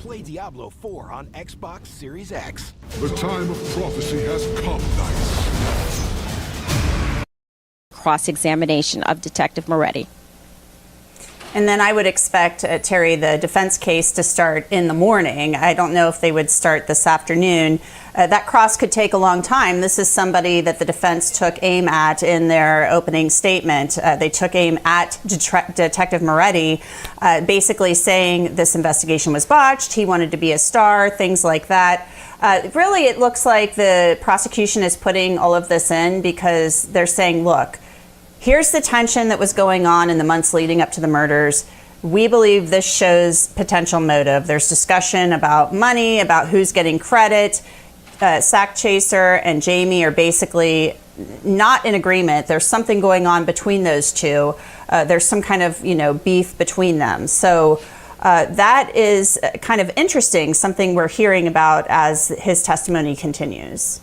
Play Diablo 4 on Xbox Series X. The time of prophecy has come, knights. Cross-examination of Detective Moretti. And then I would expect, Terry, the defense case to start in the morning. I don't know if they would start this afternoon. That cross could take a long time. This is somebody that the defense took aim at in their opening statement. They took aim at Detective Moretti, basically saying this investigation was botched, he wanted to be a star, things like that. Really, it looks like the prosecution is putting all of this in because they're saying, look, here's the tension that was going on in the months leading up to the murders. We believe this shows potential motive. There's discussion about money, about who's getting credit. Sack Chaser and Jamie are basically not in agreement. There's something going on between those two. There's some kind of, beef between them. So that is kind of interesting, something we're hearing about as his testimony continues.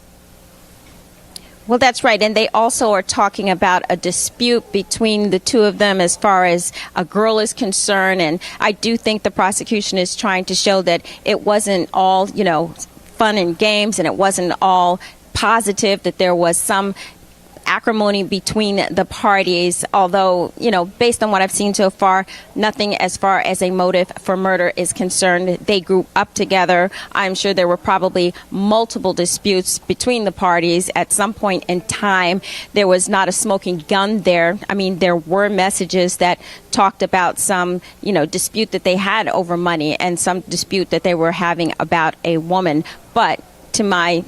Well, that's right. And they also are talking about a dispute between the two of them as far as a girl is concerned. And I do think the prosecution is trying to show that it wasn't all, fun and games and it wasn't all positive, that there was some acrimony between the parties, although, based on what I've seen so far, nothing as far as a motive for murder is concerned. They grew up together. I'm sure there were probably multiple disputes between the parties at some point in time. There was not a smoking gun there. I mean, there were messages that talked about some, dispute that they had over money and some dispute that they were having about a woman. But to my,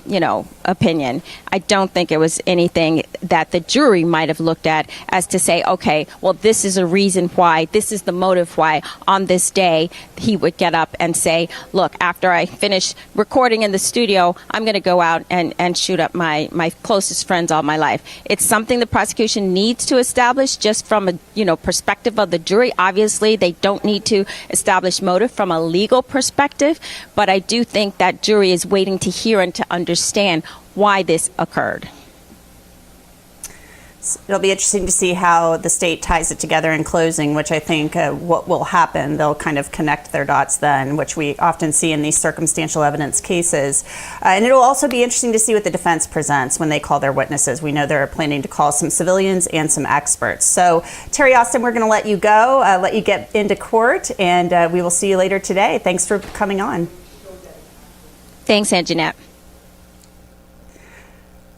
opinion, I don't think it was anything that the jury might have looked at as to say, okay, well, this is a reason why, this is the motive why on this day he would get up and say, look, after I finish recording in the studio, I'm going to go out and shoot up my closest friends all my life. It's something the prosecution needs to establish just from a, perspective of the jury. Obviously, they don't need to establish motive from a legal perspective, but I do think that jury is waiting to hear and to understand why this occurred. It'll be interesting to see how the state ties it together in closing, which I think what will happen, they'll kind of connect their dots then, which we often see in these circumstantial evidence cases. And it'll also be interesting to see what the defense presents when they call their witnesses. We know they're planning to call some civilians and some experts. So, Terry Austin, we're going to let you go, let you get into court, and we will see you later today. Thanks for coming on. Thanks, Anjanette.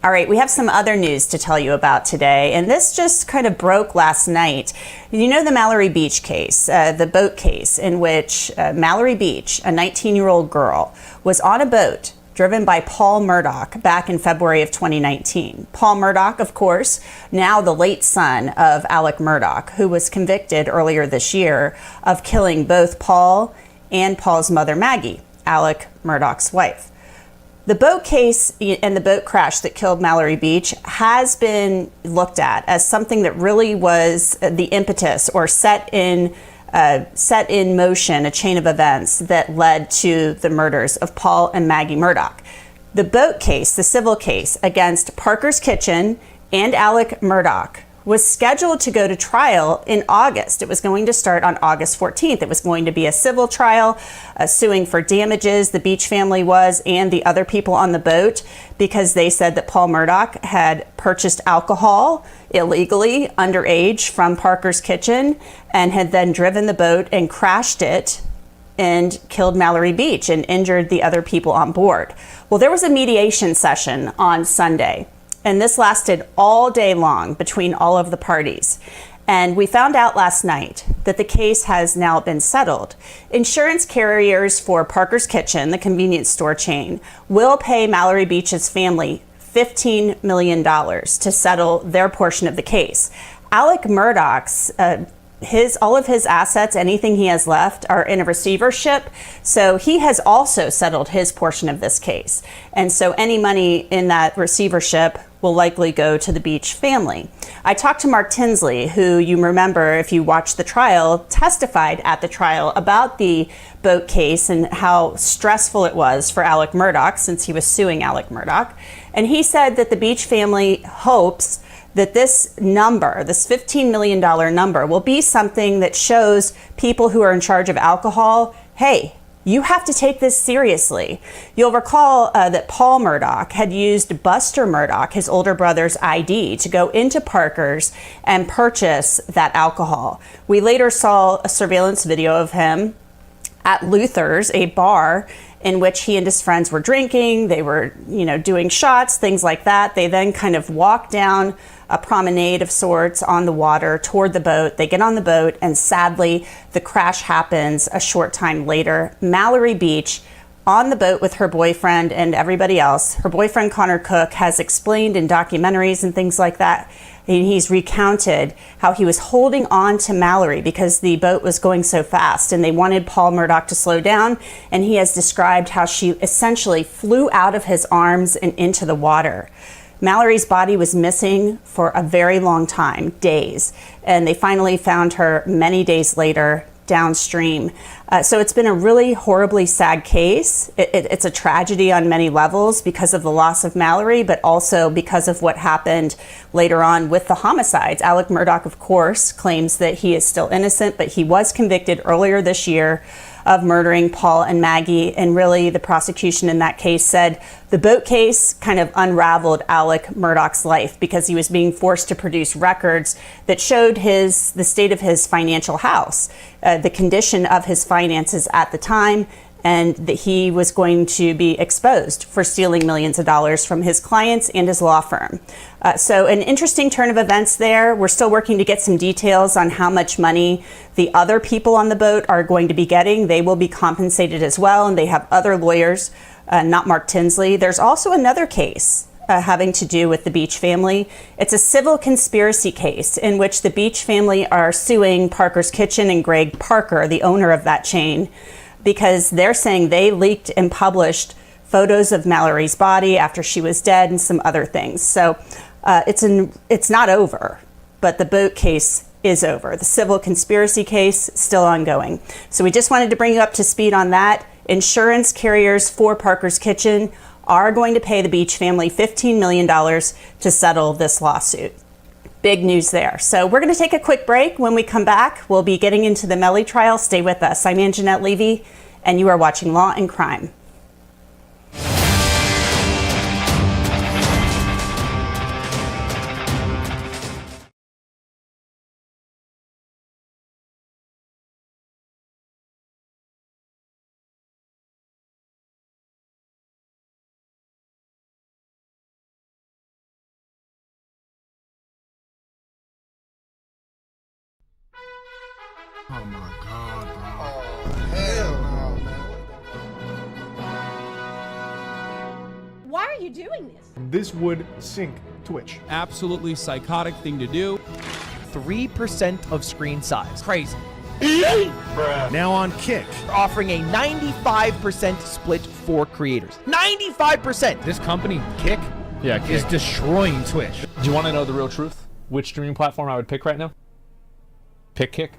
All right, we have some other news to tell you about today, and this just kind of broke last night. You know the Mallory Beach case, the boat case in which Mallory Beach, a 19-year-old girl, was on a boat driven by Paul Murdaugh back in February of 2019. Paul Murdaugh, of course, now the late son of Alec Murdaugh, who was convicted earlier this year of killing both Paul and Paul's mother, Maggie, Alec Murdaugh's wife. The boat case and the boat crash that killed Mallory Beach has been looked at as something that really was the impetus or set in motion a chain of events that led to the murders of Paul and Maggie Murdaugh. The boat case, the civil case against Parker's Kitchen and Alec Murdaugh, was scheduled to go to trial in August. It was going to start on August 14th. It was going to be a civil trial, suing for damages, the Beach family was, and the other people on the boat, because they said that Paul Murdaugh had purchased alcohol illegally, underage, from Parker's Kitchen, and had then driven the boat and crashed it and killed Mallory Beach and injured the other people on board. Well, there was a mediation session on Sunday, and this lasted all day long between all of the parties. And we found out last night that the case has now been settled. Insurance carriers for Parker's Kitchen, the convenience store chain, will pay Mallory Beach's family $15 million to settle their portion of the case. Alec Murdaugh's all of his assets, anything he has left, are in a receivership. So he has also settled his portion of this case. And so any money in that receivership will likely go to the Beach family. I talked to Mark Tinsley, who you remember, if you watched the trial, testified at the trial about the boat case and how stressful it was for Alec Murdaugh since he was suing Alec Murdaugh. And he said that the Beach family hopes that this number, this $15 million number, will be something that shows people who are in charge of alcohol, hey, you have to take this seriously. You'll recall that Paul Murdaugh had used Buster Murdaugh, his older brother's ID, to go into Parker's and purchase that alcohol. We later saw a surveillance video of him at Luther's, a bar in which he and his friends were drinking. They were, doing shots, things like that. They then kind of walked down a promenade of sorts on the water toward the boat. They get on the boat, and sadly, the crash happens a short time later. Mallory Beach, on the boat with her boyfriend and everybody else. Her boyfriend, Connor Cook, has explained in documentaries and things like that, and he's recounted how he was holding on to Mallory because the boat was going so fast and they wanted Paul Murdaugh to slow down. And he has described how she essentially flew out of his arms and into the water. Mallory's body was missing for a very long time, days, and they finally found her many days later downstream. So it's been a really horribly sad case. It's a tragedy on many levels because of the loss of Mallory, but also because of what happened later on with the homicides. Alec Murdaugh, of course, claims that he is still innocent, but he was convicted earlier this year of murdering Paul and Maggie. And really, the prosecution in that case said the boat case kind of unraveled Alec Murdaugh's life because he was being forced to produce records that showed the state of his financial house, the condition of his finances at the time, and that he was going to be exposed for stealing millions of dollars from his clients and his law firm. So an interesting turn of events there. We're still working to get some details on how much money the other people on the boat are going to be getting. They will be compensated as well, and they have other lawyers, not Mark Tinsley. There's also another case having to do with the Beach family. It's a civil conspiracy case in which the Beach family are suing Parker's Kitchen and Greg Parker, the owner of that chain, because they're saying they leaked and published photos of Mallory's body after she was dead and some other things. So it's not over, but the boat case is over. The civil conspiracy case still ongoing. So we just wanted to bring you up to speed on that. Insurance carriers for Parker's Kitchen are going to pay the Beach family $15 million to settle this lawsuit. Big news there. So we're going to take a quick break. When we come back, we'll be getting into the Melly trial. Stay with us. I'm Anjanette Levy, and you are watching Law and Crime. Oh my God, bro. Oh, hell no, man. Why are you doing this? This would sink Twitch. Absolutely psychotic thing to do. 3% of screen size. Crazy. Now on Kick. Offering a 95% split for creators. 95%! This company, Kick, is destroying Twitch. Do you want to know the real truth? Which streaming platform I would pick right now? Pick Kick.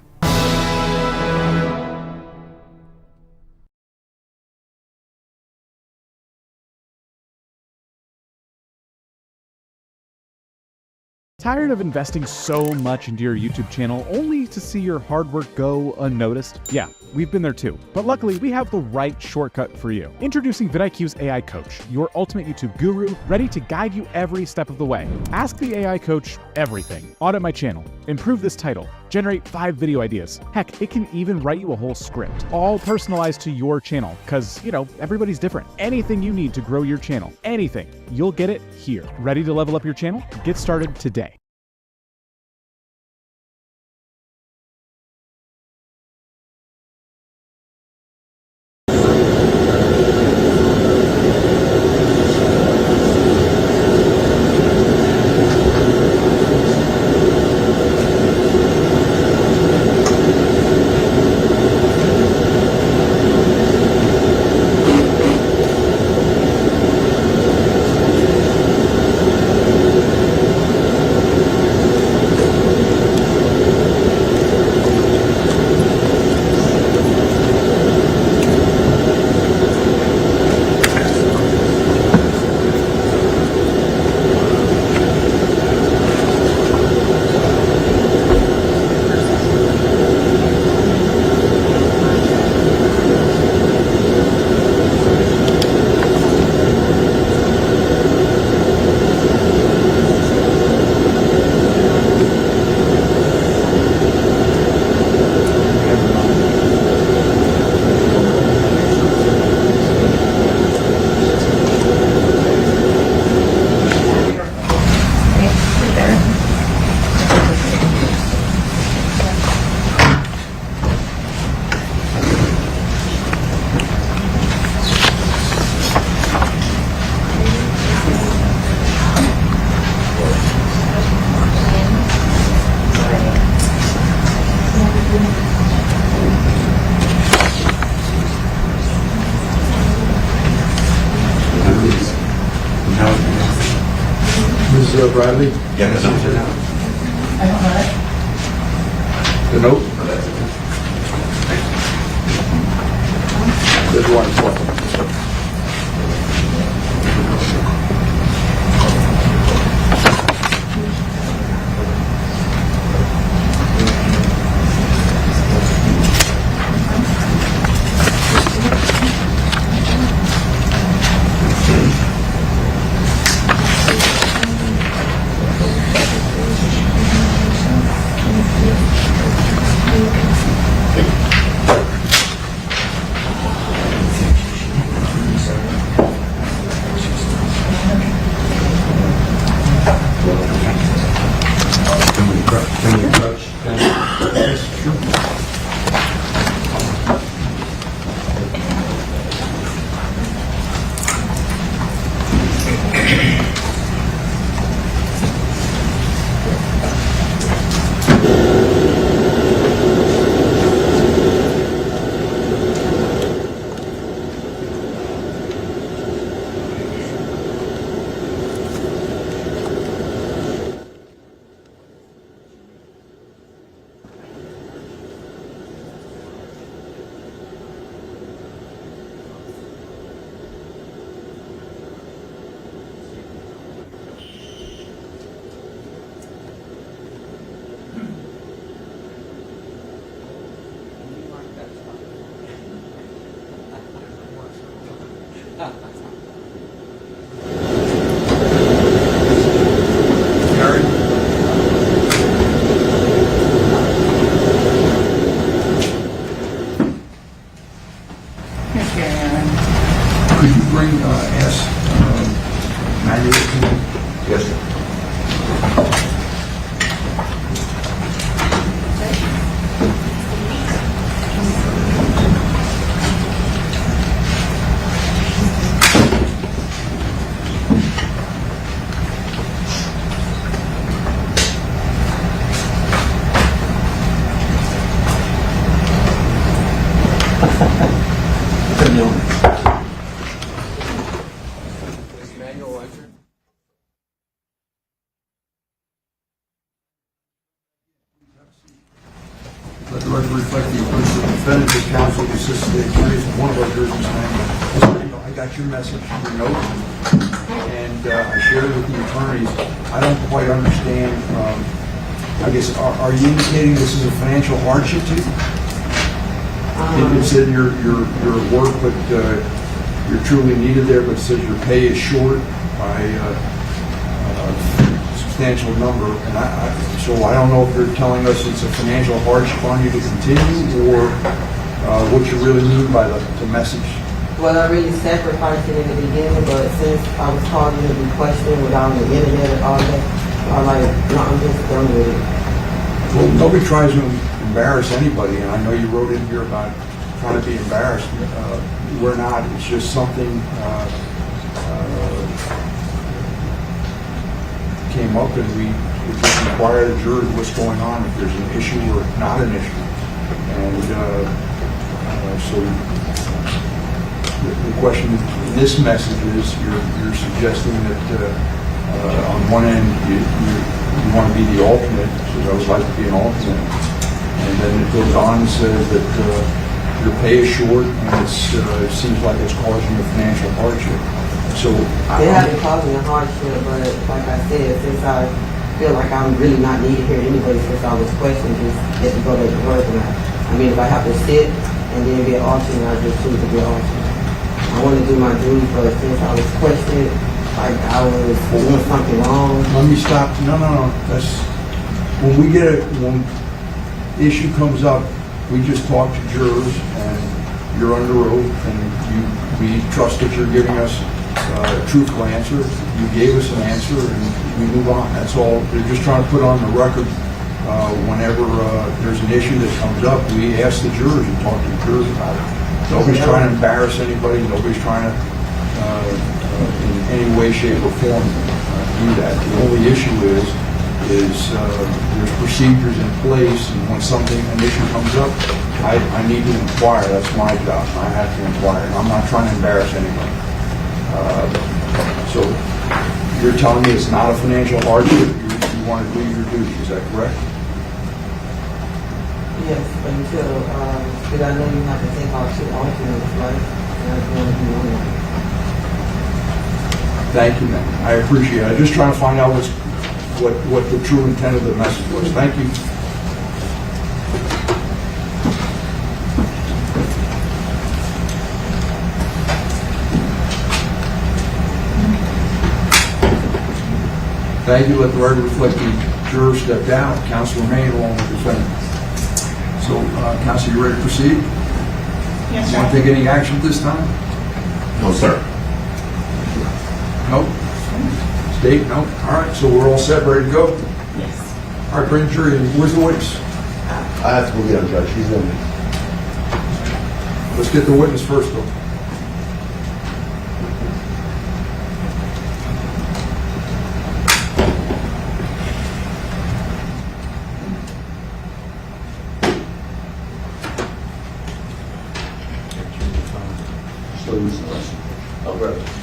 Tired of investing so much into your YouTube channel only to see your hard work go unnoticed? Yeah, we've been there too. But luckily, we have the right shortcut for you. Introducing vidIQ's AI Coach, your ultimate YouTube guru, ready to guide you every step of the way. Ask the AI Coach everything. Audit my channel, improve this title, generate 5 video ideas. Heck, it can even write you a whole script, all personalized to your channel, because, everybody's different. Anything you need to grow your channel, anything, you'll get it here. Ready to level up your channel? Get started today. Bradley? Yeah, that's it. The note? There's one. Could you bring S manual to me? Yes, sir. Let the record reflect the approach of the defendant, the counsel, the assistant attorneys, and one of our jurors is saying, I got your message, your note, and I shared it with the attorneys. I don't quite understand, I guess, are you indicating this is a financial hardship to you? It said you're at work, but you're truly needed there, but it says your pay is short by a substantial number, and so I don't know if you're telling us it's a financial hardship on you to continue, or what you really mean by the message. Well, I really sacrificed it in the beginning, but since I was causing to be questioned without the internet and all that, I'm like, no, I'm just done with it. Well, nobody tries to embarrass anybody, and I know you wrote in here about trying to be embarrassed. We're not. It's just something came up, and we just inquire the jurors what's going on, if there's an issue or not an issue. And so the question in this message is you're suggesting that on one end you want to be the alternate, because I would like to be an alternate, and then it goes on and says that your pay is short, and it seems like it's causing you a financial hardship. So it hasn't caused me a hardship, but like I said, since I feel like I'm really not needed here anyway, since I was questioned, just get to go to work. And I mean, if I have to sit and then be an alternate, I just choose to be an alternate. I want to do my duty, but since I was questioned, like I was doing something wrong. Let me stop. No. That's when when issue comes up, we just talk to jurors, and you're under oath, and we trust that you're giving us a truthful answer. You gave us an answer, and we move on. That's all. They're just trying to put on the record whenever there's an issue that comes up. We ask the jurors and talk to the jurors about it. Nobody's trying to embarrass anybody. Nobody's trying to, in any way, shape, or form, do that. The only issue is there's procedures in place, and when an issue comes up, I need to inquire. That's my job. I have to inquire, and I'm not trying to embarrass anybody. So you're telling me it's not a financial hardship, you want to do your duty, is that correct? Yes, but until, because I know you have to take out 2 alternates, right? And I want to do one. Thank you, ma'am. I appreciate it. I'm just trying to find out what the true intent of the message was. Thank you. Thank you. Let the record reflect the juror stepped down. Counsel remain along with the defendant. So, counsel, you ready to proceed? Yes, sir. Want to take any action at this time? No, sir. No? State? No? All right, so we're all set, ready to go? Yes. All right, grand jury, where's the witness? I have to go get him, Judge. He's in. Let's get the witness first, though. Still using this. Oh, right.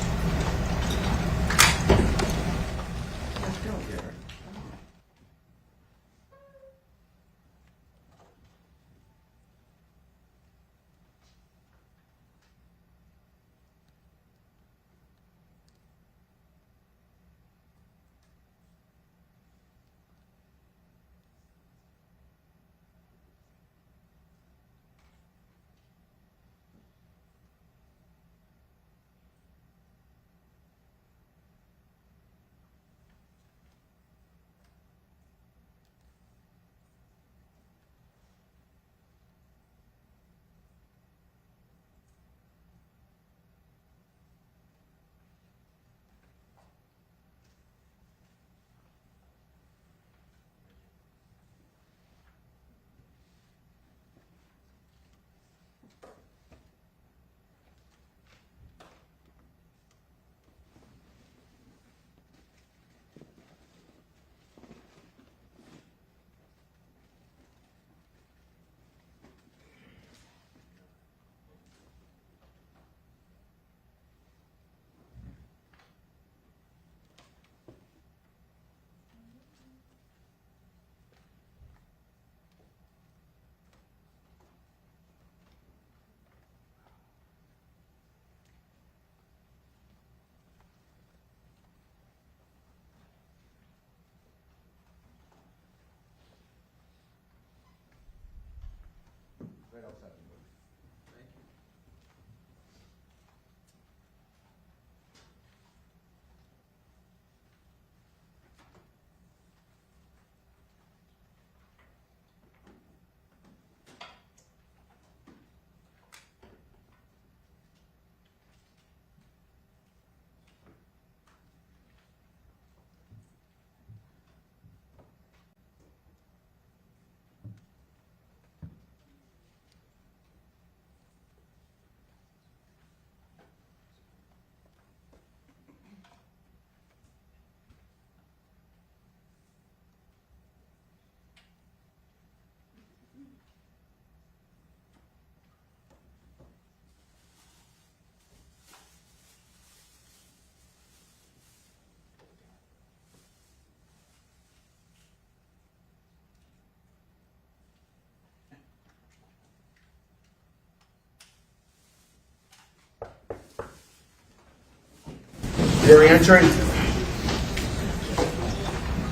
Jury entry.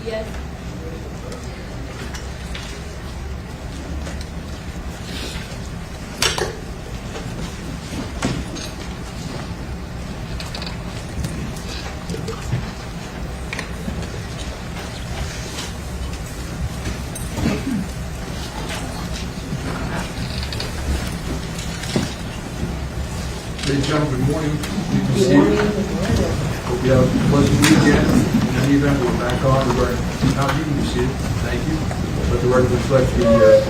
Yes. Ladies and gentlemen, good morning. You can see hope you have a pleasant weekend. In any event, we're back on regarding how you can see it. Thank you. Let the record reflect the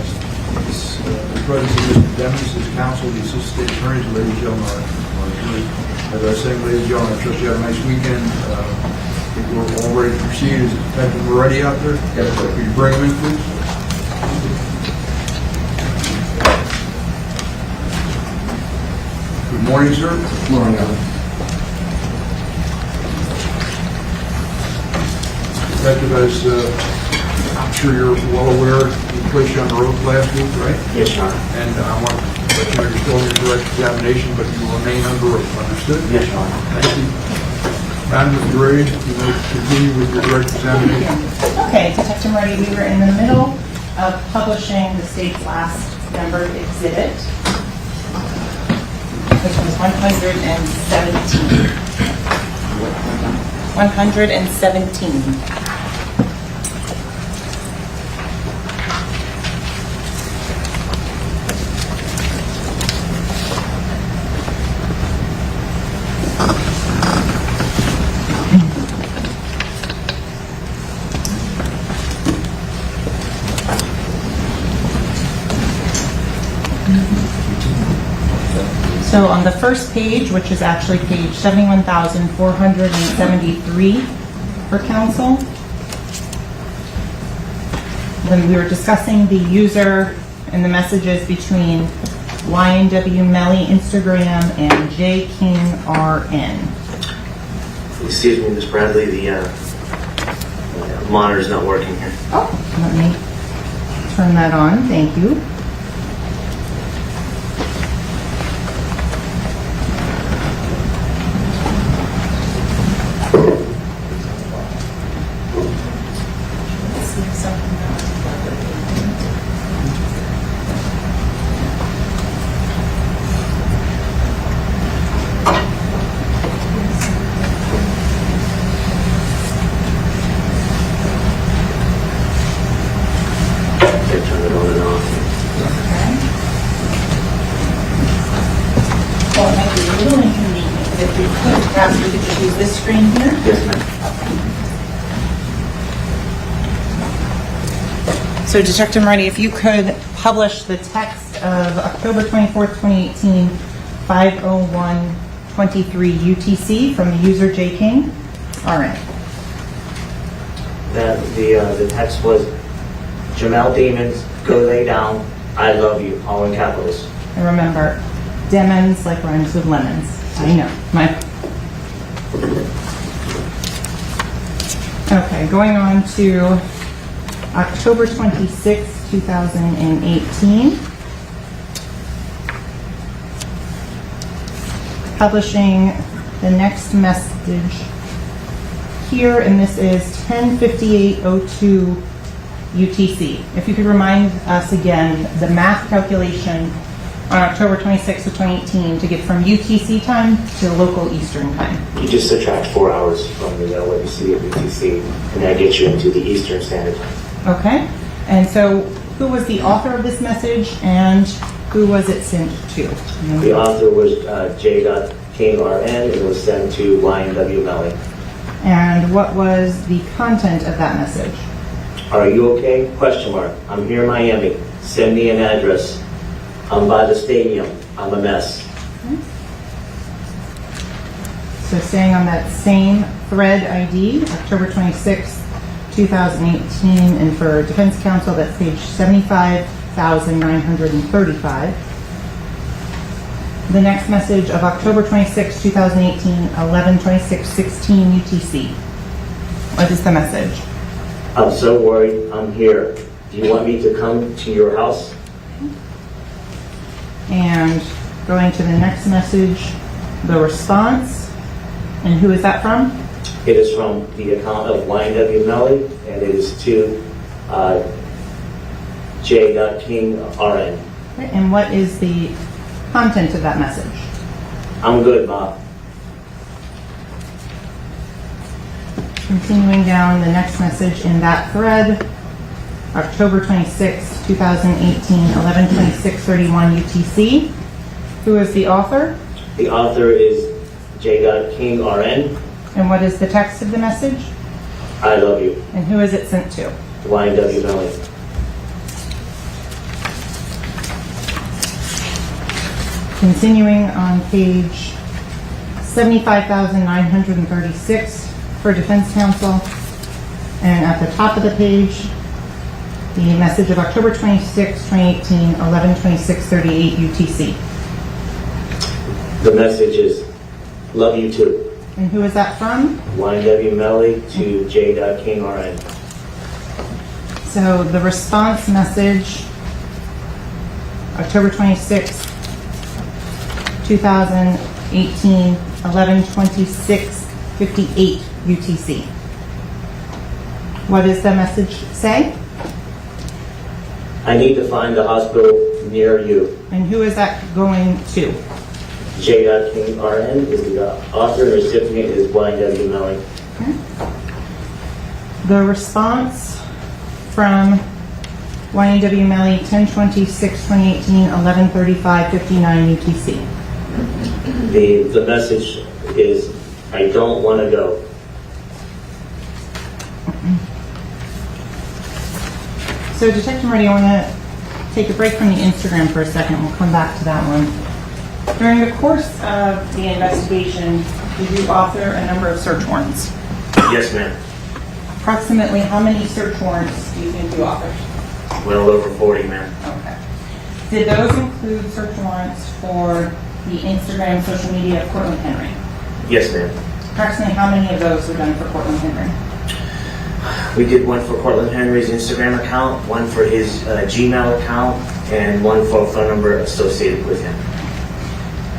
presence of Mr. Demis, his counsel, the assistant state attorneys, ladies and gentlemen, our jury. As I was saying, ladies and gentlemen, I trust you have a nice weekend. I think we're all ready to proceed. Is Detective Moretti out there? Yes, sir. Could you bring him in, please? Good morning, sir. Good morning, Effective as, I'm sure you're well aware, we placed you on the road last week, right? Yes, Your Honor. And I want to let you know you're still in your direct examination, but you will remain under oath. Understood? Yes, Your Honor. Thank you. Madam, if you're ready, you may continue with your direct examination. Okay, Detective Melly, we were in the middle of publishing the state's last numbered exhibit, which was 117. 117. So on the first page, which is actually page 71,473 for council, when we were discussing the user and the messages between YNW Melly Instagram and JKingRN. Excuse me, Ms. Bradley, the monitor's not working here. Oh, let me turn that on. Thank you. Perhaps we could just use this screen here? Yes, ma'am. So Detective Melly, if you could publish the text of October 24th, 2018, 5:01:23 UTC from the user JKing. All right. The text was, Jamel Demons, go lay down, I love you, all in capitals. And remember, demons like rhymes with lemons. I know. Okay, going on to October 26, 2018. Publishing the next message here, and this is 10:58:02 UTC. If you could remind us again the math calculation on October 26th of 2018 to get from UTC time to local Eastern time. You just subtract 4 hours from what you see at UTC, and that gets you into the Eastern Standard Time. Okay, and so who was the author of this message and who was it sent to? The author was J.KingRN. It was sent to YNW Melly. And what was the content of that message? Are you okay? Question mark. I'm here in Miami. Send me an address. I'm by the stadium. I'm a mess. Okay. So staying on that same thread ID, October 26th, 2018, and for Defense Counsel, that's page 75,935. The next message of October 26, 2018, 11:26:16 UTC. What is the message? I'm so worried. I'm here. Do you want me to come to your house? And going to the next message, the response. And who is that from? It is from the account of YNW Melly, and it is to J.KingRN. Okay, and what is the content of that message? I'm good, Ma. Continuing down, the next message in that thread, October 26, 2018, 11:26:31 UTC. Who is the author? The author is J.KingRN. And what is the text of the message? I love you. And who is it sent to? YNW Melly. Continuing on page 75,936 for Defense Counsel. And at the top of the page, the message of October 26, 2018, 11:26:38 UTC. The message is, love you too. And who is that from? YNW Melly to J.King RN. So the response message, October 26, 2018, 11:26:58 UTC. What does the message say? I need to find a hospital near you. And who is that going to? J.King RN is the author and recipient is YNW Melly. Okay. The response from YNW Melly, 10/26/2018, 11:35:59 UTC. The message is, I don't want to go. So Detective Marty, I want to take a break from the Instagram for a second. We'll come back to that one. During the course of the investigation, did you author a number of search warrants? Yes, ma'am. Approximately how many search warrants do you think you authored? Well over 40, ma'am. Okay. Did those include search warrants for the Instagram social media of Cortland Henry? Yes, ma'am. Approximately how many of those were done for Cortland Henry? We did one for Cortland Henry's Instagram account, one for his Gmail account, and one for a phone number associated with him.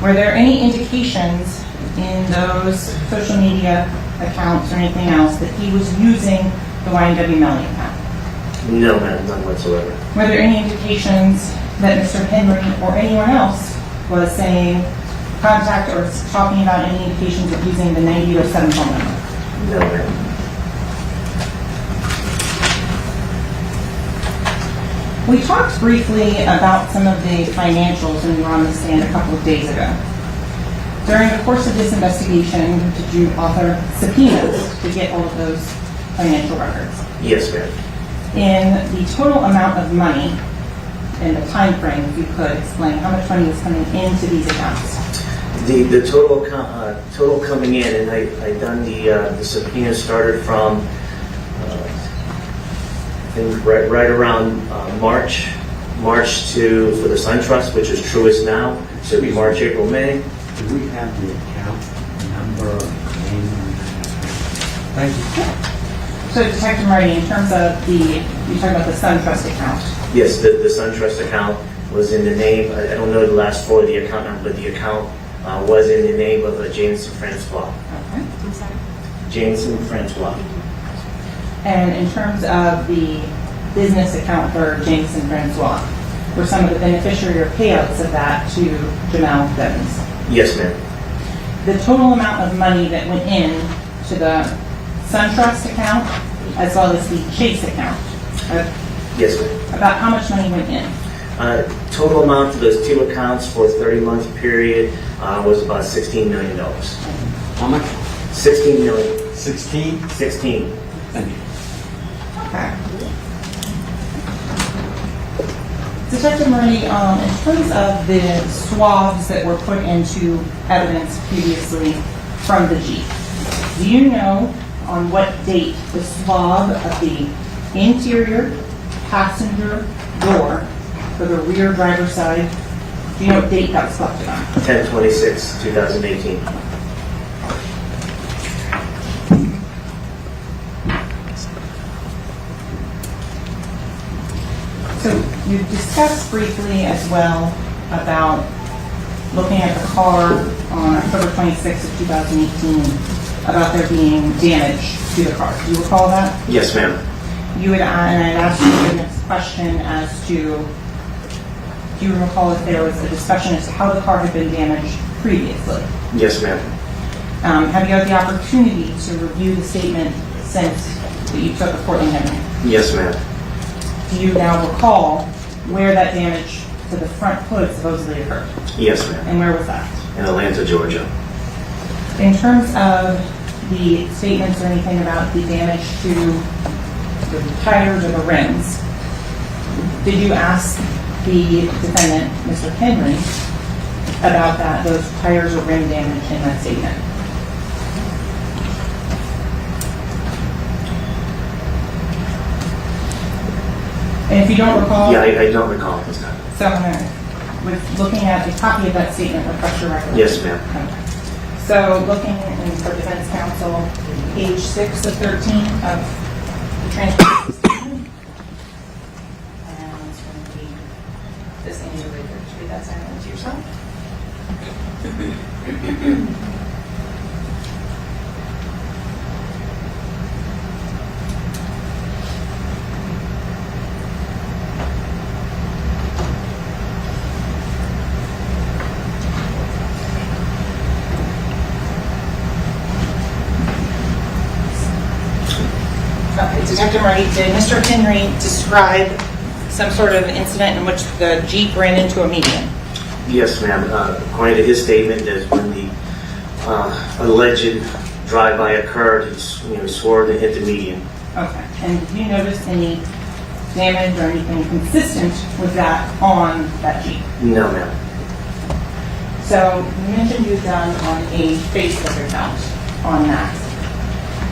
Were there any indications in those social media accounts or anything else that he was using the YNW Melly account? No, ma'am, none whatsoever. Were there any indications that Mr. Henry or anyone else was saying contact or talking about any indications of using the 9807 phone number? No, ma'am. We talked briefly about some of the financials when we were on the stand a couple of days ago. During the course of this investigation, did you author subpoenas to get all of those financial records? Yes, ma'am. In the total amount of money and the time frame, if you could explain how much money was coming into these accounts? The total coming in, and I done the subpoena started from I think right around March to for the Sun Trust, which is Truist now. So it'll be March, April, May. Do we have the account number, name? Thank you. So Detective Marty, in terms of you're talking about the Sun Trust account. Yes, the Sun Trust account was in the name. I don't know the last four of the account number, but the account was in the name of Jameson Francois. Okay. I'm sorry. Jameson Francois. And in terms of the business account for Jameson Francois, were some of the beneficiary or payouts of that to Jamel Devins? Yes, ma'am. The total amount of money that went in to the Sun Trust account as well as the Chase account. Yes, ma'am. About how much money went in? Total amount for those two accounts for a 30-month period was about $16 million. How much? 16 million. 16? 16. Thank you. Okay. Detective Murray, in terms of the swabs that were put into evidence previously from the Jeep, do you know on what date the swab of the interior passenger door for the rear driver's side, do you know what date that was collected on? 10/26/2018. So you discussed briefly as well about looking at the car on October 26th of 2018, about there being damage to the car. Do you recall that? Yes, ma'am. You would, and I'd asked you the next question as to, do you recall if there was a discussion as to how the car had been damaged previously? Yes, ma'am. Have you had the opportunity to review the statement since that you took of Cortland Henry? Yes, ma'am. Do you now recall where that damage to the front hood supposedly occurred? Yes, ma'am. And where was that? In Atlanta, Georgia. In terms of the statements or anything about the damage to the tires or the rims, did you ask the defendant, Mr. Henry, about that, those tires or rim damage in that statement? And if you don't recall... Yeah, I don't recall this time. So I'm going to, with looking at a copy of that statement, refresh your recollection. Yes, ma'am. Okay. So looking in for defense counsel, page 6 of 13 of the transcript statement. And it's going to be this thing you read that sentence yourself. Okay, Detective Marty, did Mr. Henry describe some sort of incident in which the Jeep ran into a median? Yes, ma'am. According to his statement, that when the alleged drive-by occurred, he swerved and hit the median. Okay, and did you notice any damage or anything consistent with that on that Jeep? No, ma'am. So you mentioned you've done on a Facebook account on that.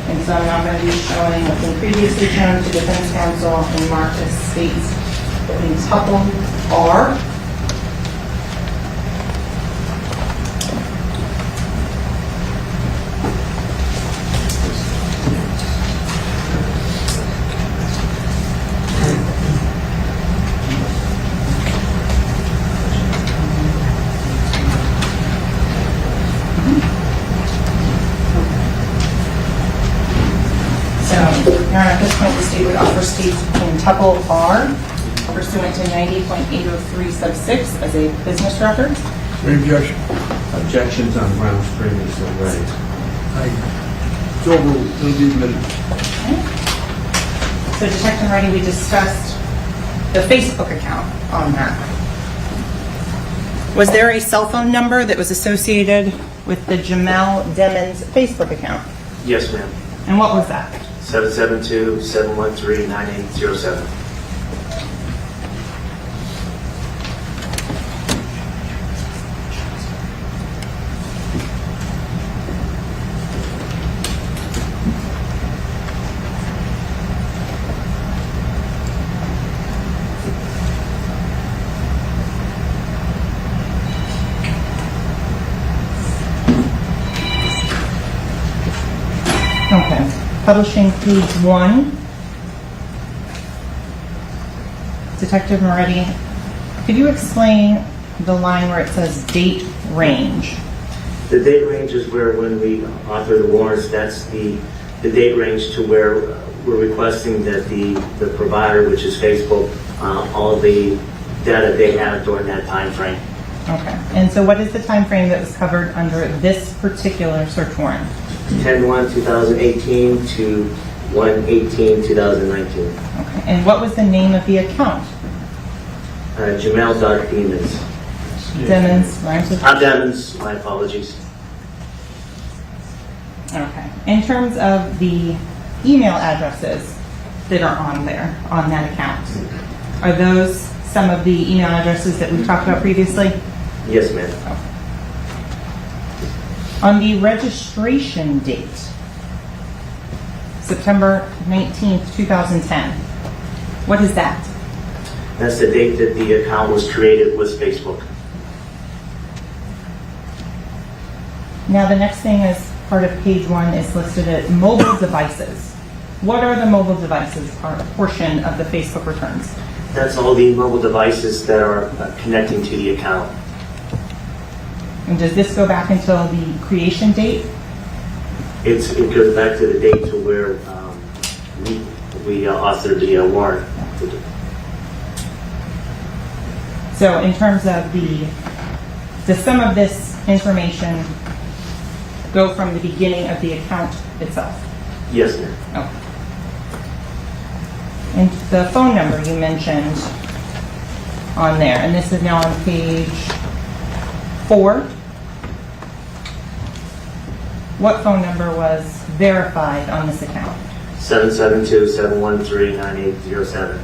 And so I'm now going to be showing what's been previously shown to defense counsel and marked as states in tuple R. At this point, the state would offer states in tuple R pursuant to 90.803 sub 6 as a business record. Any objection? Objections on grounds previously raised. It's over. It'll be admitted. So, Detective Marty, we discussed the Facebook account on that. Was there a cell phone number that was associated with the Jamel Demons Facebook account? Yes, ma'am. And what was that? 772-713-9807. Okay. Publishing page 1. Detective Moretti, could you explain the line where it says date range? The date range is where when we author the warrants, that's the date range to where we're requesting that the provider, which is Facebook, all of the data they have during that time frame. Okay. And so what is the time frame that was covered under this particular search warrant? 10/1/2018 to 1/18/2019. Okay. And what was the name of the account? Jamel.Demons. Demons, right? Demons, my apologies. Okay. In terms of the email addresses that are on there, on that account, are those some of the email addresses that we talked about previously? Yes, ma'am. Okay. On the registration date, September 19th, 2010, what is that? That's the date that the account was created with Facebook. Now the next thing as part of page 1 is listed as mobile devices. What are the mobile devices portion of the Facebook returns? That's all the mobile devices that are connecting to the account. And does this go back until the creation date? It goes back to the date to where we authored the warrant. So in terms of does some of this information go from the beginning of the account itself? Yes, ma'am. Okay. And the phone number you mentioned on there, and this is now on page 4. What phone number was verified on this account? 772-713-9807.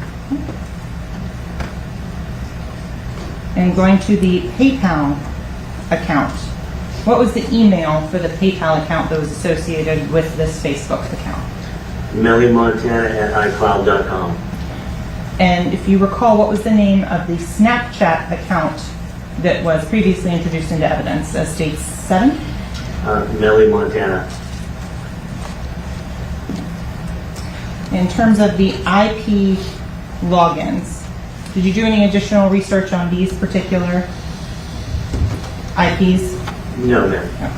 And going to the PayPal account, what was the email for the PayPal account that was associated with this Facebook account? Melly Montana at iCloud.com. And if you recall, what was the name of the Snapchat account that was previously introduced into evidence as states 7? Melly, Montana. In terms of the IP logins, did you do any additional research on these particular IPs? No, ma'am. No.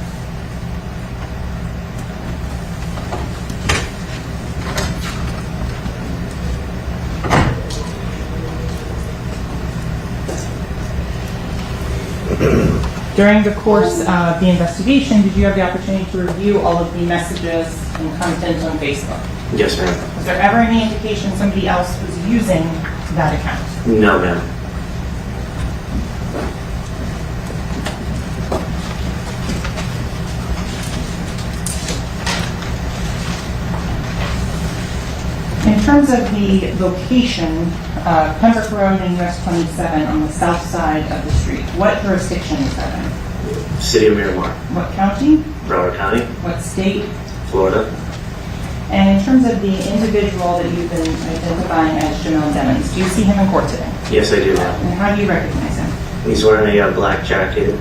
During the course of the investigation, did you have the opportunity to review all of the messages and content on Facebook? Yes, ma'am. Was there ever any indication somebody else was using that account? No, ma'am. In terms of the location, Pembroke Road and US 27 on the south side of the street, what jurisdiction is that in? City of Miramar. What county? Broward County. What state? Florida. And in terms of the individual that you've been identifying as Jamel Demons, do you see him in court today? Yes, I do, ma'am. And how do you recognize him? He's wearing a black jacket,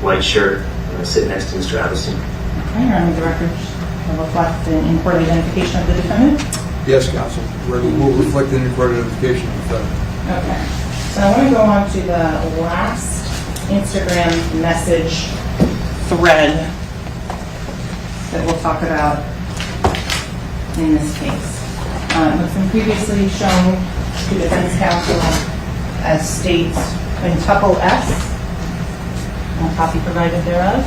white shirt, sitting next to Mr. Addison. Okay, are the records reflect the in-court identification of the defendant? Yes, counsel. We'll reflect the in-court identification of the defendant. Okay. So I want to go on to the last Instagram message thread that we'll talk about in this case. It's been previously shown to defense counsel as states quintuple S, and a copy provided thereof.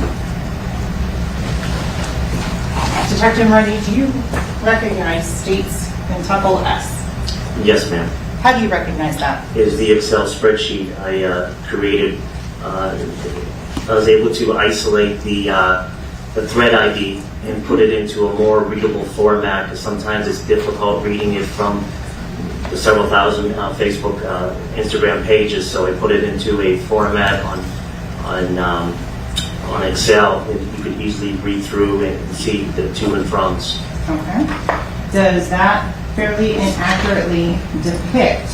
Detective Melly, do you recognize states quintuple S? Yes, ma'am. How do you recognize that? It is the Excel spreadsheet I created. I was able to isolate the thread ID and put it into a more readable format, because sometimes it's difficult reading it from the several thousand Facebook, Instagram pages. So I put it into a format on Excel that you could easily read through and see the to and froms. Okay. Does that fairly and accurately depict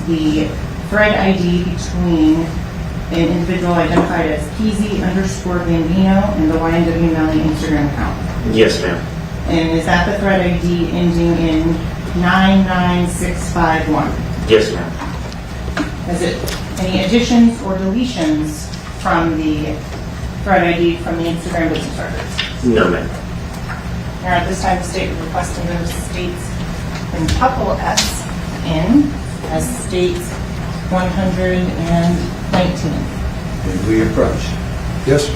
the thread ID between an individual identified as PZ_Bambino and the YNW Melly Instagram account? Yes, ma'am. And is that the thread ID ending in 99651? Yes, ma'am. Is it any additions or deletions from the thread ID from the Instagram business records? No, ma'am. Now, at this time, the state is requesting those states quintuple S in as states 119. And we approach. Yes.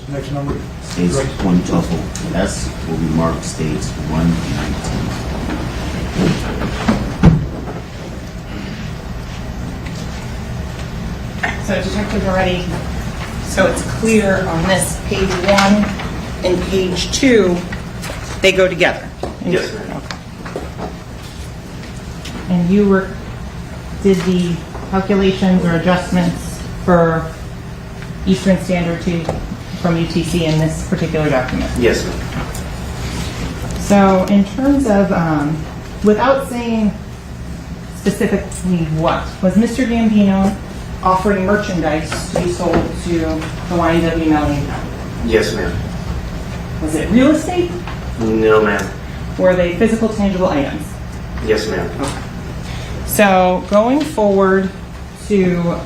Next number. States quintuple S will be marked states 119. So detectives are ready. So it's clear on this page 1 and page 2, they go together. Yes, ma'am. Okay. And you did the calculations or adjustments for Eastern Standard from UTC in this particular document? Yes, ma'am. So in terms of, without saying specifically what, was Mr. Gambino offering merchandise to be sold to the YNW Melly account? Yes, ma'am. Was it real estate? No, ma'am. Were they physical, tangible items? Yes, ma'am. So going forward to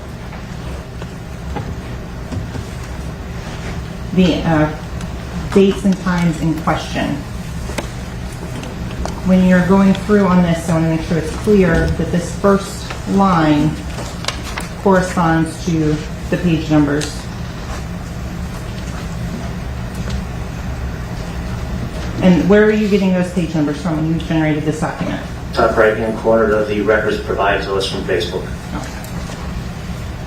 the dates and times in question. When you're going through on this, I want to make sure it's clear that this first line corresponds to the page numbers. And where are you getting those page numbers from when you generated this document? Top right-hand corner of the records provided to us from Facebook.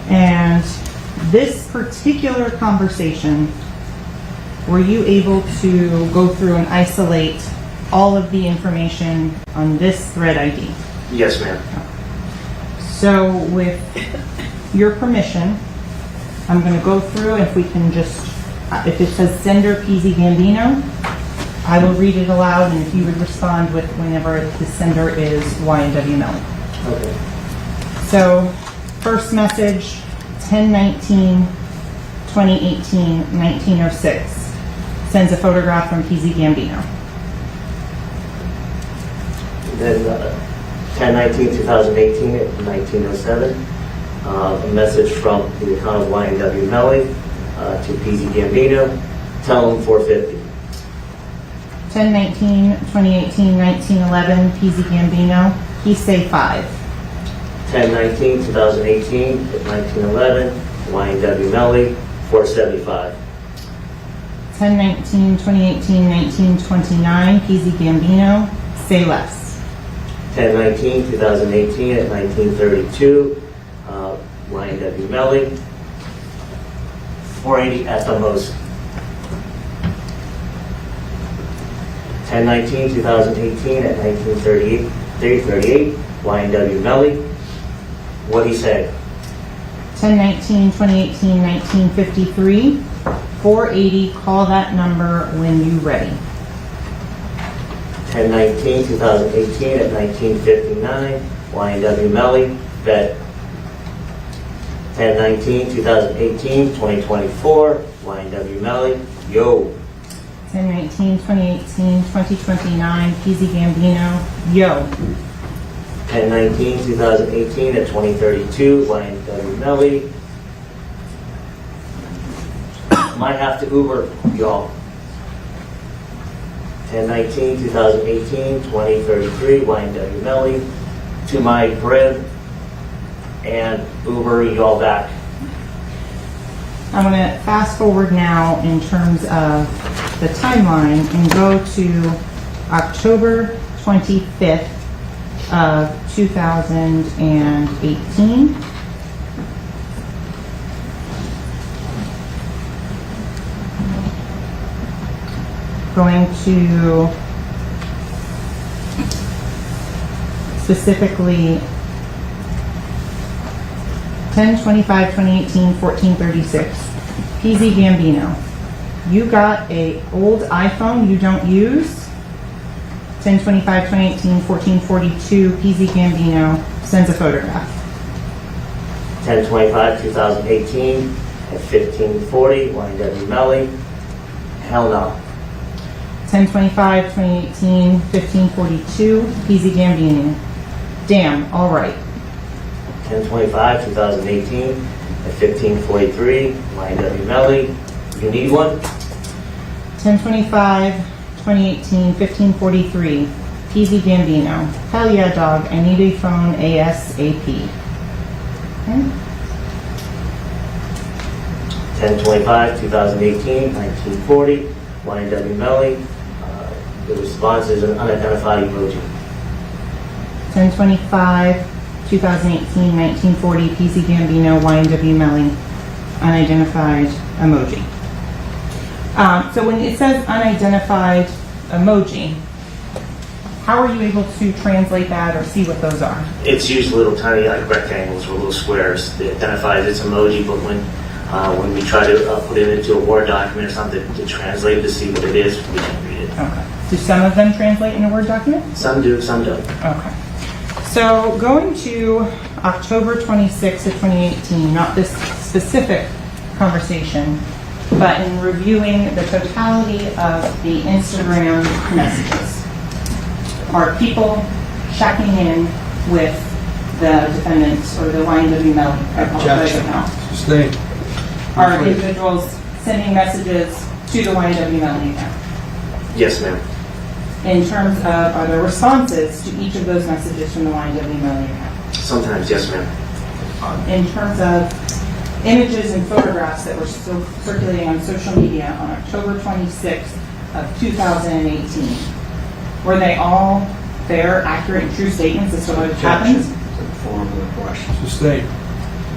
And this particular conversation, were you able to go through and isolate all of the information on this thread ID? Yes, ma'am. So with your permission, I'm going to go through, if we can just, if it says sender PZ Gambino, I will read it aloud, and if you would respond with whenever the sender is YNW Melly. Okay. So, first message, 10/19/2018, 1906. Sends a photograph from PZ Gambino. Then 10/19/2018 at 1907, a message from the account of YNW Melly to PZ Gambino. Tell him 450. 10/19/2018, 1911, PZ Gambino. He say 5. 10/19/2018 at 1911, YNW Melly 475. 10/19/2018, 1929, PZ Gambino. Say less. 10/19/2018 at 1932, YNW Melly 480 at the most. 10/19/2018 at 1938, YNW Melly. What he said. 10/19/2018, 1953, 480. Call that number when you ready. 10/19/2018 at 1959, YNW Melly. Bet. 10/19/2018, 2024, YNW Melly. Yo. 10/19/2018, 2029, PZ Gambino. Yo. 10/19/2018 at 2032, YNW Melly. Might have to Uber, y'all. 10/19/2018, 2033, YNW Melly. To my crib and Uber y'all back. I'm going to fast forward now in terms of the timeline and go to October 25th of 2018. Going to specifically 10/25/2018, 1436. PZ Gambino. You got a old iPhone you don't use. 10/25/2018, 1442. PZ Gambino sends a photograph. 10/25/2018 at 1540, YNW Melly. Hell no. 10/25/2018, 1542. PZ Gambino. Damn, all right. 10/25/2018 at 1543, YNW Melly. You need one? 10/25/2018, 1543. PZ Gambino. Hell yeah, dog. I need a phone ASAP. Okay. 10/25/2018, 1940, YNW Melly. The response is an unidentified emoji. 10/25/2018, 1940. PZ Gambino. YNW Melly. Unidentified emoji. So when it says unidentified emoji, how are you able to translate that or see what those are? It's usually little tiny like rectangles or little squares that identifies its emoji, but when we try to put it into a Word document or something to translate to see what it is, we can read it. Okay. Do some of them translate in a Word document? Some do, some don't. Okay. So going to October 26th of 2018, not this specific conversation, but in reviewing the totality of the Instagram messages, are people checking in with the defendants or the YNW Melly account? Stay. Are individuals sending messages to the YNW Melly account? Yes, ma'am. In terms of, are there responses to each of those messages from the YNW Melly account? Sometimes, yes, ma'am. In terms of images and photographs that were still circulating on social media on October 26th of 2018, were they all fair, accurate, and true statements as to what happened? Sustained.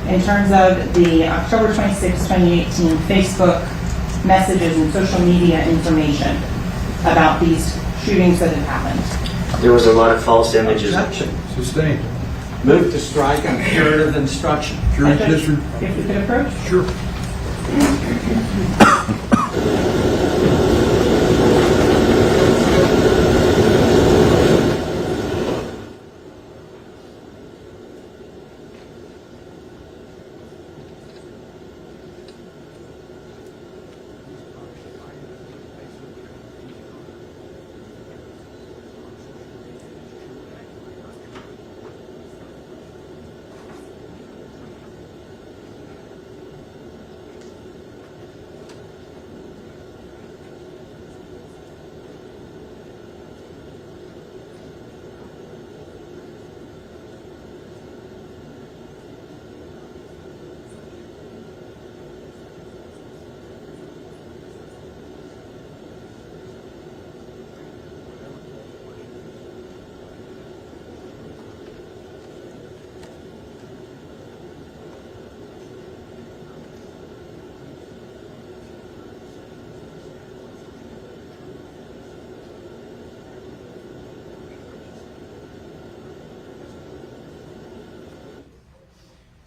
In terms of the October 26, 2018 Facebook messages and social media information about these shootings that had happened. There was a lot of false images. Sustained. Move to strike on curative instruction. Jury district. If we could approach? Sure.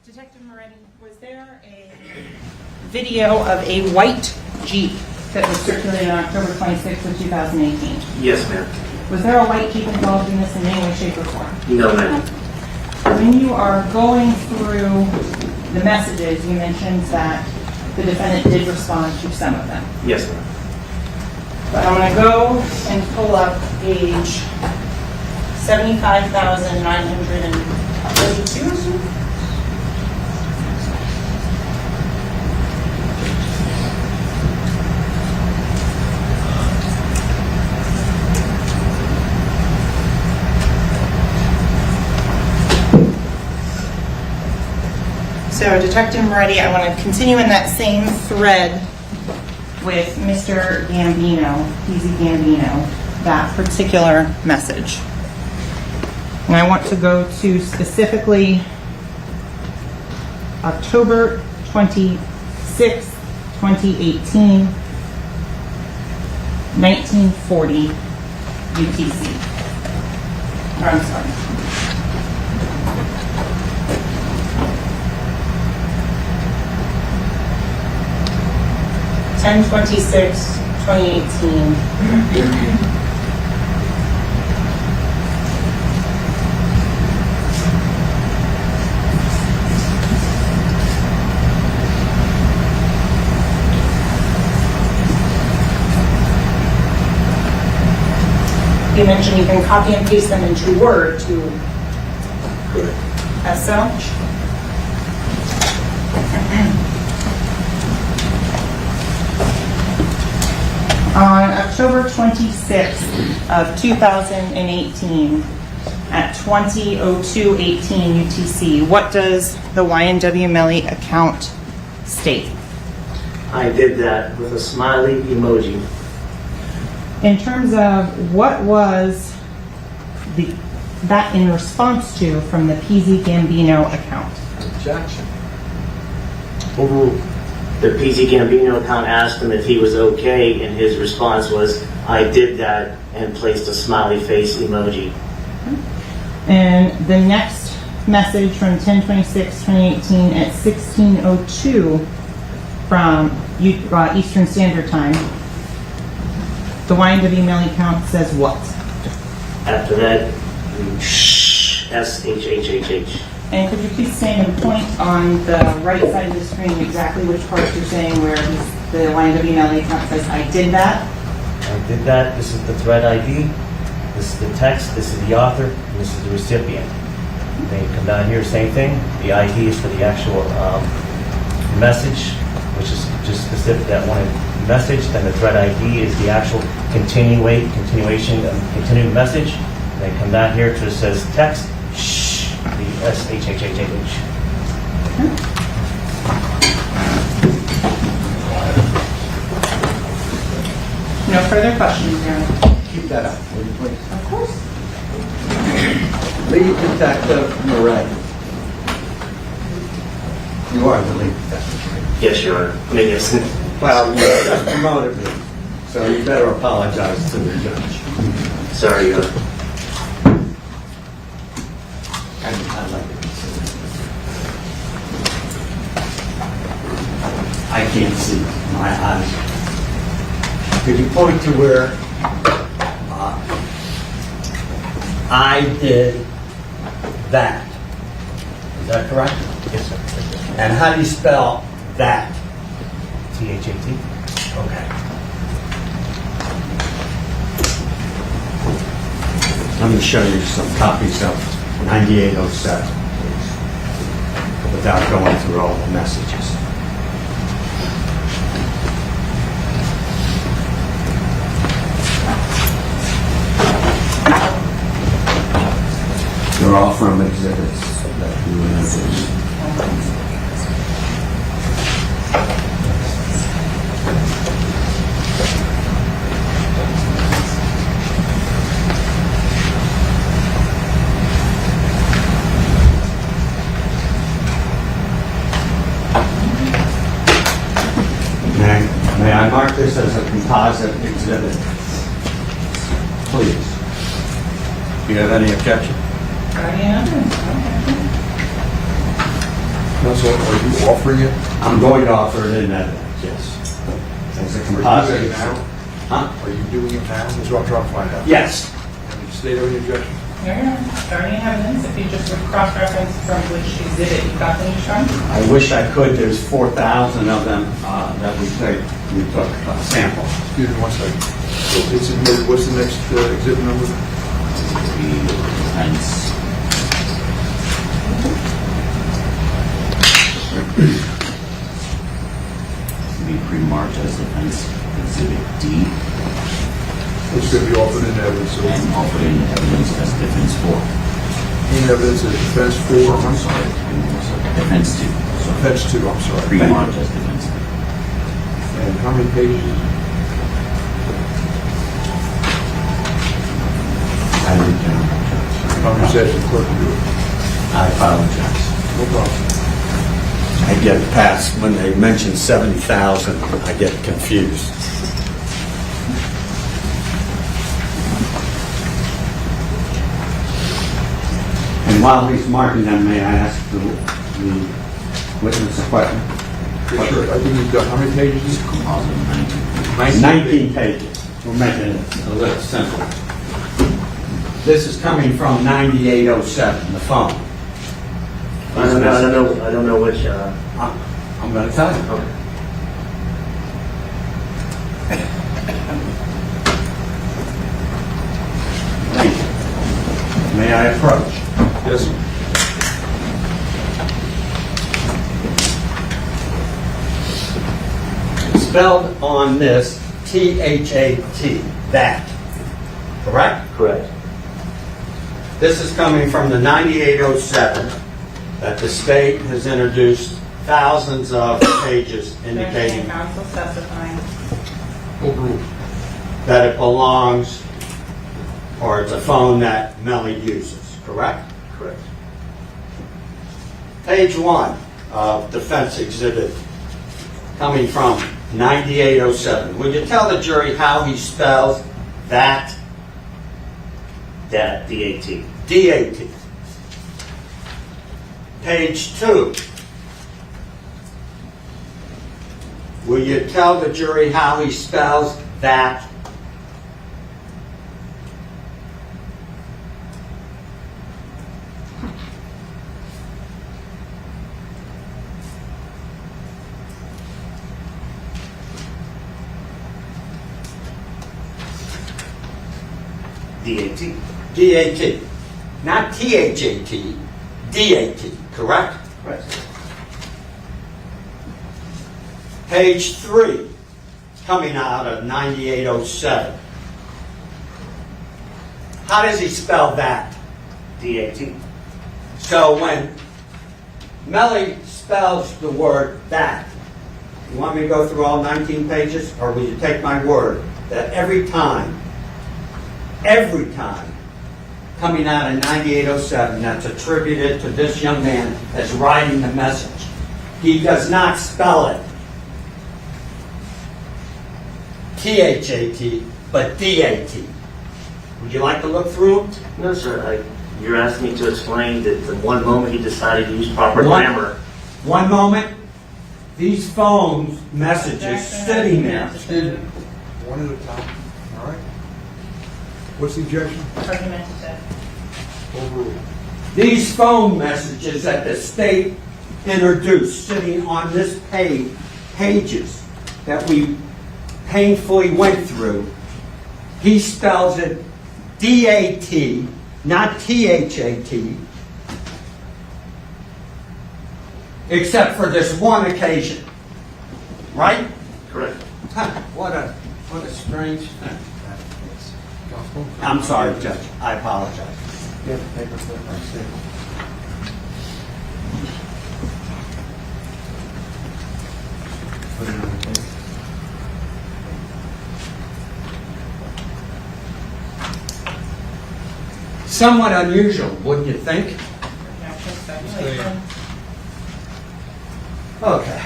Detective Moretti, was there a video of a white Jeep that was circulated on October 26th of 2018? Yes, ma'am. Was there a white Jeep involved in this in any way, shape, or form? No, ma'am. When you are going through the messages, you mentioned that the defendant did respond to some of them. Yes, ma'am. But I'm going to go and pull up page 75,932. So, Detective Moretti, I want to continue in that same thread with Mr. Gambino, PZ Gambino, that particular message. And I want to go to specifically October 26, 2018, 1940 UTC. Or, I'm sorry. 10/26/2018. You mentioned you can copy and paste them into Word to as such. On October 26th of 2018 at 20:02:18 UTC, what does the YNW Melly account state? I did that with a smiley emoji. In terms of what was that in response to from the PZ Gambino account? Objection. Overruled. The PZ Gambino account asked him if he was okay, and his response was, I did that, and placed a smiley face emoji. And the next message from 10/26/2018 at 16:02 from Eastern Standard Time, the YNW Melly account says what? After that, SHHHH. And could you please stand and point on the right side of the screen exactly which parts you're saying where the YNW Melly account says, I did that? I did that. This is the thread ID. This is the text. This is the author. And this is the recipient. Then you come down here, same thing. The ID is for the actual message, which is which is specific to that wanted message. Then the thread ID is the actual continuation of continuing message. And then come down here to it says text, shh, the SHHHH. No further questions, Your Honor. Keep that up, will you please? Of course. Lead Detective Murray. You are the lead detective, right? Yes, Your Honor. I mean, yes. Well, you just promoted me, so you better apologize to the judge. Sorry, Your Honor. I'd like to consider it. I can't see my eyes. Could you point to where I did that? Is that correct? Yes, sir. And how do you spell that? THAT. Okay. Let me show you some copies of 9807, please, without going through all the messages. They're all from exhibits that you introduced. May I mark this as a composite exhibit? Please. Do you have any objection? Counsel, are you offering it? I'm going to offer it in evidence, yes. As a composite. Are you doing it now? Huh? Are you doing it now? That's what I'm trying to find out. Yes. Have you stated any objection? Your Honor, starting evidence, if you just would cross-reference from which exhibit you got them from. I wish I could. There's 4,000 of them that we took samples. Excuse me one second. So it's admitted. What's the next exhibit number? Defense. Be pre-marked as defense exhibit D. It's going to be offered in evidence. So And offered in evidence as defense 4. in evidence as defense 4. I'm sorry. Defense 2. Defense 2. I'm sorry. Pre-marked as defense 3. And how many pages? I didn't count. How many sessions clerk to do it? I apologize. No problem. I get past, when they mention 70,000, I get confused. And while he's marking them, may I ask the witness a question? Sure. I think he's got how many pages? It's a composite of 19 pages. We'll make it a little simpler. This is coming from 9807, the phone. I don't know which. I'm going to tell you. Okay. Thank you. May I approach? Yes, sir. Spelled on this T-H-A-T, that. Correct? Correct. This is coming from the 9807 that the state has introduced thousands of pages indicating Counsel specifying. Overruled. that it belongs, or it's a phone that Melly uses, correct? Correct. Page 1 of defense exhibit coming from 9807. Would you tell the jury how he spells that? Dat, D-A-T. D-A-T. Page 2. Will you tell the jury how he spells that? D-A-T. D-A-T. Not T-H-A-T. D-A-T. Correct? Correct. Page 3, coming out of 9807. How does he spell that? DAT. So when Melly spells the word that, you want me to go through all 19 pages? Or will you take my word that every time, coming out of 9807, that's attributed to this young man that's writing the message, he does not spell it T-H-A-T, but D-A-T. Would you like to look through them? No, sir. You're asking me to explain that the one moment he decided to use proper grammar. One moment, these phone messages sitting there. One at a time. All right. What's the objection? Overruled. These phone messages that the state introduced sitting on this pages that we painfully went through, he spells it D-A-T, not T-H-A-T, except for this one occasion. Right? Correct. What a strange thing. I'm sorry, Judge. I apologize. Somewhat unusual, wouldn't you think? Okay.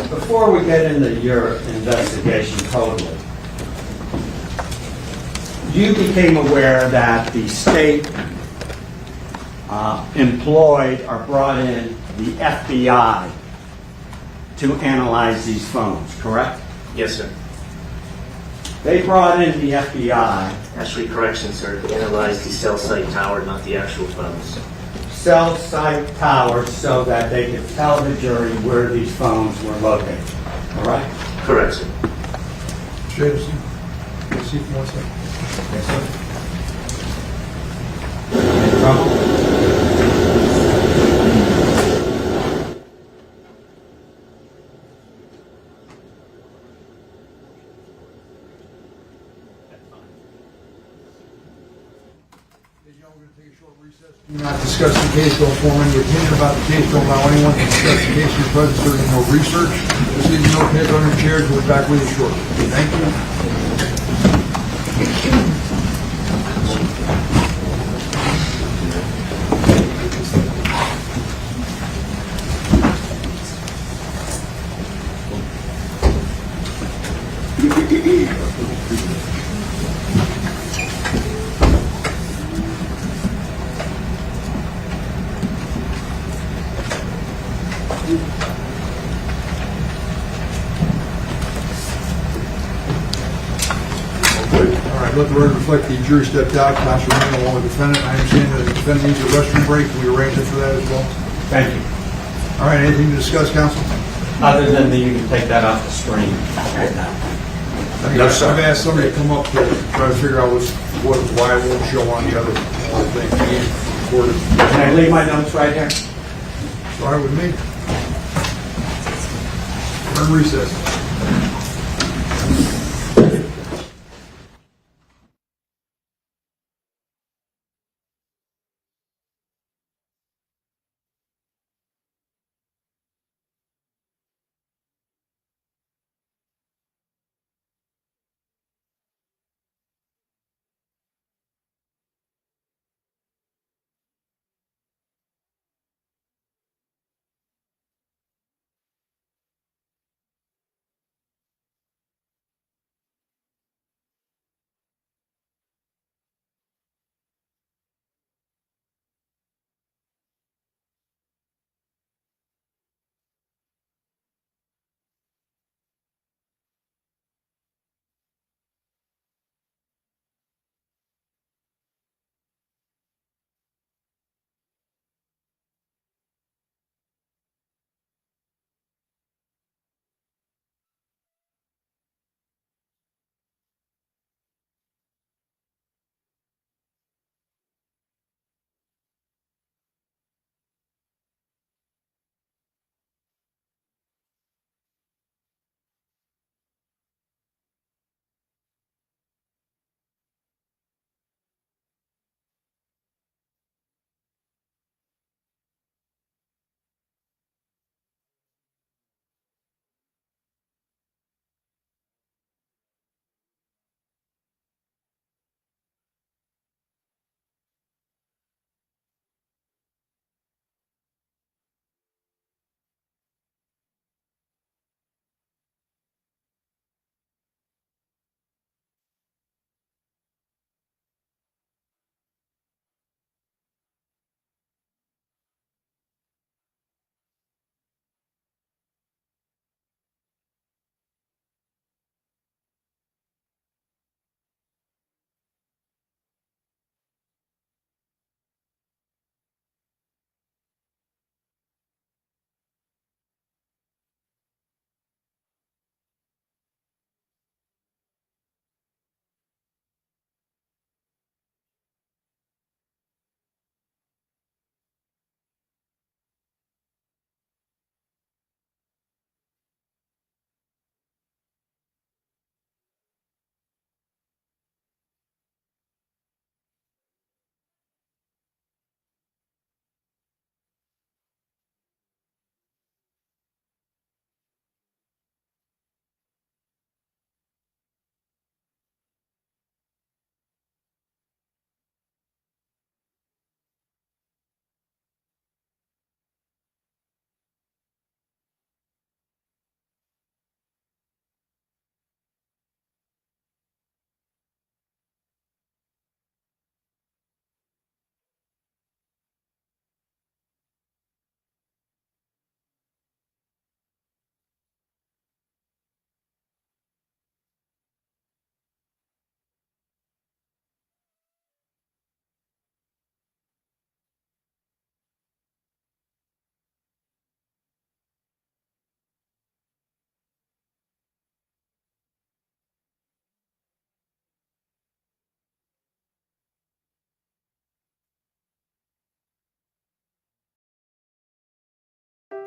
Before we get into your investigation totally, you became aware that the state employed or brought in the FBI to analyze these phones, correct? Yes, sir. They brought in the FBI. Actually, correction, sir. To analyze the cell site tower, not the actual phones. Cell site towers so that they could tell the jury where these phones were located. All right? Correct, sir. Jameson, let's see for 1 second. Yes, sir. Any trouble? Do not discuss the case, don't form any opinion about the case, don't allow anyone to discuss the case in your presence during no research. This is no pick on your chairs, we'll be back with you shortly. Thank you. All right, let the record reflect the jury stepped out. Counsel Randall, along with the defendant. I understand that the defendant needs a restroom break. We arrange it for that as well. Thank you. All right, anything to discuss, counsel? Other than that, you can take that off the screen right now. No, sir. I've asked somebody to come up to try to figure out why it won't show on the other thing. Can I leave my notes right here? Sorry with me. We're in recess.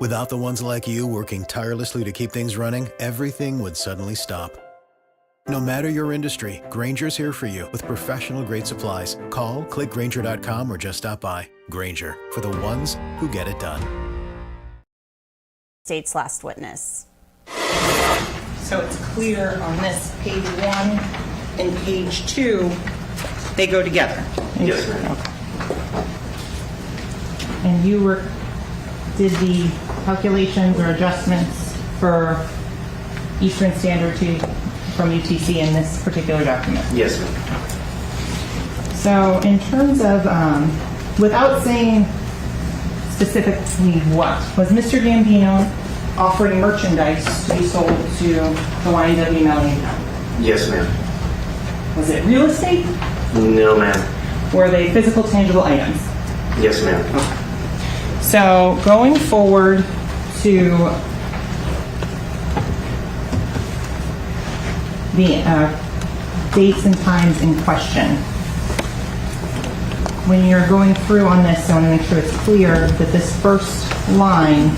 Without the ones like you working tirelessly to keep things running, everything would suddenly stop. No matter your industry, Grainger's here for you with professional-grade supplies. Call, click Grainger.com, or just stop by. Grainger, for the ones who get it done. State's last witness. So it's clear on this page 1 and page 2, they go together. Yes, ma'am. And you did the calculations or adjustments for Eastern Standard from UTC in this particular document? Yes, ma'am. So in terms of, without saying specifically what, was Mr. Gambino offering merchandise to be sold to the YNW Melly account? Yes, ma'am. Was it real estate? No, ma'am. Were they physical, tangible items? Yes, ma'am. So going forward to the dates and times in question, when you're going through on this, I want to make sure it's clear that this first line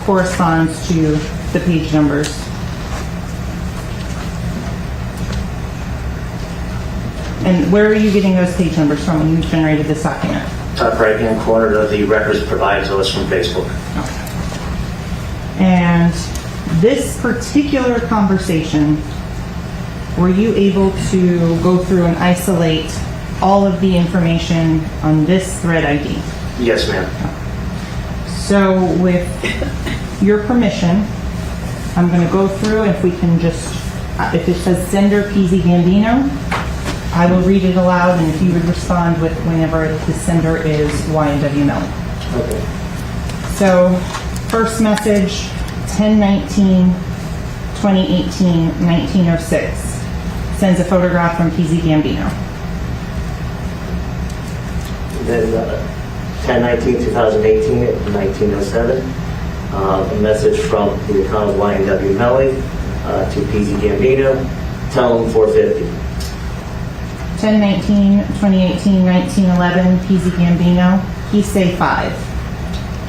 corresponds to the page numbers. And where are you getting those page numbers from when you generated this document? Top right-hand corner of the records provided to us from Facebook. Okay. And this particular conversation, were you able to go through and isolate all of the information on this thread ID? Yes, ma'am. So with your permission, I'm going to go through, if we can just, if it says sender PZ Gambino, I will read it aloud, and if you would respond with whenever the sender is YNW Melly. Okay. So first message, 10/19/2018, 1906. Sends a photograph from PZ Gambino. Then 10/19/2018 at 1907, a message from the account of YNW Melly to PZ Gambino. Tell him 450. 10/19/2018, 1911, PZ Gambino. He say 5.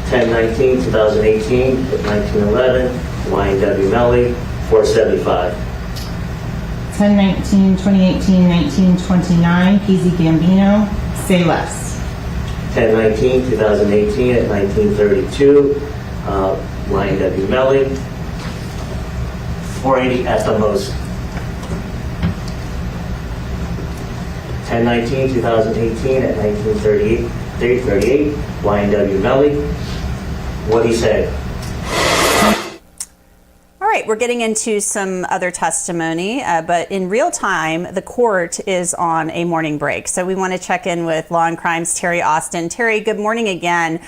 10/19/2018 at 1911, YNW Melly 475. 10/19/2018, 1929, PZ Gambino. Say less. 10/19/2018 at 1932, YNW Melly 480 at the most. 10/19/2018 at 1938, YNW Melly. What'd he say? All right, we're getting into some other testimony, but in real time, the court is on a morning break. So we want to check in with Law and Crime's Terry Austin. Terry, good morning again.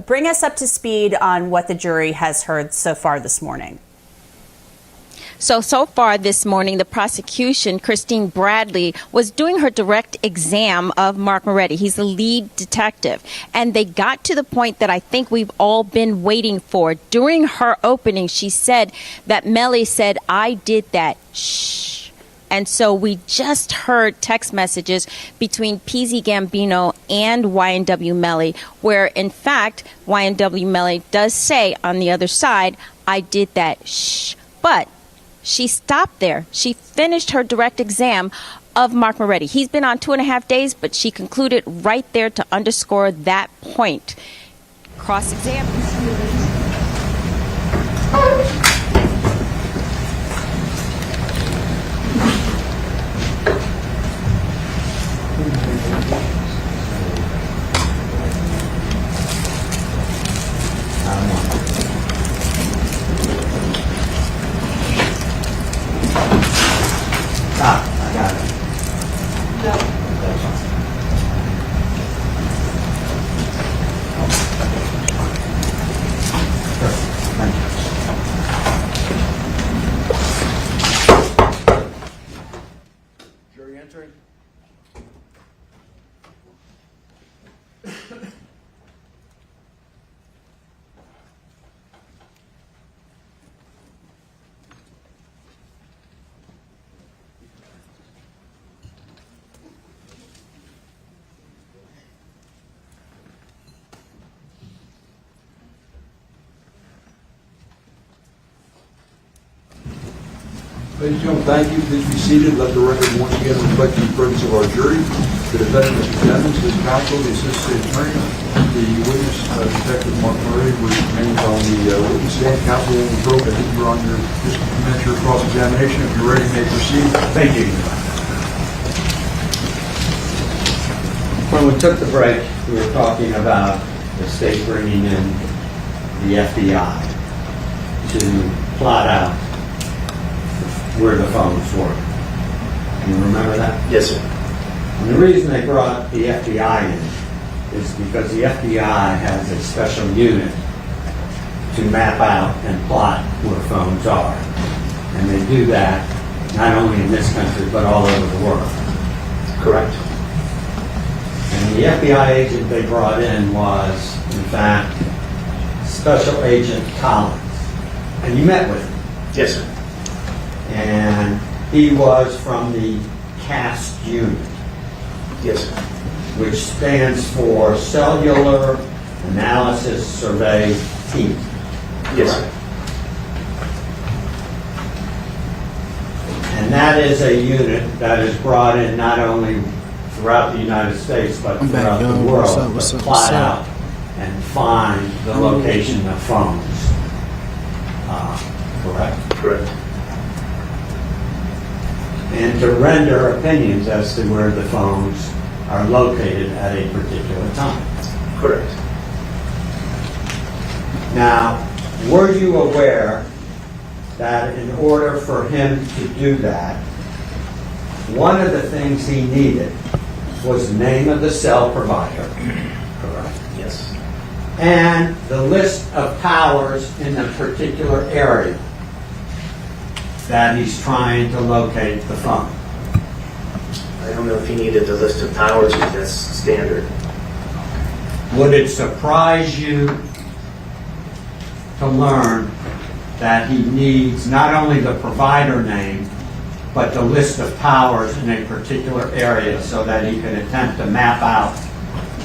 Bring us up to speed on what the jury has heard so far this morning. So far this morning, the prosecution, Christine Bradley, was doing her direct exam of Mark Moretti. He's the lead detective. And they got to the point that I think we've all been waiting for. During her opening, she said that Melly said, "I did that. Shh." And so we just heard text messages between PZ Gambino and YNW Melly, where in fact, YNW Melly does say on the other side, "I did that. Shh." But she stopped there. She finished her direct exam of Mark Moretti. He's been on 2.5 days, but she concluded right there to underscore that point. Cross-exam. I got it. Ladies and gentlemen, thank you. Please be seated. Let the record once again reflect the presence of our jury. The defendant, Mr. Jennings, his counsel, the assistant attorney, the witness, Detective Mark Murray, remains on the witness stand. Counsel will approach. I think you're on your, just commence your cross-examination. If you're ready, you may proceed. Thank you. When we took the break, we were talking about the state bringing in the FBI to plot out where the phones were. You remember that? Yes, sir. And the reason they brought the FBI in is because the FBI has a special unit to map out and plot where phones are. And they do that not only in this country, but all over the world. Correct. And the FBI agent they brought in was, in fact, Special Agent Collins. And you met with him. Yes, sir. And he was from the CAST unit. Yes, sir. Which stands for Cellular Analysis Survey Team. Yes, sir. And that is a unit that is brought in not only throughout the United States, but throughout the world to plot out and find the location of phones. Correct? Correct. And to render opinions as to where the phones are located at a particular time. Correct. Now, were you aware that in order for him to do that, one of the things he needed was the name of the cell provider, correct? Yes. And the list of towers in a particular area that he's trying to locate the phone. I don't know if he needed the list of towers, but that's standard. Would it surprise you to learn that he needs not only the provider name, but the list of towers in a particular area so that he can attempt to map out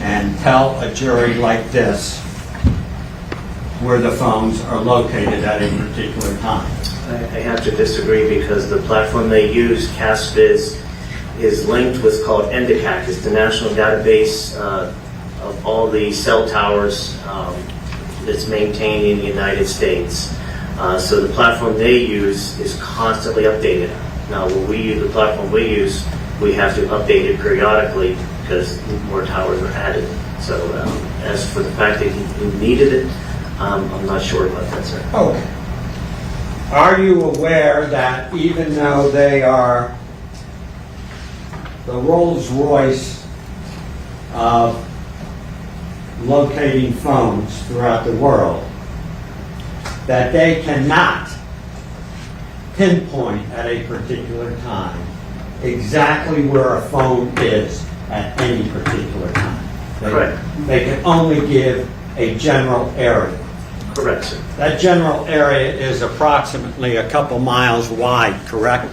and tell a jury like this where the phones are located at a particular time? I have to disagree because the platform they use, CASFIZ, is linked with called NDCAC. It's the national database of all the cell towers that's maintained in the United States. So the platform they use is constantly updated. Now, when we use the platform we use, we have to update it periodically because more towers are added. So as for the fact that he needed it, I'm not sure about that, sir. Okay. Are you aware that even though they are the Rolls-Royce of locating phones throughout the world, that they cannot pinpoint at a particular time exactly where a phone is at any particular time? Correct. They can only give a general area. Correct, sir. That general area is approximately a couple miles wide, correct?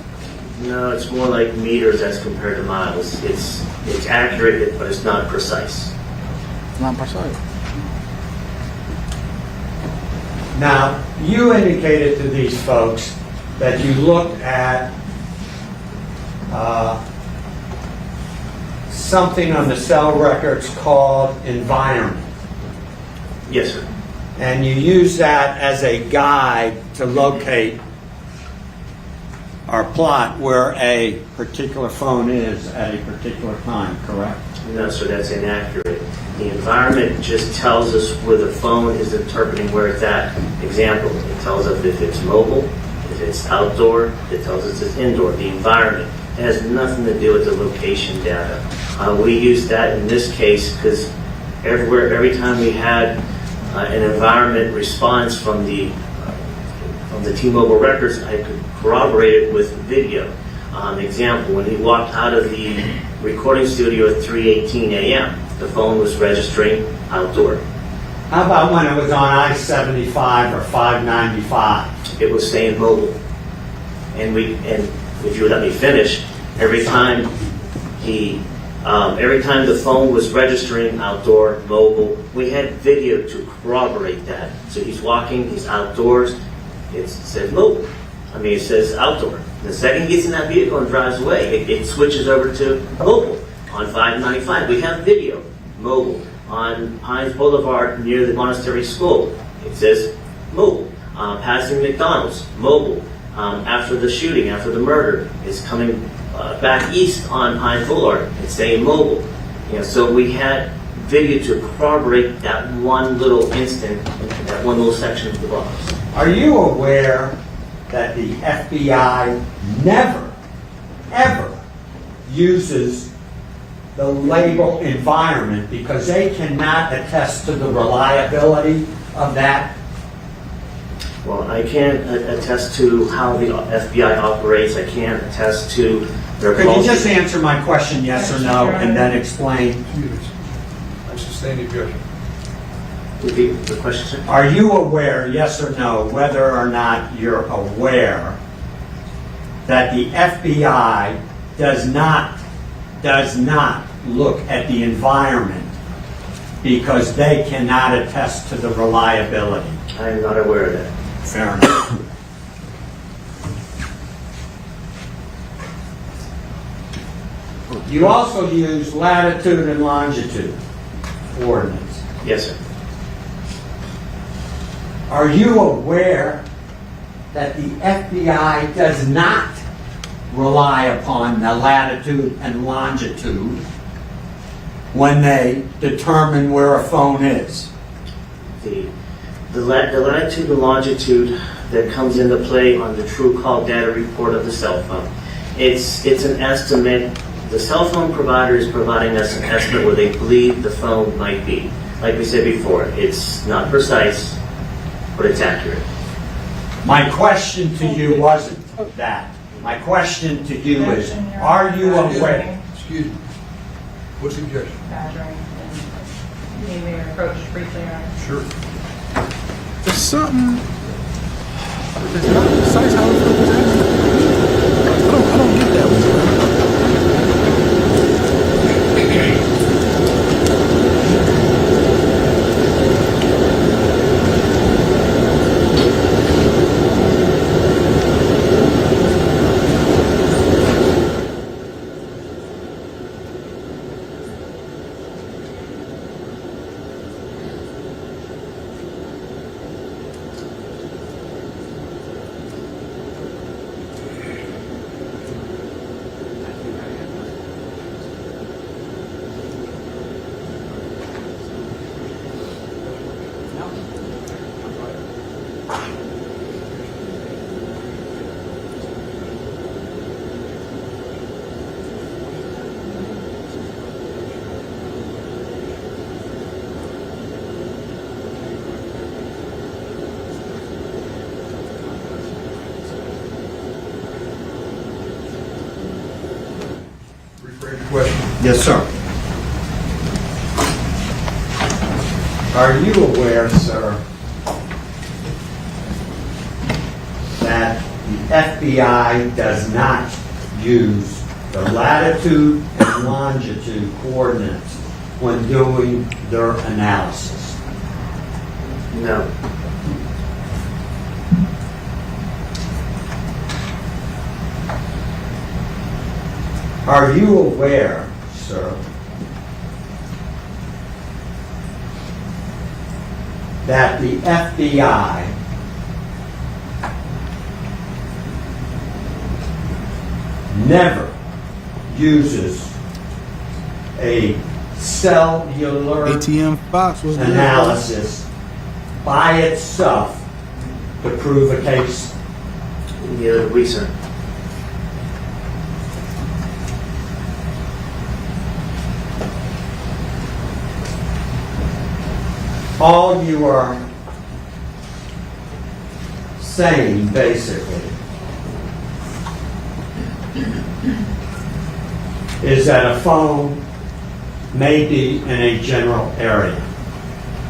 No, it's more like meters as compared to miles. It's accurate, but it's not precise. Not precise. Now, you indicated to these folks that you looked at something on the cell records called environment. Yes, sir. And you use that as a guide to locate or plot where a particular phone is at a particular time, correct? No, sir, that's inaccurate. The environment just tells us where the phone is interpreting where it's at. Example, it tells us if it's mobile, if it's outdoor, it tells us it's indoor. The environment has nothing to do with the location data. We use that in this case because every time we had an environment response from the T-Mobile records, I could corroborate it with video. Example, when he walked out of the recording studio at 3:18 a.m., the phone was registering outdoor. How about when it was on I-75 or 595? It was saying mobile. And if you would let me finish, every time the phone was registering outdoor, mobile, we had video to corroborate that. So he's walking, he's outdoors, it says mobile. It says outdoor. The second he gets in that vehicle and drives away, it switches over to mobile. On 595, we have video, mobile. On Pines Boulevard near the Monastery School, it says mobile. Passing McDonald's, mobile. After the shooting, after the murder, it's coming back east on Pines Boulevard, it's saying mobile. So we had video to corroborate that one little instant, that one little section of the box. Are you aware that the FBI never, ever uses the label environment because they cannot attest to the reliability of that? Well, I can't attest to how the FBI operates. I can't attest to their Could policy. you just answer my question, yes or no, and then explain? I sustain the objection. Repeat the question, sir. Are you aware, yes or no, whether or not you're aware that the FBI does not look at the environment because they cannot attest to the reliability? I am not aware of that. Fair enough. You also use latitude and longitude coordinates. Yes, sir. Are you aware that the FBI does not rely upon the latitude and longitude when they determine where a phone is? The latitude and longitude that comes into play on the true call data report of the cell phone, it's an estimate. The cell phone provider is providing us an estimate where they believe the phone might be. Like we said before, it's not precise, but it's accurate. My question to you wasn't that. My question to you is, are you aware? Excuse me. What's the objection? May we approach briefly on? Sure. There's something that's not precise how it's presented. I don't get that one. Yes, sir. Are you aware, sir, that the FBI does not use the latitude and longitude coordinates when doing their analysis? No. Are you aware, sir, that the FBI never uses a cellular ATM box was analysis by itself to prove a case? Yeah, we, sir. All you are saying, basically, is that a phone may be in a general area,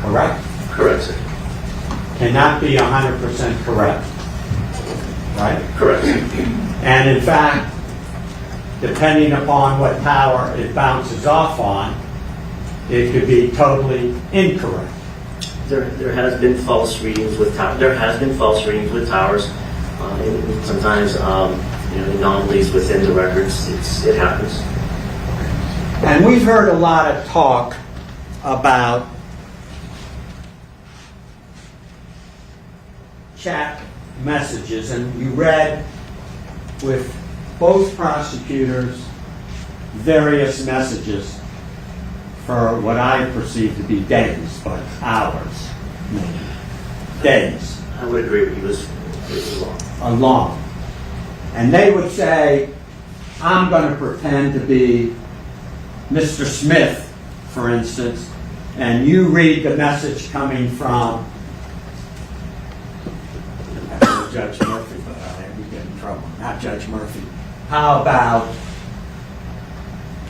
correct? Correct, sir. Cannot be 100% correct, right? Correct. And in fact, depending upon what tower it bounces off on, it could be totally incorrect. There has been false readings with towers. There has been false readings with towers. And sometimes, anomalies within the records. It happens. And we've heard a lot of talk about chat messages, and you read with both prosecutors various messages for what I perceive to be days, but hours, maybe. Days. I would agree with you. It was long. Long. And they would say, I'm going to pretend to be Mr. Smith, for instance, and you read the message coming from Judge Murphy, but we get in trouble. Not Judge Murphy. How about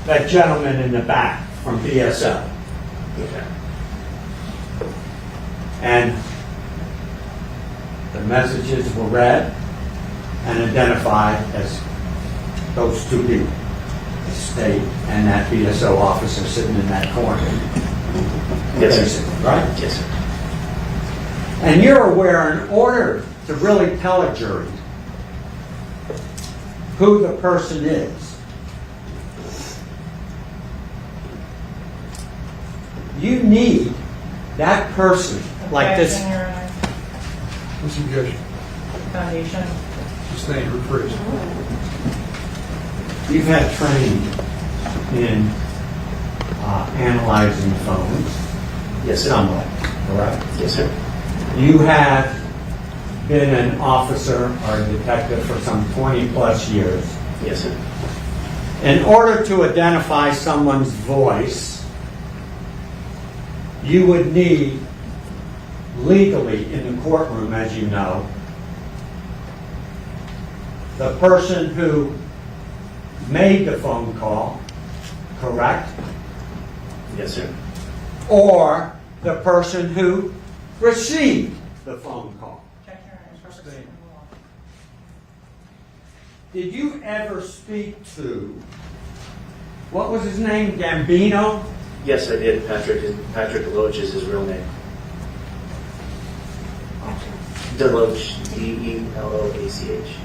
that gentleman in the back from BSL? Okay. And the messages were read and identified as those two people, the state and that BSO officer sitting in that corner. Yes, basically, sir. right? Yes, sir. And you're aware, in order to really tell a jury who the person is, you need that person, like this. What's the objection? Foundation. Sustain, rephrase. You've had training in analyzing phones. Yes, sir. Somewhat, correct? Yes, sir. You have been an officer or a detective for some 20 plus years. Yes, sir. In order to identify someone's voice, you would need, legally in the courtroom, as you know, the person who made the phone call, correct? Yes, sir. Or the person who received the phone call. Did you ever speak to, what was his name, Gambino? Yes, I did. Patrick Deloach is his real name. Deloach, Deloach.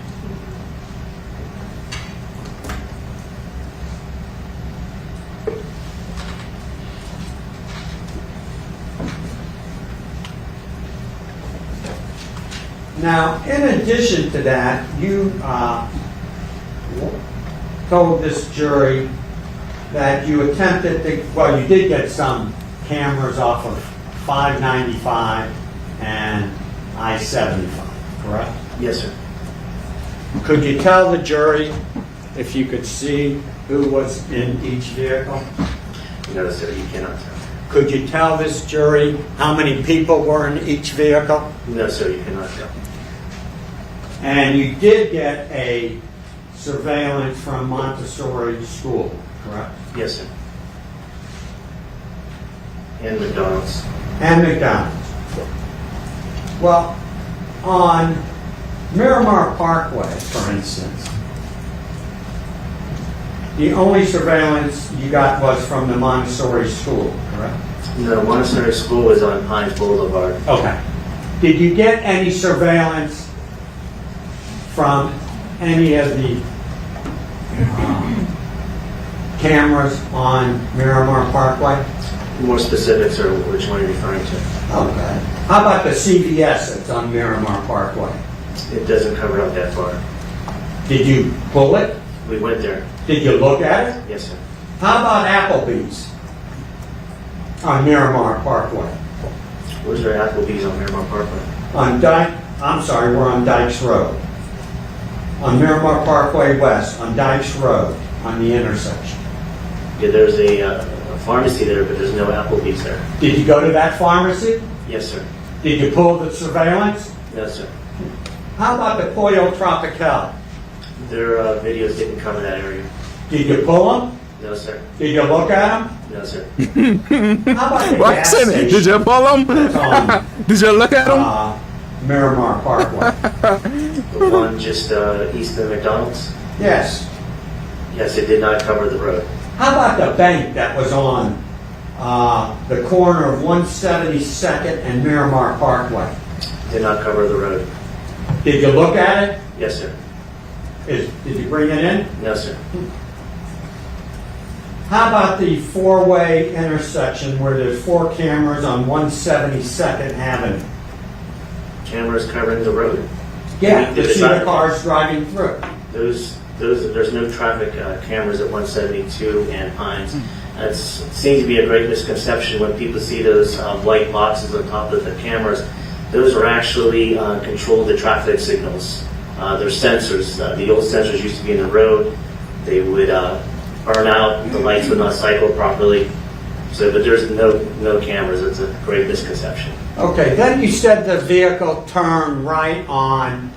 Now, in addition to that, you told this jury that you attempted to, well, you did get some cameras off of 595 and I-75, correct? Yes, sir. Could you tell the jury if you could see who was in each vehicle? No, sir, you cannot tell. Could you tell this jury how many people were in each vehicle? No, sir, you cannot tell. And you did get a surveillance from Montessori School, correct? Yes, sir. And McDonald's. And McDonald's. Well, on Miramar Parkway, for instance, the only surveillance you got was from the Montessori School, correct? No, Montessori School was on Pines Boulevard. Okay. Did you get any surveillance from any of the cameras on Miramar Parkway? More specifics, or which one are you referring to? Okay. How about the CVS that's on Miramar Parkway? It doesn't cover up that far. Did you pull it? We went there. Did you look at it? Yes, sir. How about Applebee's on Miramar Parkway? Where's there Applebee's on Miramar Parkway? On we're on Dykes Road. On Miramar Parkway West, on Dykes Road, on the intersection. Yeah, there's a pharmacy there, but there's no Applebee's there. Did you go to that pharmacy? Yes, sir. Did you pull the surveillance? No, sir. How about the Pollo Tropical? Their videos didn't cover that area. Did you pull them? No, sir. Did you look at them? No, sir. How about the Why gas say that? station? Did you pull them? Did you look at them? Miramar Parkway. The one just east of McDonald's? Yes. Yes, it did not cover the road. How about the bank that was on the corner of 172nd and Miramar Parkway? Did not cover the road. Did you look at it? Yes, sir. Did you bring it in? No, sir. How about the four-way intersection where there's 4 cameras on 172nd Avenue? Cameras covering the road. Yeah, We to see the decided- cars driving through. There's no traffic cameras at 172 and Pines. It seems to be a great misconception when people see those white boxes on top of the cameras. Those are actually control the traffic signals. They're sensors. The old sensors used to be in the road. They would burn out. The lights would not cycle properly. So, but there's no cameras. It's a great misconception. Okay, then you said the vehicle turned right on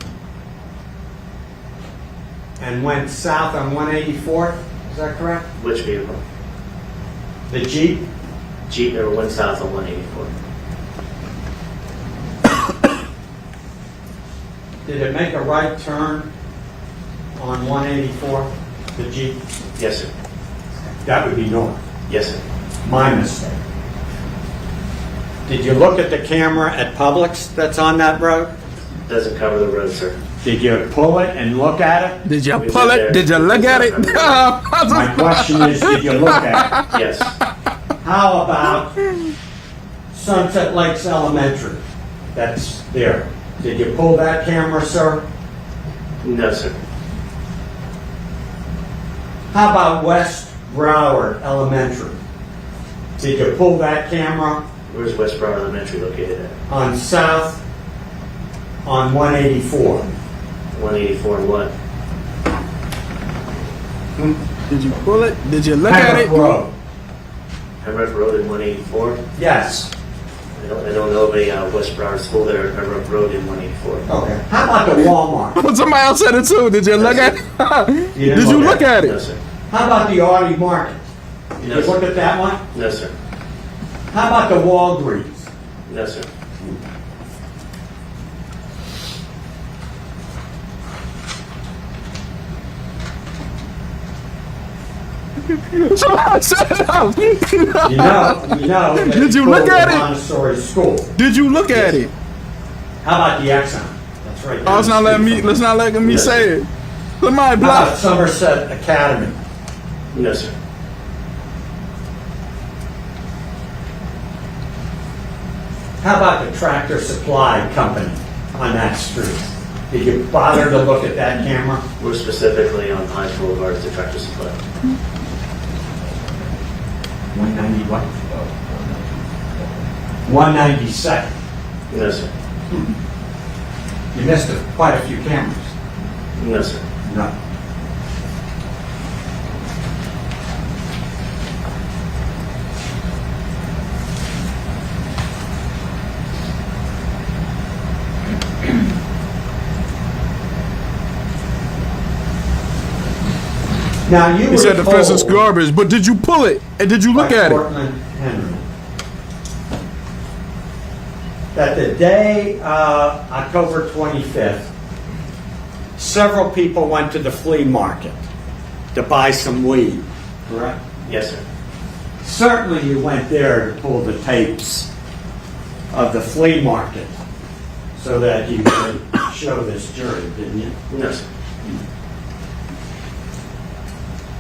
and went south on 184th. Is that correct? Which vehicle? The Jeep? Jeep never went south on 184. Did it make a right turn on 184, the Jeep? Yes, sir. That would be north. Yes, sir. My mistake. Did you look at the camera at Publix that's on that road? Doesn't cover the road, sir. Did you pull it and look at it? Did you We pull were it? there. Did you look at it? My question is, did you look at it? Yes. How about Sunset Lakes Elementary? That's there. Did you pull that camera, sir? No, sir. How about West Broward Elementary? Did you pull that camera? Where's West Broward Elementary located at? On south on 184. 184 and what? Did you pull it? Did you look at it? Pembroke Road. Pembroke Road in 184? Yes. I don't know of a West Broward school there at Pembroke Road in 184. Okay. How about the Walmart? Somebody else said it too. Did you look at it? didn't Did you look at No, it? sir. How about the Audi Market? Did No, you sir. look at that one? No, sir. How about the Walgreens? No, sir. Somebody said it. You know. that Did you pulled look the at it? Montessori school. Did you look at it? How about the Exxon? That's right. Oh, it's not letting me. Let's not letting me say it. Somebody How about block. Somerset Academy? No, sir. How about the Tractor Supply Company on that street? Did you bother to look at that camera? We're specifically on Pines Boulevard to Tractor Supply. 190 what? 192nd. No, sir. You missed quite a few cameras. No, sir. No. Now you He were said the fence is told garbage, but did you pull it? And did you look by at it? Portland Henry that the day October 25th, several people went to the flea market to buy some weed, correct? Yes, sir. Certainly you went there to pull the tapes of the flea market so that you could show this jury, didn't you? No, sir.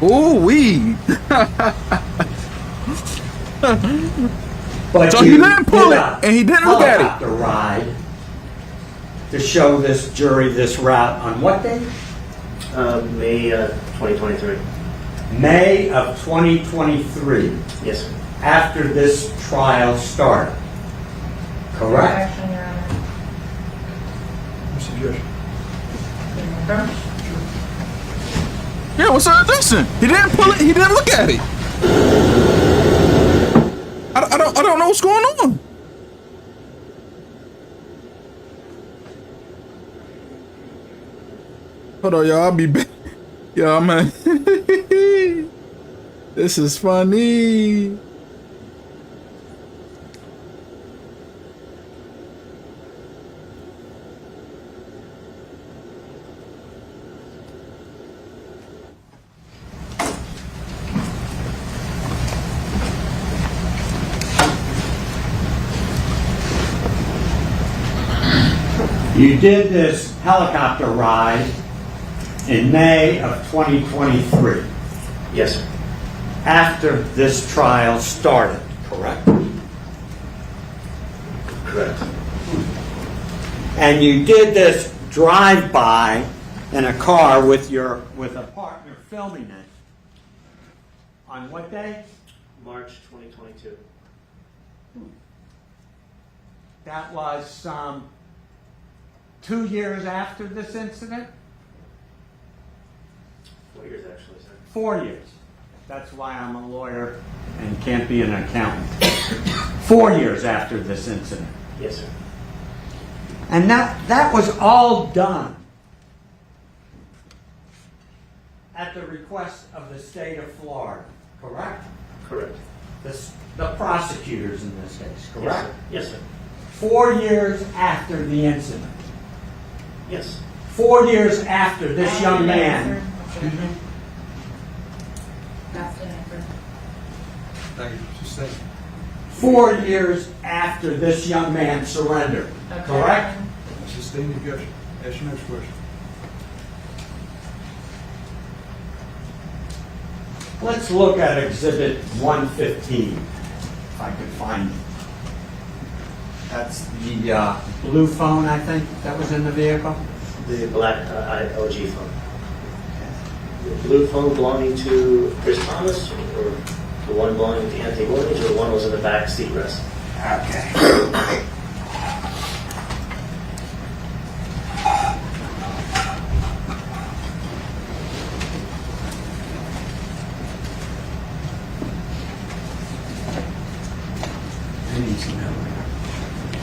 Ooh, weed. But So he didn't pull it, and he didn't look at it. Helicopter ride to show this jury this route on what day? May 2023. May of 2023, Yes, sir. after this trial started. Correct? Action, Your Honor. Suggestion. Yeah, what's up? Listen, he didn't pull it. He didn't look at it. I don't know what's going on. Hold on, y'all. I'll be back. Yo, man. This is funny. You did this helicopter ride in May of 2023. Yes, sir. After this trial started, correct? Correct. And you did this drive-by in a car with a partner filming it. On what day? March 2022. That was 2 years after this incident? 4 years, actually, sir. 4 years. That's why I'm a lawyer and can't be an accountant. 4 years after this incident. Yes, sir. And that was all done at the request of the state of Florida, correct? Correct. The prosecutors in this case, correct? Yes, sir. 4 years after the incident. Yes. 4 years after this young man. Thank you. Just say. 4 years after this young man surrendered, correct? Just stay in the objection. Ask your next question. Let's look at Exhibit 115, if I can find it. That's the blue phone, I think, that was in the vehicle? The black LG phone. The blue phone belonging to Chris Thomas, or the one belonging to Anthony Williams, or the one was in the back seat rest? Okay.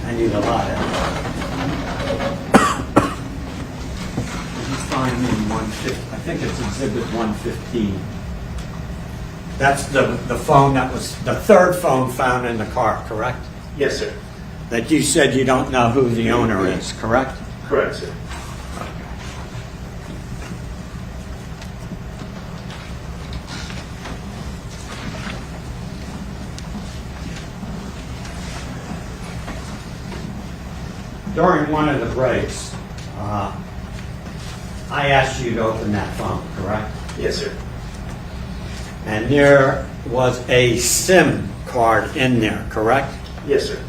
I need a lot of He's finding in 150. I think it's Exhibit 115. That's the phone that was the third phone found in the car, correct? Yes, sir. That you said you don't know who the owner is, correct? Correct, sir. During one of the breaks, I asked you to open that phone, correct? Yes, sir. And there was a SIM card in there, correct? Yes, sir.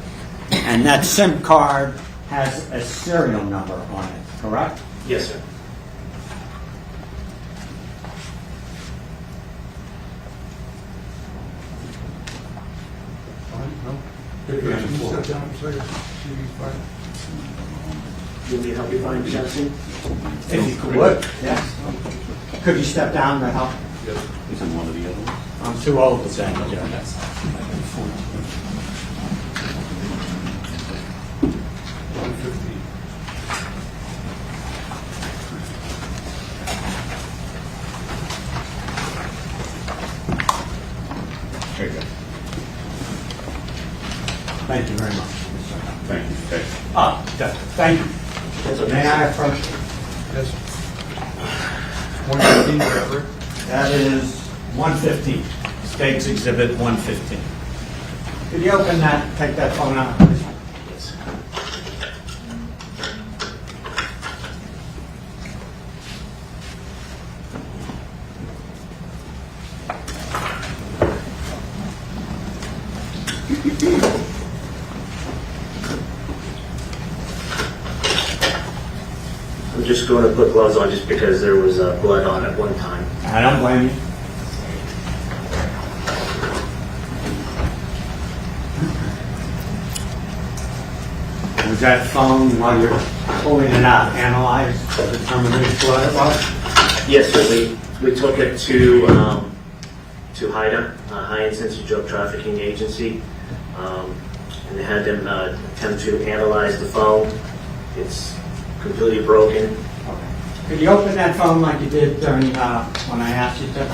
And that SIM card has a serial number on it, correct? Yes, sir. Can you step down for a second? See if you can find it. You need help you find Johnson? If you could, yes. Could you step down to help? Yes. Is it one of the other ones? I'm too old to say. Yeah. Very good. Thank you very much. Thank you. Okay. Thank you. That's okay. May I approach? Yes. 115, Trevor. That is 115. State's Exhibit 115. Could you open that, take that phone out, please? Yes. I'm just going to put gloves on just because there was blood on at one time. I don't blame you. Was that phone, while you're pulling it out, analyzed to determine which blood it was? Yes, sir. We took it to HIDA, High Intensity Drug Trafficking Agency, and they had them attempt to analyze the phone. It's completely broken. Could you open that phone like you did during when I asked you to?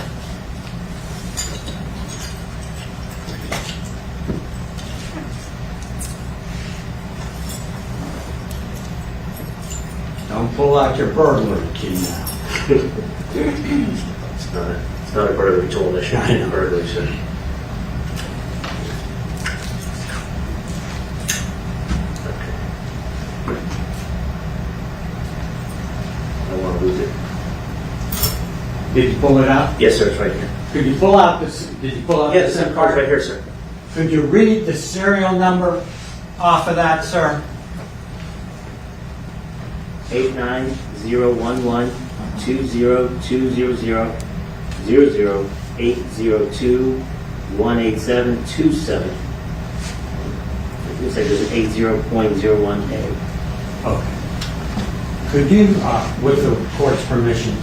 Don't pull out your burglary key now. It's not a burglary tool. That should be a burglary, sir. I don't want to lose it. Did you pull it out? Yes, sir, it's right here. Could you pull out this? Did you pull out Yes, the the SIM card's card? right here, sir. Could you read the serial number off of that, sir? 89012000080218727. It looks like there's an 80.01A. Okay. Could you, with the court's permission,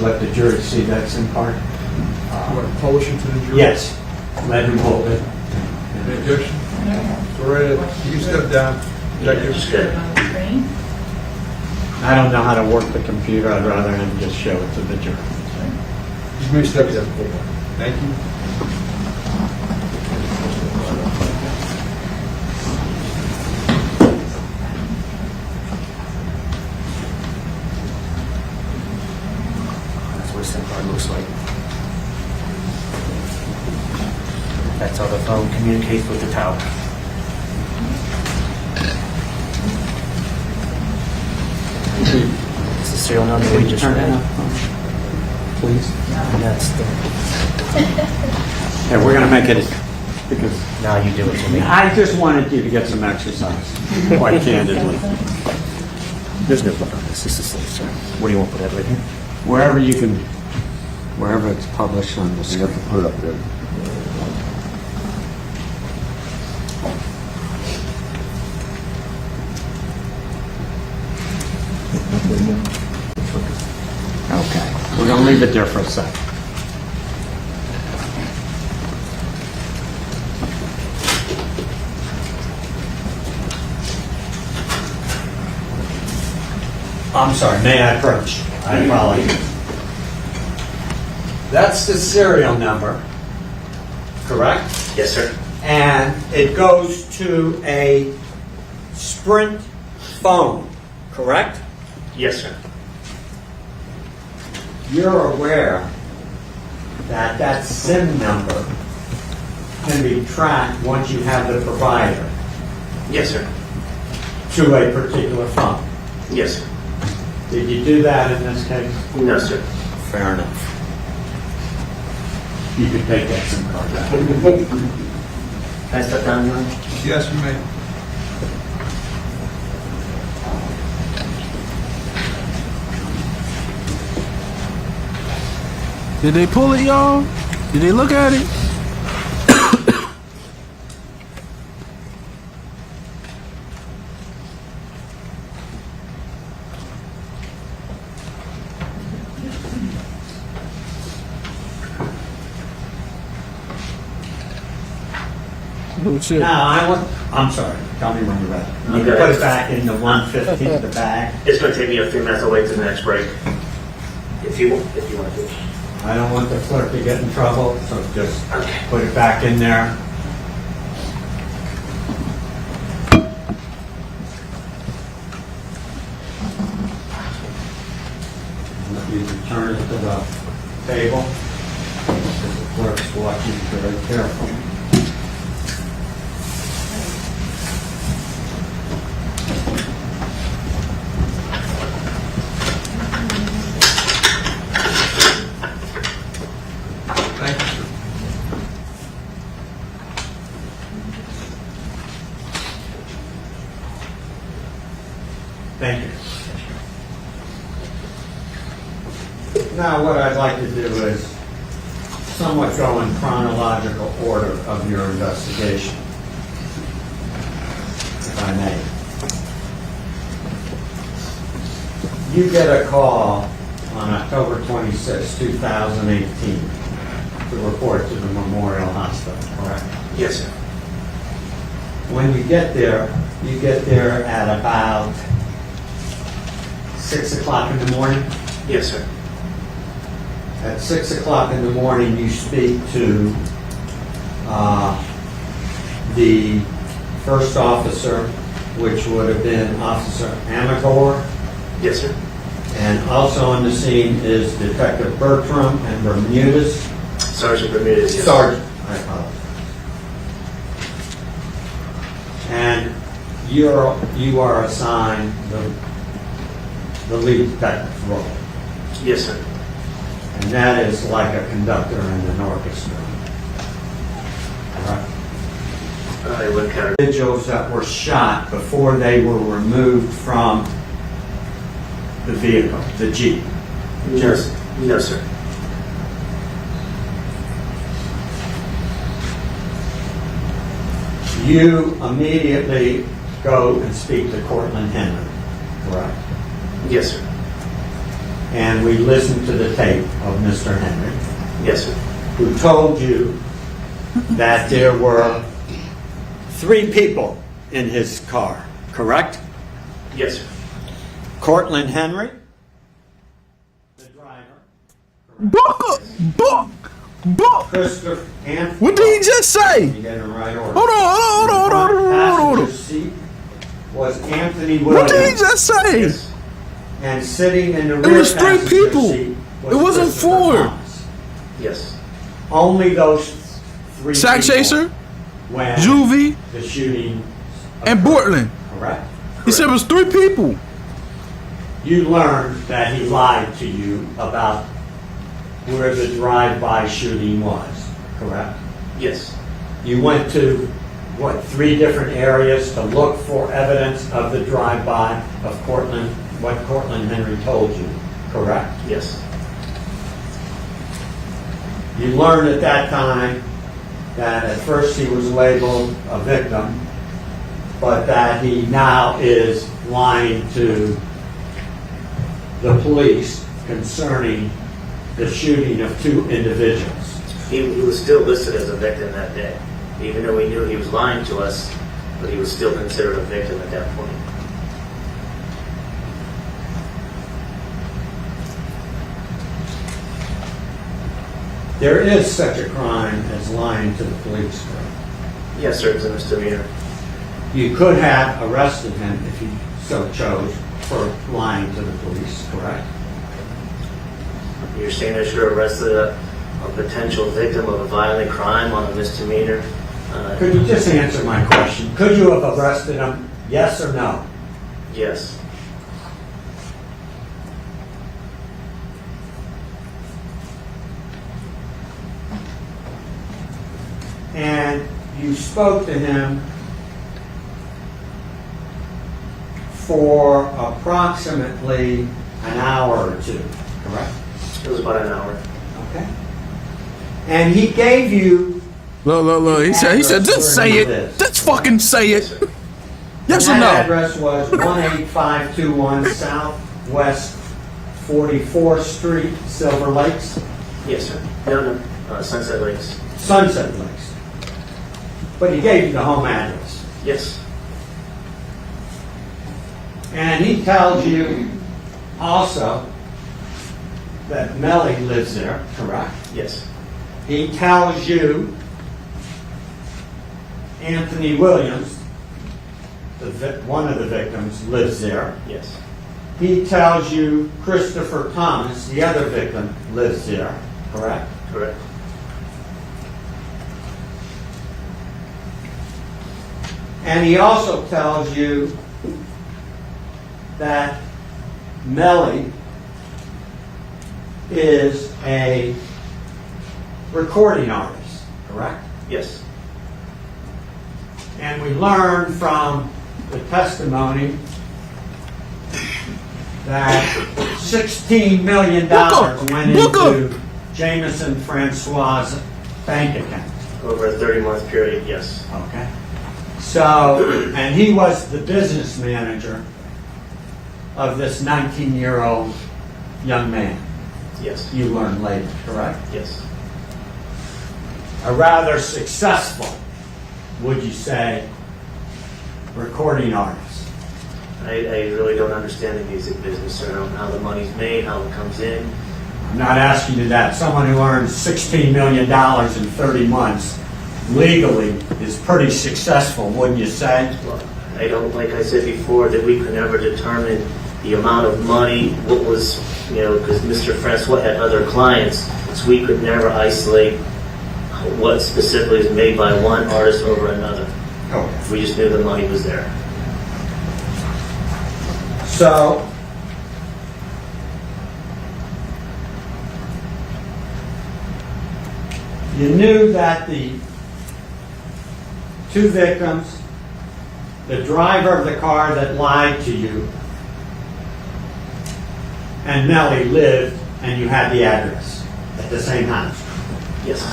let the jury see that SIM card? You want to publish it to the jury? Yes. Let him hold it. Any objection? Go right ahead. You can step down. I don't know how to work the computer. I'd rather him just show it to the jury. You may step down. Thank you. That's what a SIM card looks like. That's how the phone communicates with the tower. It's the serial number we just read. Please. And that's the. Yeah, we're going to make it because Now you do it to me. I just wanted you to get some exercise, quite candidly. There's no book on this. This is safe, sir. What do you want to put that right here? Wherever you can, wherever it's published on the screen. Put it up there. Okay. We're going to leave it there for a second. I'm sorry, may I approach? I apologize. That's the serial number, correct? Yes, sir. And it goes to a Sprint phone, correct? Yes, sir. You're aware that that SIM number can be tracked once you have the provider Yes, sir. to a particular phone. Yes, sir. Did you do that in this case? No, sir. Fair enough. You could take that SIM card back. Can I step down, Your Honor? Yes, you may. Did they pull it, y'all? Did they look at it? No, I'm sorry. Tell me when you're ready. You can put it back in the 115, the bag. It's going to take me a few minutes. I'll wait till the next break. If you want to. I don't want the clerk to get in trouble, so just put it back in there. Let me return it to the table. The clerk's watching very carefully. Thank you, sir. Thank you. Now, what I'd like to do is somewhat go in chronological order of your investigation, if I may. You get a call on October 26, 2018 to report to the Memorial Hospital, correct? Yes, sir. When you get there at about 6 o'clock in the morning? Yes, sir. At 6 o'clock in the morning, you speak to the first officer, which would have been Officer Amagor. Yes, sir. And also on the scene is Detective Bertram and Bermudez. Sergeant Bermudez, yes. Sergeant, I apologize. And you are assigned the lead detective role. Yes, sir. And that is like a conductor in an orchestra. Correct? I wouldn't count. Individuals that were shot before they were removed from the vehicle, the Jeep. Yes. No, sir. You immediately go and speak to Cortland Henry, correct? Yes, sir. And we listened to the tape of Mr. Henry. Yes, sir. Who told you that there were 3 people in his car, correct? Yes, sir. Cortland Henry, the driver. Book. Christopher Anthony. What did he just say? You get it in the right order. Hold on. Passenger seat was Anthony What Williams. did he just say? Yes. And sitting in the It rear was 3 passenger people. seat It wasn't Christopher 4. Thomas. Yes. Only those 3 Sack people Chaser, when Juvie, the shooting and Portland. correct? He said it was 3 people. You learned that he lied to you about where the drive-by shooting was, correct? Yes. You went to, 3 different areas to look for evidence of the drive-by of Cortland, what Cortland Henry told you, correct? Yes. You learned at that time that at first he was labeled a victim, but that he now is lying to the police concerning the shooting of 2 individuals. He was still listed as a victim that day, even though we knew he was lying to us, but he was still considered a victim at that point. There is such a crime as lying to the police, correct? Yes, sir. It's a misdemeanor. You could have arrested him if you so chose for lying to the police, correct? You're saying I should have arrested a potential victim of a violent crime on a misdemeanor? Could you just answer my question? Could you have arrested him, yes or no? Yes. And you spoke to him for approximately an hour or 2, correct? It was about an hour. Okay. And he gave you... Look. He said, just say it. Just fucking say it. Yes or that no? address was 18521 Southwest 44th Street, Silver Lakes? Yes, sir. No. Sunset Lakes. Sunset Lakes. But he gave you the home address. Yes. And he tells you also that Melly lives there, correct? Yes. He tells you Anthony Williams, one of the victims, lives there. Yes. He tells you Christopher Thomas, the other victim, lives there, correct? Correct. And he also tells you that Melly is a recording artist, correct? Yes. And we learned from the testimony that $16 million went into Jameson Francois' bank account. Over a 30-month period, yes. Okay. So, and he was the business manager of this 19-year-old young man. Yes. You learned later, correct? Yes. A rather successful, would you say, recording artist. I really don't understand the music business, or how the money's made, how it comes in. I'm not asking you that. Someone who earns $16 million in 30 months legally is pretty successful, wouldn't you say? Well, I don't, like I said before, that we could never determine the amount of money, what was, because Mr. Francois had other clients, so we could never isolate what specifically is made by one artist over another. Okay. We just knew the money was there. So, You knew that the two victims, the driver of the car that lied to you, and Melly lived, and you had the address at the same house. Yes.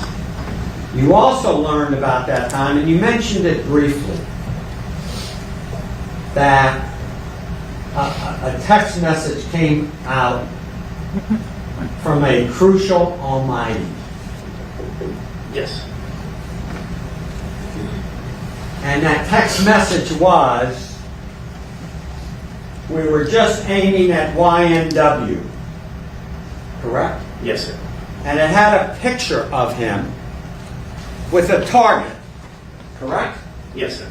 You also learned about that time, and you mentioned it briefly, that a text message came out from a Crucial Almighty. Yes. And that text message was, we were just aiming at YNW. Correct? Yes, sir. And it had a picture of him with a target. Correct? Yes, sir.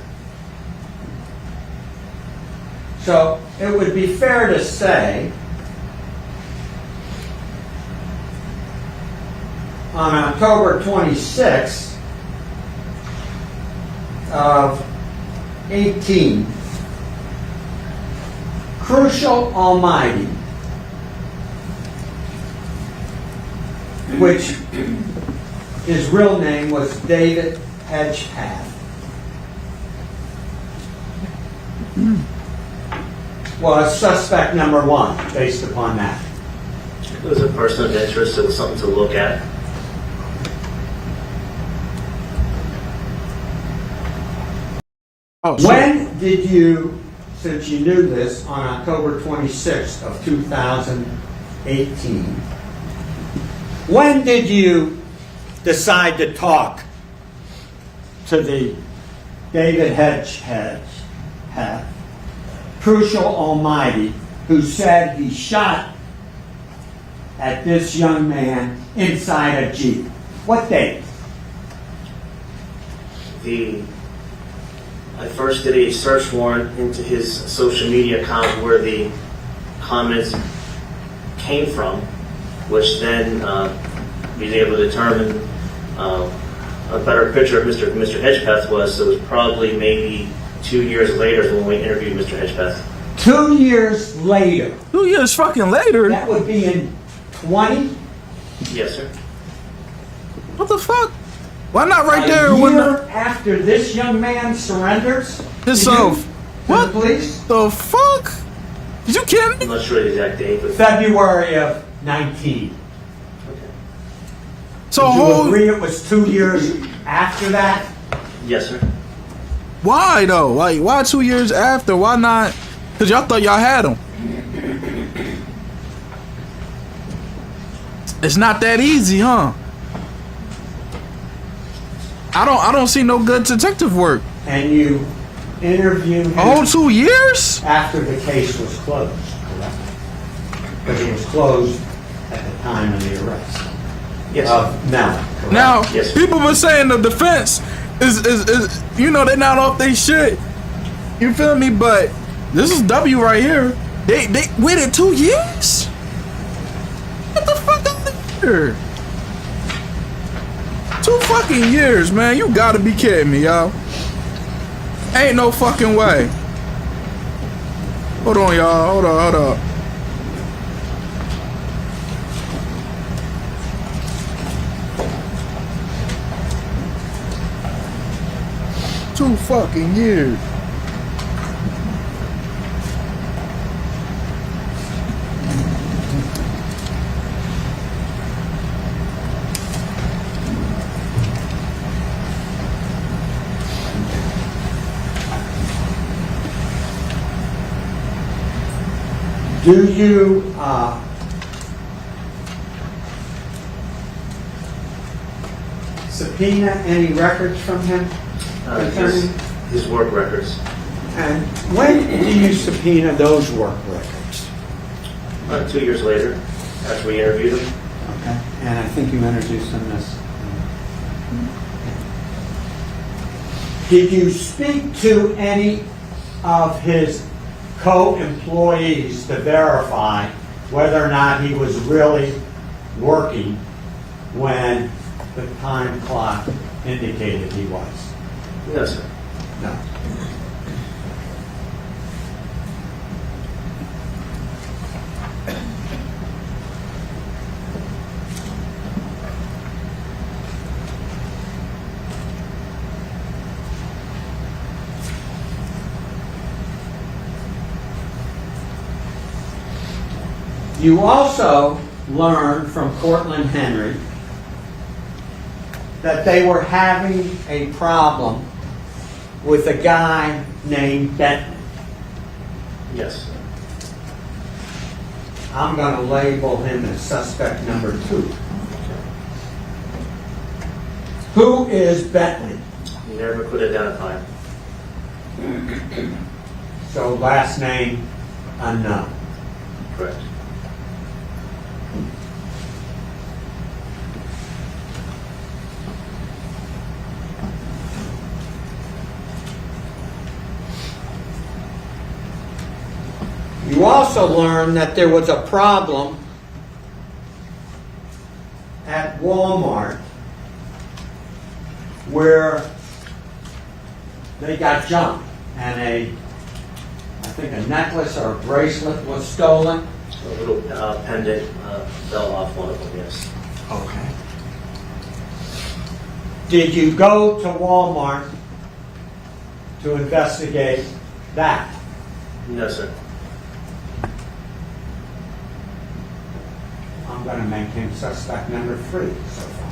So it would be fair to say on October 26th of 18, Crucial Almighty, which his real name was David Hedgepath, was suspect number one based upon that. It was a person of interest. It was something to look at. Oh, sure. When did you, since you knew this, on October 26th of 2018, when did you decide to talk to the David Hedgepath, Crucial Almighty, who said he shot at this young man inside a Jeep? What date? I first did a search warrant into his social media account where the comments came from, which then was able to determine a better picture of Mr. Hedgepath was. So it was probably maybe 2 years later when we interviewed Mr. Hedgepath. 2 years later. 2 years fucking later? That would be in 20? Yes, sir. What the fuck? Why not right A there year when the, after this young man surrenders? himself? What? The police? The fuck? Did you kidding me? I'm not sure the exact date, but February of 19. So Would you whole agree it was 2 years after that? yes, sir. why though? Like why 2 years after? Why not? Cause y'all thought y'all had him. It's not that easy, huh? I don't see no good detective work. And you interviewed him A whole 2 years? after the case was closed, correct? Because it was closed at the time of the arrest Yes. of Melly. correct? Now, Yes. people been saying the defense is you know, they not off they shit. You feel me? But this is W right here. They waited 2 years? Get the fuck out of here. 2 fucking years, man. You gotta be kidding me, y'all. Ain't no fucking way. Hold on, y'all. Hold up. 2 fucking years. Do you subpoena any records from him? His work records. And when do you subpoena those work records? About 2 years later, after we interviewed him. Okay. And I think you introduced him as. Did you speak to any of his co-employees to verify whether or not he was really working when the time clock indicated he was? No, sir. No. You also learned from Cortland Henry that they were having a problem with a guy named Benton. Yes. I'm going to label him as suspect number 2. Who is Bentley? Never could identify. So last name unknown. Correct. You also learned that there was a problem at Walmart where they got jumped and I think a necklace or a bracelet was stolen. A little pendant fell off one of them, yes. Okay. Did you go to Walmart to investigate that? No, sir. I'm going to make him suspect number 3 so far.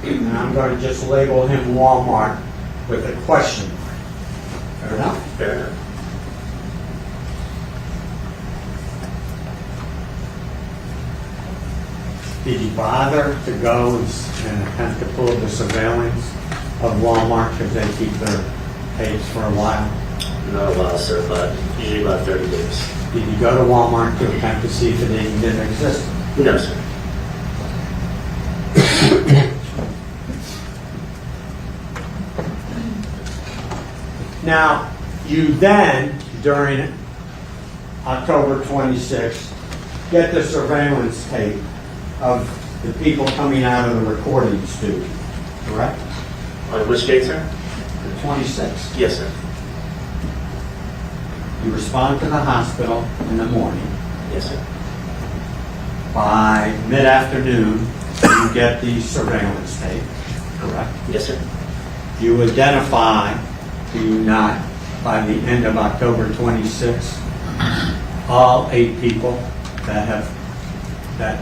And I'm going to just label him Walmart with a question mark. Fair enough? Fair enough. Did you bother to go and attempt to pull the surveillance of Walmart because they keep their tapes for a while? Not a while, sir, but usually about 30 days. Did you go to Walmart to attempt to see if it even didn't exist? No, sir. Now, you then, during October 26th, get the surveillance tape of the people coming out of the recording studio, correct? On which date, sir? The 26th. Yes, sir. You respond to the hospital in the morning. Yes, sir. By mid-afternoon, you get the surveillance tape, correct? Yes, sir. You identify, do you not, by the end of October 26th, all 8 people that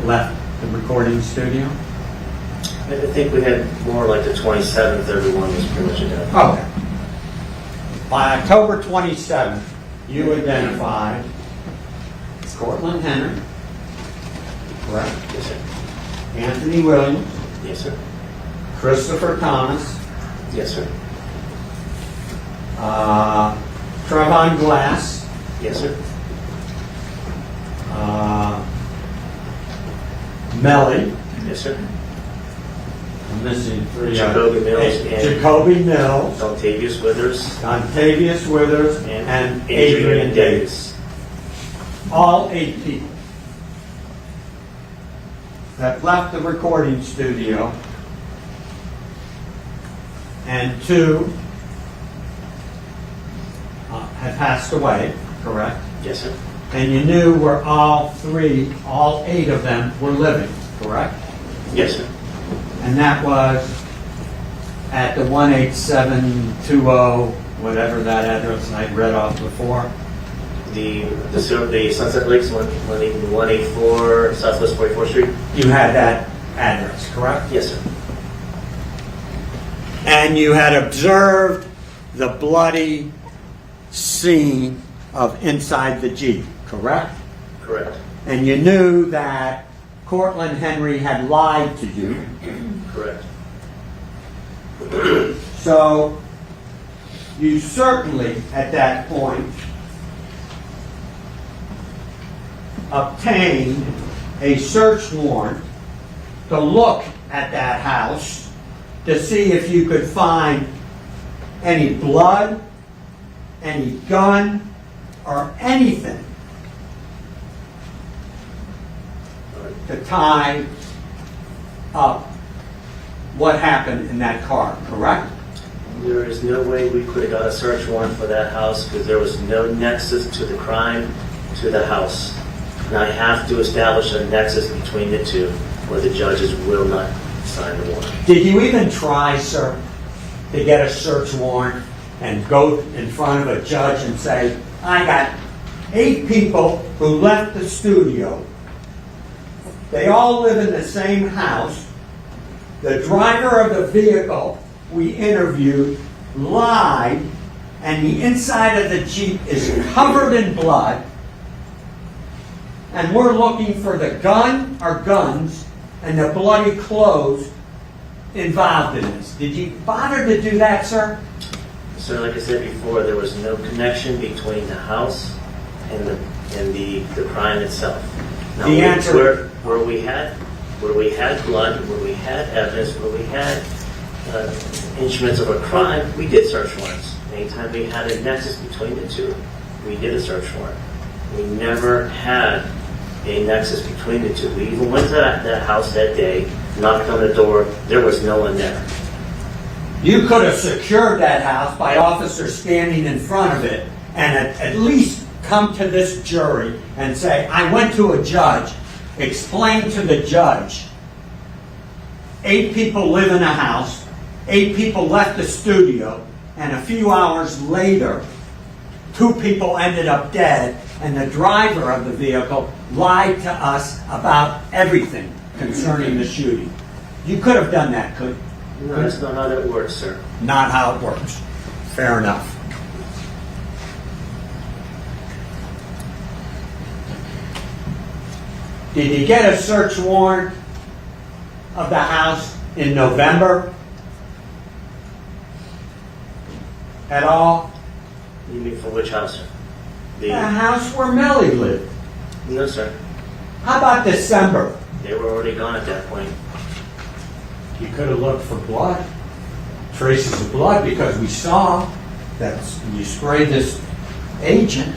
left the recording studio? I think we had more like the 27th, everyone was pretty much identified. Okay. By October 27th, you identified Cortland Henry, correct? Yes, sir. Anthony Williams. Yes, sir. Christopher Thomas. Yes, sir. Trevon Glass. Yes, sir. Melly. Yes, sir. I'm missing 3. Jacoby Mills. Jacoby Mills. Dontavius Withers. Dontavius Withers. And Adrian Davis. All 8 people that left the recording studio, and 2 had passed away, correct? Yes, sir. And you knew where all 8 of them were living, correct? Yes, sir. And that was at the 18720, whatever that address I read off before. The Sunset Lakes 184 Southwest 44th Street. You had that address, correct? Yes, sir. And you had observed the bloody scene of inside the Jeep, correct? Correct. And you knew that Cortland Henry had lied to you. Correct. So you certainly, at that point, obtained a search warrant to look at that house to see if you could find any blood, any gun, or anything to tie up what happened in that car, correct? There is no way we could have got a search warrant for that house because there was no nexus to the crime to the house. And I have to establish a nexus between the two or the judges will not sign the warrant. Did you even try, sir, to get a search warrant and go in front of a judge and say, I got 8 people who left the studio. They all live in the same house. The driver of the vehicle we interviewed lied, and the inside of the Jeep is covered in blood. And we're looking for the gun or guns and the bloody clothes involved in this. Did you bother to do that, sir? So like I said before, there was no connection between the house and the crime itself. Now, The answer- where we had blood, where we had evidence, where we had instruments of a crime, we did search warrants. Anytime we had a nexus between the two, we did a search warrant. We never had a nexus between the two. We even went to that house that day, knocked on the door, there was no one there. You could have secured that house by officers standing in front of it and at least come to this jury and say, I went to a judge, explain to the judge, 8 people live in a house, 8 people left the studio, and a few hours later, 2 people ended up dead, and the driver of the vehicle lied to us about everything concerning the shooting. You could have done that, couldn't you? No, that's not how that works, sir. Not how it works. Fair enough. Did you get a search warrant of the house in November? At all? You mean for which house, sir? The house where Melly lived. No, sir. How about December? They were already gone at that point. You could have looked for blood, traces of blood, because we saw that you sprayed this agent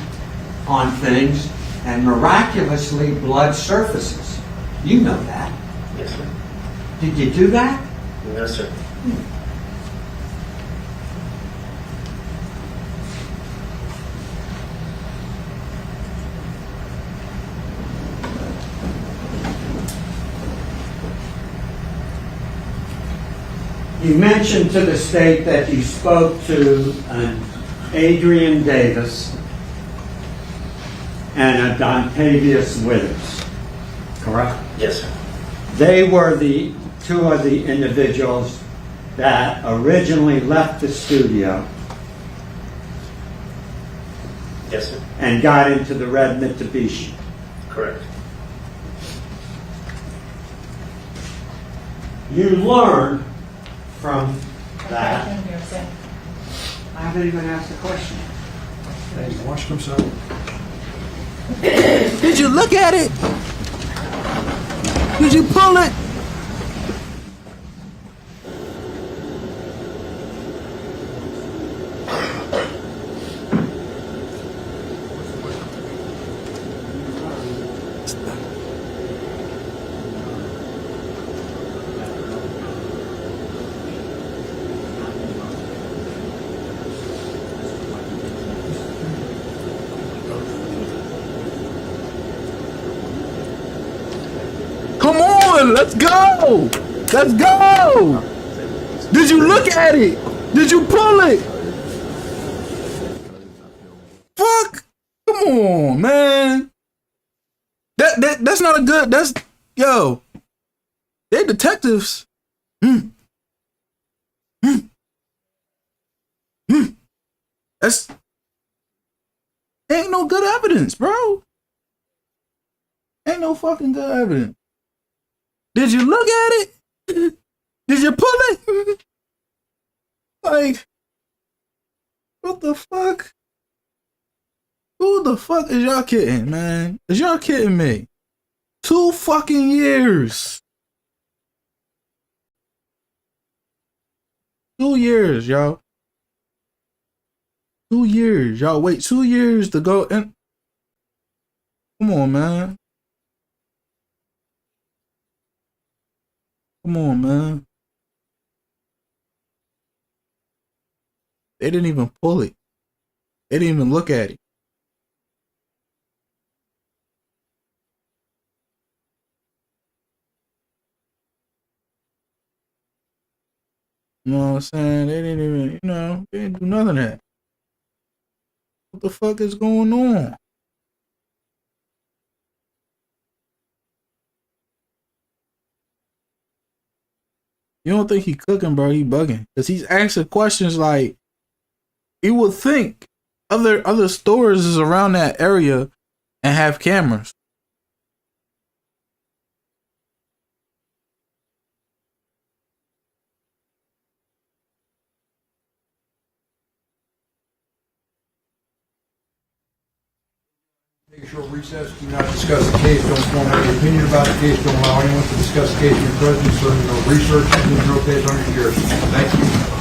on things and miraculously blood surfaces. You know that. Yes, sir. Did you do that? No, sir. You mentioned to the state that you spoke to an Adrian Davis and a Dontavius Withers, correct? Yes, sir. They were the 2 of the individuals that originally left the studio Yes, sir. and got into the red Mitsubishi. Correct. You learned from that. I haven't even asked a question. He washed himself. Did you look at it? Did you pull it? Come on, let's go! Let's go! Did you look at it? Did you pull it? Fuck! Come on, man. That's not a good. That's yo. They detectives. That's ain't no good evidence, bro. Ain't no fucking good evidence. Did you look at it? Did you pull it? Like, what the fuck? Who the fuck is y'all kidding, man? Is y'all kidding me? 2 fucking years. 2 years, y'all. 2 years, y'all. Wait 2 years to go and come on, man. Come on, man. They didn't even pull it. They didn't even look at it. You know what I'm saying? They didn't even, they didn't do none of that. What the fuck is going on? You don't think he cooking, bro? He bugging. Because he's asking questions like, you would think other stores is around that area and have cameras. Take a short recess. Do not discuss the case. Don't form any opinion about the case. Don't allow anyone to discuss the case in your presence. So no research. No case on your jurisdiction. Thank you.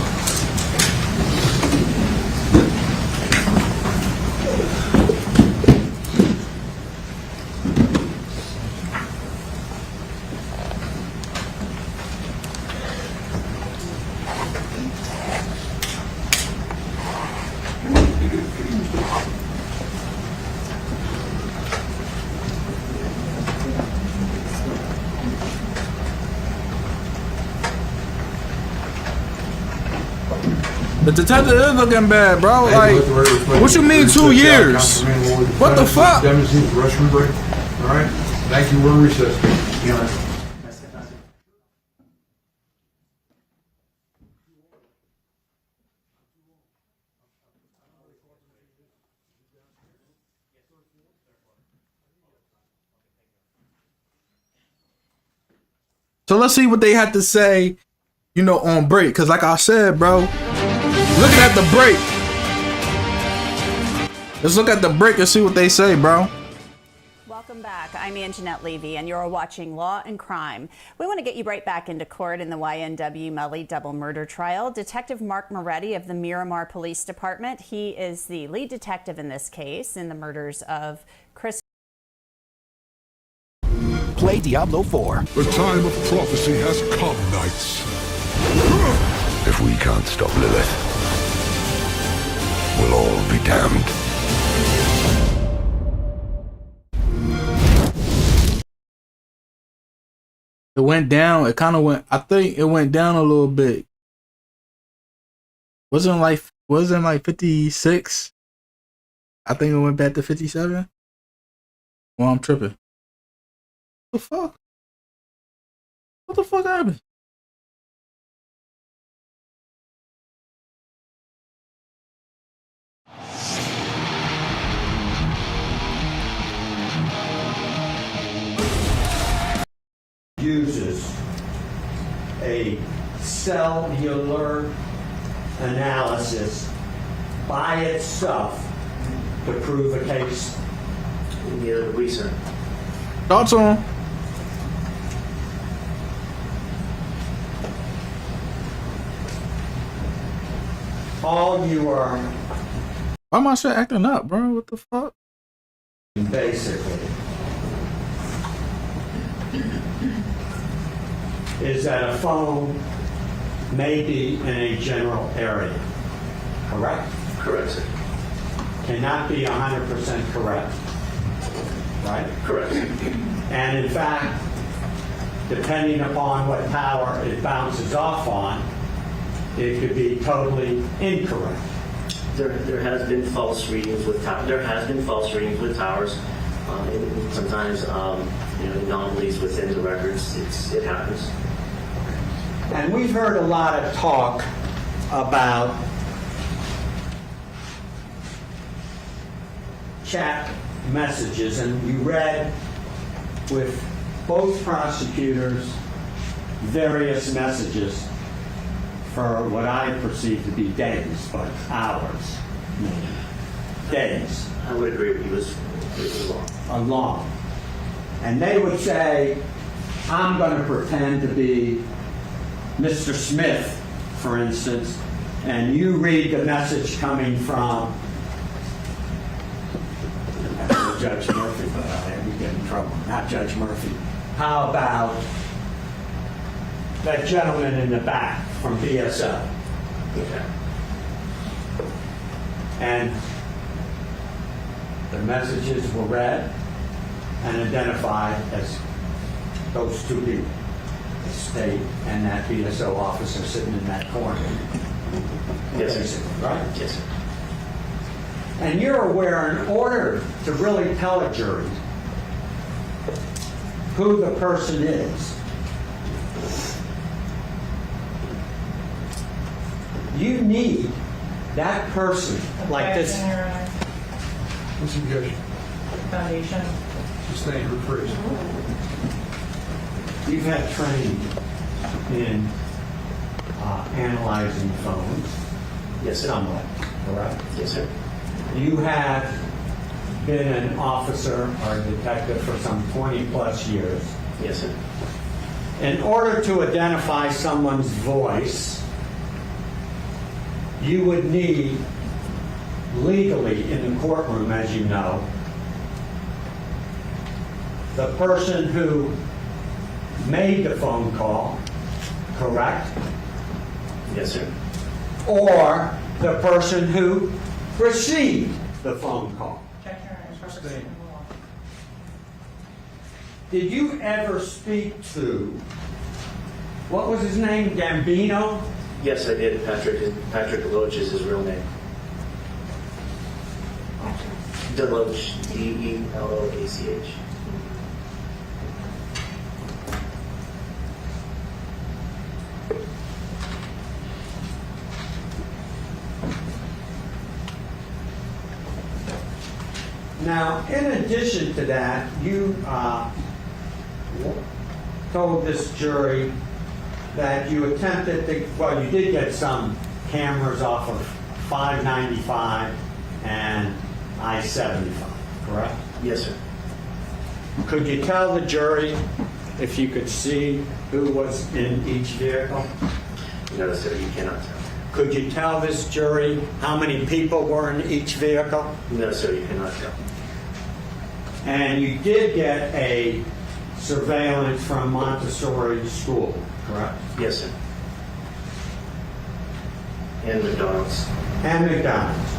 The detective is looking bad, bro. Like, what you mean 2 years? What the fuck? Demonstrates restroom break. All right. Thank you. We're in recess. So let's see what they had to say, on break. Because like I said, bro, looking at the break. Let's look at the break and see what they say, bro. Welcome back. I'm Anjanette Levy, and you're watching Law and Crime. We want to get you right back into court in the YNW Melly double murder trial. Detective Mark Moretti of the Miramar Police Department, he is the lead detective in this case in the murders of Chris. Play Diablo 4. The time of prophecy has come, knights. If we can't stop Lilith, we'll all be damned. It went down. It kind of went. I think it went down a little bit. Wasn't like 56. I think it went back to 57. Well, I'm tripping. What the fuck? What the fuck happened? Uses a cellular analysis by itself to prove a case. Yeah, research. Thoughts on? All you are. Why am I shit acting up, bro? What the fuck? Basically, is that a phone may be in a general area. Correct? Correct, sir. Cannot be 100% correct. Right? Correct. And in fact, depending upon what tower it bounces off on, it could be totally incorrect. There has been false readings with towers. There has been false readings with towers. And sometimes anomalies within the records. It happens. And we've heard a lot of talk about chat messages, and we read with both prosecutors various messages for what I perceive to be days, but hours, maybe. Days. I would agree with you. It was long. And they would say, I'm going to pretend to be Mr. Smith, for instance, and you read the message coming from Judge Murphy, but we get in trouble. Not Judge Murphy. How about that gentleman in the back from BSO? Okay. And the messages were read and identified as those two people. state and that BSO officer sitting in that corner. Yes, sir. Right? Yes, sir. And you're aware, in order to really tell a jury who the person is, you need that person, like this. What's the suggestion? Foundation. Sustain, rephrase. You've had training in analyzing phones. Yes, sir. Somewhat, correct? Yes, sir. You have been an officer or a detective for some 20 plus years. Yes, sir. In order to identify someone's voice, you would need, legally in the courtroom, as you know, the person who made the phone call, correct? Yes, sir. Or the person who received the phone call. Did you ever speak to, what was his name, Gambino? Yes, I did. Patrick Deloach is his real name. Deloach, D-E-L-O-A-C-H. Now, in addition to that, you told this jury that you attempted to, well, you did get some cameras off of 595 and I-75, correct? Yes, sir. Could you tell the jury if you could see who was in each vehicle? No, sir, you cannot tell. Could you tell this jury how many people were in each vehicle? No, sir, you cannot tell. And you did get a surveillance from Montessori School, correct? Yes, sir. And McDonald's. And McDonald's.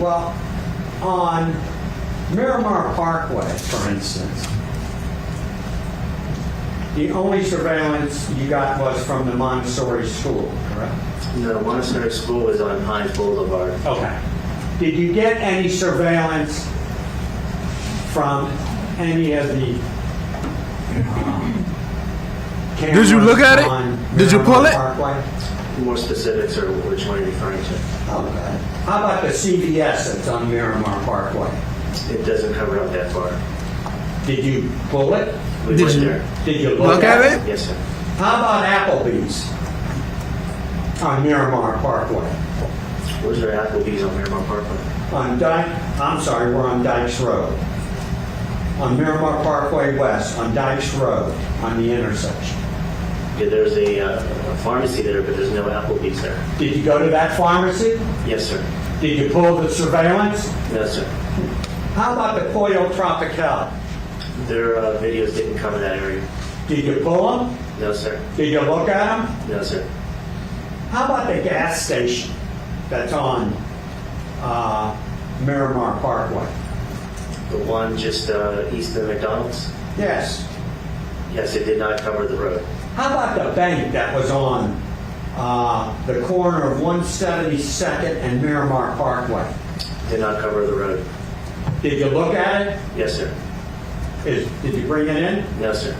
Well, on Miramar Parkway, for instance, the only surveillance you got was from the Montessori School, correct? No, Montessori School is on Pines Boulevard. Okay. Did you get any surveillance from any of the Did you look at it? Did you pull it? Parkway? More specifics or which one are you referring to? Okay. How about the CVS that's on Miramar Parkway? It doesn't cover up that far. Did you pull it? We went there. Did you look at it? Yes, sir. How about Applebee's on Miramar Parkway? Where's there Applebee's on Miramar Parkway? On we're on Dykes Road. On Miramar Parkway West, on Dykes Road, on the intersection. Yeah, there's a pharmacy there, but there's no Applebee's there. Did you go to that pharmacy? Yes, sir. Did you pull the surveillance? No, sir. How about the Pollo Tropical? Their videos didn't cover that area. Did you pull them? No, sir. Did you look at them? No, sir. How about the gas station that's on Miramar Parkway? The one just east of McDonald's? Yes. Yes, it did not cover the road. How about the bank that was on the corner of 172nd and Miramar Parkway? Did not cover the road. Did you look at it? Yes, sir. Did you bring it in? No, sir.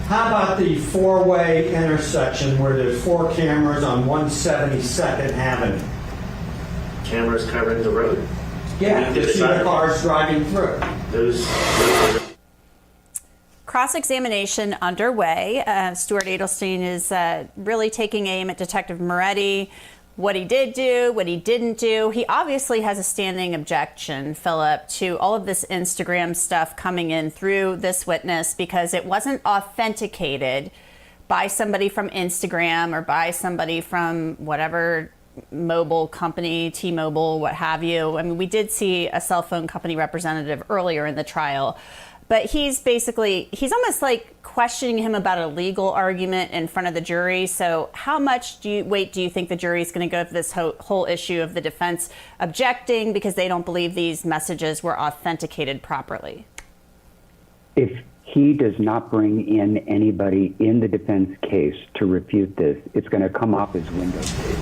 How about the four-way intersection where there's 4 cameras on 172nd Avenue? Cameras covering the road. Yeah, to see the cars driving through. Those Cross-examination underway. Stuart Adelstein is really taking aim at Detective Moretti, what he did do, what he didn't do. He obviously has a standing objection, Philip, to all of this Instagram stuff coming in through this witness because it wasn't authenticated by somebody from Instagram or by somebody from whatever mobile company, T-Mobile, what have you. I mean, we did see a cell phone company representative earlier in the trial. But he's almost like questioning him about a legal argument in front of the jury. So how much weight do you think the jury is going to go for this whole issue of the defense objecting because they don't believe these messages were authenticated properly? If he does not bring in anybody in the defense case to refute this, it's going to come off as window seat.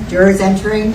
Jurors entering.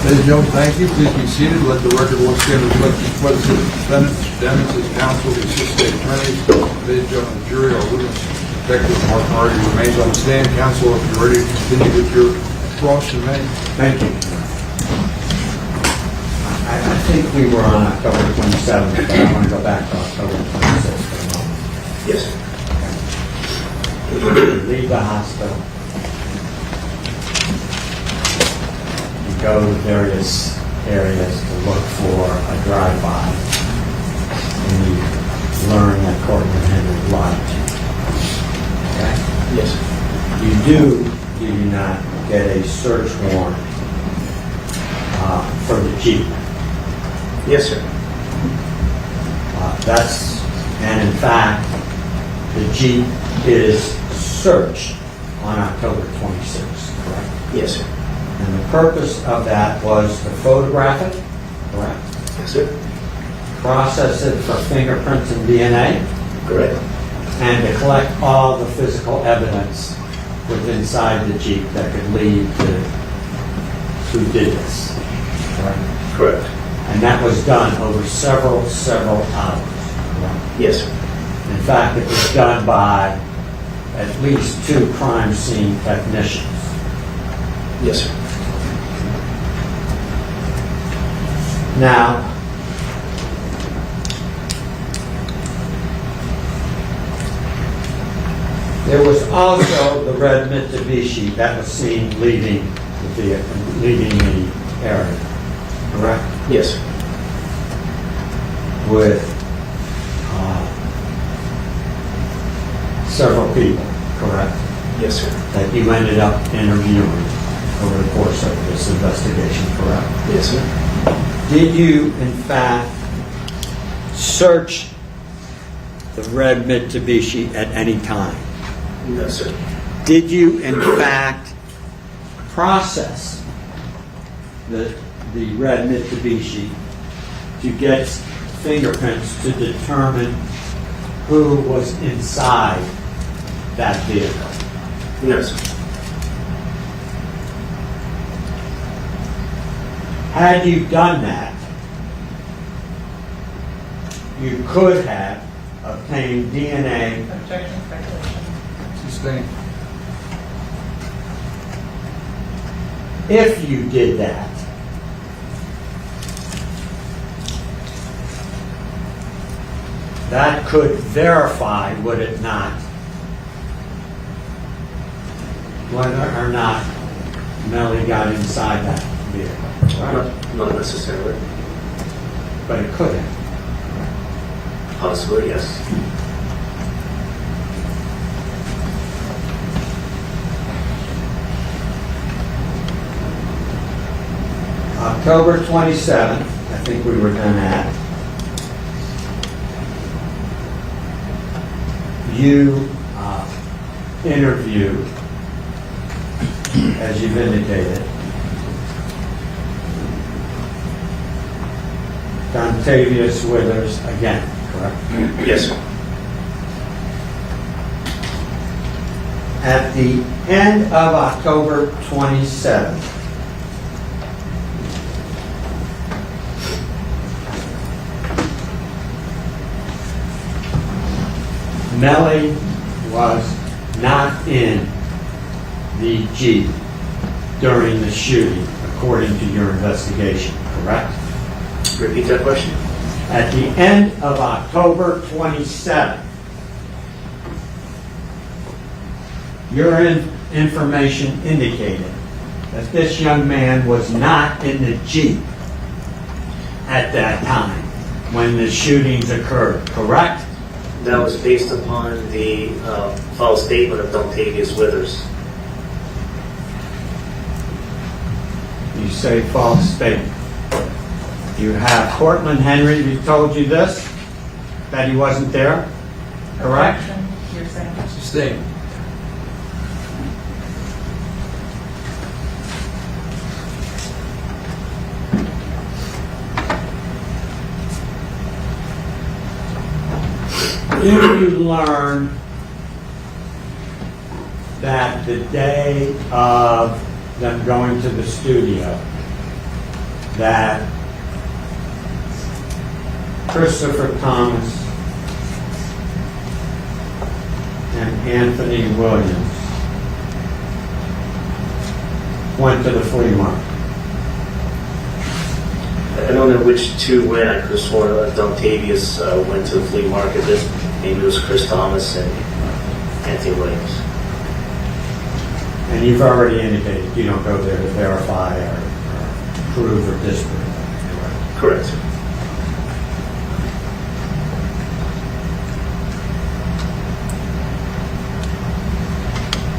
Ladies and gentlemen, thank you. Please be seated. Let the record once again reflect the presence of defendants, defendants, as counsel, the assistant state attorneys. Ladies and gentlemen, the jury, our witness, Detective Mark Hardy remains on the stand. Counsel, if you're ready to continue with your cross, you may. Thank you. I think we were on October 27th, but I want to go back to October 26th for a moment. Yes. Leave the hospital. You go to various areas to look for a drive-by, and you learn that Courtney Henry lied to you. Okay? Yes. Do you not get a search warrant for the Jeep? Yes, sir. And in fact, the Jeep is searched on October 26th, correct? Yes, sir. And the purpose of that was to photograph it, correct? Yes, sir. Process it for fingerprints and DNA. Correct. And to collect all the physical evidence within inside the Jeep that could lead to who did this. Correct? Correct. And that was done over several hours. Correct? Yes, sir. In fact, it was done by at least 2 crime scene technicians. Yes, sir. Now, there was also the red Mitsubishi that was seen leaving the area, correct? Yes, sir. With several people, correct? Yes, sir. That you ended up interviewing over the course of this investigation, correct? Yes, sir. Did you, in fact, search the red Mitsubishi at any time? No, sir. Did you, in fact, process the red Mitsubishi to get fingerprints to determine who was inside that vehicle? No, sir. Had you done that, you could have obtained DNA. Objection, speculation. Sustained. If you did that, that could verify, would it not, whether or not Melly got inside that vehicle. Right? Not necessarily. But it could have. Possibly, yes. October 27th, I think we were done at. You interviewed, as you've indicated, Dontavius Withers again, correct? Yes, sir. At the end of October 27th, Melly was not in the Jeep during the shooting, according to your investigation, correct? Repeat that question. At the end of October 27th, your information indicated that this young man was not in the Jeep at that time when the shootings occurred, correct? That was based upon the false statement of Dontavius Withers. You say false statement. You have Cortland Henry who told you this, that he wasn't there, correct? You're saying. Sustained. Did you learn that the day of them going to the studio that Christopher Thomas and Anthony Williams went to the flea market? I don't know which two went. I could have sworn Dontavius went to the flea market. Maybe it was Chris Thomas and Anthony Williams. And you've already indicated you don't go there to verify or prove or disprove. Correct.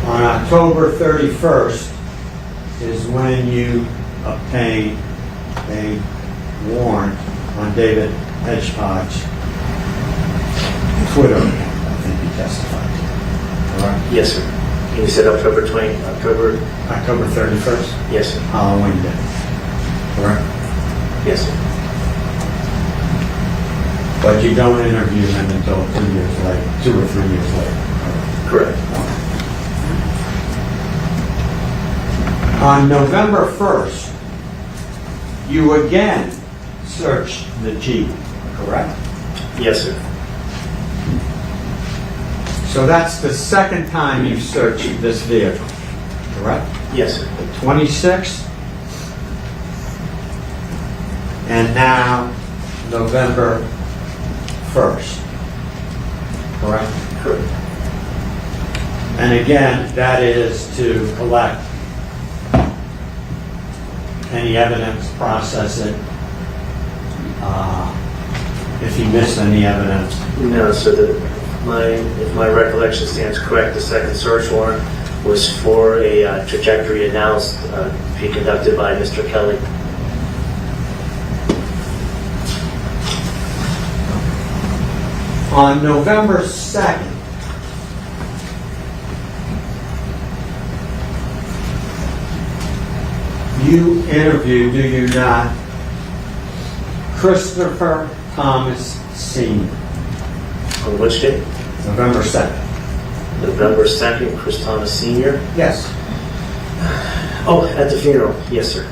On October 31st is when you obtained a warrant on David Hedgepodge's Twitter account. I think you testified to that, correct? Yes, sir. You said October 31st? Yes, sir. Halloween day, correct? Yes, sir. But you don't interview him until 2 or 3 years later. Correct. On November 1st, you again searched the Jeep, correct? Yes, sir. So that's the second time you've searched this vehicle, correct? Yes, sir. The 26th, and now November 1st, correct? Correct. And again, that is to collect any evidence, process it. If you missed any evidence. No, so if my recollection stands correct, the second search warrant was for a trajectory analysis to be conducted by Mr. Kelly. On November 2nd, you interviewed, do you not, Christopher Thomas Sr. On which day? November 2nd. November 2nd, Chris Thomas Sr.? Yes. Oh, at the funeral. Yes, sir.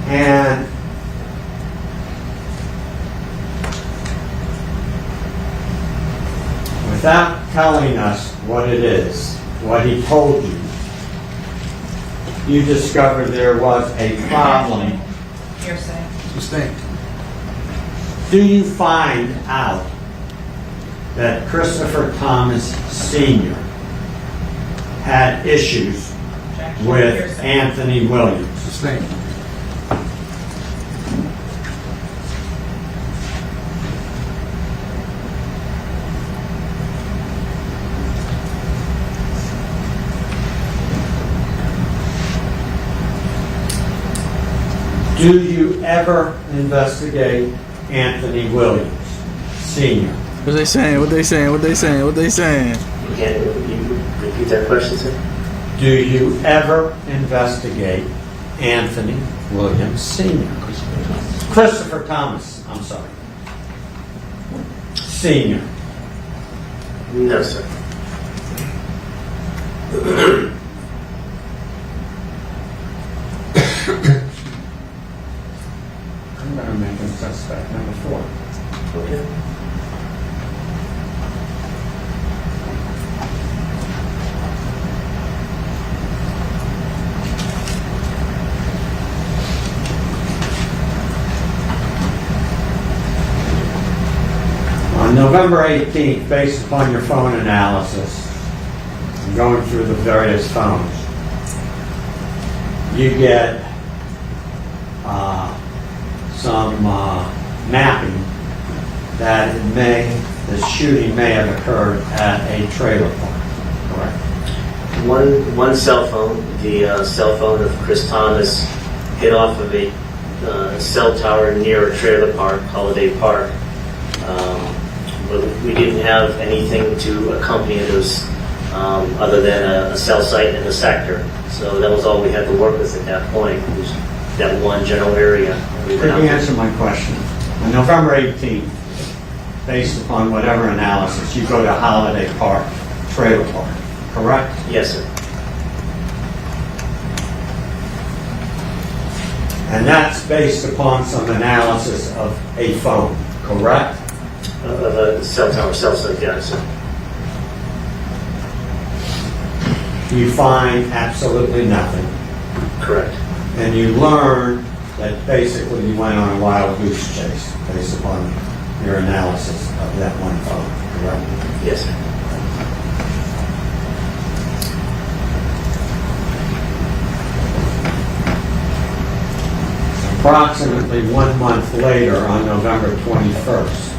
And without telling us what it is, what he told you, you discovered there was a problem. Hearsay. Sustained. Do you find out that Christopher Thomas Sr. had issues with Anthony Williams? Sustained. Do you ever investigate Anthony Williams, Sr.? What they saying? What they saying? What they saying? What they saying? Can you repeat that question, sir? Do you ever investigate Anthony Williams, Sr.? Christopher Thomas, I'm sorry. Sr. No, sir. November 18th, based upon your phone analysis, and going through the various phones, you get some mapping that the shooting may have occurred at a trailer park, correct? One cell phone, the cell phone of Chris Thomas, hit off of a cell tower near a trailer park, Holiday Park. But we didn't have anything to accompany those other than a cell site in the sector. So that was all we had to work with at that point, was that one general area. Could you answer my question? On November 18th, based upon whatever analysis, you go to Holiday Park, trailer park, correct? Yes, sir. And that's based upon some analysis of a phone, correct? Of a cell tower, cell site, yes, sir. You find absolutely nothing. Correct. And you learn that basically you went on a wild goose chase based upon your analysis of that one phone, correct? Yes, sir. Approximately 1 month later, on November 21st,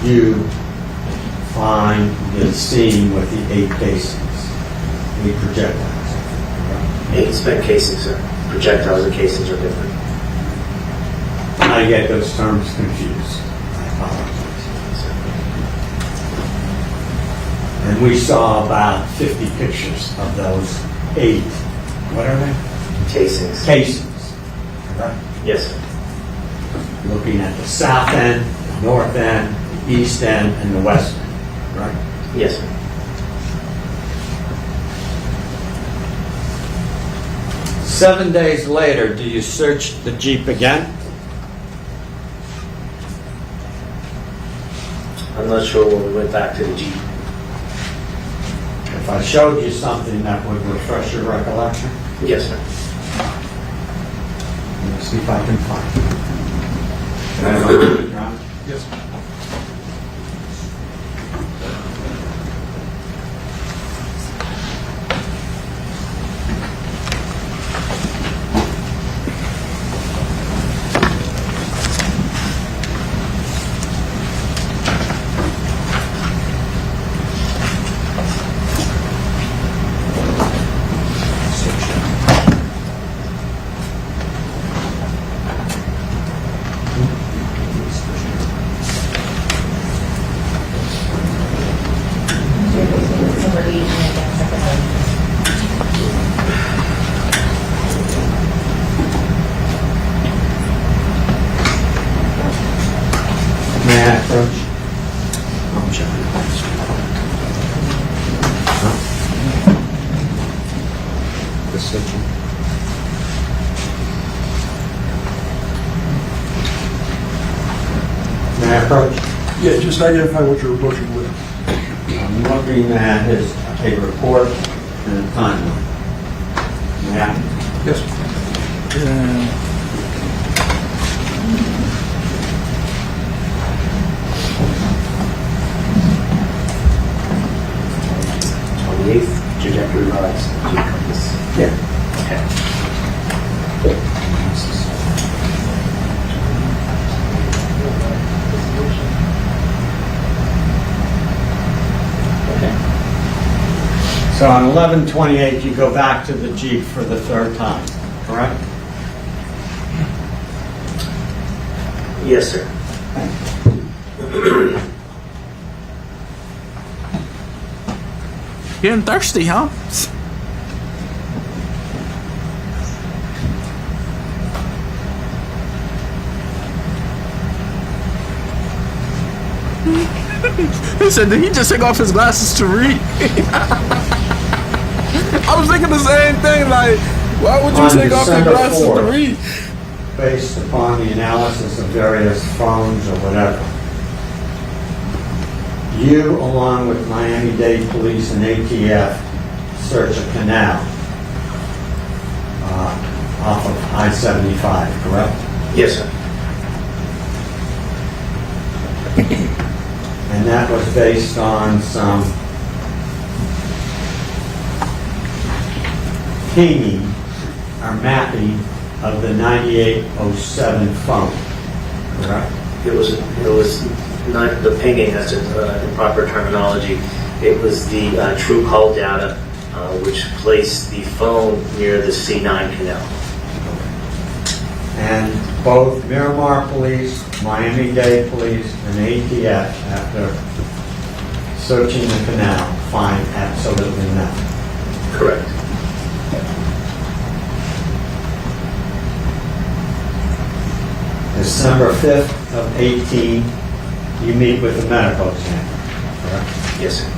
you find the scene with the 8 casings, 8 projectiles. Right? 8 spent casings, sir. Projectiles and casings are different. I get those terms confused. I apologize. And we saw about 50 pictures of those 8, what are they? Casings. Casings, correct? Yes, sir. Looking at the south end, the north end, the east end, and the west end, right? Yes, sir. Seven days later, do you search the Jeep again? I'm not sure when we went back to the Jeep. If I showed you something that would refresh your recollection? Yes, sir. Let me see if I can find it. Can I have it, John? Yes. May I approach? May I approach? Yeah, just identify what you're approaching with. I'm looking at a report and a timeline. May I? Yes. Yeah. 28th trajectory rise. Yeah. Okay. So on 11/28, you go back to the Jeep for the 3rd time, correct? Yes, sir. Getting thirsty, huh? He said, did he just take off his glasses to read? I was thinking the same thing, like, why would you On take off your December glasses to 4th, read? based upon the analysis of various phones or whatever, you, along with Miami-Dade Police and ATF, search a canal off of I-75, correct? Yes, sir. based on some pinging or mapping of the 9807 phone, correct? It was not the pinging, that's the proper terminology. It was the true call data, which placed the phone near the C9 canal. And both Miramar Police, Miami-Dade Police, and ATF, after searching the canal, find absolutely nothing. Correct. December 5th of 18, you meet with the medical examiner, correct? Yes, sir.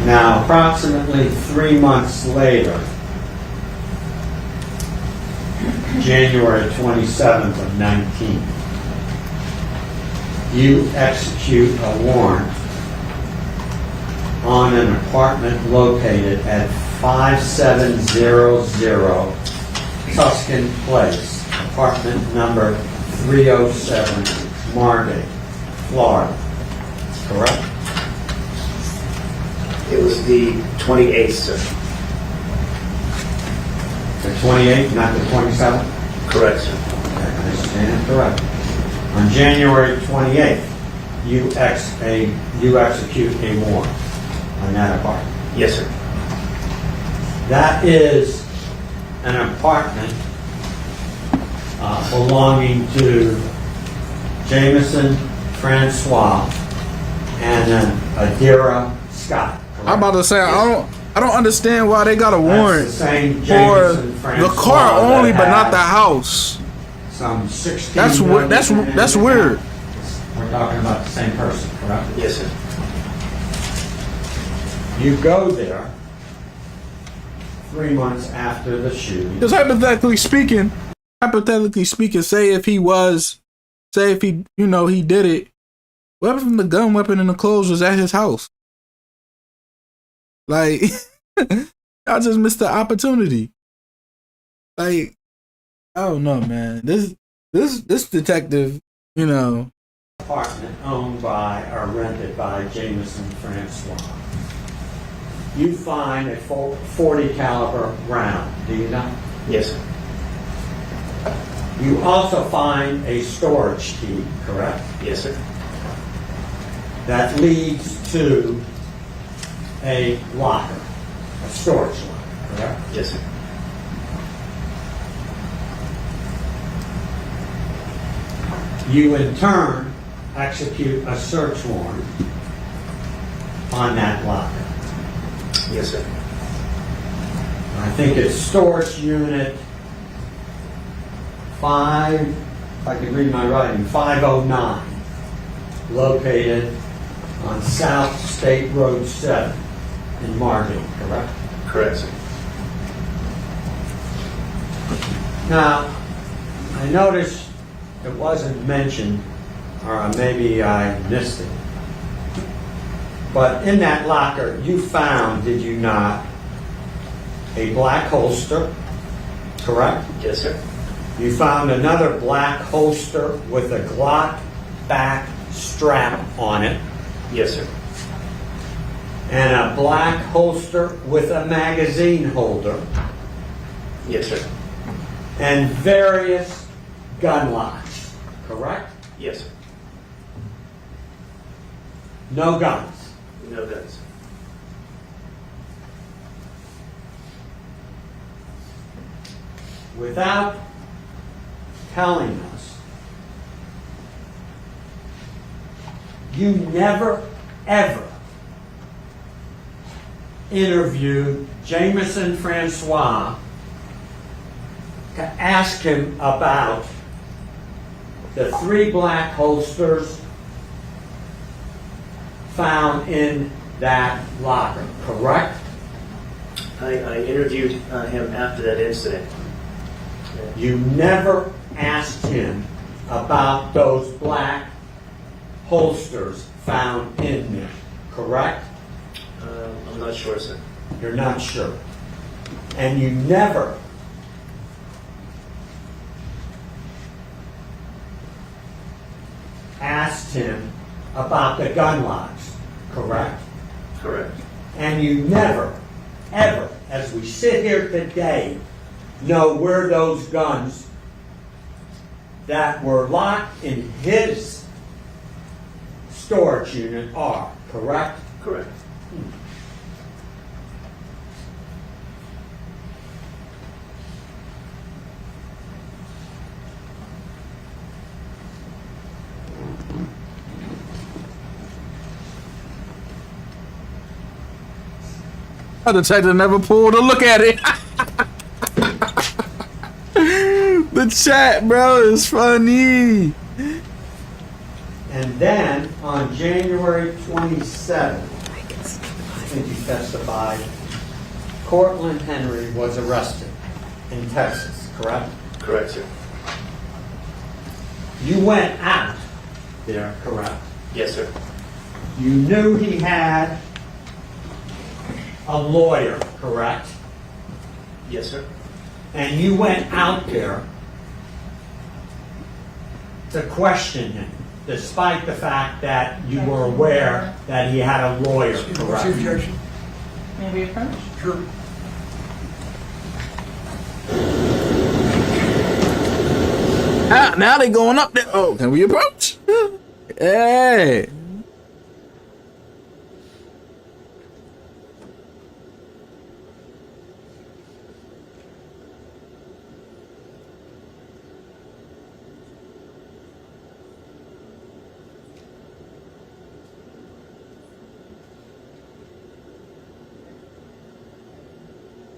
Now, approximately 3 months later, January 27th of 19, you execute a warrant on an apartment located at 5700 Tuscan Place, apartment number 307, Margate, Florida, correct? It was the 28th, sir. The 28th, not the 27th? Correct, sir. Okay, I stand correct. On January 28th, you execute a warrant on that apartment. Yes, sir. That is an apartment belonging to Jameson Francois and Adira Scott. I'm about to say I don't understand why they got a warrant the same for Jameson the Francois car only, that but not has the house. Some 16. That's weird. That's weird. We're talking about the same person, correct? Yes, sir. You go there 3 months after the shooting. Because hypothetically speaking, say if he did it, what if the gun, weapon, and the clothes was at his house? Like, y'all just missed the opportunity. Like, I don't know, man. This detective, Apartment owned by or rented by Jameson Francois. You find a 40 caliber round, do you not? Yes, sir. You also find a storage key, correct? Yes, sir. That leads to a locker, a storage locker, correct? Yes, sir. You in turn execute a search warrant on that locker. Yes, sir. I think it's storage unit 5, if I can read my writing, 509, located on South State Road 7 in Margate, correct? Correct, sir. Now, I noticed it wasn't mentioned, or maybe I missed it, but in that locker you found, did you not, a black holster, correct? Yes, sir. You found another black holster with a Glock back strap on it. Yes, sir. And a black holster with a magazine holder. Yes, sir. And various gun locks, correct? Yes, sir. No guns. No guns. Without telling us, you never, ever interviewed Jameson Francois to ask him about the 3 black holsters found in that locker, correct? I interviewed him after that incident. You never asked him about those black holsters found in there, correct? I'm not sure, sir. You're not sure. And you never asked him about the gun locks, correct? Correct. And you never, ever, as we sit here today, know where those guns that were locked in his storage unit are, correct? Correct. The detective never pulled a look at it. The chat, bro, is funny. And then on January 27th, I think you testified, Cortland Henry was arrested in Texas, correct? Correct, sir. You went out there, correct? Yes, sir. You knew he had a lawyer, correct? Yes, sir. And you went out there to question him, despite the fact that you were aware that he had a lawyer, correct? May we approach? Sure. Now they going up there. Oh, can we approach? Hey.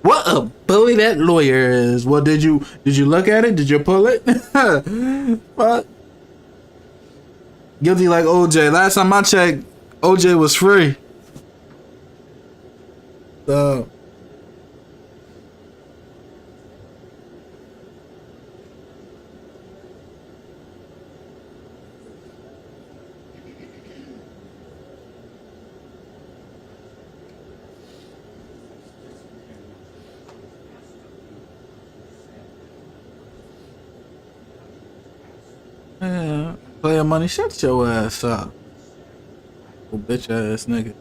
What a bully that lawyer is. Well, did you look at it? Did you pull it? What? Guilty like OJ. Last time I checked, OJ was free. So yeah, player money, shut your ass up. Oh, bitch ass nigga.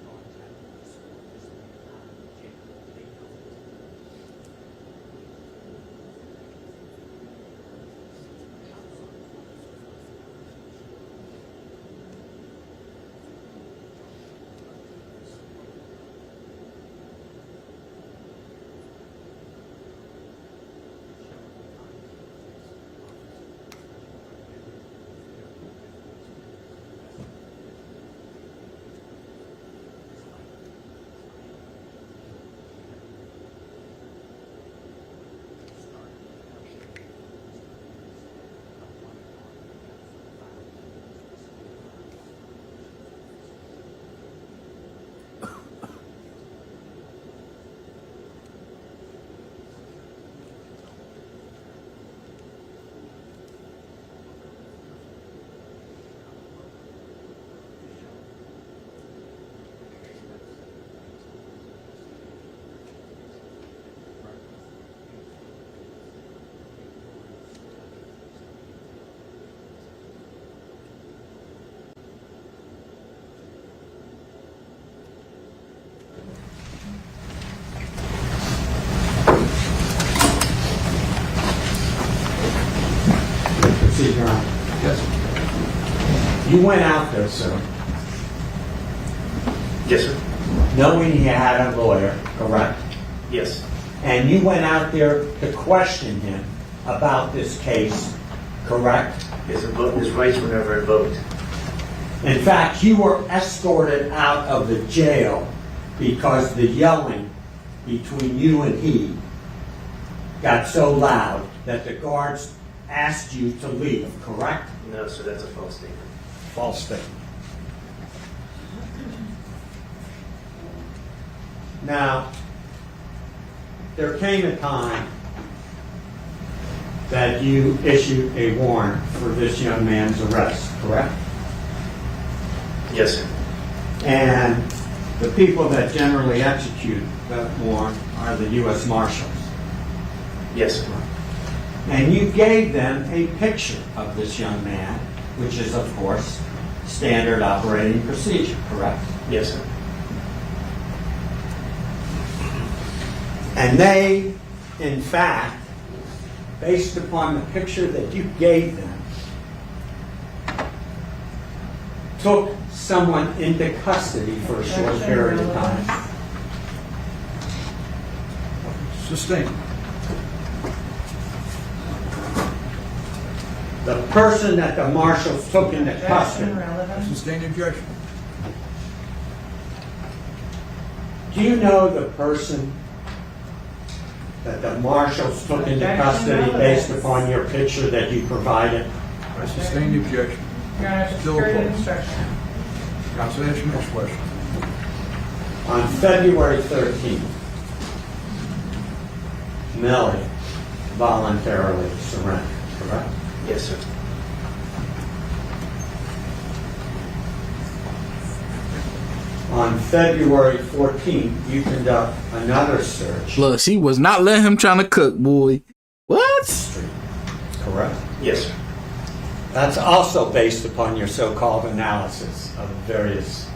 Yes. You went out there, sir. Yes, sir. Knowing he had a lawyer, correct? Yes. And you went out there to question him about this case, correct? His rights were never invoked. In fact, you were escorted out of the jail because the yelling between you and he got so loud that the guards asked you to leave, correct? No, sir, that's a false statement. False statement. Now, there came a time that you issued a warrant for this young man's arrest, correct? Yes, sir. And the people that generally execute that warrant are the U.S. Marshals. Yes, sir. And you gave them a picture of this young man, which is, of course, standard operating procedure, correct? Yes, sir. And they, in fact, based upon the picture that you gave them, took someone into custody for a short period of time. Sustained. The person that the marshals took into custody. Sustained objection. Do you know the person that the marshals took into custody based upon your picture that you provided? I sustain the objection. Your Honor, Still further opposed. instruction. Counsel, ask your next question. On February 13th, Melly voluntarily surrendered, correct? Yes, sir. On February 14th, you conduct another search. Look, she was not letting him trying to cook, boy. What? Correct? Yes, sir. That's also based upon your so-called analysis of various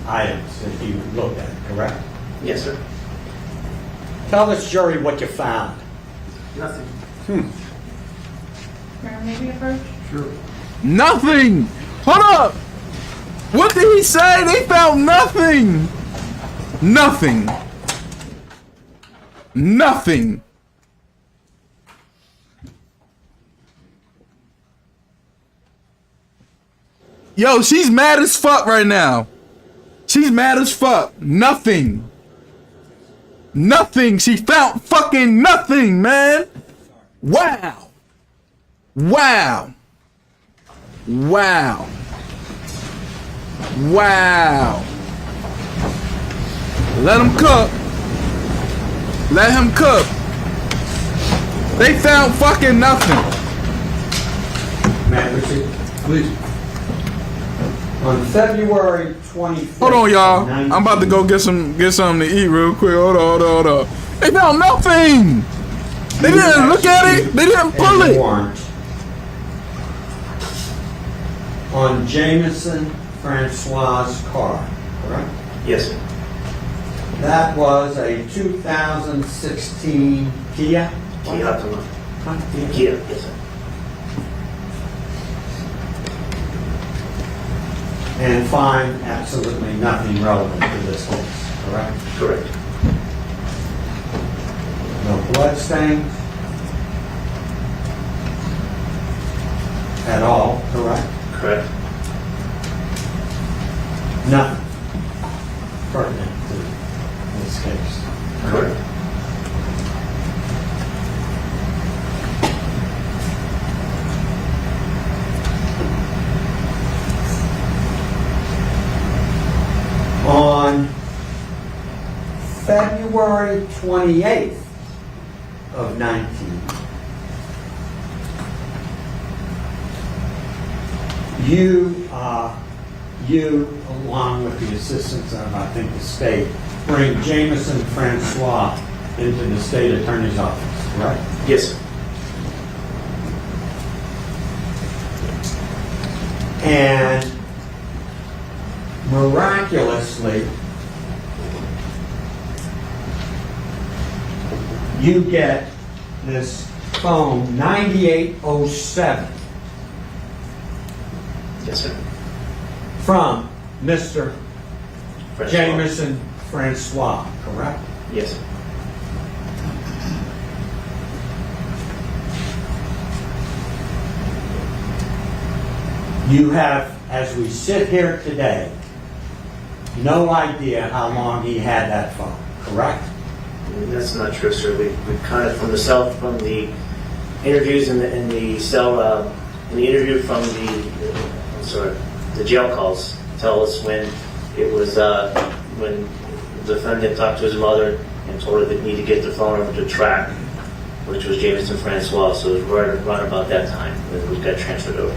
items that you looked at, correct? Yes, sir. Tell this jury what you found. Nothing. Your Honor, maybe approach? Sure. Nothing. Hold up. What did he say? They found nothing. Nothing. Nothing. Yo, she's mad as fuck right now. She's mad as fuck. Nothing. Nothing. She found fucking nothing, man. Wow. Wow. Wow. Wow. Let him cook. Let him cook. They found fucking nothing. May I proceed? Please. On February 25th. Hold on, y'all. I'm about to go get something to eat real quick. Hold on. They found nothing. They didn't look at it. They didn't pull it. Warrant on Jameson Francois' car, correct? Yes, sir. That was a 2016 Kia. Kia Optima. Huh? Kia, yes, sir. And find absolutely nothing relevant to this case, correct? Correct. No blood stains at all, correct? Correct. Nothing pertinent to this case. Correct. On February 28th of 19, you, along with the assistance of, I think, the state, bring Jameson Francois into the state attorney's office, right? Yes, sir. And miraculously, you get this phone 9807 Yes, sir. from Mr. Francois. Jameson Francois, correct? Yes, sir. You have, as we sit here today, no idea how long he had that phone, correct? That's not true, sir. We kind of from the interviews in the cell, in the interview from the jail calls tell us when it was when the defendant talked to his mother and told her they need to get the phone over to track, which was Jameson Francois. So it was right about that time when it got transferred over.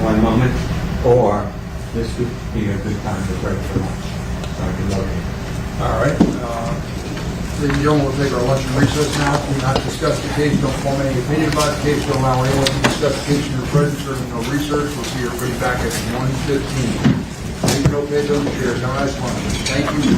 one moment, or this would be a good time to break for lunch, so I can locate it. All right. Ladies and gentlemen, we'll take our lunch and recess now. Do not discuss the case. Don't form any opinion about the case. Don't allow anyone to discuss the case in your presence or no research. We'll see everybody back at 1:15. Please don't pay those chairs. Have a nice lunch. Thank you.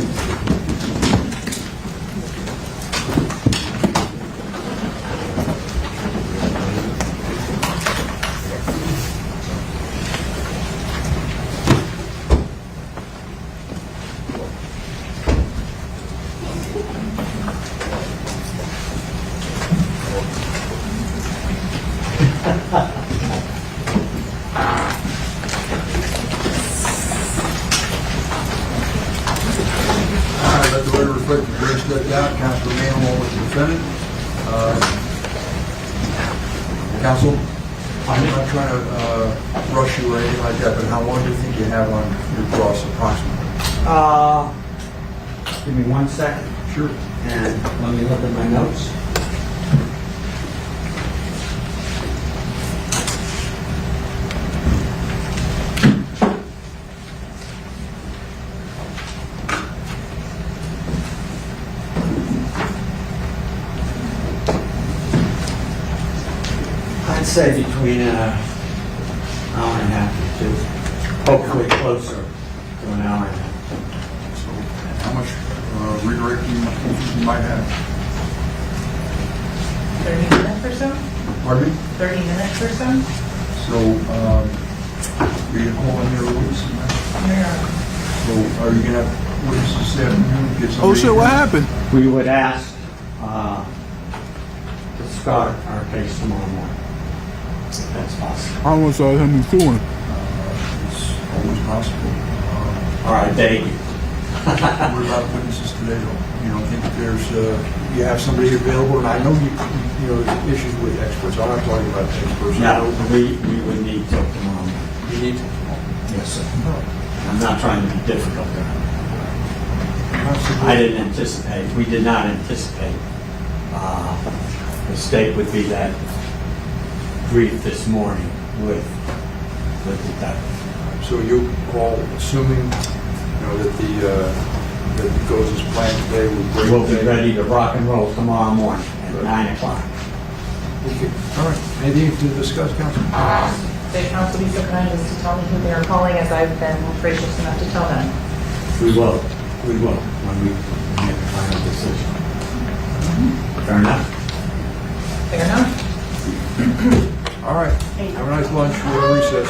Let the record reflect the jury stepped out. Counsel remain along with the defendant. Counsel, I'm not trying to rush you or anything like that, but how long do you think you have on your cross approximately? Give me 1 second. Sure. And let me look at my notes. I'd say between an hour and a half to 2, hopefully closer to an hour and a half. So, how much redirect do you think you might have? 30 minutes or so? Pardon me? 30 minutes or so? So, are you calling any other witnesses? Yeah. So, are you going to have witnesses this afternoon? Get Oh somebody shit, in what here? happened? We would ask to start our case tomorrow morning, if that's possible. I almost saw him doing. It's always possible. All right, thank you. What about witnesses today, though? You don't think that there's, you have somebody available? And I know you know, there's issues with experts. I'm not talking about experts. No, we would need till tomorrow morning. You need to. Yes, sir. I'm not trying to be difficult there. I didn't anticipate, we did not anticipate the state would be that brief this morning with the detective. So you call, assuming, you know, that that it goes as planned today, We'll be ready to rock and roll tomorrow morning at 9 o'clock. Okay. All right. Anything to discuss, Counsel? The counsel be so kind as to tell me who they are calling, as I've been gracious enough to tell them. We will when we make a final decision. Fair enough? Fair enough. All right. Have a nice lunch. We'll recess.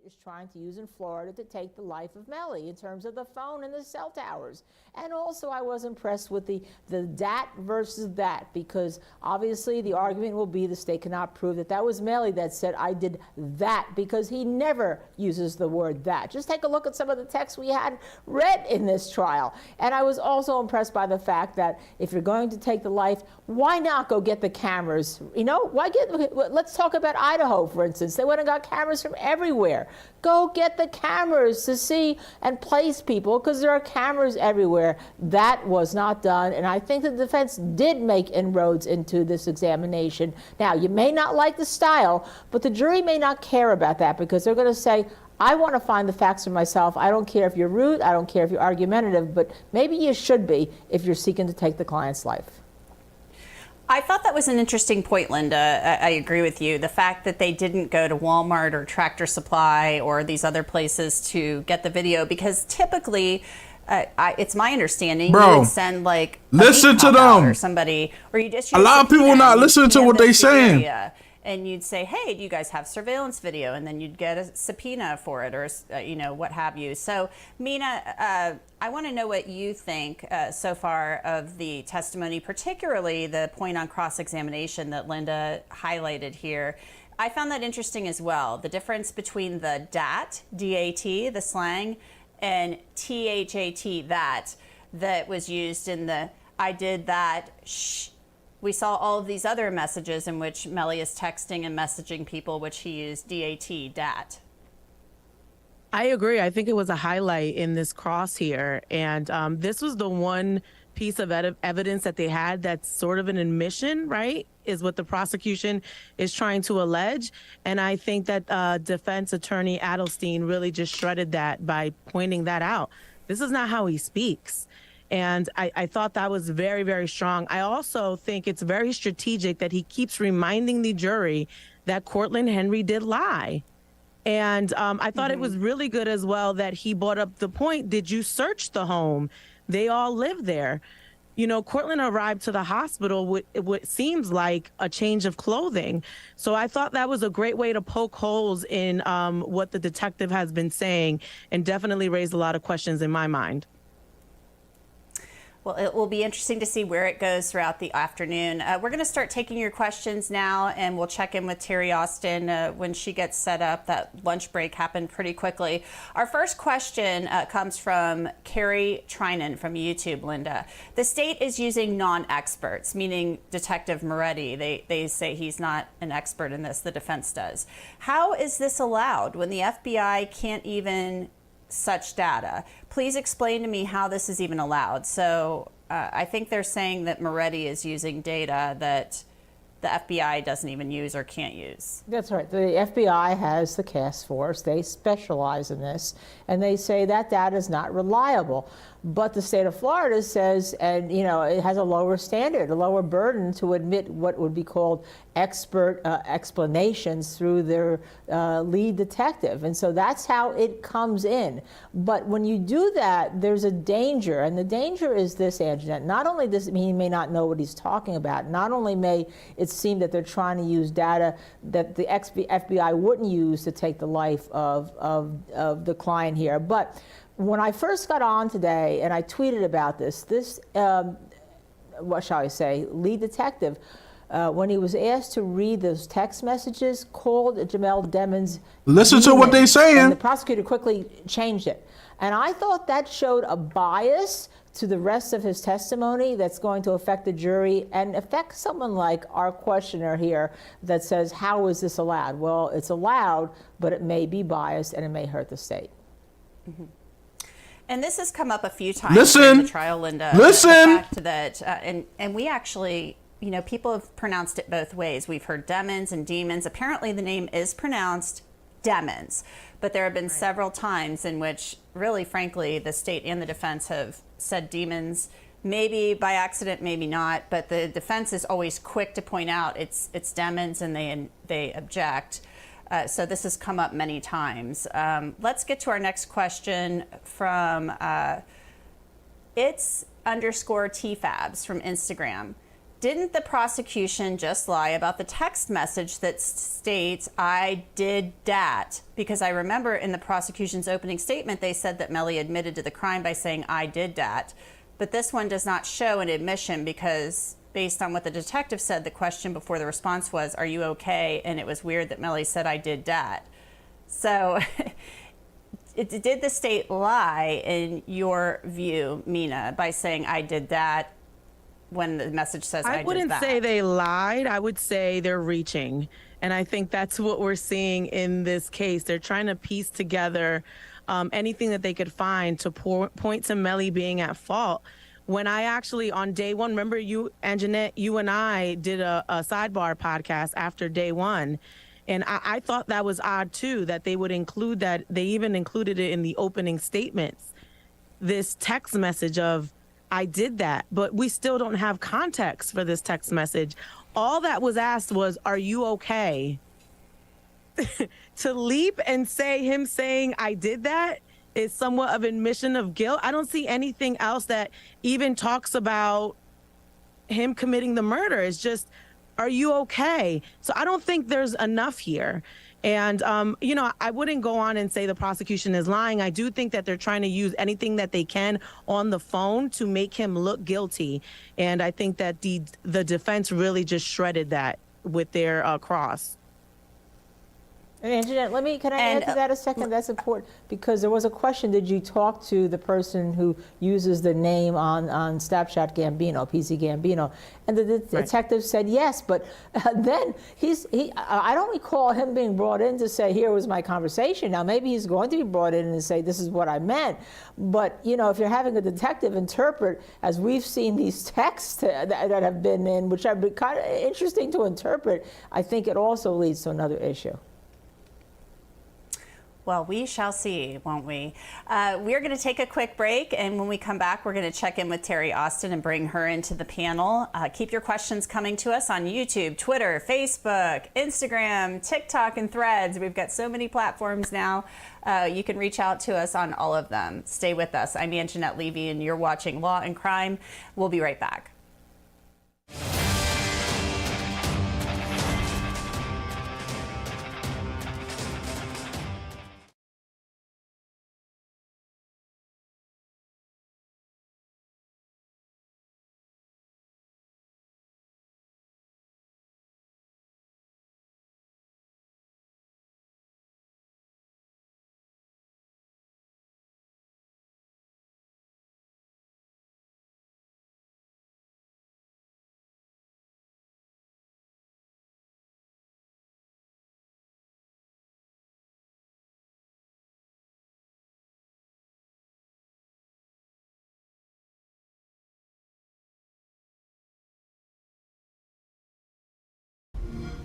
Is trying to use in Florida to take the life of Melly in terms of the phone and the cell towers. And also I was impressed with the that versus that, because obviously the argument will be the state cannot prove that that was Melly that said I did that, because he never uses the word that. Just take a look at some of the texts we had read in this trial. And I was also impressed by the fact that if you're going to take the life, why not go get the cameras? You know, let's talk about Idaho, for instance. They went and got cameras from everywhere. Go get the cameras to see and place people, because there are cameras everywhere. That was not done, and I think the defense did make inroads into this examination. Now, you may not like the style, but the jury may not care about that, because they're going to say, I want to find the facts for myself. I don't care if you're rude, I don't care if you're argumentative, but maybe you should be if you're seeking to take the client's life. I thought that was an interesting point, Linda. I agree with you. The fact that they didn't go to Walmart or Tractor Supply or these other places to get the video, because typically, it's my understanding, you would send like listen to them or somebody, or you just a lot of people not listening to what they saying. And you'd say, hey, do you guys have surveillance video? And then you'd get a subpoena for it, or you know, what have you. So, Mina, I want to know what you think so far of the testimony, particularly the point on cross-examination that Linda highlighted here. I found that interesting as well. The difference between the DAT, D-A-T, the slang, and T-H-A-T, that was used in the I did that, shh. We saw all of these other messages in which Melly is texting and messaging people, which he used dat. I agree. I think it was a highlight in this cross here. And this was the one piece of evidence that they had that's sort of an admission, right, is what the prosecution is trying to allege. And I think that defense attorney Adelstein really just shredded that by pointing that out. This is not how he speaks. And I thought that was very, very strong. I also think it's very strategic that he keeps reminding the jury that Cortland Henry did lie. And I thought it was really good as well that he brought up the point, did you search the home? They all live there. You know, Cortland arrived to the hospital with what seems like a change of clothing. So I thought that was a great way to poke holes in what the detective has been saying, and definitely raised a lot of questions in my mind. Well, it will be interesting to see where it goes throughout the afternoon. We're going to start taking your questions now, and we'll check in with Terry Austin when she gets set up. That lunch break happened pretty quickly. Our first question comes from Carrie Trinan from YouTube, Linda. The state is using non-experts, meaning Detective Moretti. They say he's not an expert in this, the defense does. How is this allowed when the FBI can't even such data? Please explain to me how this is even allowed. So I think they're saying that Moretti is using data that the FBI doesn't even use or can't use. That's right. The FBI has the task force. They specialize in this, and they say that data is not reliable. But the state of Florida says, and you know, it has a lower standard, a lower burden to admit what would be called expert explanations through their lead detective. And so that's how it comes in. But when you do that, there's a danger. And the danger is this, Anjanette. Not only does it mean he may not know what he's talking about, not only may it seem that they're trying to use data that the FBI wouldn't use to take the life of the client here, but when I first got on today and I tweeted about this, what shall I say, lead detective, when he was asked to read those text messages, called Jamel Demons. Listen to what they saying. And the prosecutor quickly changed it. And I thought that showed a bias to the rest of his testimony that's going to affect the jury and affect someone like our questioner here that says, how is this allowed? Well, it's allowed, but it may be biased and it may hurt the state. Mm-hmm. And this has come up a few times in the trial, Linda. Listen. The fact that, and we actually, you know, people have pronounced it both ways. We've heard demons and demons. Apparently the name is pronounced demons, but there have been several times in which, really, frankly, the state and the defense have said demons, maybe by accident, maybe not, but the defense is always quick to point out it's demons, and they object. So this has come up many times. Let's get to our next question from it's_TFabs from Instagram. Didn't the prosecution just lie about the text message that states, I did dat? Because I remember in the prosecution's opening statement, they said that Melly admitted to the crime by saying, I did dat. But this one does not show an admission because based on what the detective said, the question before the response was, are you okay? And it was weird that Melly said, I did dat. So did the state lie, in your view, Mina, by saying, I did that, when the message says, I did that? I wouldn't say they lied. I would say they're reaching. And I think that's what we're seeing in this case. They're trying to piece together anything that they could find to point to Melly being at fault. When I actually, on day one, remember you, Anjanette, you and I did a sidebar podcast after day one. And I thought that was odd, too, that they would include that. They even included it in the opening statements, this text message of, I did that. But we still don't have context for this text message. All that was asked was, are you okay? To leap and say him saying, I did that, is somewhat of admission of guilt. I don't see anything else that even talks about him committing the murder. It's just, are you okay? So I don't think there's enough here. And, you know, I wouldn't go on and say the prosecution is lying. I do think that they're trying to use anything that they can on the phone to make him look guilty. And I think that the defense really just shredded that with their cross. And Anjanette, can I And, add to that a second? That's important because there was a question. Did you talk to the person who uses the name on Snapchat Gambino, PC Gambino? And the detective said yes, but then I don't recall him being brought in to say, here was my conversation. Now, maybe he's going to be brought in and say, this is what I meant. But, you know, if you're having a detective interpret, as we've seen these texts that have been in, which have been kind of interesting to interpret, I think it also leads to another issue. Well, we shall see, won't we? We're going to take a quick break, and when we come back, we're going to check in with Terry Austin and bring her into the panel. Keep your questions coming to us on YouTube, Twitter, Facebook, Instagram, TikTok, and Threads. We've got so many platforms now. You can reach out to us on all of them. Stay with us. I'm Anjanette Levy, and you're watching Law and Crime. We'll be right back.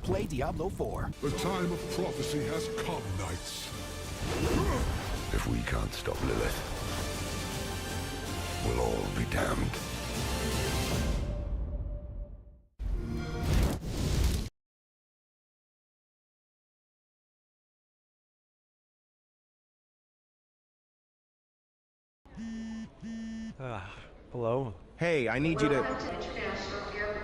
Play Diablo 4. The time of prophecy has come, knights. If we can't stop Lilith, we'll all be damned. Hello? Hey, I need you to...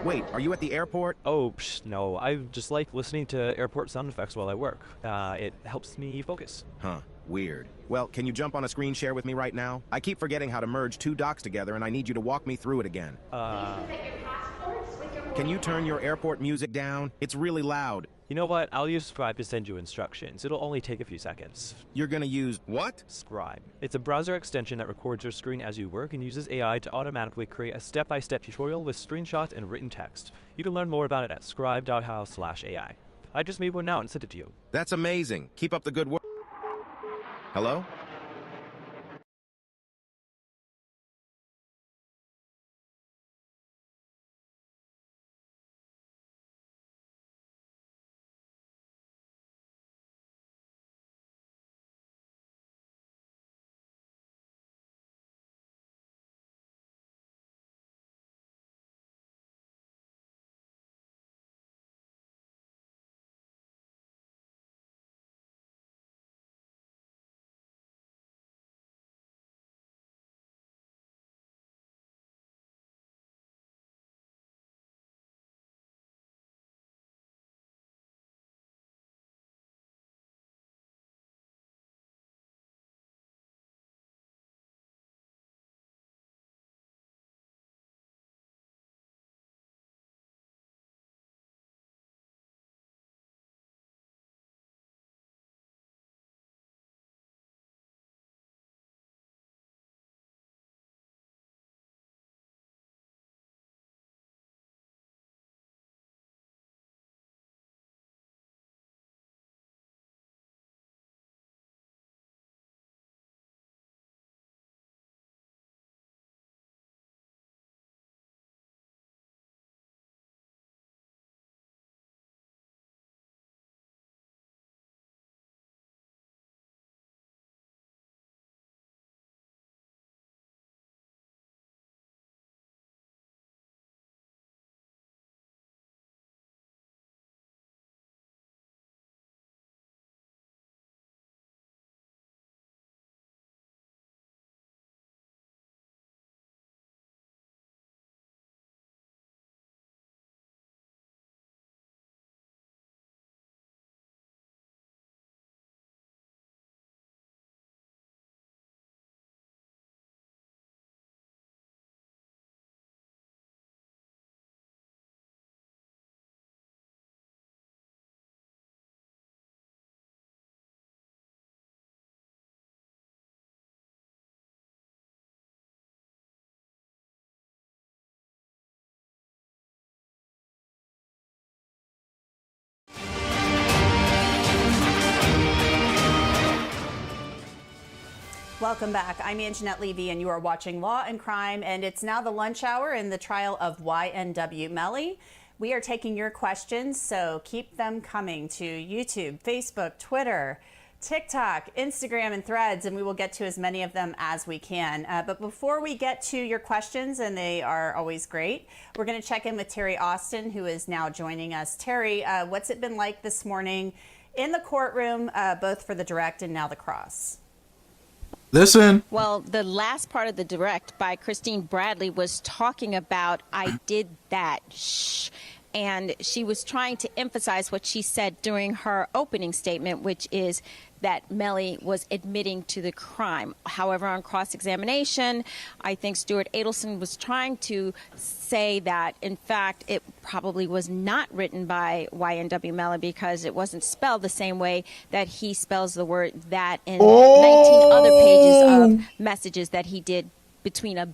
Wait, are you at the airport? Oh, no. I just like listening to airport sound effects while I work. It helps me focus. Huh, weird. Well, can you jump on a screen share with me right now? I keep forgetting how to merge two docs together, and I need you to walk me through it again. Can you turn your airport music down? It's really loud. You know what? I'll use Scribe to send you instructions. It'll only take a few seconds. You're gonna use what? Scribe. It's a browser extension that records your screen as you work and uses AI to automatically create a step-by-step tutorial with screenshots and written text. You can learn more about it at scribe.how/AI. I just made one now and sent it to you. That's amazing. Keep up the good work. Hello? Welcome back. I'm Anjanette Levy, and you are watching Law and Crime, and it's now the lunch hour in the trial of YNW Melly. We are taking your questions, so keep them coming to YouTube, Facebook, Twitter, TikTok, Instagram, and Threads, and we will get to as many of them as we can. But before we get to your questions, and they are always great, we're going to check in with Terry Austin, who is now joining us. Terry, what's it been like this morning in the courtroom, both for the direct and now the cross? Listen. Well, the last part of the direct by Christine Bradley was talking about, I did that, shh. And she was trying to emphasize what she said during her opening statement, which is that Melly was admitting to the crime. However, on cross-examination, I think Stuart Adelson was trying to say that, in fact, it probably was not written by YNW Melly because it wasn't spelled the same way that he spells the word that in 19 other pages of messages that he did between a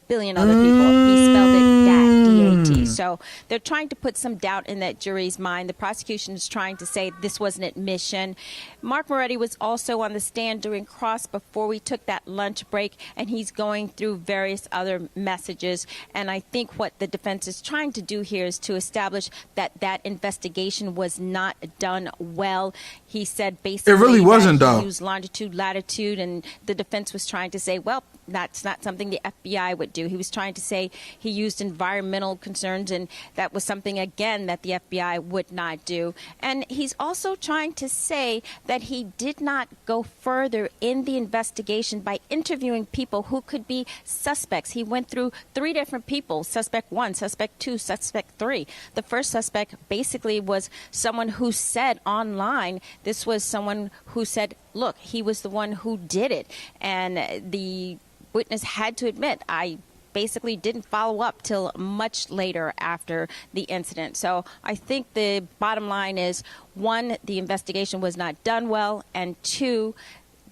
billion other people. He spelled it DAT, D-A-T. So they're trying to put some doubt in that jury's mind. The prosecution is trying to say this was an admission. Mark Moretti was also on the stand during cross before we took that lunch break, and he's going through various other messages. And I think what the defense is trying to do here is to establish that that investigation was not done well. He said basically it really wasn't that he though. used longitude, latitude, and the defense was trying to say, well, that's not something the FBI would do. He was trying to say he used environmental concerns, and that was something, again, that the FBI would not do. And he's also trying to say that he did not go further in the investigation by interviewing people who could be suspects. He went through 3 different people, suspect 1, suspect 2, suspect 3. The first suspect basically was someone who said online, this was someone who said, look, he was the one who did it. And the witness had to admit, I basically didn't follow up till much later after the incident. So I think the bottom line is, 1, the investigation was not done well, and 2,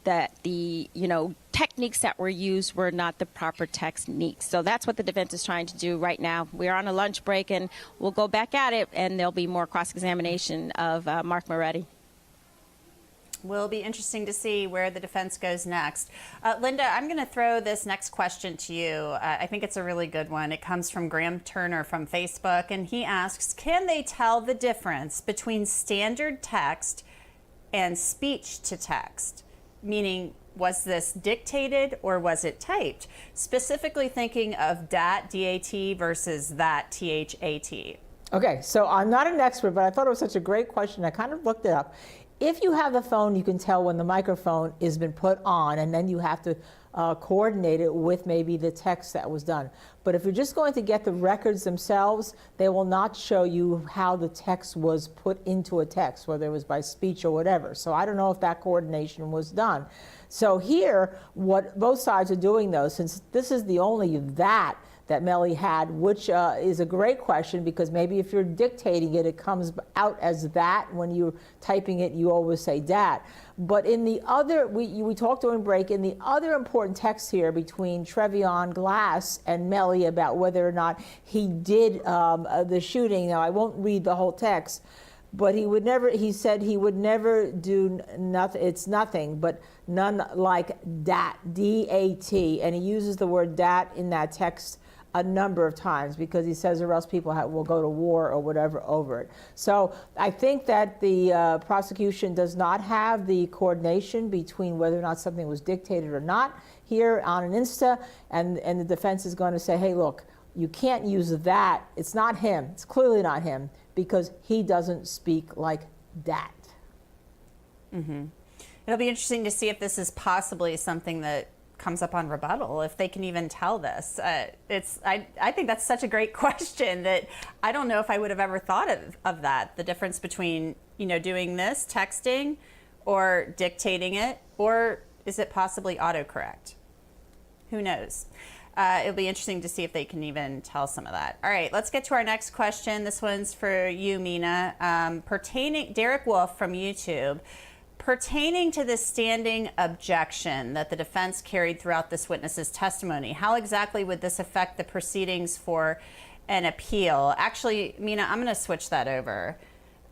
that the techniques that were used were not the proper techniques. So that's what the defense is trying to do right now. We're on a lunch break, and we'll go back at it, and there'll be more cross-examination of Mark Moretti. Will be interesting to see where the defense goes next. Linda, I'm going to throw this next question to you. I think it's a really good one. It comes from Graham Turner from Facebook, and he asks, can they tell the difference between standard text and speech to text? Meaning, was this dictated or was it typed? Specifically thinking of DAT, D-A-T, versus that, T-H-A-T. Okay, so I'm not an expert, but I thought it was such a great question. I kind of looked it up. If you have the phone, you can tell when the microphone has been put on, and then you have to coordinate it with maybe the text that was done. But if you're just going to get the records themselves, they will not show you how the text was put into a text, whether it was by speech or whatever. So I don't know if that coordination was done. So here, what both sides are doing, though, since this is the only that Melly had, which is a great question, because maybe if you're dictating it, it comes out as that. When you're typing it, you always say dat. But in the other, we talked during break, in the other important text here between Trevion Glass and Melly about whether or not he did the shooting. Now, I won't read the whole text, but he said he would never do nothing, it's nothing, but none like dat, D-A-T, and he uses the word dat in that text a number of times, because he says or else people will go to war or whatever over it. So I think that the prosecution does not have the coordination between whether or not something was dictated or not here on an Insta, and the defense is going to say, hey, look, you can't use that. It's not him. It's clearly not him, because he doesn't speak like that. Mm-hmm. It'll be interesting to see if this is possibly something that comes up on rebuttal, if they can even tell this. I think that's such a great question that I don't know if I would have ever thought of that, the difference between doing this, texting, or dictating it, or is it possibly autocorrect? Who knows? It'll be interesting to see if they can even tell some of that. All right, let's get to our next question. This one's for you, Mina. Derek Wolf from YouTube. Pertaining to the standing objection that the defense carried throughout this witness's testimony, how exactly would this affect the proceedings for an appeal? Actually, Mina, I'm going to switch that over.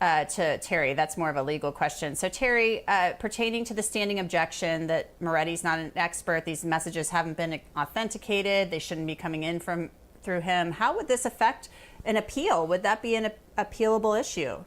to Terry. That's more of a legal question. So Terry, pertaining to the standing objection that Moretti's not an expert, these messages haven't been authenticated, they shouldn't be coming in through him. How would this affect an appeal? Would that be an appealable issue?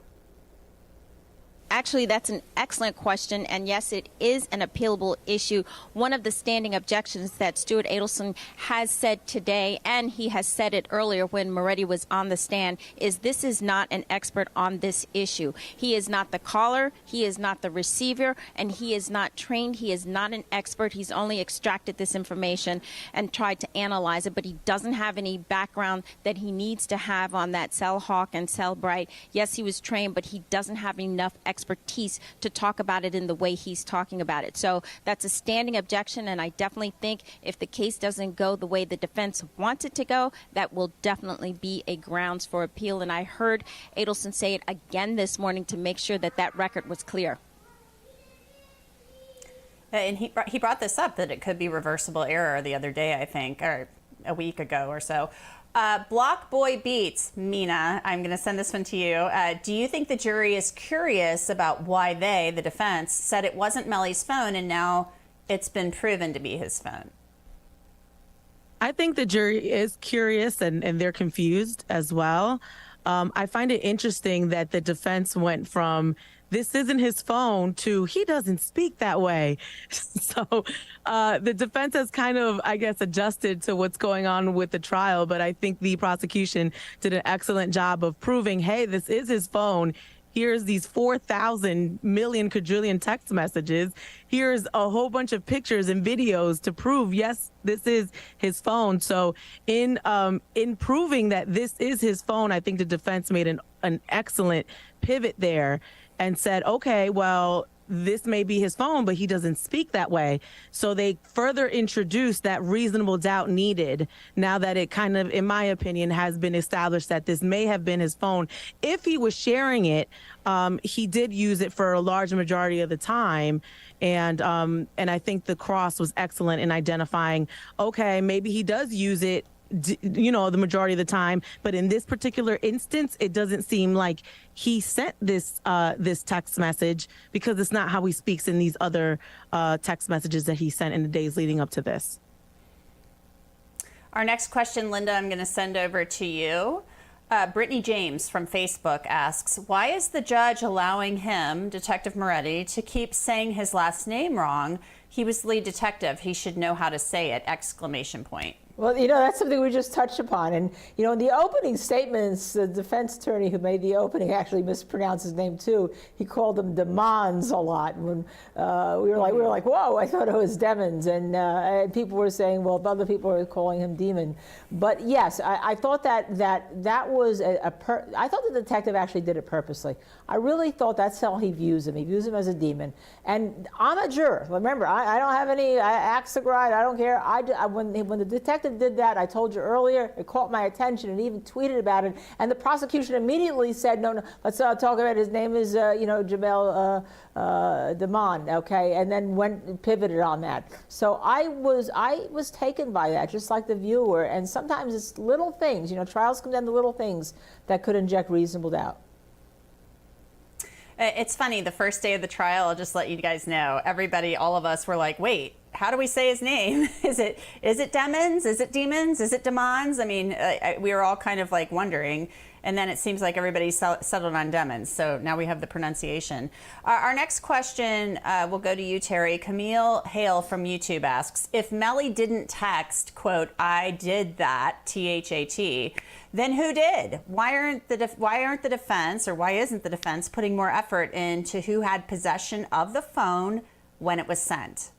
Actually, that's an excellent question, and yes, it is an appealable issue. One of the standing objections that Stuart Adelson has said today, and he has said it earlier when Moretti was on the stand, is this is not an expert on this issue. He is not the caller, he is not the receiver, and he is not trained. He is not an expert. He's only extracted this information and tried to analyze it, but he doesn't have any background that he needs to have on that Cell Hawk and Cell Bright. Yes, he was trained, but he doesn't have enough expertise to talk about it in the way he's talking about it. So that's a standing objection, and I definitely think if the case doesn't go the way the defense wants it to go, that will definitely be a grounds for appeal. And I heard Adelson say it again this morning to make sure that that record was clear. And he brought this up, that it could be reversible error the other day, I think, or a week ago or so. Block Boy Beats, Mina, I'm going to send this one to you. Do you think the jury is curious about why they, the defense, said it wasn't Melly's phone and now it's been proven to be his phone? I think the jury is curious and they're confused as well. I find it interesting that the defense went from this isn't his phone to he doesn't speak that way. So the defense has kind of, I guess, adjusted to what's going on with the trial. But I think the prosecution did an excellent job of proving, hey, this is his phone. Here's these 4,000 million quadrillion text messages. Here's a whole bunch of pictures and videos to prove, yes, this is his phone. So in proving that this is his phone, I think the defense made an excellent pivot there and said, okay, well, this may be his phone, but he doesn't speak that way. So they further introduced that reasonable doubt needed now that it kind of, in my opinion, has been established that this may have been his phone. If he was sharing it, he did use it for a large majority of the time. And I think the cross was excellent in identifying, okay, maybe he does use it, you know, the majority of the time, but in this particular instance, it doesn't seem like he sent this this text message, because it's not how he speaks in these other text messages that he sent in the days leading up to this. Our next question, Linda, I'm going to send over to you. Brittany James from Facebook asks, why is the judge allowing him, Detective Moretti, to keep saying his last name wrong? He was the lead detective. He should know how to say it, exclamation point. Well, you know, that's something we just touched upon. And, you know, in the opening statements, the defense attorney who made the opening actually mispronounced his name too. He called him Demons a lot. When we were like, whoa, I thought it was Demons. And people were saying, well, other people were calling him Demon. But yes, I thought that was I thought the detective actually did it purposely. I really thought that's how he views him. He views him as a demon. And I'm a juror. Remember, I don't have any axe to grind. I don't care. When the detective did that, I told you earlier, it caught my attention and even tweeted about it. And the prosecution immediately said, no, let's talk about it. His name is, Jamel Damon, okay? And then pivoted on that. So I was taken by that, just like the viewer. And sometimes it's little things, trials come down to little things that could inject reasonable doubt. It's funny, the first day of the trial, I'll just let you guys know, everybody, all of us were like, wait, how do we say his name? Is it Demons? Is it Demons? Is it Demons? I mean, we were all kind of like wondering. And then it seems like everybody settled on Demons. So now we have the pronunciation. Our next question will go to you, Terry. Camille Hale from YouTube asks, if Melly didn't text, quote, I did that, THAT, then who did? Why aren't the defense, or why isn't the defense putting more effort into who had possession of the phone when it was sent?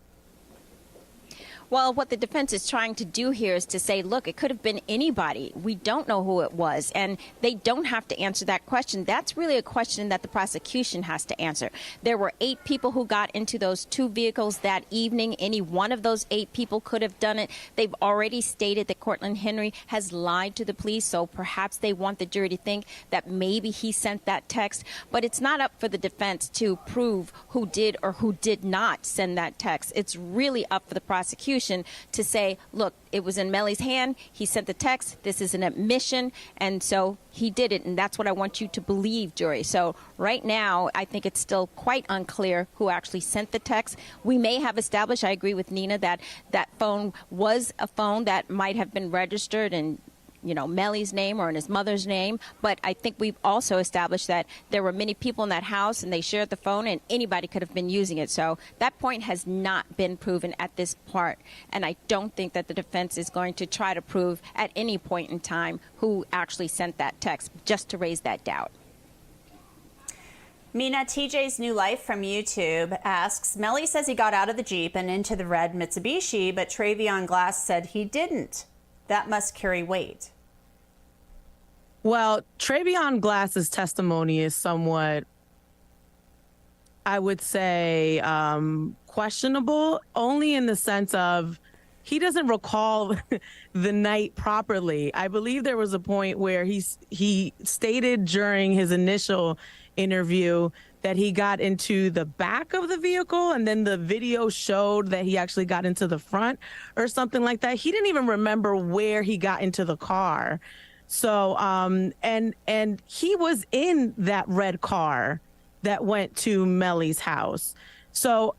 Well, what the defense is trying to do here is to say, look, it could have been anybody. We don't know who it was, and they don't have to answer that question. That's really a question that the prosecution has to answer. There were 8 people who got into those 2 vehicles that evening. Any one of those 8 people could have done it. They've already stated that Cortland Henry has lied to the police, so perhaps they want the jury to think that maybe he sent that text. But it's not up for the defense to prove who did or who did not send that text. It's really up for the prosecution prosecution to say, look, it was in Melly's hand. He sent the text. This is an admission. And so he did it. And that's what I want you to believe, jury. So right now, I think it's still quite unclear who actually sent the text. We may have established, I agree with Nina, that that phone was a phone that might have been registered in Melly's name or in his mother's name. But I think we've also established that there were many people in that house and they shared the phone and anybody could have been using it. So that point has not been proven at this part. And I don't think that the defense is going to try to prove at any point in time who actually sent that text, just to raise that doubt. Mina, TJ's New Life from YouTube asks, Melly says he got out of the Jeep and into the red Mitsubishi, but Travion Glass said he didn't. That must carry weight. Well, Travion Glass's testimony is somewhat, I would say, questionable, only in the sense of he doesn't recall the night properly. I believe there was a point where he stated during his initial interview that he got into the back of the vehicle, and then the video showed that he actually got into the front or something like that. He didn't even remember where he got into the car. So, and he was in that red car that went to Melly's house. So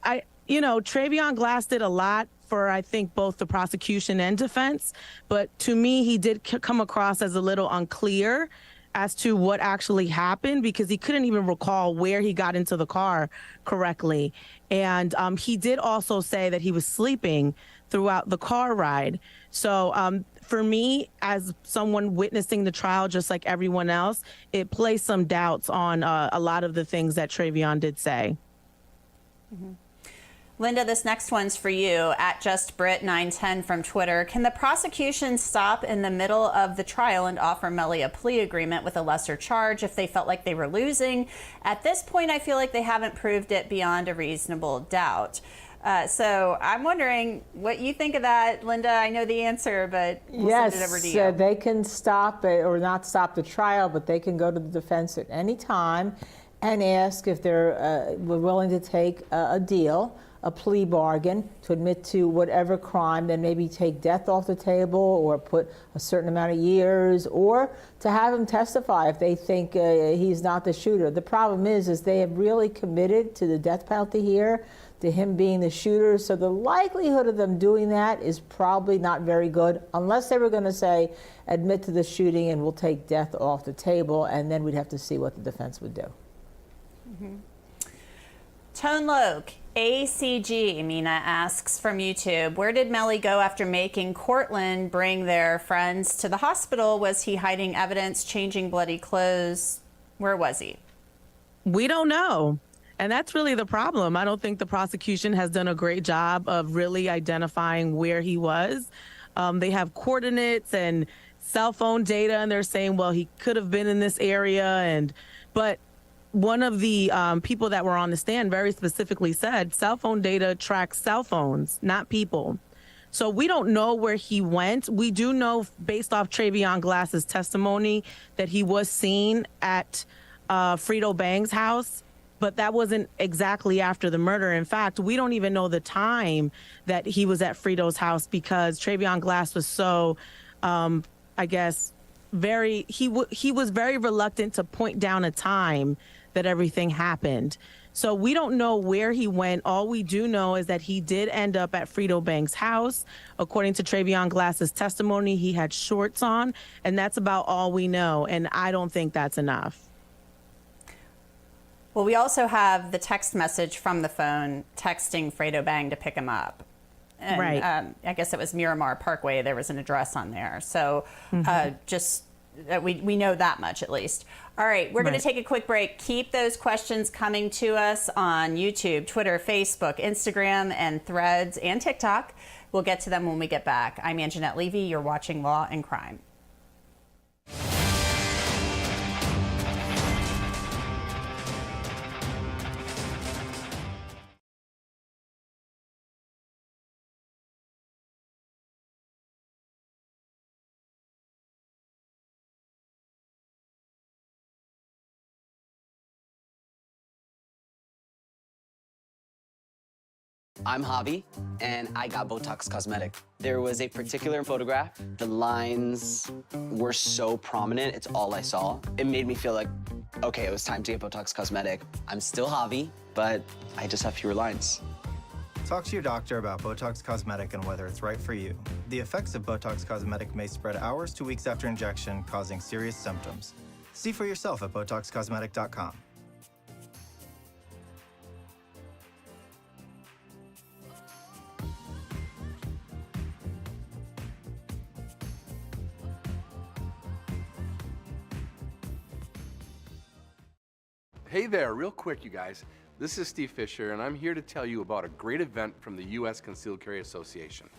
Travion Glass did a lot for, I think, both the prosecution and defense. But to me, he did come across as a little unclear as to what actually happened, because he couldn't even recall where he got into the car correctly. And he did also say that he was sleeping throughout the car ride. So for me, as someone witnessing the trial, just like everyone else, it placed some doubts on a lot of the things that Travion did say. Mm-hmm. Linda, this next one's for you, at JustBrit910 from Twitter. Can the prosecution stop in the middle of the trial and offer Melly a plea agreement with a lesser charge if they felt like they were losing? At this point, I feel like they haven't proved it beyond a reasonable doubt. So I'm wondering what you think of that, Linda. I know the answer, but we'll send it over to you. They can stop it or not stop the trial, but they can go to the defense at any time and ask if they're willing to take a deal, a plea bargain, to admit to whatever crime, then maybe take death off the table or put a certain amount of years, or to have him testify if they think he's not the shooter. The problem is they have really committed to the death penalty here, to him being the shooter. So the likelihood of them doing that is probably not very good, unless they were going to say, admit to the shooting and we'll take death off the table, and then we'd have to see what the defense would do. Mm-hmm. Tone Loke, ACG, Mina asks from YouTube, where did Melly go after making Cortland bring their friends to the hospital? Was he hiding evidence, changing bloody clothes? Where was he? We don't know. And that's really the problem. I don't think the prosecution has done a great job of really identifying where he was. They have coordinates and cell phone data, and they're saying, well, he could have been in this area. But one of the people that were on the stand very specifically said cell phone data tracks cell phones, not people. So we don't know where he went. We do know, based off Travion Glass's testimony, that he was seen at Frito Bang's house, but that wasn't exactly after the murder. In fact, we don't even know the time that he was at Frito's house, because Travion Glass was so, I guess, he was very reluctant to point down a time that everything happened. So we don't know where he went. All we do know is that he did end up at Frito Bang's house. According to Travion Glass's testimony, he had shorts on, and that's about all we know. And I don't think that's enough. Well, we also have the text message from the phone texting Frito Bang to pick him up. And, right. I guess it was Miramar Parkway. There was an address on there. So just we know that much, at least. All right, we're going to take a quick break. Keep those questions coming to us on YouTube, Twitter, Facebook, Instagram, and Threads, and TikTok. We'll get to them when we get back. I'm Anjanette Levy. You're watching Law and Crime. I'm Javi, and I got Botox Cosmetic. There was a particular photograph. The lines were so prominent, it's all I saw. It made me feel like, okay, it was time to get Botox Cosmetic. I'm still Javi, but I just have fewer lines. Talk to your doctor about Botox Cosmetic and whether it's right for you. The effects of Botox Cosmetic may spread hours to weeks after injection, causing serious symptoms. See for yourself at BotoxCosmetic.com. Hey there, real quick, you guys. This is Steve Fisher, and I'm here to tell you about a great event from the U.S. Concealed Carry Association.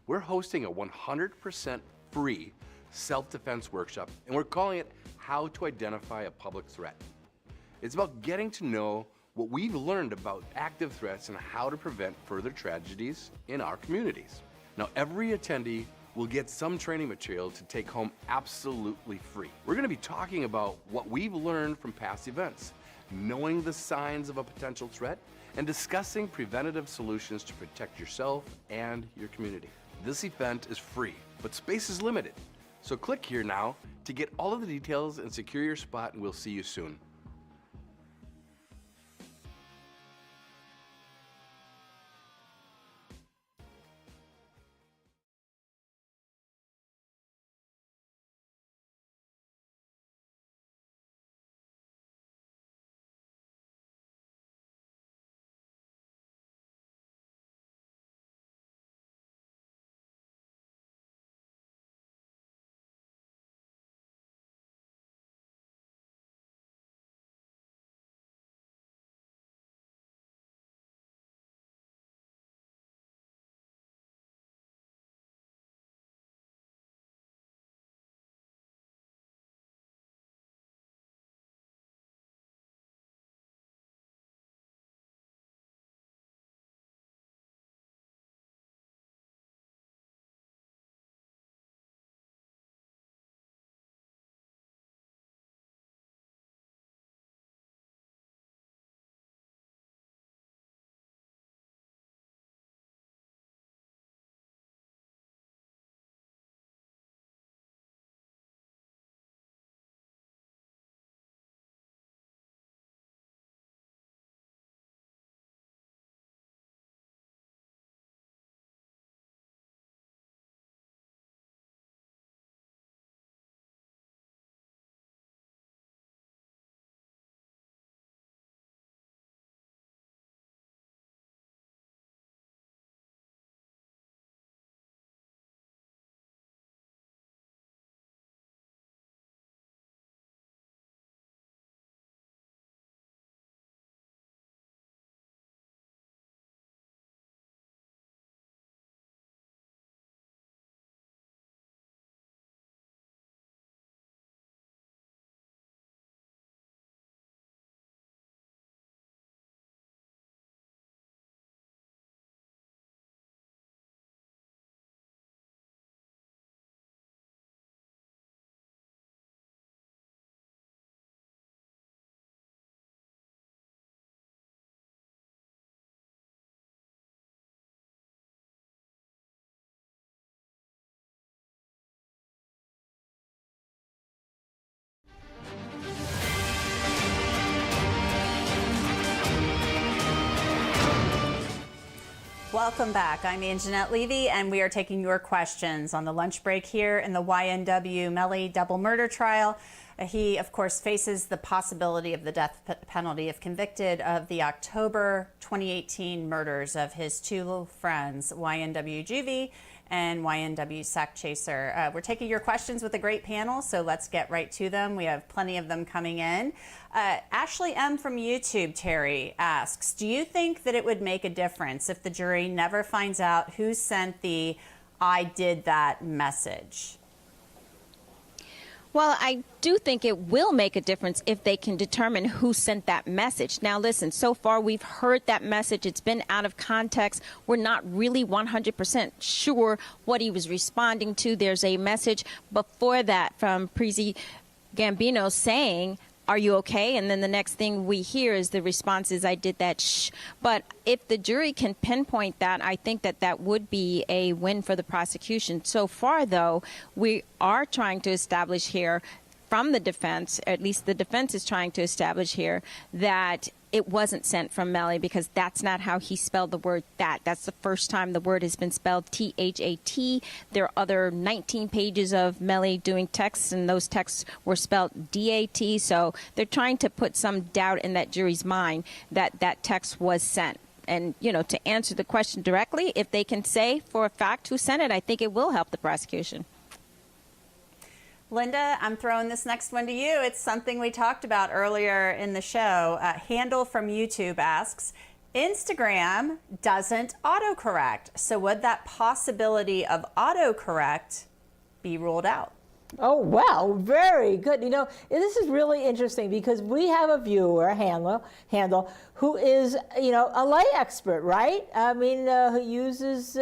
We're hosting a 100% free self-defense workshop, and we're calling it How to Identify a Public Threat. It's about getting to know what we've learned about active threats and how to prevent further tragedies in our communities. Now, every attendee will get some training material to take home absolutely free. We're going to be talking about what we've learned from past events, knowing the signs of a potential threat, and discussing preventative solutions to protect yourself and your community. This event is free, but space is limited. So click here now to get all of the details and secure your spot, and we'll see you soon. Welcome back. I'm Anjanette Levy, and we are taking your questions on the lunch break here in the YNW Melly double murder trial. He, of course, faces the possibility of the death penalty if convicted of the October 2018 murders of his two friends, YNW Juvie and YNW Sack Chaser. We're taking your questions with a great panel, so let's get right to them. We have plenty of them coming in. Ashley M. from YouTube, Terry, asks, do you think that it would make a difference if the jury never finds out who sent the "I did that" message? Well, I do think it will make a difference if they can determine who sent that message. Now, listen, so far we've heard that message. It's been out of context. We're not really 100% sure what he was responding to. There's a message before that from Prezi Gambino saying, are you okay? And then the next thing we hear is the response is, I did that, shh. But if the jury can pinpoint that, I think that that would be a win for the prosecution. So far, though, we are trying to establish here from the defense, at least the defense is trying to establish here, that it wasn't sent from Melly, because that's not how he spelled the word that. That's the first time the word has been spelled T-H-A-T. There are other 19 pages of Melly doing texts, and those texts were spelled D-A-T. So they're trying to put some doubt in that jury's mind that that text was sent. And, you know, to answer the question directly, if they can say for a fact who sent it, I think it will help the prosecution. Linda, I'm throwing this next one to you. It's something we talked about earlier in the show. Handle from YouTube asks, Instagram doesn't autocorrect. So would that possibility of autocorrect be ruled out? Oh, well, very good. You know, this is really interesting because we have a viewer, Handle, who is, you know, a lay expert, right? I mean, who uses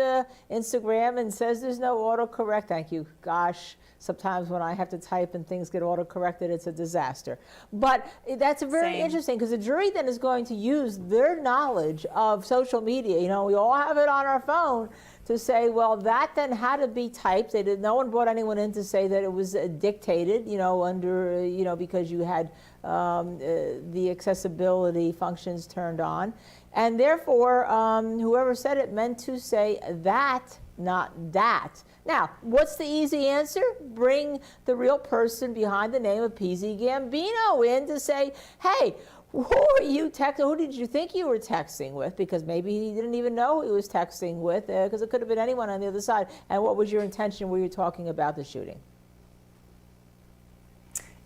Instagram and says there's no autocorrect. Thank you. Gosh, sometimes when I have to type and things get autocorrected, it's a disaster. But that's very interesting because the jury then is going to use their knowledge of social media. You know, we all have it on our phone to say, well, that then had to be typed. No one brought anyone in to say that it was dictated, you know, under, you know, because you had the accessibility functions turned on. And therefore, whoever said it meant to say that, not that. Now, what's the easy answer? Bring the real person behind the name of PZ Gambino in to say, hey, who are you texting? Who did you think you were texting with? Because maybe he didn't even know who he was texting with, because it could have been anyone on the other side. And what was your intention? Were you talking about the shooting?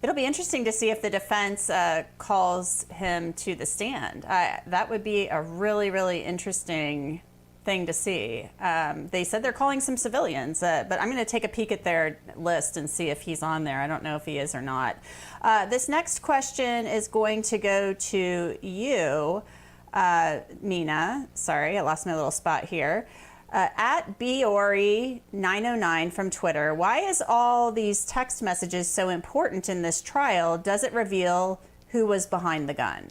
It'll be interesting to see if the defense calls him to the stand. That would be a really, really interesting thing to see. They said they're calling some civilians, but I'm going to take a peek at their list and see if he's on there. I don't know if he is or not. This next question is going to go to you, Mina. Sorry, I lost my little spot here. At Biori909 from Twitter, why is all these text messages so important in this trial? Does it reveal who was behind the gun?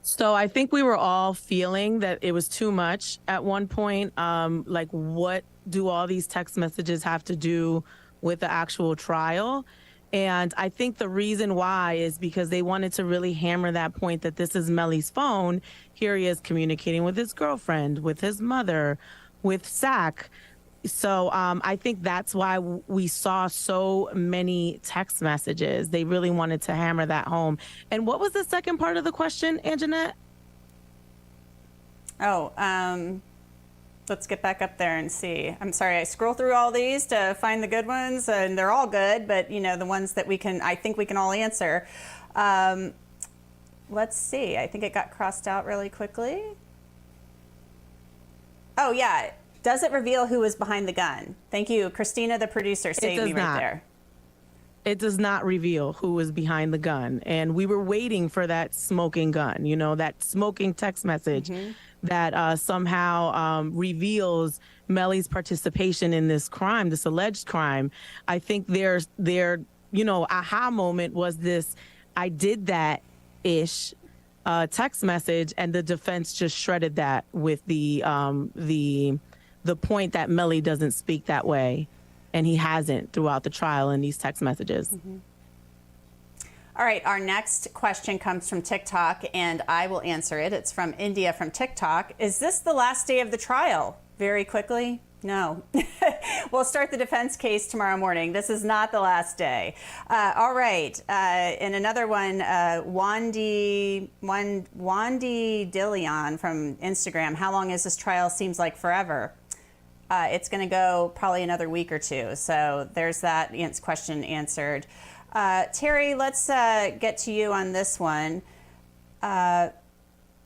So I think we were all feeling that it was too much at one point. Like, what do all these text messages have to do with the actual trial? And I think the reason why is because they wanted to really hammer that point that this is Melly's phone. Here he is communicating with his girlfriend, with his mother, with Zach. So I think that's why we saw so many text messages. They really wanted to hammer that home. And what was the second part of the question, Anjanette? Oh, let's get back up there and see. I'm sorry, I scroll through all these to find the good ones, and they're all good, but you know, the ones that I think we can all answer. Let's see, I think it got crossed out really quickly. Oh yeah, does it reveal who was behind the gun? Thank you, Christina, the producer, saved me right there. It does not reveal who was behind the gun. And we were waiting for that smoking gun, you know, that smoking text message that somehow reveals Melly's participation in this crime, this alleged crime. I think their you know, aha moment was this, I did that-ish text message, and the defense just shredded that with the point that Melly doesn't speak that way. And he hasn't throughout the trial in these text messages. All right, our next question comes from TikTok, and I will answer it. It's from India from TikTok. Is this the last day of the trial? Very quickly, no. We'll start the defense case tomorrow morning. This is not the last day. All right, and another one, Wandy Dillion from Instagram. How long is this trial? Seems like forever. It's going to go probably another week or two. So there's that question answered. Terry, let's get to you on this one.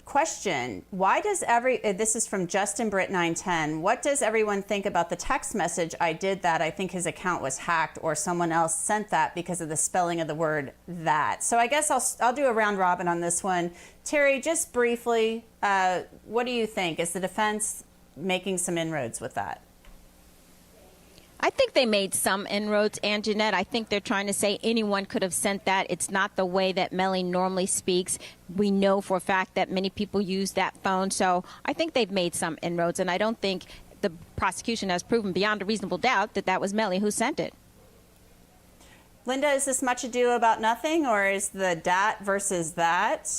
Question, why does this is from Justin Britt 910. What does everyone think about the text message, I did that, I think his account was hacked, or someone else sent that because of the spelling of the word that? So I guess I'll do a round robin on this one. Terry, just briefly, what do you think? Is the defense making some inroads with that? I think they made some inroads, Anjanette. I think they're trying to say anyone could have sent that. It's not the way that Melly normally speaks. We know for a fact that many people use that phone. So I think they've made some inroads, and I don't think the prosecution has proven beyond a reasonable doubt that that was Melly who sent it. Linda, is this much ado about nothing, or is the dat versus that?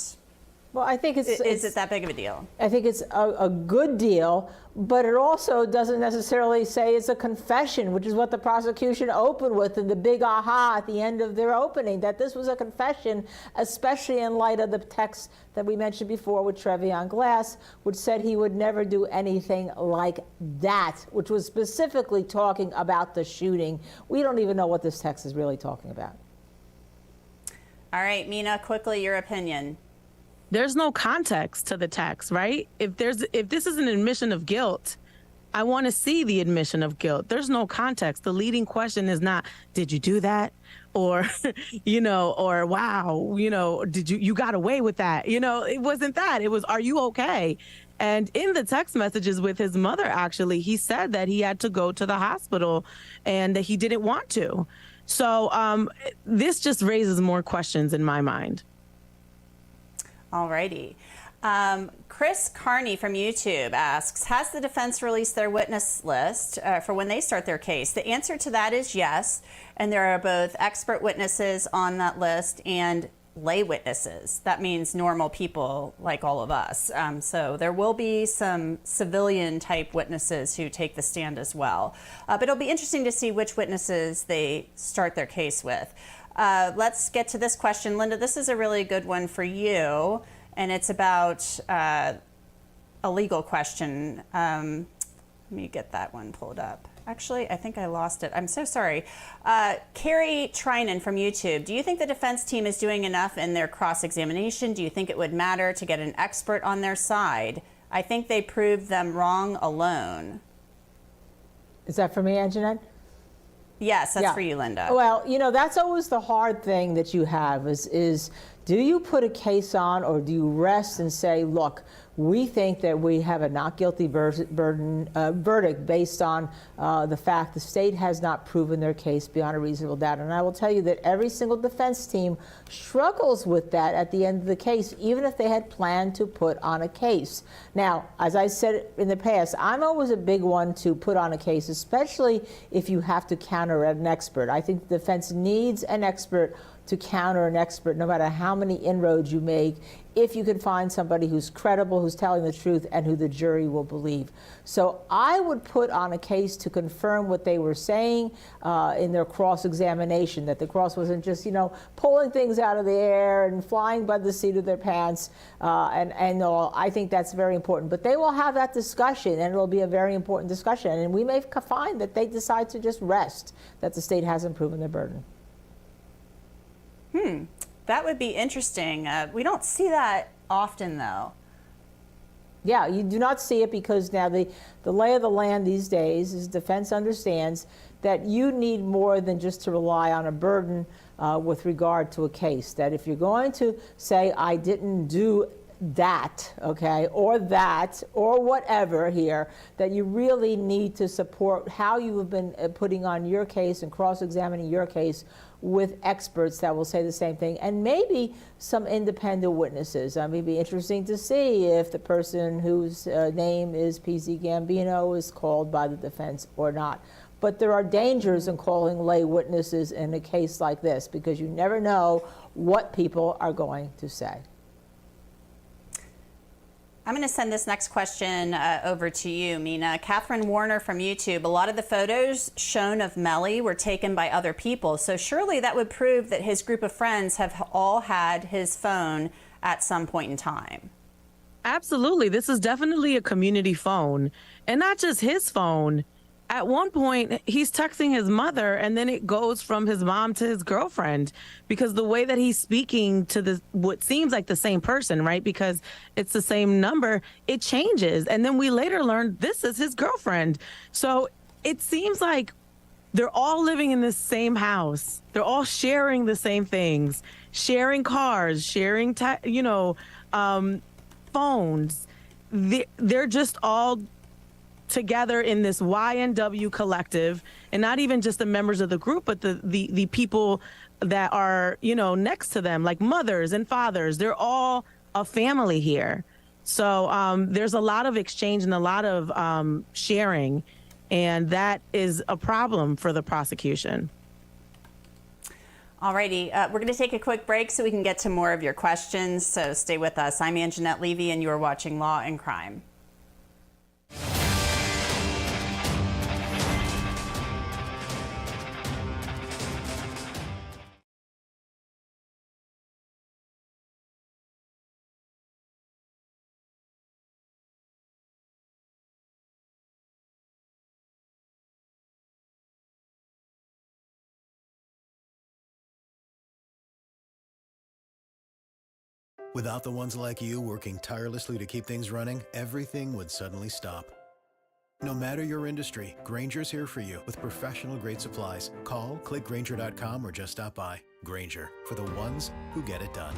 Well, I think is it that big of a deal? I think it's a good deal, but it also doesn't necessarily say it's a confession, which is what the prosecution opened with in the big aha at the end of their opening, that this was a confession, especially in light of the text that we mentioned before with Trevion Glass, which said he would never do anything like that, which was specifically talking about the shooting. We don't even know what this text is really talking about. All right, Mina, quickly, your opinion. There's no context to the text, right? If this is an admission of guilt, I want to see the admission of guilt. There's no context. The leading question is not, did you do that? Or, or wow, did you got away with that? It wasn't that. It was, are you okay? And in the text messages with his mother, actually, he said that he had to go to the hospital and that he didn't want to. So this just raises more questions in my mind. All righty. Chris Carney from YouTube asks, has the defense released their witness list for when they start their case? The answer to that is yes. And there are both expert witnesses on that list and lay witnesses. That means normal people like all of us. So there will be some civilian type witnesses who take the stand as well. But it'll be interesting to see which witnesses they start their case with. Let's get to this question. Linda, this is a really good one for you, and it's about a legal question. Let me get that one pulled up. Actually, I think I lost it. I'm so sorry. Carrie Trinan from YouTube, do you think the defense team is doing enough in their cross-examination? Do you think it would matter to get an expert on their side? I think they proved them wrong alone. Is that for me, Anjanette? Yes, that's for you, Linda. Well, that's always the hard thing that you have is do you put a case on, or do you rest and say, look, we think that we have a not guilty verdict based on the fact the state has not proven their case beyond a reasonable doubt. And I will tell you that every single defense team struggles with that at the end of the case, even if they had planned to put on a case. Now, as I said in the past, I'm always a big one to put on a case, especially if you have to counter an expert. I think the defense needs an expert to counter an expert, no matter how many inroads you make, if you can find somebody who's credible, who's telling the truth, and who the jury will believe. So I would put on a case to confirm what they were saying in their cross-examination, that the cross wasn't just, pulling things out of the air and flying by the seat of their pants and all. I think that's very important. But they will have that discussion, and it'll be a very important discussion. And we may find that they decide to just rest, that the state hasn't proven their burden. That would be interesting. We don't see that often, though. Yeah, you do not see it because now the lay of the land these days is defense understands that you need more than just to rely on a burden with regard to a case. That if you're going to say, I didn't do that, okay, or that, or whatever here, that you really need to support how you have been putting on your case and cross-examining your case with experts that will say the same thing, and maybe some independent witnesses. I mean, it'd be interesting to see if the person whose name is PZ Gambino is called by the defense or not. But there are dangers in calling lay witnesses in a case like this, because you never know what people are going to say. I'm going to send this next question over to you, Mina. Catherine Warner from YouTube. A lot of the photos shown of Melly were taken by other people, so surely that would prove that his group of friends have all had his phone at some point in time. Absolutely. This is definitely a community phone, and not just his phone. At one point, he's texting his mother, and then it goes from his mom to his girlfriend, because the way that he's speaking to what seems like the same person, right? Because it's the same number, it changes. And then we later learned this is his girlfriend. So it seems like they're all living in the same house. They're all sharing the same things, sharing cars, sharing, phones. They're just all together in this YNW collective, and not even just the members of the group, but the people that are, next to them, like mothers and fathers. They're all a family here. So there's a lot of exchange and a lot of sharing, and that is a problem for the prosecution. Alrighty, we're going to take a quick break so we can get to more of your questions. So stay with us. I'm Anjanette Levy, and you are watching Law and Crime. Without the ones like you working tirelessly to keep things running, everything would suddenly stop. No matter your industry, Grainger's here for you with professional-grade supplies. Call, click Grainger.com, or just stop by. Grainger, for the ones who get it done.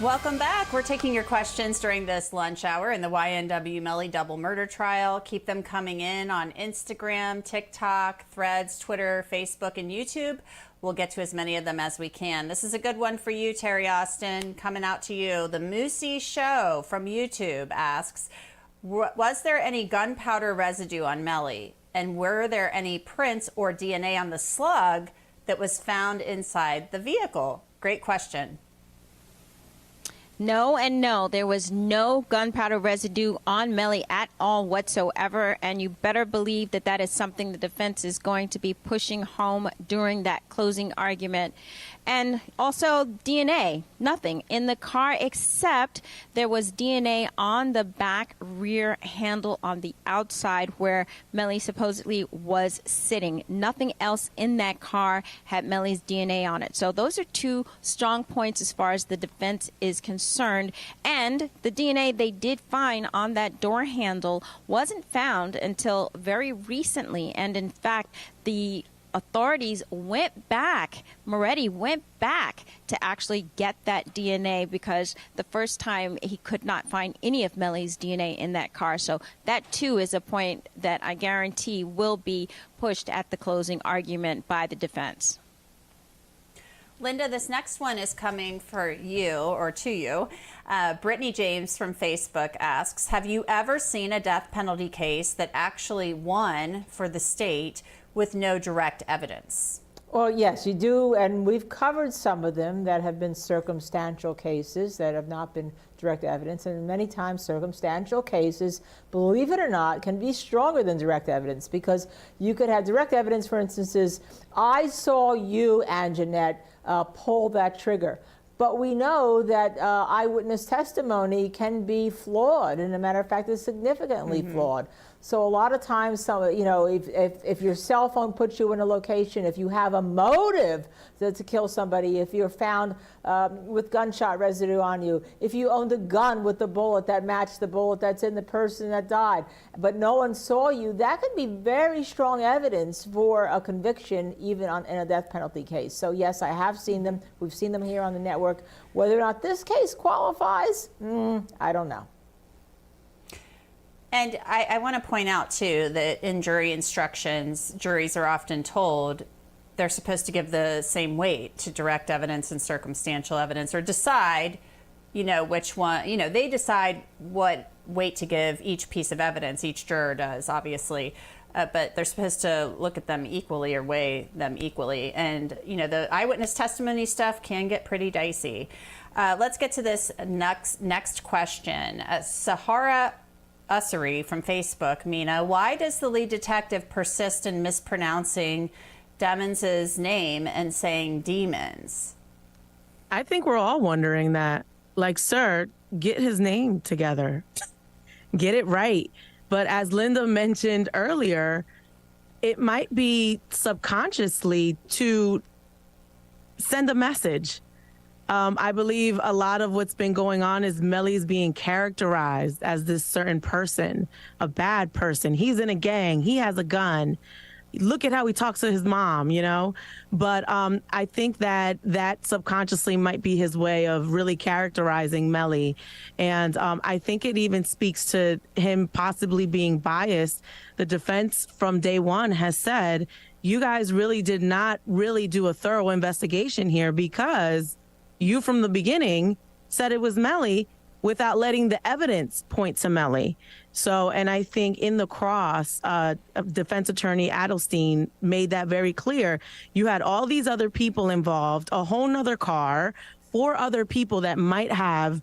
Welcome back. We're taking your questions during this lunch hour in the YNW Melly double murder trial. Keep them coming in on Instagram, TikTok, Threads, Twitter, Facebook, and YouTube. We'll get to as many of them as we can. This is a good one for you, Terry Austin, coming out to you. The Moosey Show from YouTube asks, was there any gunpowder residue on Melly? And were there any prints or DNA on the slug that was found inside the vehicle? Great question. No and no. There was no gunpowder residue on Melly at all whatsoever, and you better believe that that is something the defense is going to be pushing home during that closing argument. And also DNA, nothing in the car except there was DNA on the back rear handle on the outside where Melly supposedly was sitting. Nothing else in that car had Melly's DNA on it. So those are two strong points as far as the defense is concerned. And the DNA they did find on that door handle wasn't found until very recently. And in fact, the authorities went back, Moretti went back to actually get that DNA because the first time he could not find any of Melly's DNA in that car. So that too is a point that I guarantee will be pushed at the closing argument by the defense. Linda, this next one is coming for you or to you. Brittany James from Facebook asks, have you ever seen a death penalty case that actually won for the state with no direct evidence? Well, yes, you do, and we've covered some of them that have been circumstantial cases that have not been direct evidence, and many times circumstantial cases, believe it or not, can be stronger than direct evidence because you could have direct evidence, for instance, is, I saw you, Anjanette, pull that trigger. But we know that eyewitness testimony can be flawed, and as a matter of fact, it's significantly flawed. So a lot of times, if your cell phone puts you in a location, if you have a motive to kill somebody, if you're found with gunshot residue on you, if you owned a gun with the bullet that matched the bullet that's in the person that died, but no one saw you, that could be very strong evidence for a conviction, even in a death penalty case. So yes, I have seen them. We've seen them here on the network. Whether or not this case qualifies, I don't know. And I want to point out, too, that in jury instructions, juries are often told they're supposed to give the same weight to direct evidence and circumstantial evidence, or decide, which one, they decide what weight to give each piece of evidence. Each juror does, obviously, but they're supposed to look at them equally or weigh them equally. And, the eyewitness testimony stuff can get pretty dicey. Let's get to this next question. Sahara Ussery from Facebook, Mina, why does the lead detective persist in mispronouncing Demons' name and saying demons? I think we're all wondering that. Like, sir, get his name together. Get it right. But as Linda mentioned earlier, it might be subconsciously to send a message. I believe a lot of what's been going on is Melly's being characterized as this certain person, a bad person. He's in a gang. He has a gun. Look at how he talks to his mom, But I think that subconsciously might be his way of really characterizing Melly. And I think it even speaks to him possibly being biased. The defense from day one has said, you guys really did not really do a thorough investigation here because you from the beginning said it was Melly without letting the evidence point to Melly. So, and I think in the cross, defense attorney Adelstein made that very clear. You had all these other people involved, a whole nother car, 4 other people that might have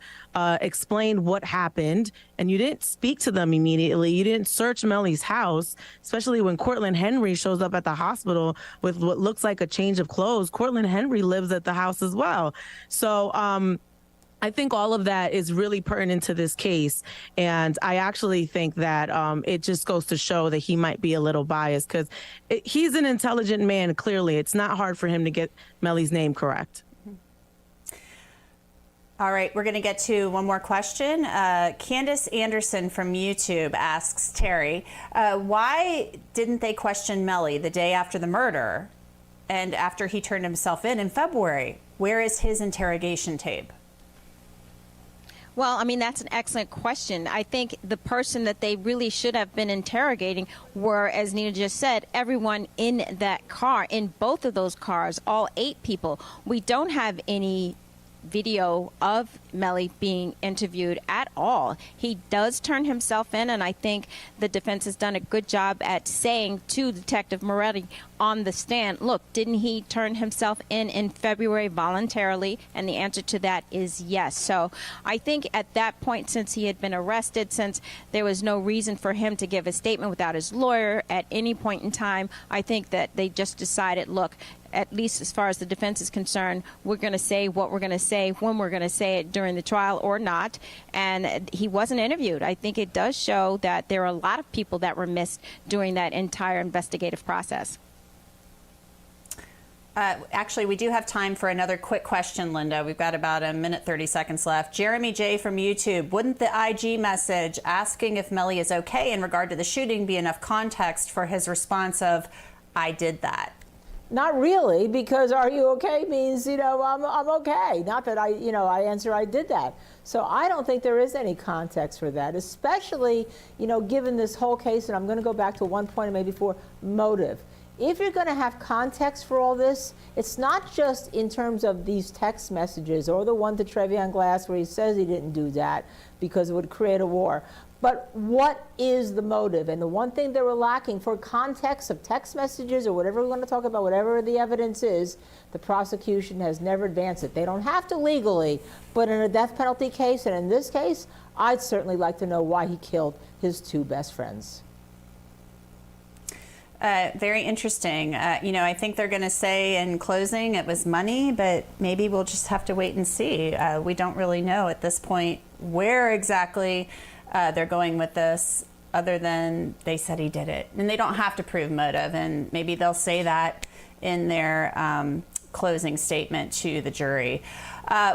explained what happened, and you didn't speak to them immediately. You didn't search Melly's house, especially when Cortland Henry shows up at the hospital with what looks like a change of clothes. Cortland Henry lives at the house as well. So I think all of that is really pertinent to this case. And I actually think that it just goes to show that he might be a little biased because he's an intelligent man, clearly. It's not hard for him to get Melly's name correct. All right, we're going to get to one more question. Candace Anderson from YouTube asks Terry, why didn't they question Melly the day after the murder and after he turned himself in February? Where is his interrogation tape? Well, I mean, that's an excellent question. I think the person that they really should have been interrogating were, as Nina just said, everyone in that car, in both of those cars, all 8 people. We don't have any video of Melly being interviewed at all. He does turn himself in, and I think the defense has done a good job at saying to Detective Moretti on the stand, look, didn't he turn himself in February voluntarily? And the answer to that is yes. So I think at that point, since he had been arrested, since there was no reason for him to give a statement without his lawyer at any point in time, I think that they just decided, look, at least as far as the defense is concerned, we're going to say what we're going to say when we're going to say it during the trial or not. And he wasn't interviewed. I think it does show that there are a lot of people that were missed during that entire investigative process. Actually, we do have time for another quick question, Linda. We've got about a minute, 30 seconds left. Jeremy J. from YouTube, wouldn't the IG message asking if Melly is okay in regard to the shooting be enough context for his response of, I did that? Not really, because are you okay means, I'm okay. Not that I answer I did that. So I don't think there is any context for that, especially, given this whole case, and I'm going to go back to one point maybe for motive. If you're going to have context for all this, it's not just in terms of these text messages or the one to Trevion Glass where he says he didn't do that because it would create a war. But what is the motive? And the one thing they were lacking for context of text messages or whatever we're going to talk about, whatever the evidence is, the prosecution has never advanced it. They don't have to legally, but in a death penalty case, and in this case, I'd certainly like to know why he killed his 2 best friends. Very interesting. I think they're going to say in closing it was money, but maybe we'll just have to wait and see. We don't really know at this point where exactly they're going with this, other than they said he did it. And they don't have to prove motive, and maybe they'll say that in their closing statement to the jury.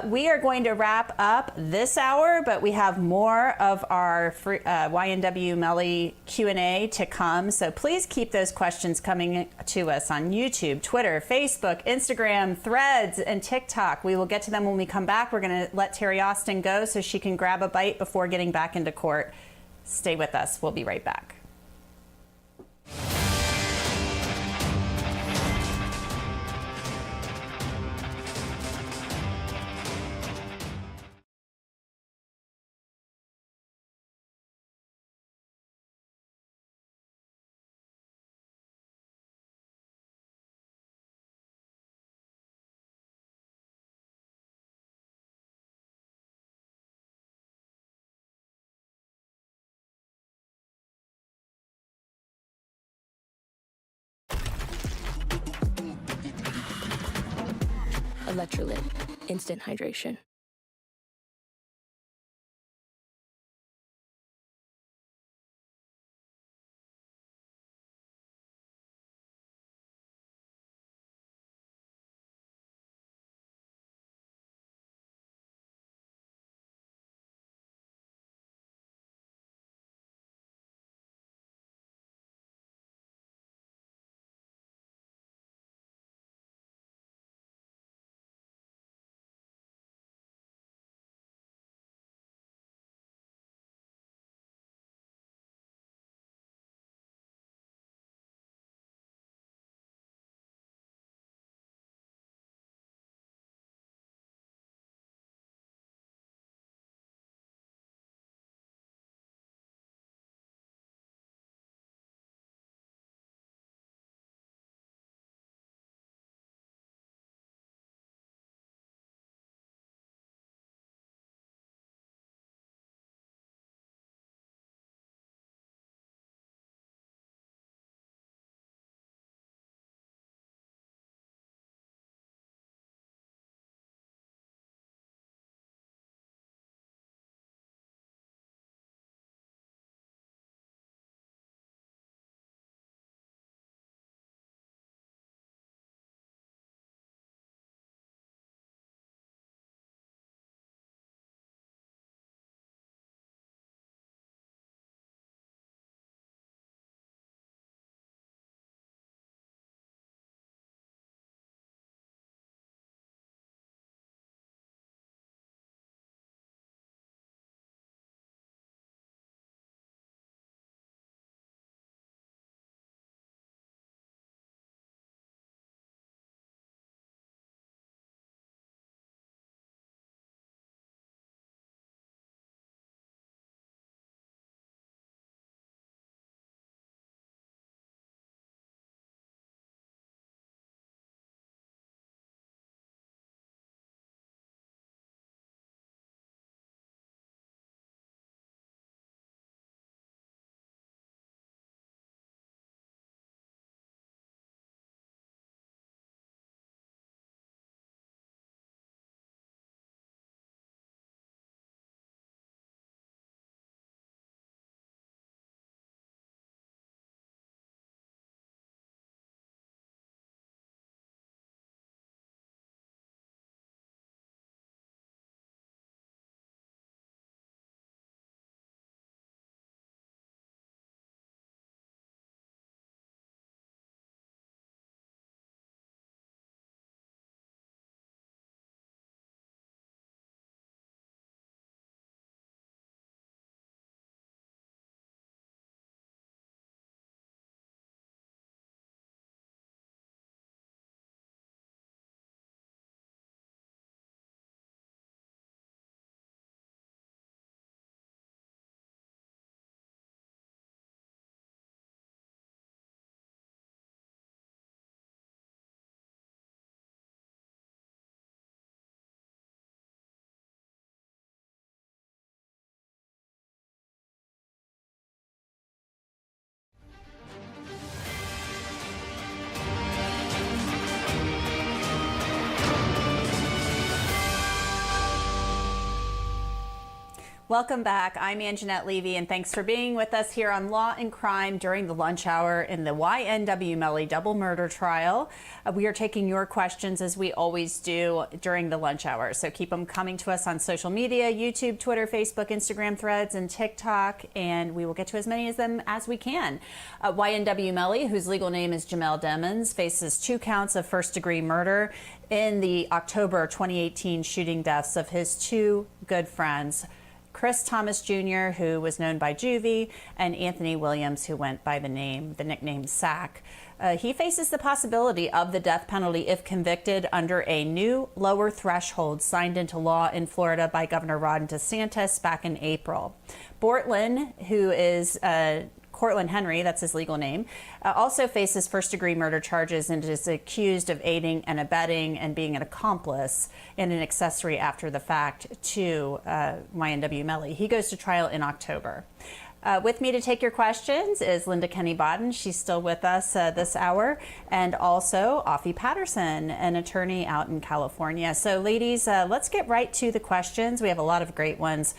We are going to wrap up this hour, but we have more of our YNW Melly Q&A to come. So please keep those questions coming to us on YouTube, Twitter, Facebook, Instagram, Threads, and TikTok. We will get to them when we come back. We're going to let Terry Austin go so she can grab a bite before getting back into court. Stay with us. We'll be right back. Electrolyte, instant hydration. Welcome back. I'm Anjanette Levy, and thanks for being with us here on Law and Crime during the lunch hour in the YNW Melly double murder trial. We are taking your questions as we always do during the lunch hour. So keep them coming to us on social media, YouTube, Twitter, Facebook, Instagram, Threads, and TikTok, and we will get to as many of them as we can. YNW Melly, whose legal name is Jamel Demons, faces 2 counts of first-degree murder in the October 2018 shooting deaths of his 2 good friends, Chris Thomas Jr., who was known by Juvie, and Anthony Williams, who went by the nickname Sack. He faces the possibility of the death penalty if convicted under a new lower threshold signed into law in Florida by Governor Ron DeSantis back in April. Bortlen, who is Cortland Henry, that's his legal name, also faces first-degree murder charges and is accused of aiding and abetting and being an accomplice and an accessory after the fact to YNW Melly. He goes to trial in October. With me to take your questions is Linda Kenny-Bodden. She's still with us this hour. And also Offie Patterson, an attorney out in California. So ladies, let's get right to the questions. We have a lot of great ones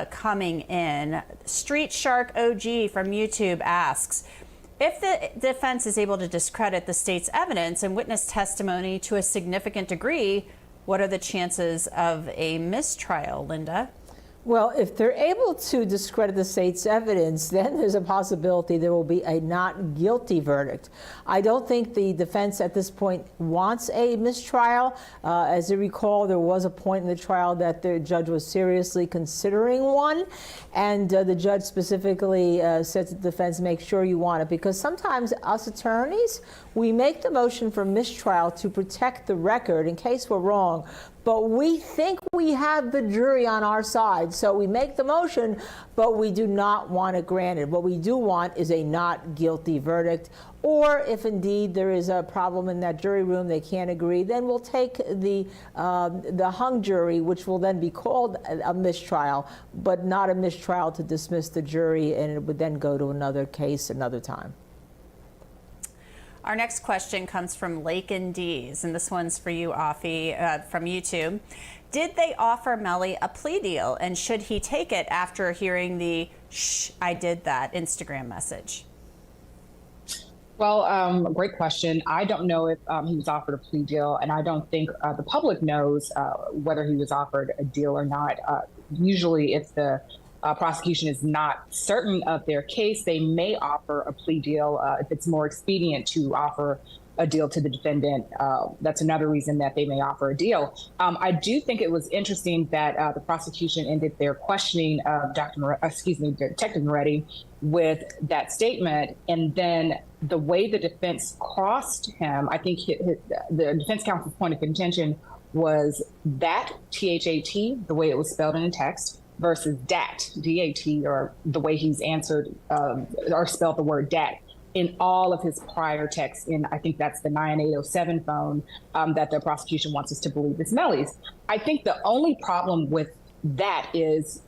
coming in. Street Shark OG from YouTube asks, if the defense is able to discredit the state's evidence and witness testimony to a significant degree, what are the chances of a mistrial, Linda? Well, if they're able to discredit the state's evidence, then there's a possibility there will be a not guilty verdict. I don't think the defense at this point wants a mistrial. As you recall, there was a point in the trial that the judge was seriously considering one, and the judge specifically said to the defense, make sure you want it, because sometimes us attorneys, we make the motion for mistrial to protect the record in case we're wrong. But we think we have the jury on our side, so we make the motion, but we do not want it granted. What we do want is a not guilty verdict, or if indeed there is a problem in that jury room, they can't agree, then we'll take the hung jury, which will then be called a mistrial, but not a mistrial to dismiss the jury, and it would then go to another case another time. Our next question comes from Lake and D's, and this one's for you, Offie, from YouTube. Did they offer Melly a plea deal, and should he take it after hearing the "shh, I did that" Instagram message? Well, great question. I don't know if he was offered a plea deal, and I don't think the public knows whether he was offered a deal or not. Usually, if the prosecution is not certain of their case, they may offer a plea deal if it's more expedient to offer a deal to the defendant. That's another reason that they may offer a deal. I do think it was interesting that the prosecution ended their questioning of Detective Moretti with that statement, and then the way the defense crossed him, I think the defense counsel's point of contention was that, T-H-A-T, the way it was spelled in the text, versus dat, D-A-T, or the way he's answered or spelled the word dat in all of his prior texts. In, I think that's the 9807 phone that the prosecution wants us to believe is Melly's. I think the only problem with that is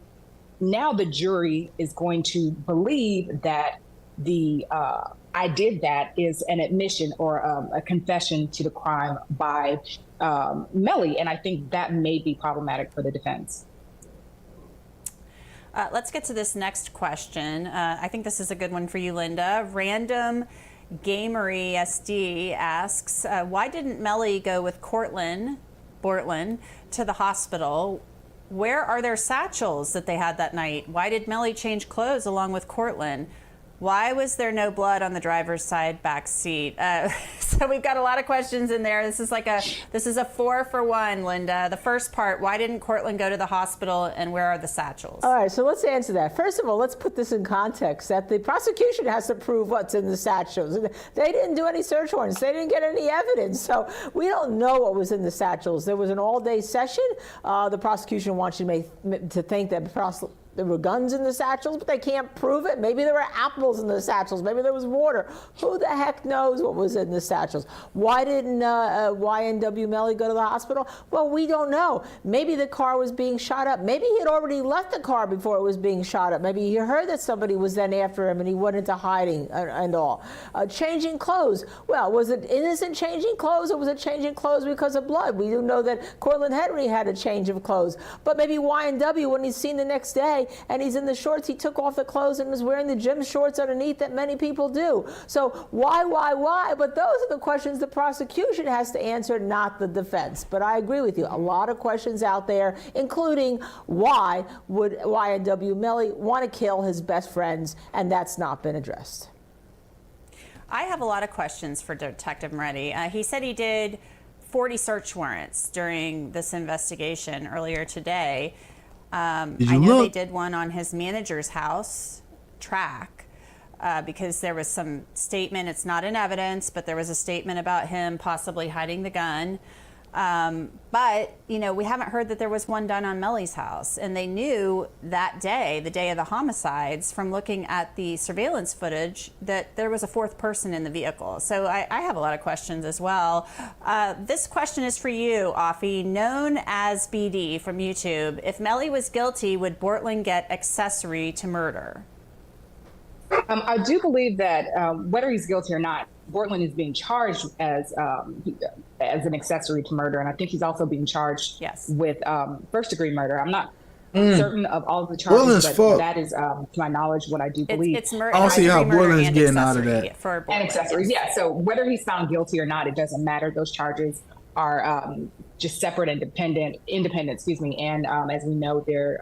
now the jury is going to believe that the I did that is an admission or a confession to the crime by Melly, and I think that may be problematic for the defense. Let's get to this next question. I think this is a good one for you, Linda. Random Gamery SD asks, why didn't Melly go with Bortlen to the hospital? Where are their satchels that they had that night? Why did Melly change clothes along with Cortland? Why was there no blood on the driver's side back seat? So we've got a lot of questions in there. This is a 4-for-1, Linda. The first part, why didn't Cortland go to the hospital, and where are the satchels? All right, so let's answer that. First of all, let's put this in context that the prosecution has to prove what's in the satchels. They didn't do any search warrants. They didn't get any evidence. So we don't know what was in the satchels. There was an all-day session. The prosecution wants you to think that there were guns in the satchels, but they can't prove it. Maybe there were apples in the satchels. Maybe there was water. Who the heck knows what was in the satchels? Why didn't YNW Melly go to the hospital? Well, we don't know. Maybe the car was being shot up. Maybe he had already left the car before it was being shot up. Maybe he heard that somebody was then after him and he went into hiding and all. Changing clothes. Well, was it innocent changing clothes, or was it changing clothes because of blood? We do know that Cortland Henry had a change of clothes. But maybe YNW, when he's seen the next day, day and he's in the shorts, he took off the clothes and was wearing the gym shorts underneath that many people do. So why? But those are the questions the prosecution has to answer, not the defense. But I agree with you. A lot of questions out there, including why would YNW Melly want to kill his best friends, and that's not been addressed. I have a lot of questions for Detective Moretti. He said he did 40 search warrants during this investigation earlier today. I know they did one on his manager's house, Track, because there was some statement, it's not in evidence, but there was a statement about him possibly hiding the gun. But, you know, we haven't heard that there was one done on Melly's house. And they knew that day, the day of the homicides, from looking at the surveillance footage, that there was a fourth person in the vehicle. So I have a lot of questions as well. This question is for you, Afi, known as BD from YouTube. If Melly was guilty, would Bortland get accessory to murder? I do believe that whether he's guilty or not, Bortland is being charged as an accessory to murder, and I think he's also being charged with first-degree murder. I'm not certain of all of the charges, but that is, to my knowledge, what I do believe. It's murder. I don't see how Bortland's getting out of that. And accessories, yeah. So whether he's found guilty or not, it doesn't matter. Those charges are just separate and independent, excuse me. And as we know, their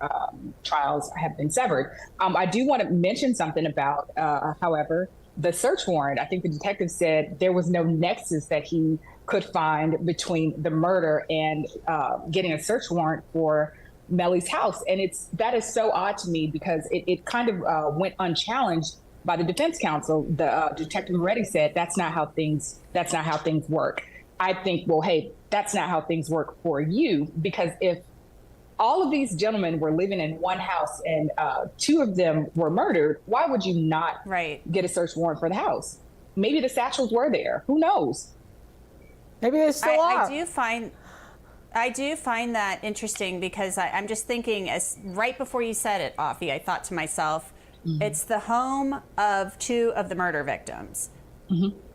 trials have been severed. I do want to mention something about, however, the search warrant. I think the detective said there was no nexus that he could find between the murder and getting a search warrant for Melly's house. And that is so odd to me because it kind of went unchallenged by the defense counsel. The Detective Moretti said that's not how things work. I think, well, hey, that's not how things work for you, because if all of these gentlemen were living in one house and two of them were murdered, why would you not get a search warrant for the house? Maybe the satchels were there. Who knows? Maybe they still are. I do find that interesting because I'm just thinking, as right before you said it, Afi, I thought to myself, it's the home of two of the murder victims.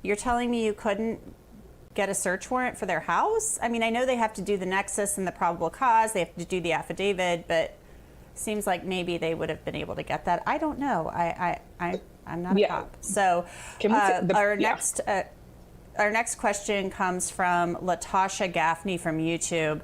You're telling me you couldn't get a search warrant for their house? I mean, I know they have to do the nexus and the probable cause, they have to do the affidavit, but it seems like maybe they would have been able to get that. I don't know. I'm not a cop. So our next question comes from Latasha Gaffney from YouTube.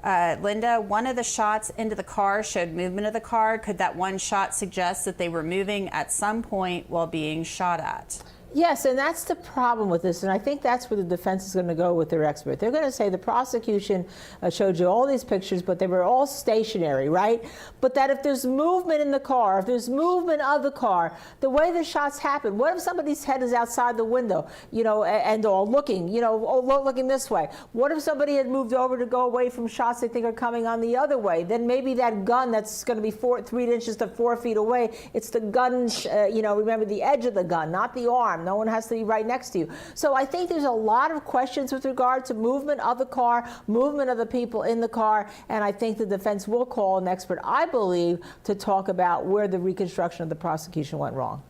Linda, one of the shots into the car showed movement of the car. Could that one shot suggest that they were moving at some point while being shot at? Yes, and that's the problem with this, and I think that's where the defense is going to go with their expert. They're going to say the prosecution showed you all these pictures, but they were all stationary, right? But that if there's movement in the car, if there's movement of the car, the way the shots happen, what if somebody's head is outside the window, and all looking, looking this way? What if somebody had moved over to go away from shots they think are coming on the other way? Then maybe that gun that's going to be 3 inches to 4 feet away, it's the gun, remember the edge of the gun, not the arm. No one has to be right next to you. So I think there's a lot of questions with regard to movement of the car, movement of the people in the car, and I think the defense will call an expert, I believe, to talk about where the reconstruction of the prosecution went wrong.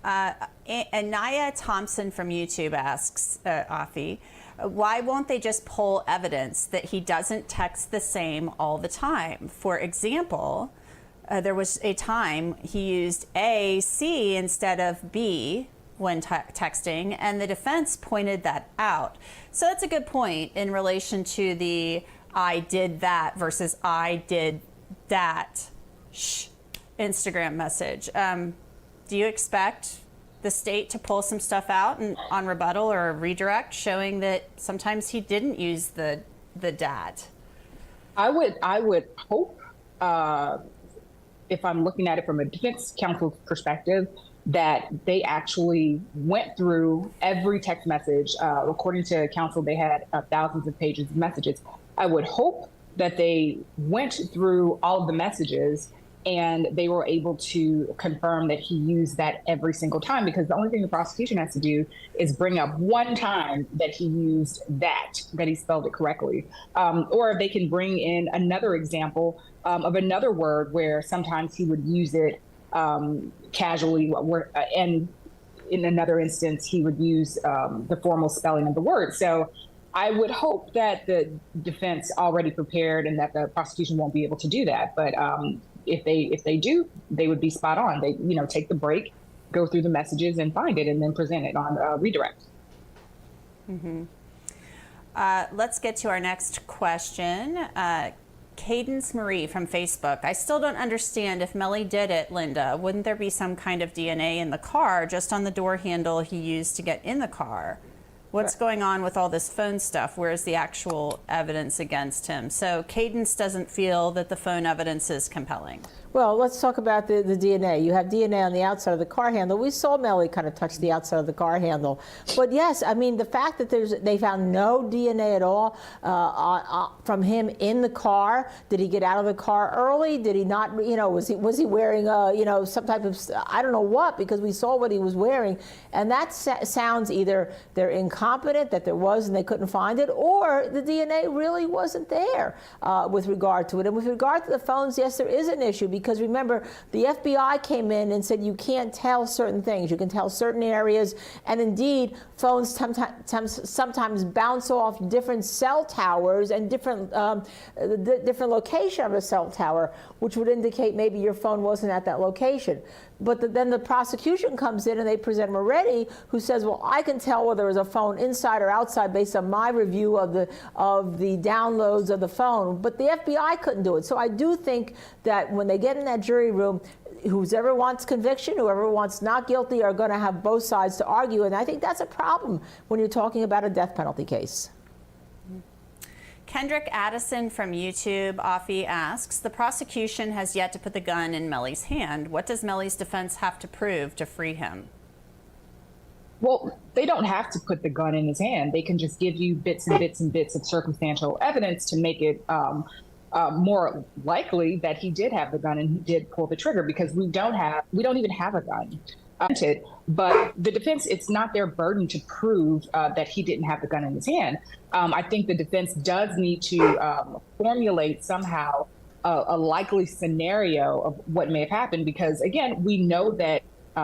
Anaya Thompson from YouTube asks, Afi, why won't they just pull evidence that he doesn't text the same all the time? For example, there was a time he used A, C instead of B when texting, and the defense pointed that out. So that's a good point in relation to the I did that versus I did that Instagram message. Do you expect the state to pull some stuff out on rebuttal or a redirect showing that sometimes he didn't use the dat? I would hope, if I'm looking at it from a defense counsel's perspective, that they actually went through every text message. According to counsel, they had thousands of pages of messages. I would hope that they went through all of the messages and they were able to confirm that he used that every single time, because the only thing the prosecution has to do is bring up one time that he used that he spelled it correctly. Or if they can bring in another example of another word where sometimes he would use it casually, and in another instance, he would use the formal spelling of the word. So I would hope that the defense already prepared and that the prosecution won't be able to do that. But if they do, they would be spot on. They take the break, go through the messages and find it, and then present it on redirect. Let's get to our next question. Cadence Marie from Facebook. I still don't understand if Melly did it, Linda. Wouldn't there be some kind of DNA in the car, just on the door handle he used to get in the car? What's going on with all this phone stuff? Where's the actual evidence against him? So Cadence doesn't feel that the phone evidence is compelling. Well, let's talk about the DNA. You have DNA on the outside of the car handle. We saw Melly kind of touch the outside of the car handle. But yes, I mean, the fact that they found no DNA at all from him in the car. Did he get out of the car early? Did he not, was he wearing, some type of, I don't know what, because we saw what he was wearing. And that sounds either they're incompetent, that there was and they couldn't find it, or the DNA really wasn't there with regard to it. And with regard to the phones, yes, there is an issue, because remember, the FBI came in and said you can't tell certain things. You can tell certain areas, and indeed, phones sometimes bounce off different cell towers and different location of a cell tower, which would indicate maybe your phone wasn't at that location. But then the prosecution comes in and they present Moretti, who says, well, I can tell whether it was a phone inside or outside based on my review of the downloads of the phone. But the FBI couldn't do it. So I do think that when they get in that jury room, whoever wants conviction, whoever wants not guilty, are going to have both sides to argue. And I think that's a problem when you're talking about a death penalty case. Kendrick Addison from YouTube, Afi asks, the prosecution has yet to put the gun in Melly's hand. What does Melly's defense have to prove to free him? Well, they don't have to put the gun in his hand. They can just give you bits and bits and bits of circumstantial evidence to make it more likely that he did have the gun and he did pull the trigger, because we don't even have a gun. But the defense, it's not their burden to prove that he didn't have the gun in his hand. I think the defense does need to formulate somehow a likely scenario of what may have happened, because again, we know that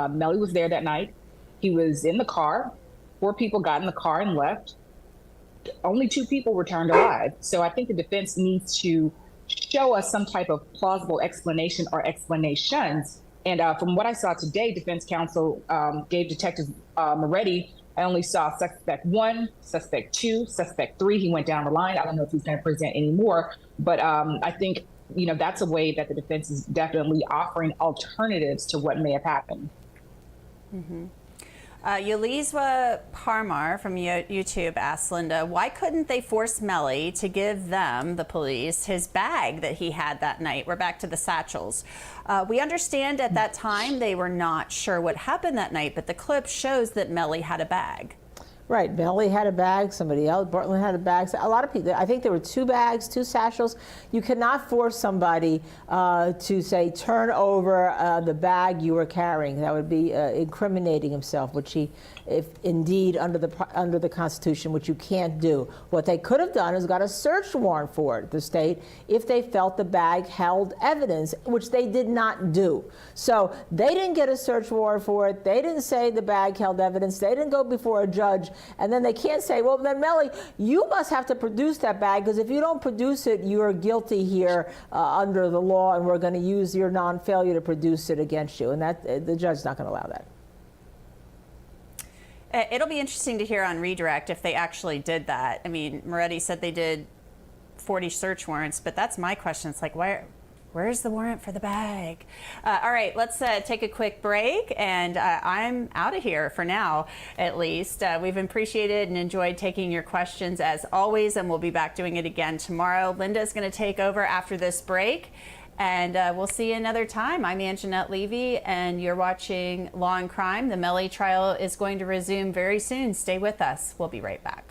Melly was there that night. He was in the car. 4 people got in the car and left. Only 2 people returned alive. So I think the defense needs to show us some type of plausible explanation or explanations. And from what I saw today, defense counsel gave Detective Moretti, I only saw suspect 1, suspect 2, suspect 3. He went down the line. I don't know if he's going to present any more, but I think, that's a way that the defense is definitely offering alternatives to what may have happened. Mm-hmm. Yulizwa Parmar from YouTube asks Linda, why couldn't they force Melly to give them, the police, his bag that he had that night? We're back to the satchels. We understand at that time they were not sure what happened that night, but the clip shows that Melly had a bag. Right, Melly had a bag, somebody else, Bartlett had a bag. A lot of people, I think there were 2 bags, 2 satchels. You cannot force somebody to say, turn over the bag you were carrying. That would be incriminating himself, which he, if indeed under the Constitution, which you can't do. What they could have done is got a search warrant for it, the state, if they felt the bag held evidence, which they did not do. So they didn't get a search warrant for it. They didn't say the bag held evidence. They didn't go before a judge. And then they can't say, well, then Melly, you must have to produce that bag, because if you don't produce it, you're guilty here under the law, and we're going to use your non-failure to produce it against you. And that the judge's not going to allow that. It'll be interesting to hear on redirect if they actually did that. I mean, Moretti said they did 40 search warrants, but that's my question. It's like, where's the warrant for the bag? All right, let's take a quick break, and I'm out of here for now, at least. We've appreciated and enjoyed taking your questions as always, and we'll be back doing it again tomorrow. Linda's going to take over after this break, and we'll see you another time. I'm Anjanette Levy, and you're watching Law and Crime. The Melly trial is going to resume very soon. Stay with us. We'll be right back.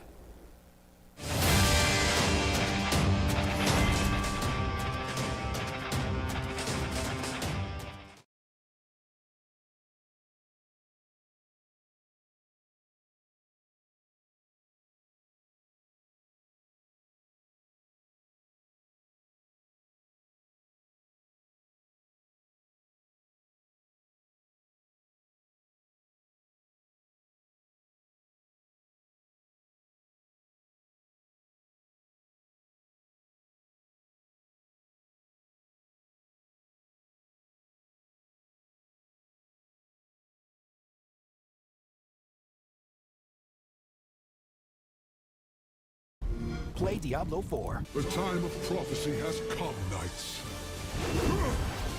Play Diablo 4. The time of prophecy has come, knights.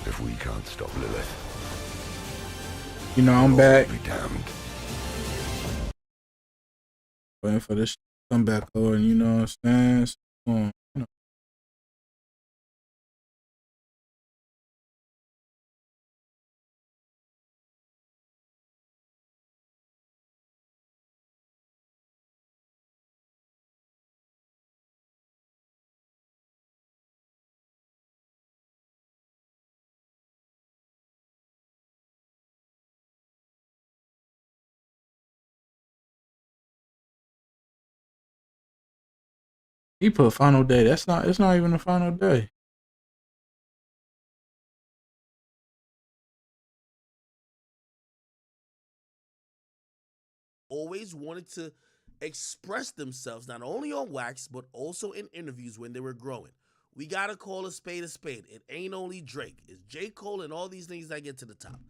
If we can't stop Lilith, You know, I'm back. be damned. Waiting for this to come back on, you know what I'm saying? So, he put final day. It's not even the final day. Always wanted to express themselves not only on wax but also in interviews when they were growing. We gotta call a spade a spade. It ain't only Drake. It's J. Cole and all these things that get to the top.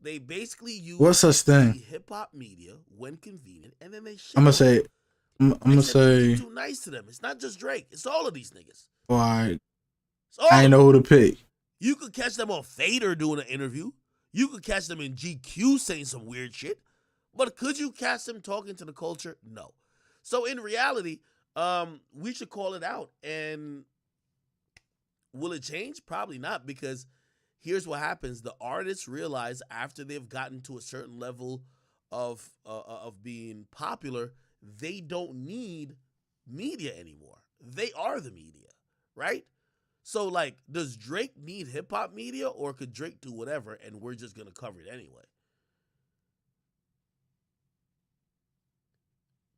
They basically use What's such thing? hip hop media when convenient, and then they shit I'm on gonna say, it. I'm gonna say, You're too nice to them. It's not just Drake. It's all of these niggas. why It's all I ain't of know them. who to pick. You could catch them on Fader doing an interview. You could catch them in GQ saying some weird shit. But could you catch them talking to the culture? No. So in reality, we should call it out. And will it change? Probably not, because here's what happens. The artists realize after they've gotten to a certain level of being popular, they don't need media anymore. They are the media, right? So, like, does Drake need hip-hop media, or could Drake do whatever and we're just going to cover it anyway?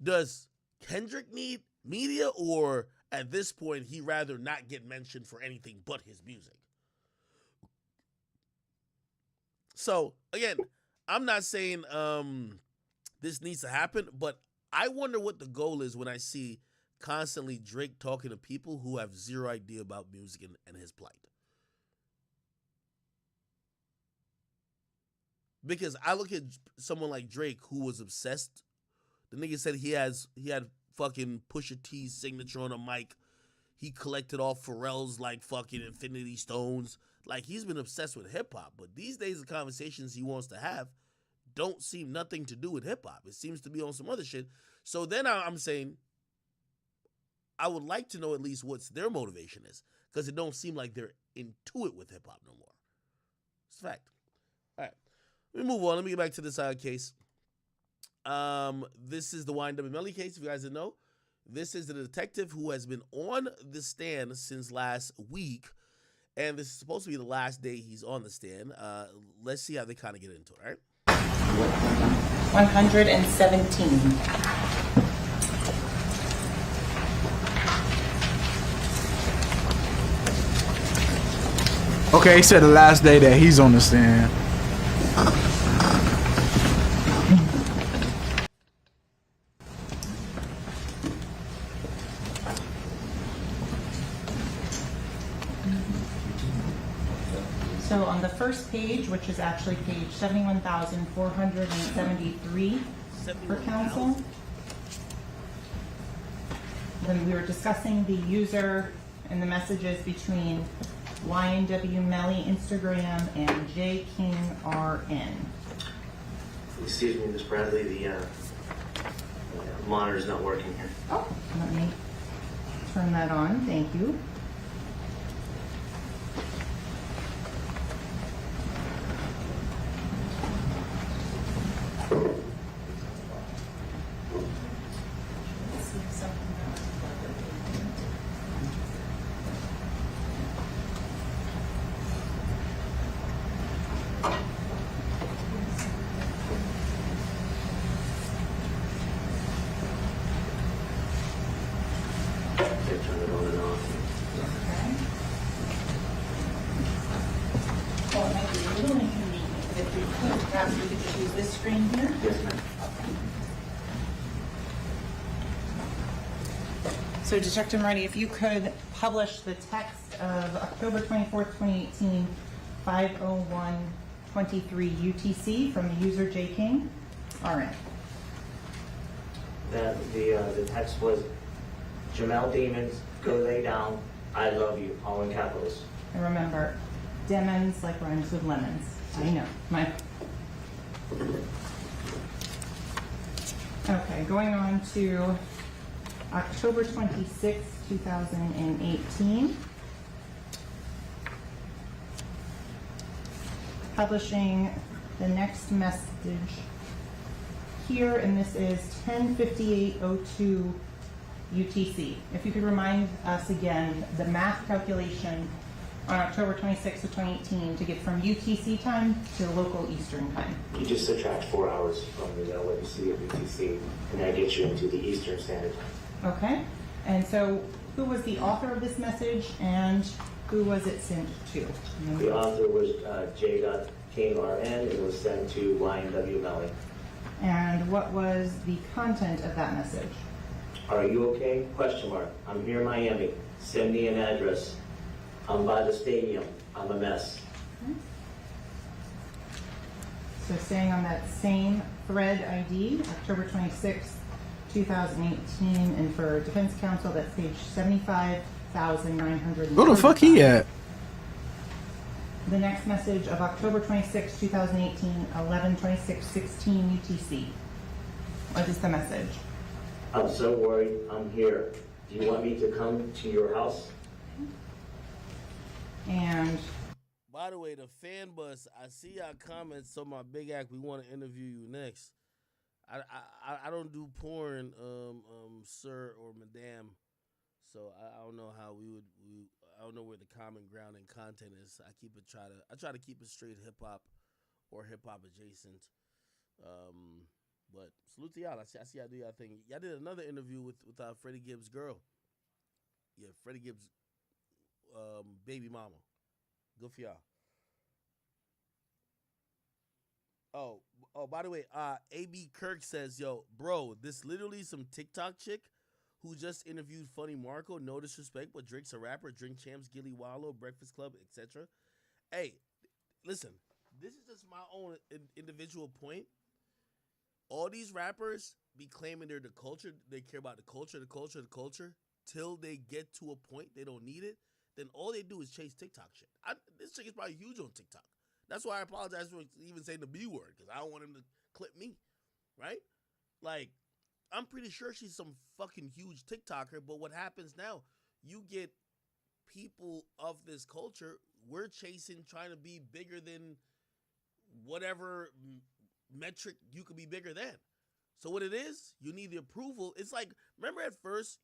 Does Kendrick need media, or at this point he rather not get mentioned for anything but his music? So again, I'm not saying this needs to happen, but I wonder what the goal is when I see constantly Drake talking to people who have zero idea about music and his plight. Because I look at someone like Drake who was obsessed. The nigga said he had fucking Pusha T's signature on a mic. He collected all Pharrell's like fucking Infinity Stones. Like, he's been obsessed with hip hop, but these days the conversations he wants to have don't seem nothing to do with hip hop. It seems to be on some other shit. So then I'm saying I would like to know at least what's their motivation is, because it don't seem like they're into it with hip hop no more. It's a fact. All right, let me move on. Let me get back to this case. This is the YNW Melly case, if you guys didn't know. This is the detective who has been on the stand since last week, and this is supposed to be the last day he's on the stand. Let's see how they kind of get into it, all right? 117. Okay, he said the last day that he's on the stand. So on the first page, which is actually page 71,473 for council, then we were discussing the user and the messages between YNW Melly Instagram and JKingRN. Excuse me, Ms. Bradley, the monitor's not working here. Oh, let me turn that on. Thank you. Turn it on and off. Well, it might be a little inconvenient, but if we could, perhaps we could just use this screen here. Yes, ma'am. So Detective Marty, if you could publish the text of October 24th, 2018, 5:01:23 UTC from the user JKing. All right. That the text was Jamel Demons, go lay down. I love you. All in capitals. And remember, demons like rhymes with lemons. I know. Okay, going on to October 26th, 2018. Publishing the next message here, and this is 10:58:02 UTC. If you could remind us again, the math calculation on October 26th of 2018 to get from UTC time to local Eastern time. You just subtract 4 hours from what you see of UTC, and that gets you into the Eastern Standard Time. Okay, and so who was the author of this message and who was it sent to? The author was J.KRN. It was sent to YNW Melly. And what was the content of that message? Are you okay? Question mark. I'm here in Miami. Send me an address. I'm by the stadium. I'm a mess. So staying on that same thread ID, October 26th, 2018, and for Defense Counsel, that's page 75,900. Who the fuck he at? The next message of October 26, 2018, 11/26/16 UTC. What is the message? I'm so worried. I'm here. Do you want me to come to your house? And by the way, the fan bus, I see y'all comments on my big act. We want to interview you next. I don't do porn, sir or madame. So I don't know how I don't know where the common ground and content is. I try to keep it straight hip hop or hip hop adjacent. But salute to y'all. I see y'all do y'all thing. Y'all did another interview with Freddie Gibbs' girl. Yeah, Freddie Gibbs' baby mama. Good for y'all. Oh, by the way, AB Kirk says, yo, bro, this literally some TikTok chick who just interviewed Funny Marco. No disrespect, but Drake's a rapper. Drink Champs, Gilly Wallow, Breakfast Club, etc. Hey, listen, this is just my own individual point. All these rappers be claiming they're the culture. They care about the culture, till they get to a point they don't need it. Then all they do is chase TikTok shit. This chick is probably huge on TikTok. That's why I apologize for even saying the B word, because I don't want him to clip me, right? Like, I'm pretty sure she's some fucking huge TikToker, but what happens now, you get people of this culture, we're chasing, trying to be bigger than whatever metric you could be bigger than. So what it is, you need the approval. It's like, remember at first,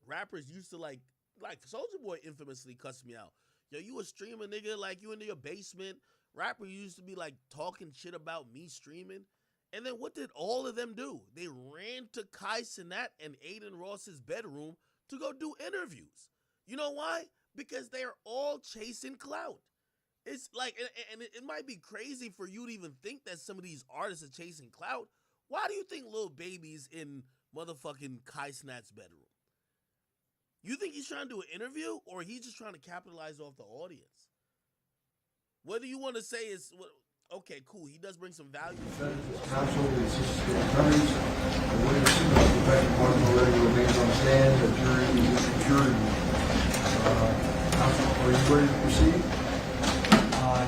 rappers used to like Soulja Boy infamously cussed me out. Yo, you a streamer, nigga, like you in your basement. Rapper used to be like talking shit about me streaming. And then what did all of them do? They ran to Kai Cenat and Aiden Ross's bedroom to go do interviews. You know why? Because they're all chasing clout. It's like, and it might be crazy for you to even think that some of these artists are chasing clout. Why do you think Lil Baby's in motherfucking Kai Cenat's bedroom? You think he's trying to do an interview, or he's just trying to capitalize off the audience? Whether you want to say it's okay, cool. He does bring some value. Counsel, the assistant attorneys, the witnesses, the defendant already remains on stand, the jury, counsel, are you ready to proceed?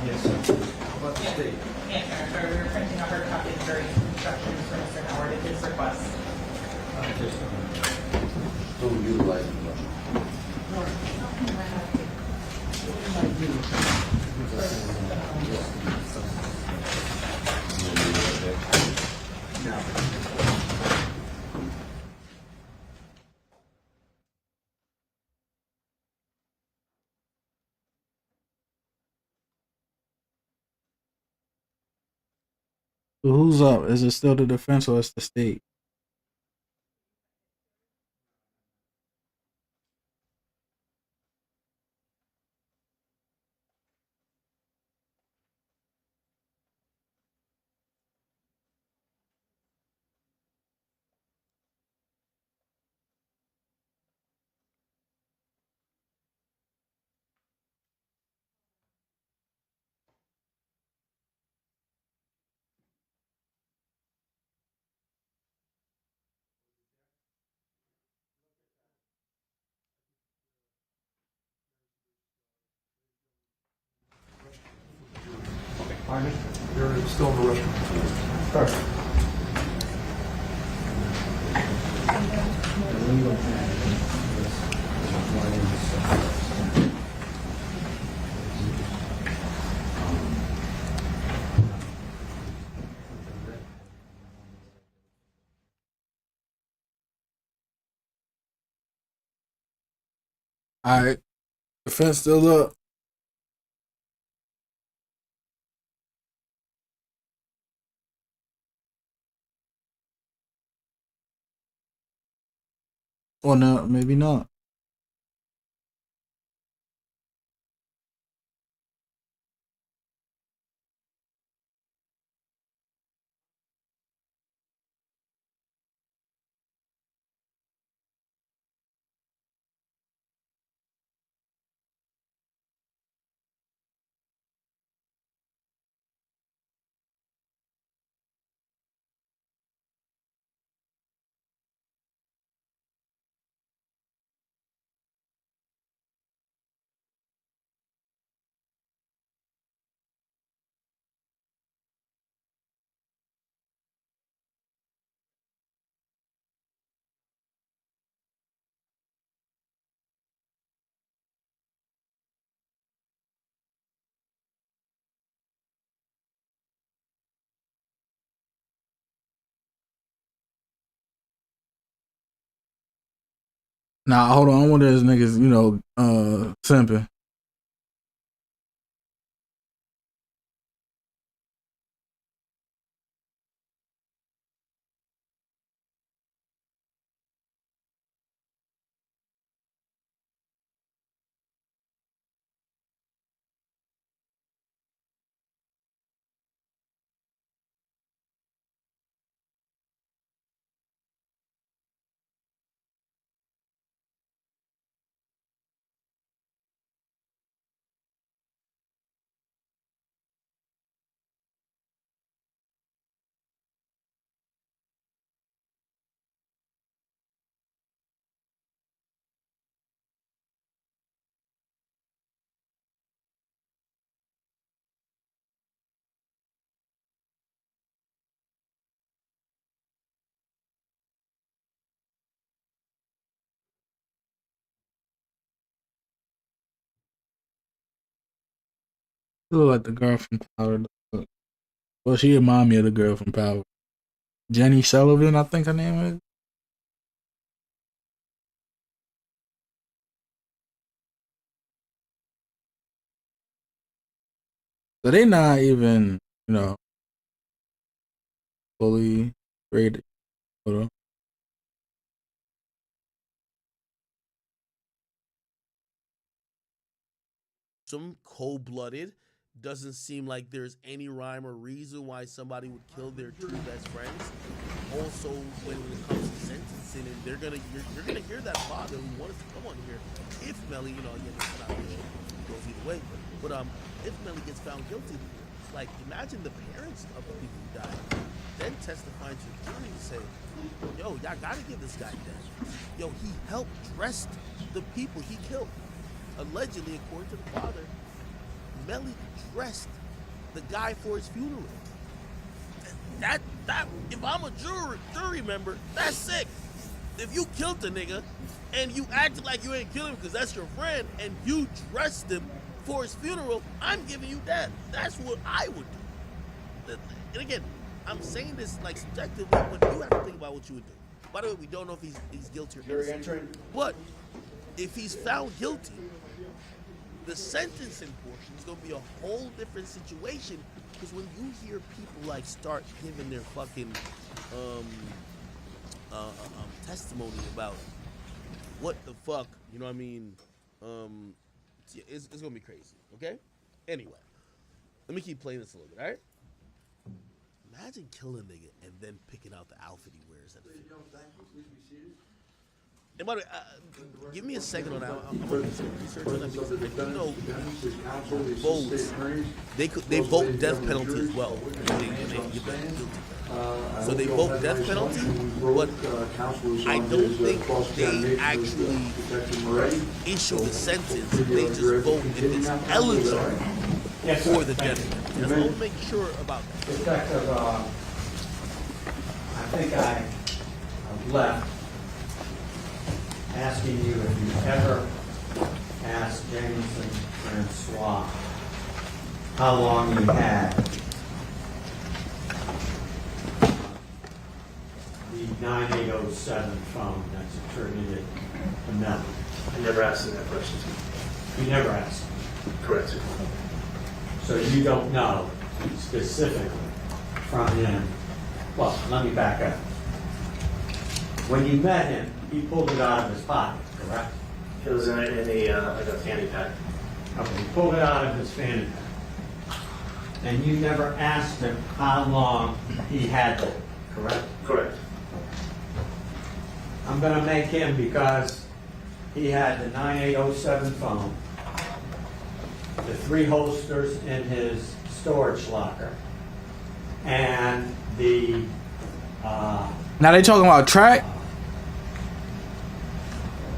Yes, sir. How about the state? Yes, sir. We're printing out her copy of jury instructions for Mr. Howard at his request. Still utilizing them. So who's up? Is it still the defense or it's the state? They're still in the restaurant. Perfect. All right, defense still up. Or no, maybe not. Nah, hold on. I wonder if niggas, simping. You look like the girl from Power. Well, she remind me of the girl from Power. Jenny Sullivan, I think her name is. So they not even, fully rated. Hold on. Some cold-blooded. Doesn't seem like there's any rhyme or reason why somebody would kill their two best friends. Also, when it comes to sentencing, and you're gonna hear that father who wants to come on here. If Melly, again, it's not goes either way, but if Melly gets found guilty, like imagine the parents of the people who died, then testifying to the jury to say, yo, y'all gotta give this guy death. Yo, he helped dress the people he killed. Allegedly, according to the father, Melly dressed the guy for his funeral. That if I'm a jury member, that's sick. If you killed the nigga and you acted like you ain't kill him because that's your friend and you dressed him for his funeral, I'm giving you that. That's what I would do. And again, I'm saying this like subjectively, but you have to think about what you would do. By the way, we don't know if he's guilty or innocent. But if he's found guilty, the sentencing portion is going to be a whole different situation, because when you hear people like start giving their fucking testimony about what the fuck, you know what I mean, it's going to be crazy, okay? Anyway, let me keep playing this a little bit, all right? Imagine killing a nigga and then picking out the outfit he wears at the funeral. And by the way, give me a second on that. I'm going to do some research on that, because votes, they vote death penalty as well. And they get that guilty. So they vote death penalty, but I don't think they actually issue the sentence. They just vote if it's eligible for the death penalty. That's what we're making sure about that. Detective, I think I left asking you if you ever asked Jameson Francois how long he had the 9807 phone that's attributed to Melly. I never asked him that question. You never asked him? Correct, sir. So you don't know specifically from him. Well, let me back up. When you met him, he pulled it out of his pocket, correct? It was in like a fanny pack. Okay, he pulled it out of his fanny pack. And you never asked him how long he had it, correct? Correct. I'm going to make him, because he had the 9807 phone, the 3 holsters in his storage locker, and the Now they talking about track?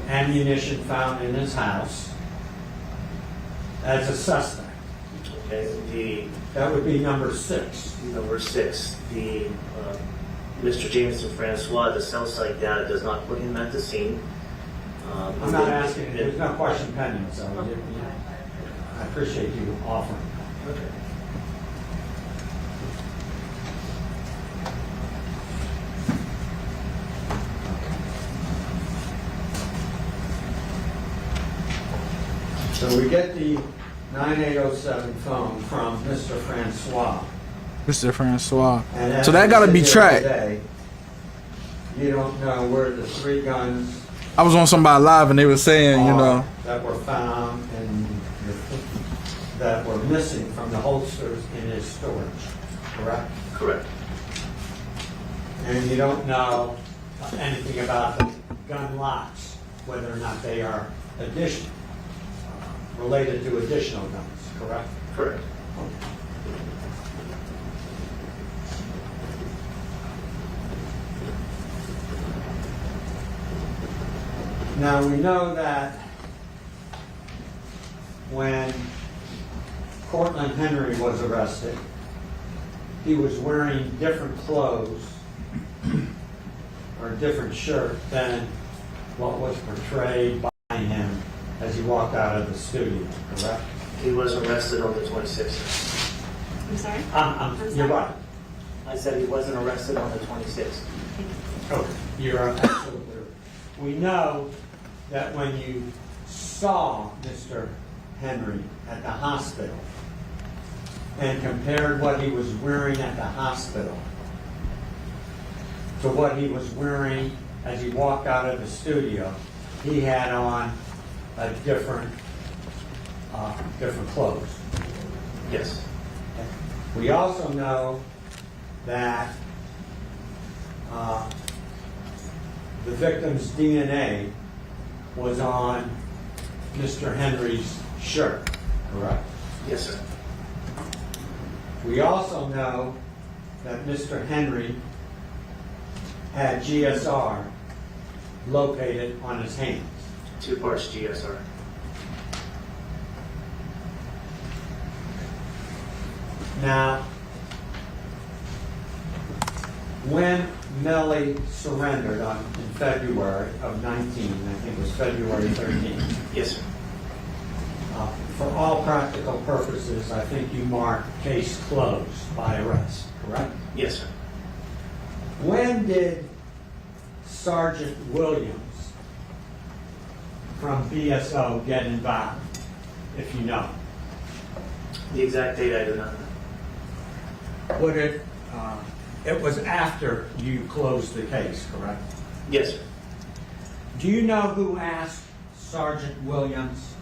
ammunition found in his house as a suspect. Okay, that would be number 6. Number 6, Mr. Jameson Francois, the cell site data does not put him at the scene. I'm not asking, there's no question pending, so I appreciate you offering. Okay. So we get the 9807 phone from Mr. Francois. Mr. Francois. And as So that we gotta sit be here tracked. today, you don't know where the 3 guns I was on somebody live and they were saying, you know, that were found and that were missing from the holsters in his storage, correct? Correct. And you don't know anything about the gun locks, whether or not they are related to additional guns, correct? Correct. Now we know that when Cortland Henry was arrested, he was wearing different clothes or a different shirt than what was portrayed by him as he walked out of the studio, correct? He was arrested on the 26th. I'm sorry? You're right. I said he wasn't arrested on the 26th. Okay, you're absolutely right. We know that when you saw Mr. Henry at the hospital and compared what he was wearing at the hospital to what he was wearing as he walked out of the studio, he had on a different clothes. Yes. We also know that the victim's DNA was on Mr. Henry's shirt, correct? Yes, sir. We also know that Mr. Henry had GSR located on his hands. 2 parts GSR. Now, when Melly surrendered in February of 19, I think it was February 13. Yes, sir. For all practical purposes, I think you marked case closed by arrest, correct? Yes, sir. When did Sergeant Williams from BSO get involved, if you know? The exact date I do not know. Would it was after you closed the case, correct? Yes, sir. Do you know who asked Sergeant Williams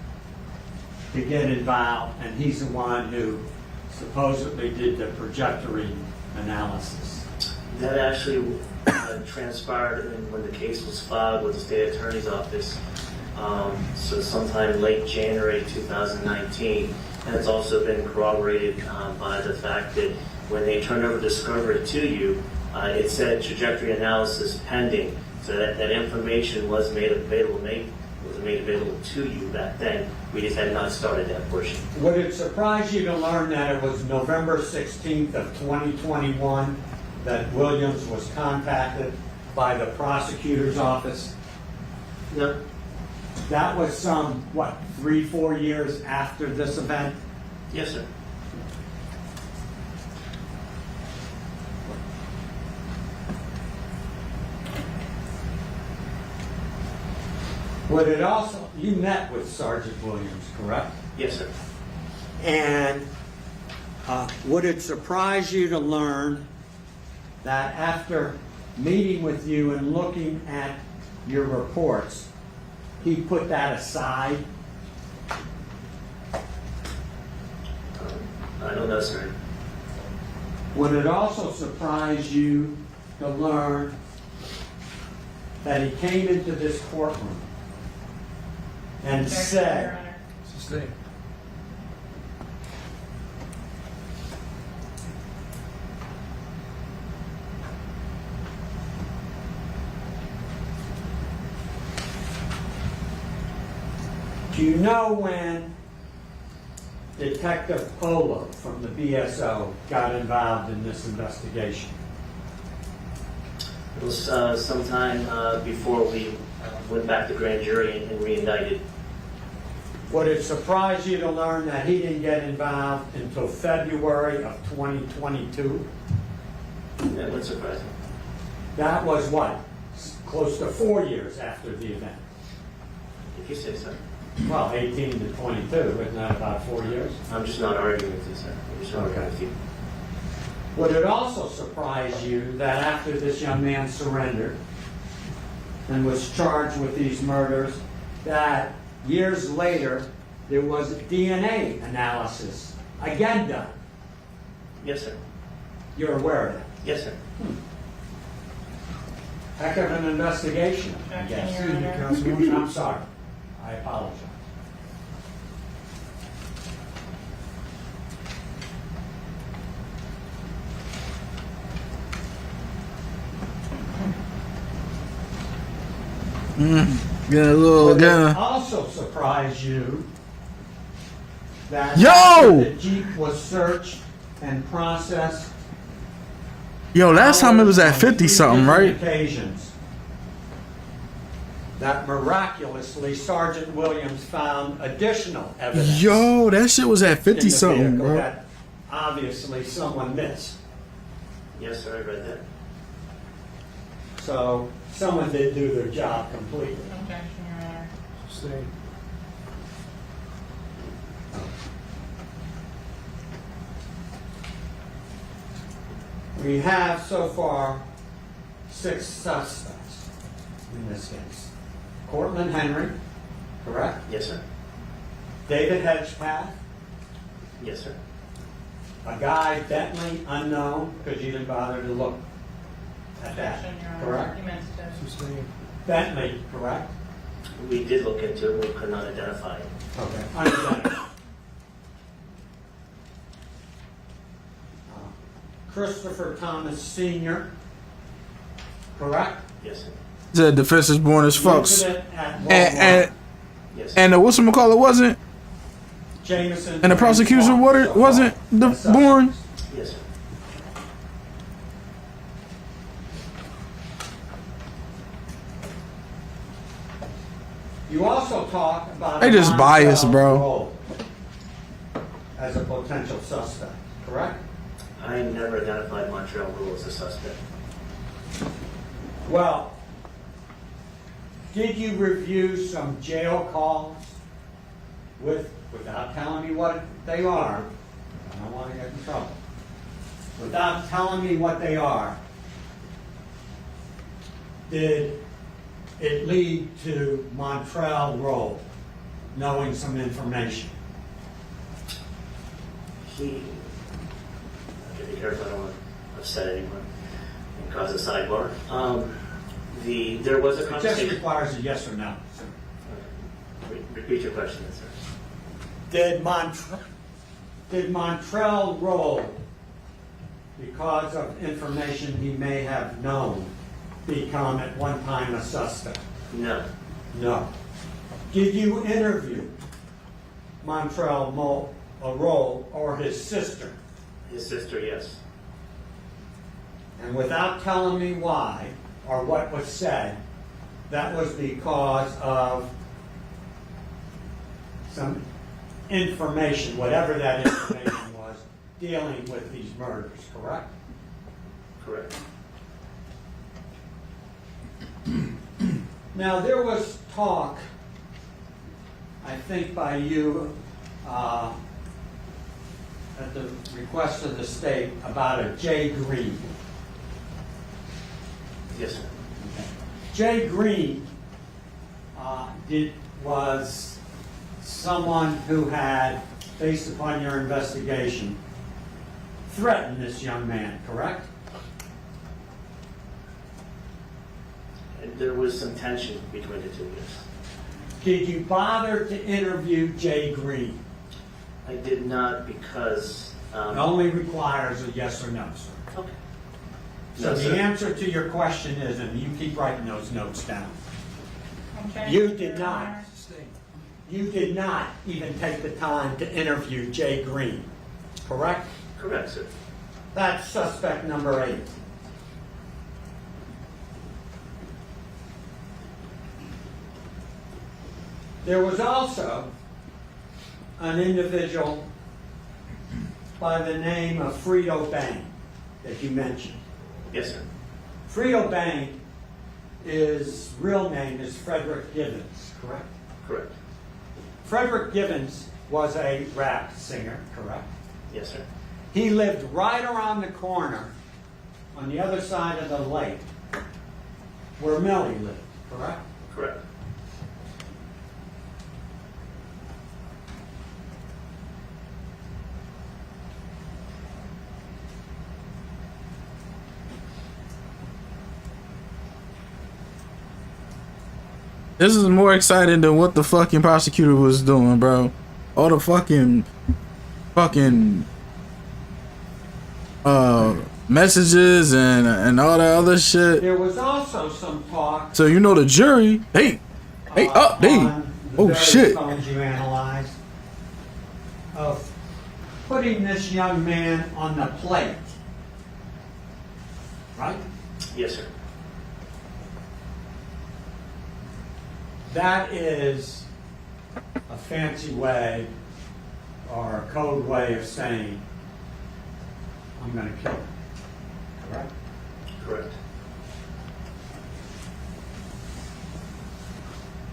to get involved, and he's the one who supposedly did the trajectory analysis? That actually transpired when the case was filed with the state attorney's office. So sometime late January 2019, and it's also been corroborated by the fact that when they turned over discovery to you, it said trajectory analysis pending. So that information was made available was made available to you back then. We just had not started that portion. Would it surprise you to learn that it was November 16th of 2021 that Williams was contacted by the prosecutor's office? No. That was some, what, 3-4 years after this event? Yes, sir. Would it also, you met with Sergeant Williams, correct? Yes, sir. And would it surprise you to learn that after meeting with you and looking at your reports, he put that aside? I don't know, sir. Would it also surprise you to learn that he came into this courtroom and said, do you know when Detective Polo from the BSO got involved in this investigation? It was sometime before we went back to grand jury and re-indicted. Would it surprise you to learn that he didn't get involved until February of 2022? That would surprise me. That was what? Close to 4 years after the event. If you say so. Well, 18 to 22, isn't that about 4 years? I'm just not arguing with you, sir. I'm just arguing with you. Would it also surprise you that after this young man surrendered and was charged with these murders, that years later there was a DNA analysis again done? Yes, sir. You're aware of that? Yes, sir. Heck of an investigation, I guess. I'm sorry. I apologize. Get a little Would it gun. also surprise you that Yo! after the Jeep was searched and processed, Yo, last time it was at on 50 3 something, different right? occasions, that miraculously Sergeant Williams found additional evidence Yo, that shit was at in 50 the something, vehicle bro. that obviously someone missed. Yes, sir. I read that. So someone did do their job completely. We have so far 6 suspects in this case. Cortland Henry, correct? Yes, sir. David Hedgepath, Yes, sir. a guy Bentley unknown because you didn't bother to look at that, correct? Bentley, correct? We did look into it. We could not identify it. Okay. Unidentified. Christopher Thomas Sr., correct? Yes, sir. The defense is born as fucks. Incident at Walmart. And Yes, sir. and the whatchamacallit wasn't, Jameson and the prosecution wasn't the born. Yes, sir. You also talk about They just biased, Montel bro. Roll as a potential suspect, correct? I never identified Montreal Rule as a suspect. Well, did you review some jail calls without telling me what they are? I don't want to get in trouble. Without telling me what they are, did it lead to Montreal Roll knowing some information? I have to be careful. I don't want to upset anyone and cause a sidebar. There was a It just conversation. requires a yes or no. Repeat your question, sir. Did Montreal Roll, because of information he may have known, become at one time a suspect? No. No. Did you interview Montrell Roll or his sister? His sister, yes. And without telling me why or what was said, that was because of some information, whatever that information was, dealing with these murders, correct? Correct. Now, there was talk, I think by you, at the request of the state, about a Jay Green. Yes, sir. Jay Green was someone who had, based upon your investigation, threatened this young man, correct? And there was some tension between the two, yes. Did you bother to interview Jay Green? I did not because... It only requires a yes or no, sir. Okay. So No, the sir. answer to your question is, and you keep writing those notes down, you did not even take the time to interview Jay Green, correct? Correct, sir. That's suspect number 8. There was also an individual by the name of Frito Bang that you mentioned. Yes, sir. Frito Bang, his real name is Frederick Givens, correct? Correct. Frederick Givens was a rap singer, correct? Yes, sir. He lived right around the corner on the other side of the lake where Melly lived, correct? Correct. This is more exciting than what the fucking prosecutor was doing, bro. All the fucking messages and all that other shit. There was also some talk So you know the jury, oh various shit. phones you analyzed of putting this young man on the plate, right? Yes, sir. That is a fancy way or a code way of saying, I'm going to kill him, correct? Correct.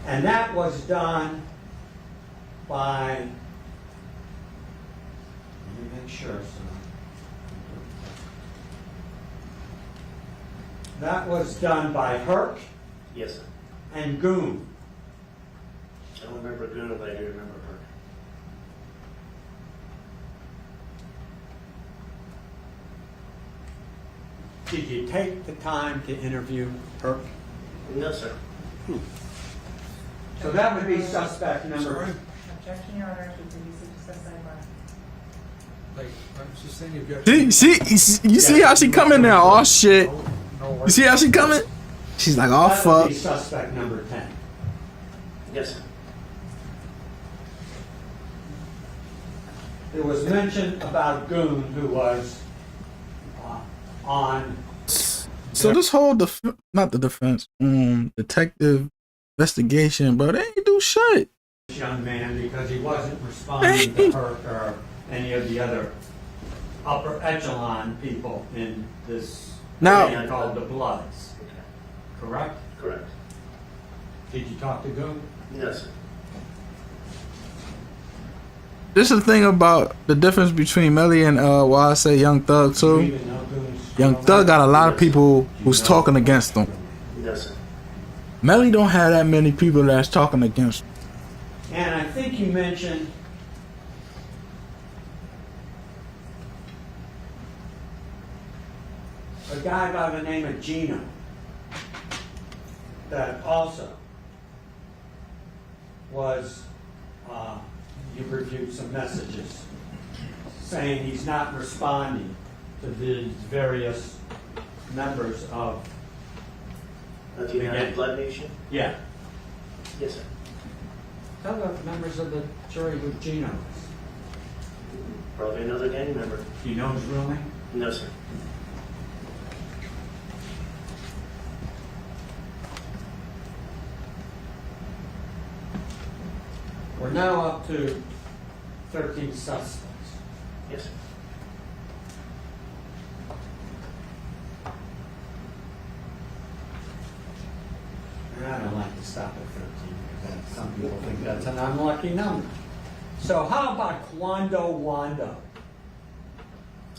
And that was done by, let me make sure, sir. That was done by Herc Yes, sir. and Goon. I don't remember Guna, but I do remember her. Did you take the time to interview Herc? No, sir. So that would be suspect number. Objection, Your Honor, to the use of sidebar. Like, I'm just saying you've got. You see how she coming now? Oh shit. You see how she coming? She's like, oh That would fuck. be suspect number 10. Yes, sir. There was mention about Goon, who was on. So this whole not the defense, detective investigation, bro, they ain't do shit. This young man, because he wasn't responding to Herc or any of the other upper echelon people in this Now- thing called the Bloods. Correct? Correct. Did you talk to Goon? No, sir. This is the thing about the difference between Melly and why I say Young Thug too. Even though Goon's Young Thug got a lot of people who's talking against him. No, sir. Melly don't have that many people that's talking against him. And I think you mentioned a guy by the name of Gino that also was, you reviewed some messages saying he's not responding to the various members of The United Blood Nation? Yeah. Yes, sir. Tell the members of the jury who Gino is. Probably another gang member. Do you know his real name? No, sir. We're now up to 13 suspects. Yes, sir. And I don't like to stop at 13 because some people think that's an unlucky number. So how about Kwando Wando,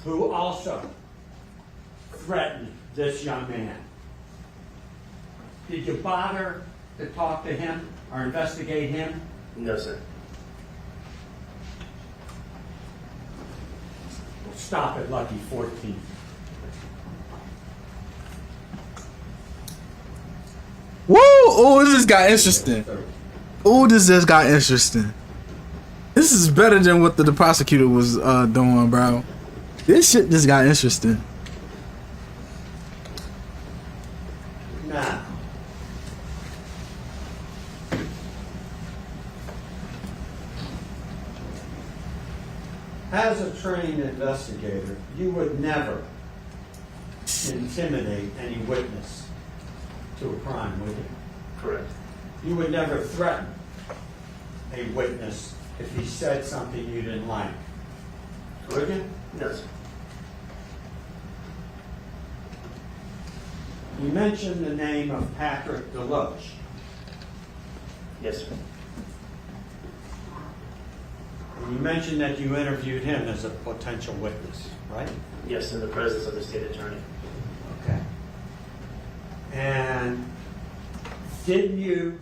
who also threatened this young man? Did you bother to talk to him or investigate him? No, sir. Well, stop at Lucky 14. Woo! Oh, this just got interesting. Oh, this just got interesting. This is better than what the prosecutor was doing, bro. This shit just got interesting. Now, as a trained investigator, you would never intimidate any witness to a crime, would you? Correct. You would never threaten a witness if he said something you didn't like, would you? No, sir. You mentioned the name of Patrick Deloche. Yes, sir. And you mentioned that you interviewed him as a potential witness, right? Yes, in the presence of the state attorney. Okay. And did you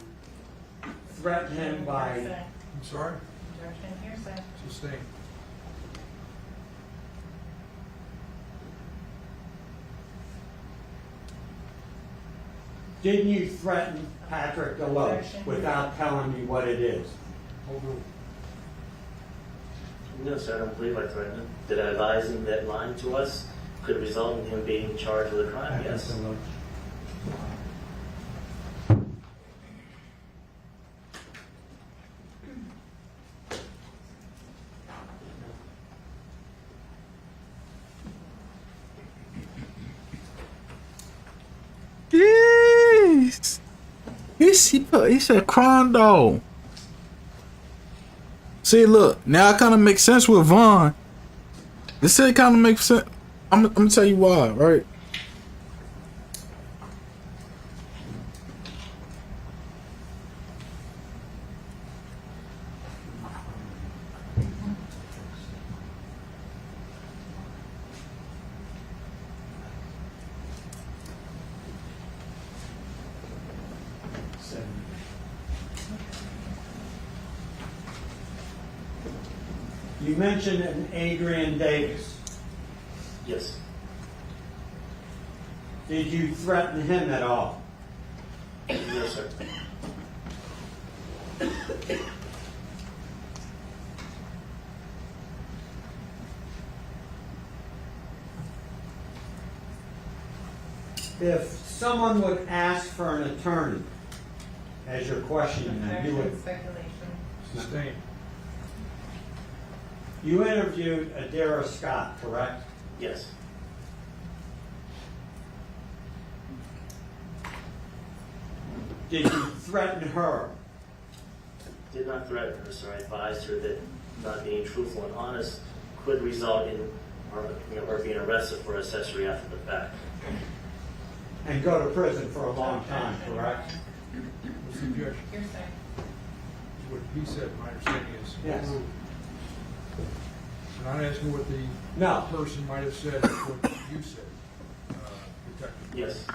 threaten him by... I'm sorry? Sustained. Didn't you threaten Patrick Deloche without telling me what it is? No, sir, I don't believe I threatened him. Did I advise him that lying to us could result in him being charged with a crime? Yes. Yes. He said Crondo. See, look, now it kind of makes sense with Vaughn. This shit kind of makes sense. I'm gonna tell you why, right? You mentioned an Adrian Davis. Yes. Did you threaten him at all? No, sir. If someone would ask for an attorney as you're questioning them, you would... Sustained. You interviewed Adara Scott, correct? Yes. Did you threaten her? Did not threaten her, sir. I advised her that not being truthful and honest could result in her being arrested for accessory after the fact. And go to prison for a long time, correct? What's the objection? What he said, my understanding is. Yes. Not asking what the person might have said, what you said, Detective. Yes.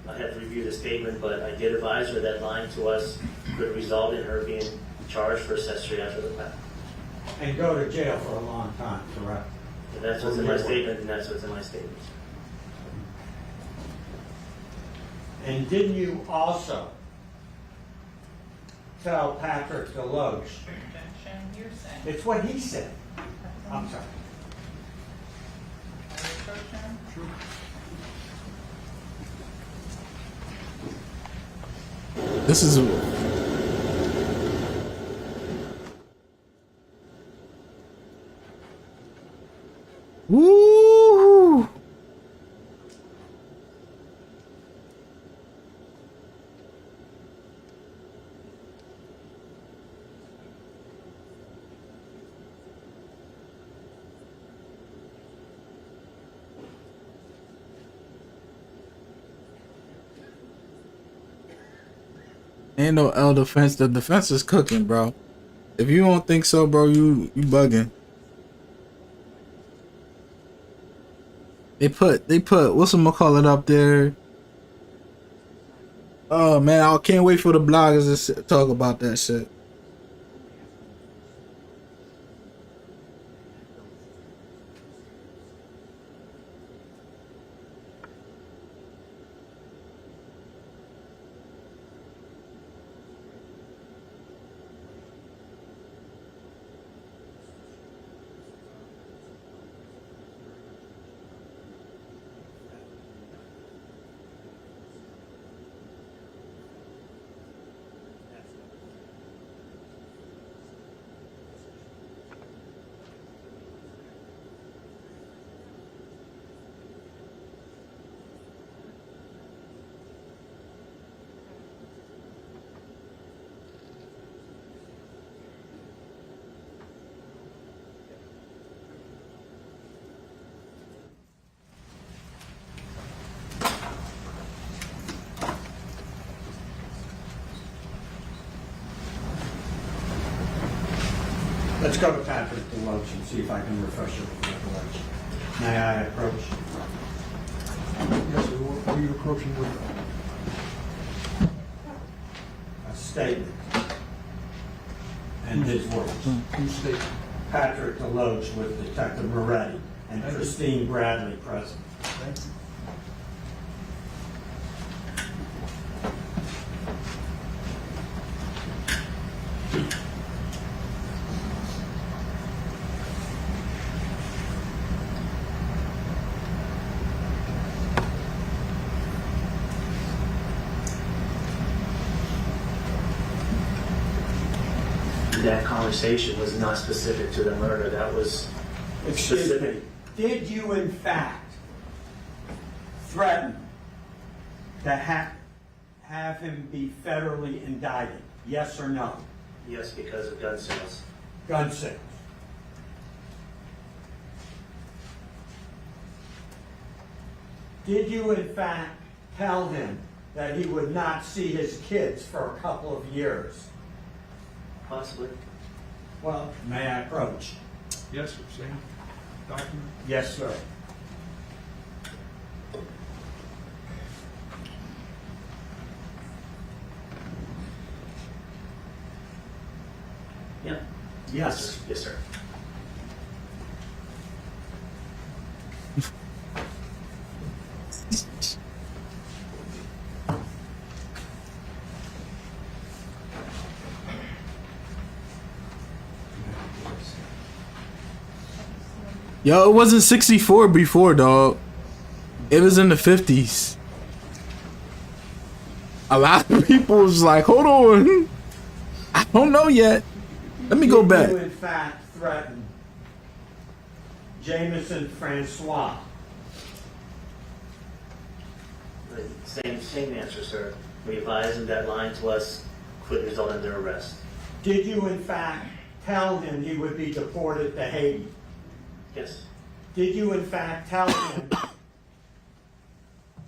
I had to review the statement, but I did advise her that lying to us could result in her being charged for accessory after the fact. And go to jail for a long time, correct? And that's what's in my statement, and that's what's in my statement. And didn't you also tell Patrick Deloche? It's what he said. I'm sorry. This is Ain't no L defense. The defense is cooking, bro. If you don't think so, bro, you bugging. They put whatchamacallit up there. Oh man, I can't wait for the bloggers to talk about that shit. Let's go to Patrick DeLoach and see if I can refresh your recollection. May I approach? Yes, sir. What are you approaching with? A statement. And his words. Whose statement? Patrick DeLoach with Detective Moretti and Christine Bradley present. Thank you. That conversation was not specific to the murder. That was Excuse specific. me. Did you in fact threaten to have him be federally indicted? Yes or no? Yes, because of gun sales. Gun sales. Did you in fact tell him that he would not see his kids for a couple of years? Possibly. Well, may I approach? Yes, sir. Same document? Yes, sir. Yeah. Yes. Yes, sir. Yo, it wasn't 64 before, dog. It was in the 50s. A lot of people was like, hold on. I don't know yet. Let me go back. Did you in fact threaten Jameson Francois? The same answer, sir. We advised him that lying to us could result in their arrest. Did you in fact tell him he would be deported to Haiti? Yes. Did you in fact tell him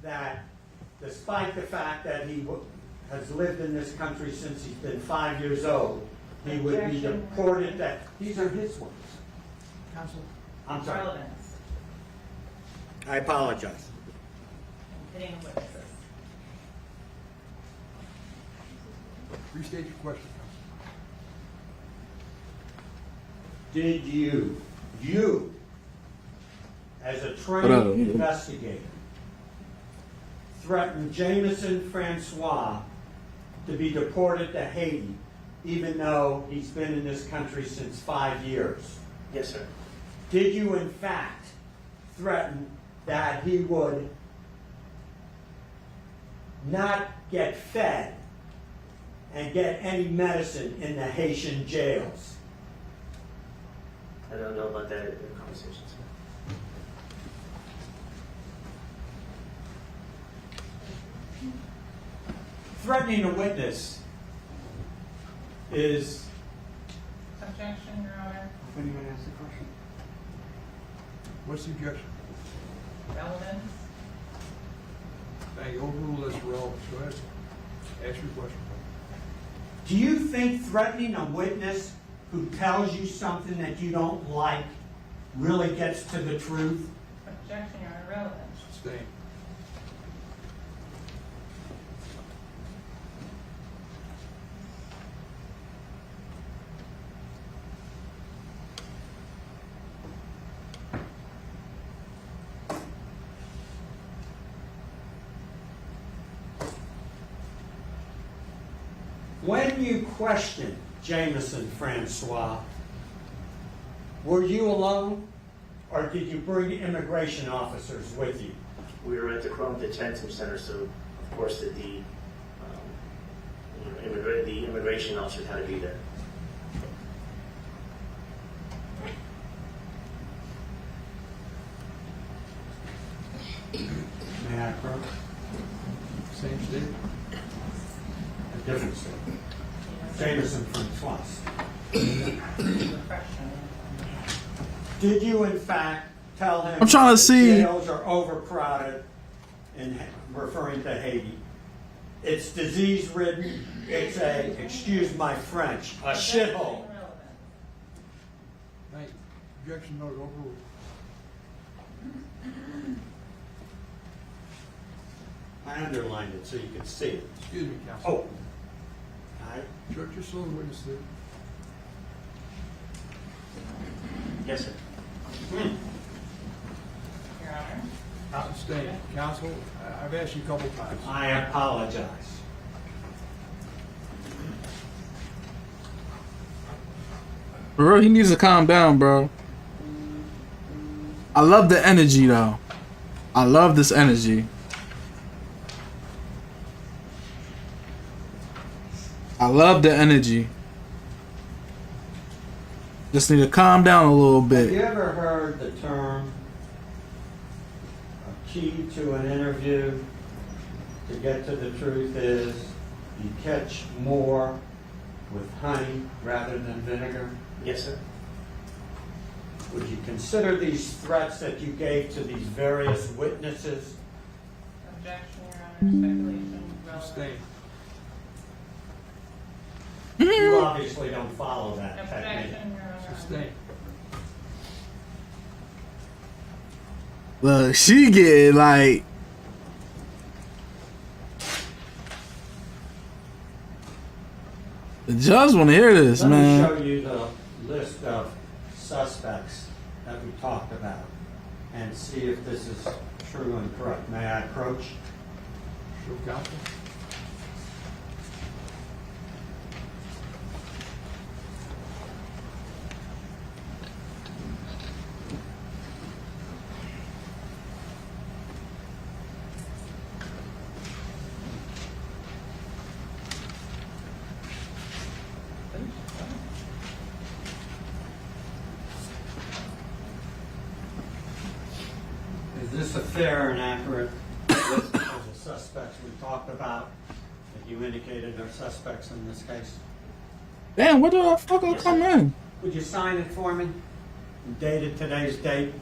that despite the fact that he has lived in this country since he's been 5 years old, he would be deported to... These are his words. Counsel. I'm sorry. Relevance. I apologize. Hitting witnesses. Restate your question, Counsel. Did you, as a trained What up? investigator, threaten Jameson Francois to be deported to Haiti, even though he's been in this country since 5 years? Yes, sir. Did you, in fact, threaten that he would not get fed and get any medicine in the Haitian jails? I don't know about that in the conversation, sir. Threatening a witness is... Objection, Your Honor. If anyone asks a question. What's the objection? Relevance. Now, you overrule this relevance. Go ahead. Ask your question. Do you think threatening a witness who tells you something that you don't like really gets to the truth? Objection, Your Honor, relevant. Sustain. When you questioned Jameson Francois, were you alone, or did you bring immigration officers with you? We were at the Chrome Detention Center, so of course the immigration officer had to be there. May I approach? Same state? A different state. Jameson Francois. Did you in fact tell him I'm trying to see. jails are overcrowded, in referring to Haiti? It's disease-ridden. It's a, excuse my French, a shithole. Thank you. Objection noted, overruled. I underlined it so you could see it. Excuse me, counsel. Oh. All right. Judge, you're still the witness there. Yes, sir. Your Honor. Sustain. Counsel, I've asked you a couple times. I apologize. Bro, he needs to calm down, bro. I love the energy, though. I love this energy. I love the energy. Just need to calm down a little Have bit. you ever heard the term a key to an interview to get to the truth is you catch more with honey rather than vinegar? Yes, sir. Would you consider these threats that you gave to these various witnesses? Objection, Your Honor. Speculation, relevant. Sustain. You obviously don't follow that technique. Objection, Your Honor. Sustain. Look, she get like. The judge want to hear this, Let man. me show you the list of suspects that we talked about and see if this is true and correct. May I approach? Sure, counsel. Is this a fair and accurate list of the suspects we talked about that you indicated are suspects in this case? Damn, where the fuck I come in? Would you sign it for me? Dated today's date?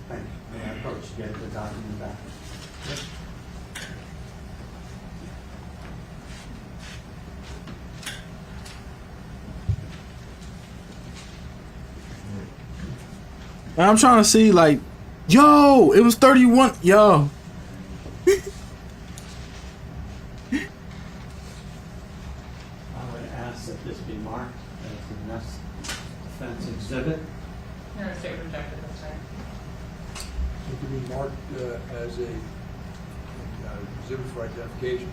Thank you. May I approach to get the document back? And I'm trying to see, like, yo, it was 31. Yo. I would ask that this be marked as the next offense exhibit. Your Honor, state rejected, I'm sorry. So to be marked as a exhibit for identification.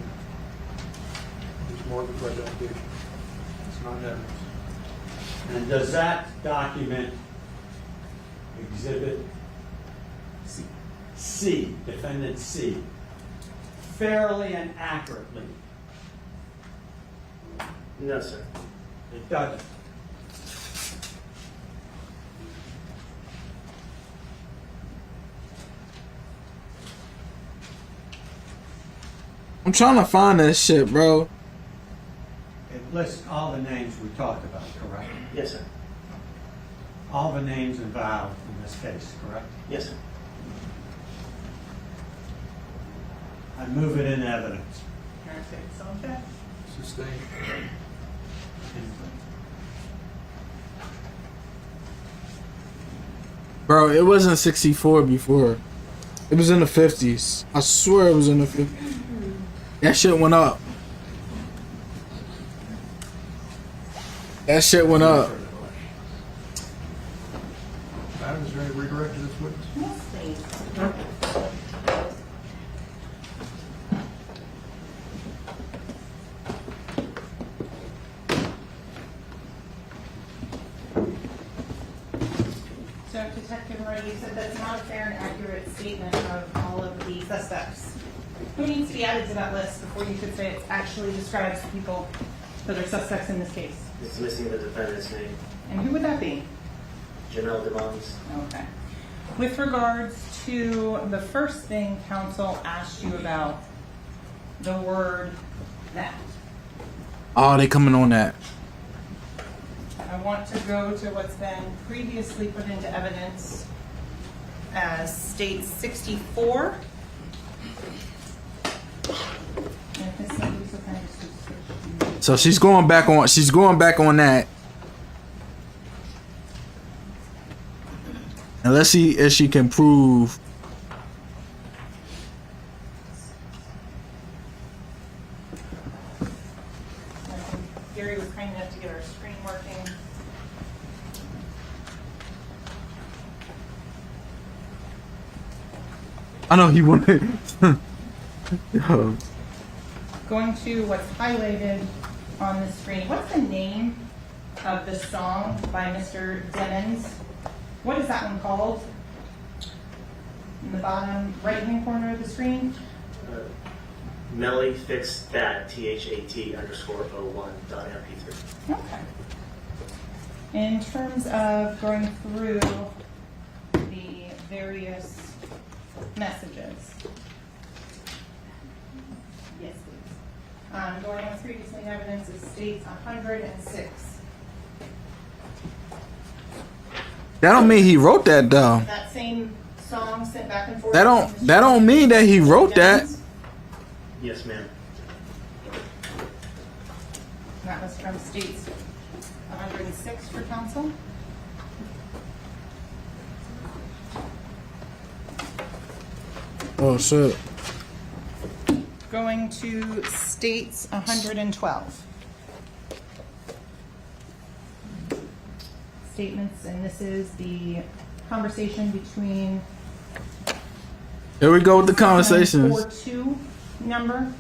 It's marked for identification. It's not evidence. And does that document exhibit C, defendant C, fairly and accurately? No, sir. It doesn't. I'm trying to find that shit, bro. It lists all the names we talked about, correct? Yes, sir. all the names involved in this case, correct? Yes, sir. I move it in evidence. Can I say something? Sustain. Bro, it wasn't 64 before. It was in the 50s. I swear it was in the 50s. That shit went up. That shit went up. Madam, is there any redirect to this witness? Yes, please. So, Detective Murray, you said that's not a fair and accurate statement of all of the suspects. Who needs to be added to that list before you could say it actually describes the people that are suspects in this case? It's missing the defendant's name, And who would that be? Janelle Devons. Okay. With regards to the first thing counsel asked you about, the word that, Oh, they coming on that. I want to go to what's been previously put into evidence as state 64. And this may be so kind of So she's going back on that. And let's see if she can prove. Gary was kind enough to get our screen working. I know he wanted. Yo. Going to what's highlighted on the screen. What's the name of the song by Mr. Demmons? What is that one called? In the bottom right-hand corner of the screen? Melly fix that THAT_01.mp3. Okay. In terms of going through the various messages. Yes, please. Going on previously in evidence, it states 106. That don't mean he wrote that though. That same song sent back and forth. That don't mean that he wrote that. Yes, ma'am. That was from states 106 for counsel. Oh shit. Going to states 112. Statements, and this is the conversation between Here we go with the conversations. 742 number.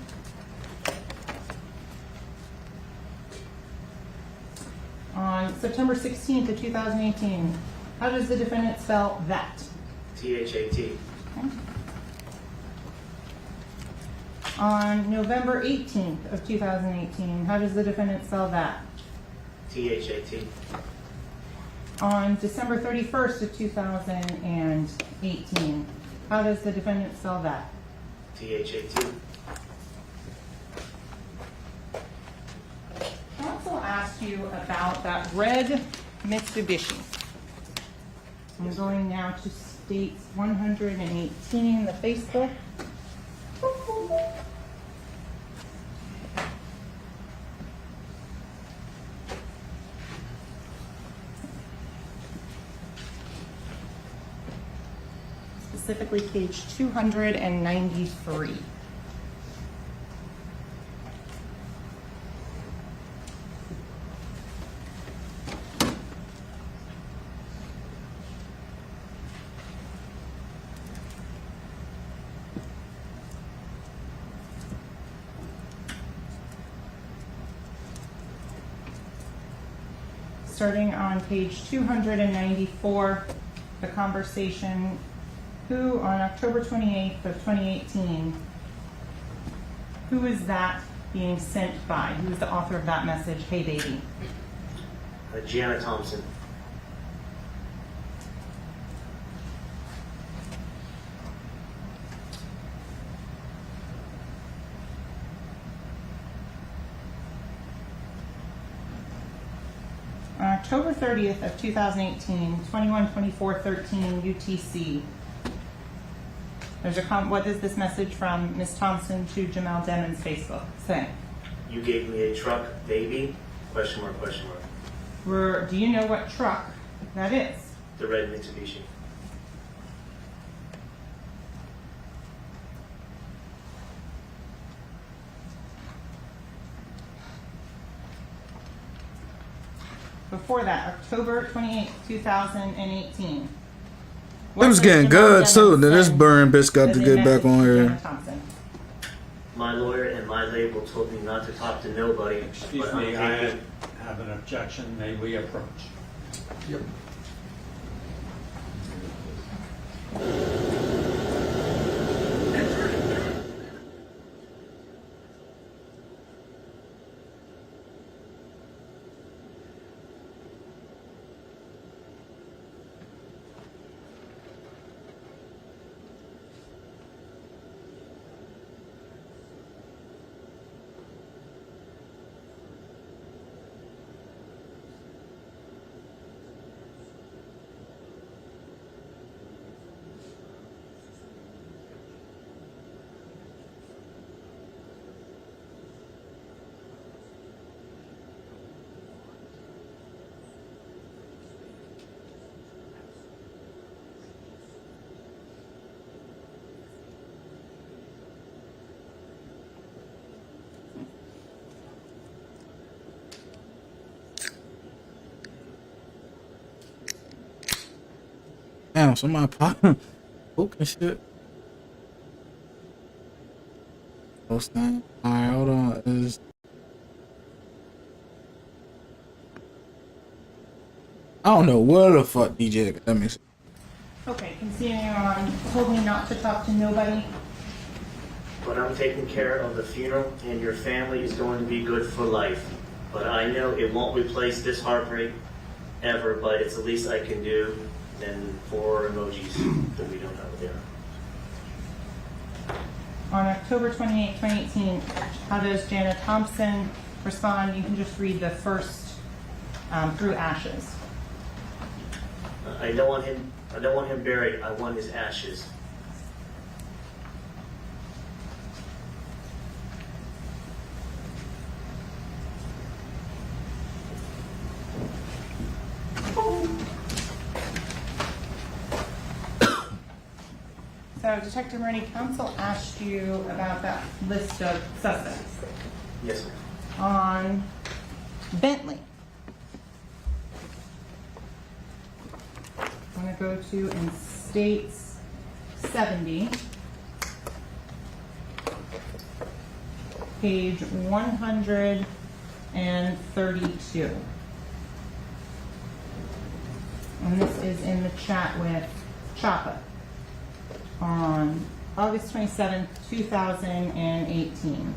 On September 16th of 2018, how does the defendant spell that? THAT. On November 18th of 2018, how does the defendant spell that? THAT. On December 31st of 2018, how does the defendant spell that? THAT. Counsel asked you about that red Mitsubishi. I'm going now to states 118, the Facebook. Specifically page 293. Starting on page 294, the conversation, who on October 28th of 2018, who is that being sent by? Who is the author of that message, hey baby? Gianna Thompson. October 30th of 2018, 212413 UTC. There's a what is this message from Ms. Thompson to Jamal Demon's Facebook say? You gave me a truck, baby? Question mark, question mark. Do you know what truck that is? The red Mitsubishi. Before that, October 28th, 2018. It was getting good too. Then this burn bitch got to get back on here. My lawyer and my label told me not to talk to nobody. Excuse me, I have an objection. May we approach? Yep. Damn, somebody popping. Poking shit. Post name. Alright, hold on. I don't know where the fuck DJ Academics. Okay, continuing on. Told me not to talk to nobody. But I'm taking care of the funeral, and your family is going to be good for life. But I know it won't replace this heartbreak ever, but it's the least I can do. Then 4 emojis that we don't know what they are. On October 28, 2018, how does Janet Thompson respond? You can just read the first through ashes. I don't want him buried. I want his ashes. So, Detective Maroney, counsel asked you about that list of suspects. Yes, ma'am. On Bentley. I'm going to go to in States 70, page 132. And this is in the chat with Chapa on August 27th, 2018.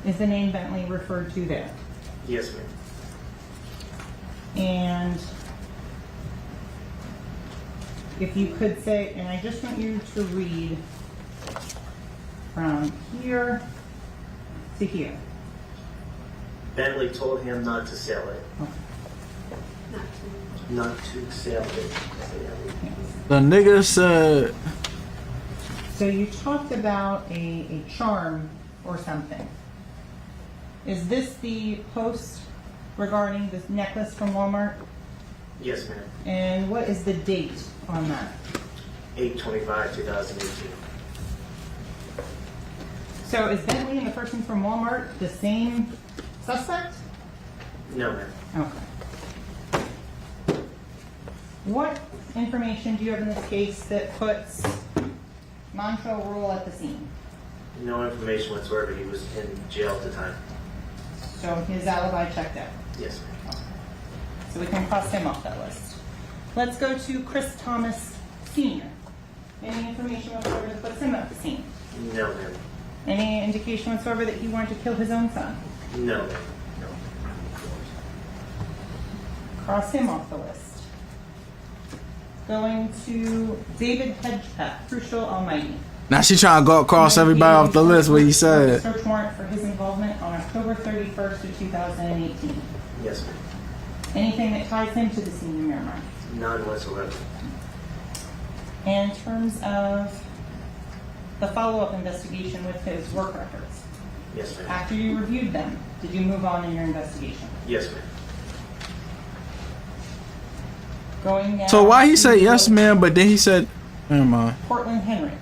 Is the name Bentley referred to there? Yes, ma'am. And if you could say, and I just want you to read from here to here. Bentley told him not to sell it. Okay. Not to sell it. The nigga said. So you talked about a charm or something. Is this the post regarding this necklace from Walmart? Yes, ma'am. And what is the date on that? 8/25/2018. So is Bentley and the person from Walmart the same suspect? No, ma'am. Okay. What information do you have in this case that puts Montrell Rule at the scene? No information whatsoever. He was in jail at the time. So his alibi checked out. Yes, ma'am. So we can cross him off that list. Let's go to Chris Thomas Sr. Any information whatsoever that puts him at the scene? No, ma'am. Any indication whatsoever that he wanted to kill his own son? No, ma'am. No. Cross him off the list. Going to David Hedgepeth, Crucial Almighty. Now she trying to go across everybody off the list what he said. Search warrant for his involvement on October October 31st of 2018. Yes, ma'am. Anything that ties him to the scene in Miramar? None whatsoever. In terms of the follow-up investigation with his work records, Yes, ma'am. after you reviewed them, did you move on in your investigation? Yes, ma'am. Going now So why he said to yes, ma'am, but then he said, never mind. Portland Henry.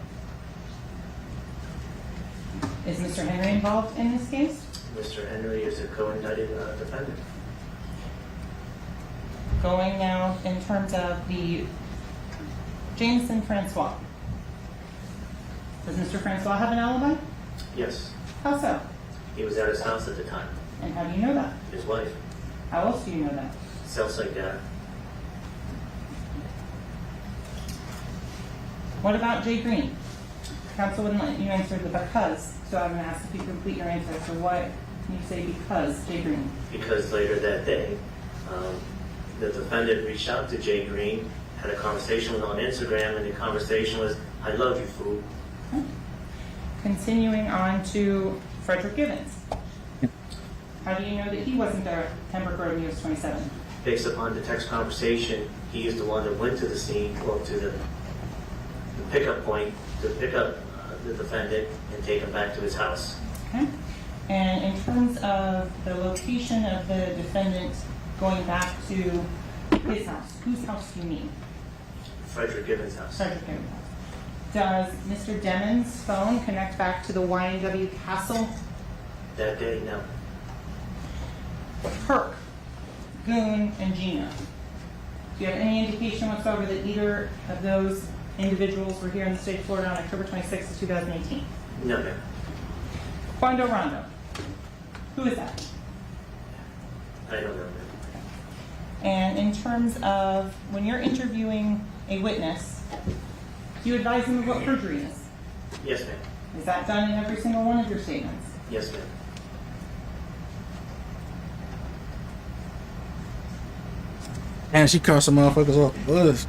Is Mr. Henry involved in this case? Mr. Henry is a co-indicted defendant. Going now in terms of the Jameson Francois. Does Mr. Francois have an alibi? Yes. How so? He was at his house at the time. And how do you know that? His wife. How else do you know that? Cell site data. What about Jay Green? Counsel wouldn't let you answer the because, so I'm going to ask if you complete your answer. So why can you say because Jay Green? Because later that day, the defendant reached out to Jay Green, had a conversation with him on Instagram, and the conversation was, "I love you, fool." Continuing on to Frederick Givens. How do you know that he wasn't there at Pembroke Road US 27? Based upon the text conversation, he is the one that went to the scene, or to the pickup point, to pick up the defendant and take him back to his house. Okay. And in terms of the location of the defendant going back to his house, whose house do you mean? Frederick Givens' house. Frederick Givens' house. Does Mr. Demon's phone connect back to the YNW Castle? That day, no. Kirk, Goon, and Gina. Do you have any indication whatsoever that either of those individuals were here in the state of Florida on October 26th of 2018? No, ma'am. Quando Rondo. Who is that? I don't know, ma'am. And in terms of when you're interviewing a witness, do you advise them of what perjury is? Yes, ma'am. Is that done in every single one of your statements? Yes, ma'am. And she cussed some motherfuckers off the list.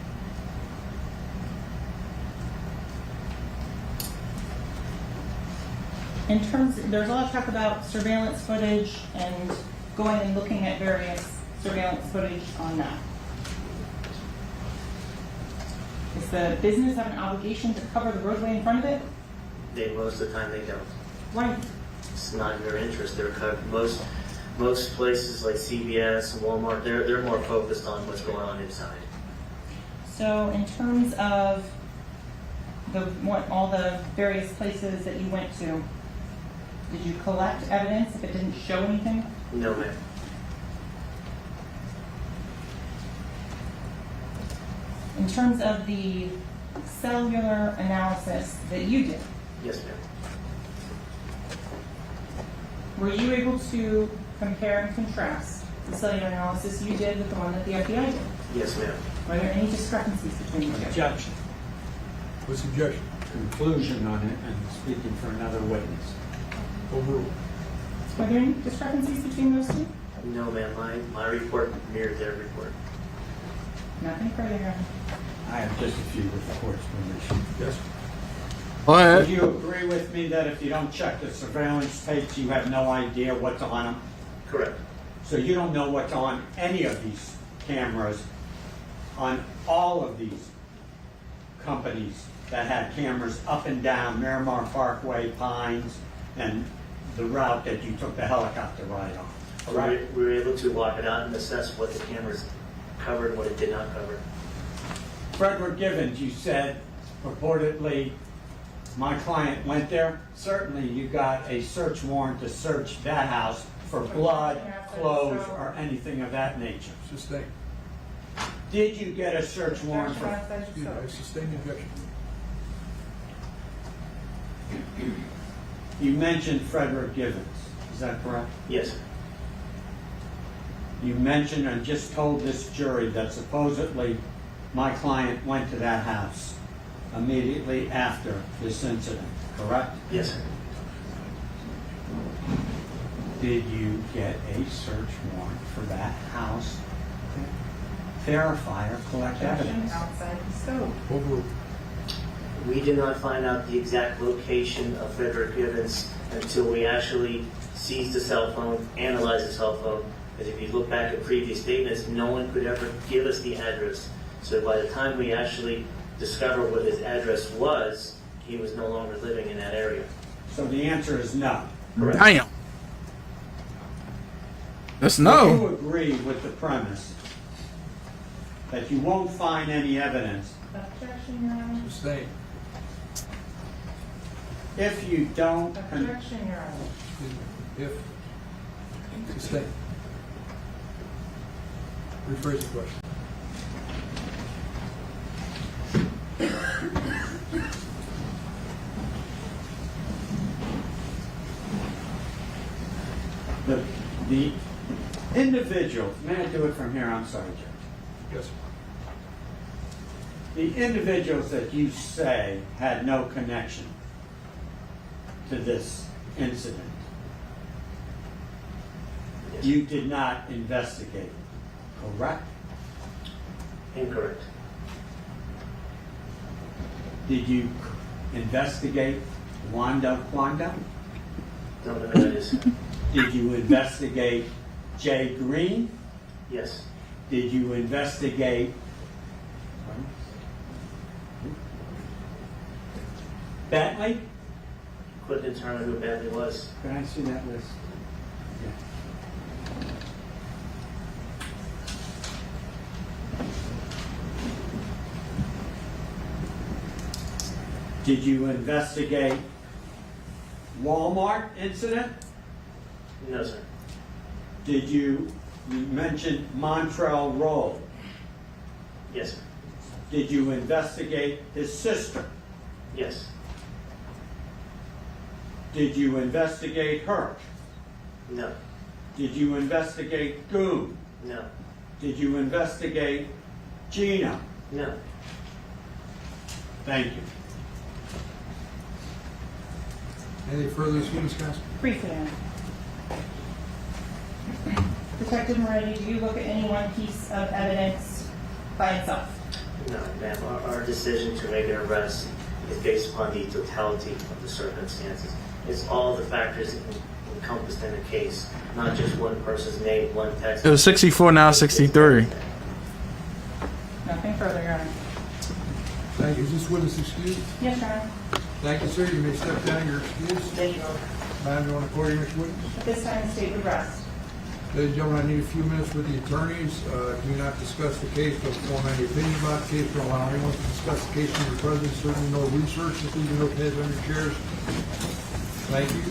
In terms, there's a lot of talk about surveillance footage and going and looking at various surveillance footage on that. Does the business have an obligation to cover the roadway in front of it? Most of the time they don't. Why? It's not in their interest. They're most places like CVS, Walmart, they're more focused on what's going on inside. So in terms of all the various places that you went to, did you collect evidence if it didn't show anything? No, ma'am. In terms of the cellular analysis that you did, Yes, ma'am. were you able to compare and contrast the cellular analysis you did with the one that the FBI did? Yes, ma'am. Were there any discrepancies between the two? Objection. What's the objection? Conclusion on it and speaking for another witness. Overruled. Were there any discrepancies between those two? No, ma'am. My report mirrored their report. Nothing further, Your Honor. I have just a few with the court's permission. Yes. Go ahead. Would you agree with me that if you don't check the surveillance tapes, you have no idea what's on them? Correct. So you don't know what's on any of these cameras, on all of these companies that had cameras up and down Miramar Parkway, Pines, and the route that you took the helicopter ride on, correct? We were able to walk it out and assess what the cameras covered and what it did not cover. Frederick Givens, you said purportedly my client went there. Certainly you got a search warrant to search that house for blood, clothes, or anything of that nature. Sustain. Did you get a search warrant for? Excuse me, I sustain the objection. You mentioned Frederick Givens, is that correct? Yes. You mentioned and just told this jury that supposedly my client went to that house immediately after this incident, correct? Yes, sir. Did you get a search warrant for that house to verify or collect evidence? Outside the scope. Overruled. We did not find out the exact location of Frederick Givens until we actually seized the cell phone, analyzed the cell phone. Because if you look back at previous statements, no one could ever give us the address. So by the time we actually discovered what his address was, he was no longer living in that area. So the answer is no. Correct. Damn. That's Do you no. agree with the premise that you won't find any evidence Objection, Your Honor. Sustain. if you don't Objection, Your Honor. If. Sustain. Rephrase the question. the individual, may I do it from here? I'm sorry, Judge. Yes, sir. The individuals that you say had no connection to this incident, you did not investigate, correct? Incorrect. Did you investigate Wanda Kwanda? Don't know who that is. Did you investigate Jay Green? Yes. Did you investigate Bentley? Couldn't determine who Bentley was. Can I see that list? Did you investigate Walmart incident? No, sir. Did you mention Montrell Road? Yes, sir. Did you investigate his sister? Yes. Did you investigate her? No. Did you investigate Goon? No. Did you investigate Gina? No. Thank you. Any further students, counsel? Briefly, Your Honor. Detective Moretti, do you look at any one piece of evidence by itself? No, ma'am. Our decision to make an arrest is based upon the totality of the circumstances. It's all the factors encompassed in the case, not just one person's name, one text. It was 64, now 63. Nothing further, Your Honor. Thank you. Is this witness excused? Yes, Your Honor. Thank you, sir. You may step down. You're excused. Thank you. Madam, you want to call your next witness? At this time, the state would rest. Ladies and gentlemen, I need a few minutes with the attorneys. Do not discuss the case. Don't form any opinion about the case. Don't allow anyone to discuss the case in your presence. Certainly no research. Just leave your notepads on your chairs. Thank you.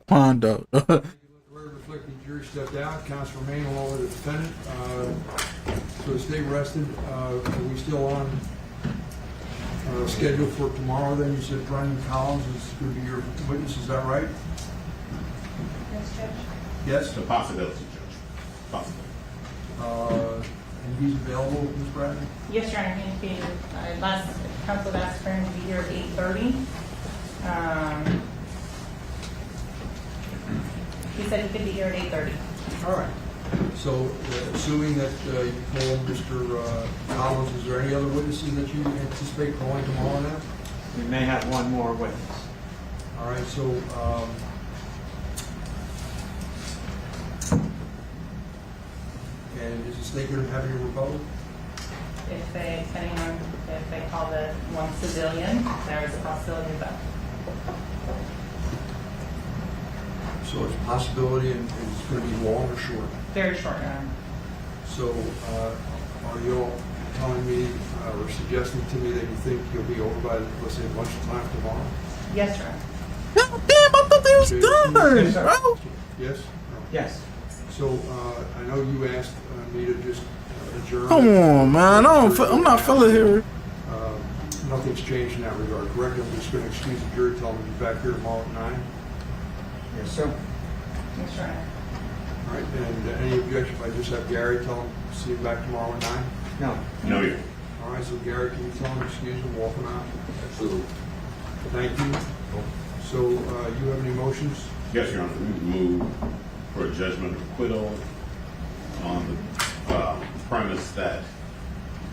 Quando. Reflecting jury stepped out. Counsel remain along with the defendant. So stay rested. Are we still on schedule for tomorrow? Then you said Brendan Collins is going to be your witness. Is that right? Yes, Judge. Yes. It's a possibility, Judge. Possibility. And he's available, Ms. Bradley? Yes, Your Honor. He indicated, last counsel asked for him to be here at 8:30. He said he could be here at 8:30. All right. So, assuming that you called Mr. Collins, is there any other witnesses that you anticipate calling tomorrow now? We may have one more witness. All right. So, and is the state going to have your rebuttal? If they, depending on if they call the one civilian, there is a possibility of that. So it's a possibility, and it's going to be long or short? Very short, Your Honor. So, are you all telling me or suggesting to me that you think you'll be over by, let's say, lunchtime tomorrow? Yes, Your Honor. God damn, I thought they was done, bro. Yes? No. Yes. So, I know you asked me to just adjourn. Come on, man. I'm not feeling here. Nothing's changed in that regard, correct? I'm just going to excuse the jury, tell them to be back here tomorrow at 9. Yes, sir. Yes, Your Honor. All right, and any objection if I just have Gary tell him, see him back tomorrow at 9? No. No, you. All right, so Gary, can you tell him, excuse him, walk him out? Absolutely. Thank you. So, you have any motions? Yes, Your Honor. We move for a judgment of acquittal on the premise that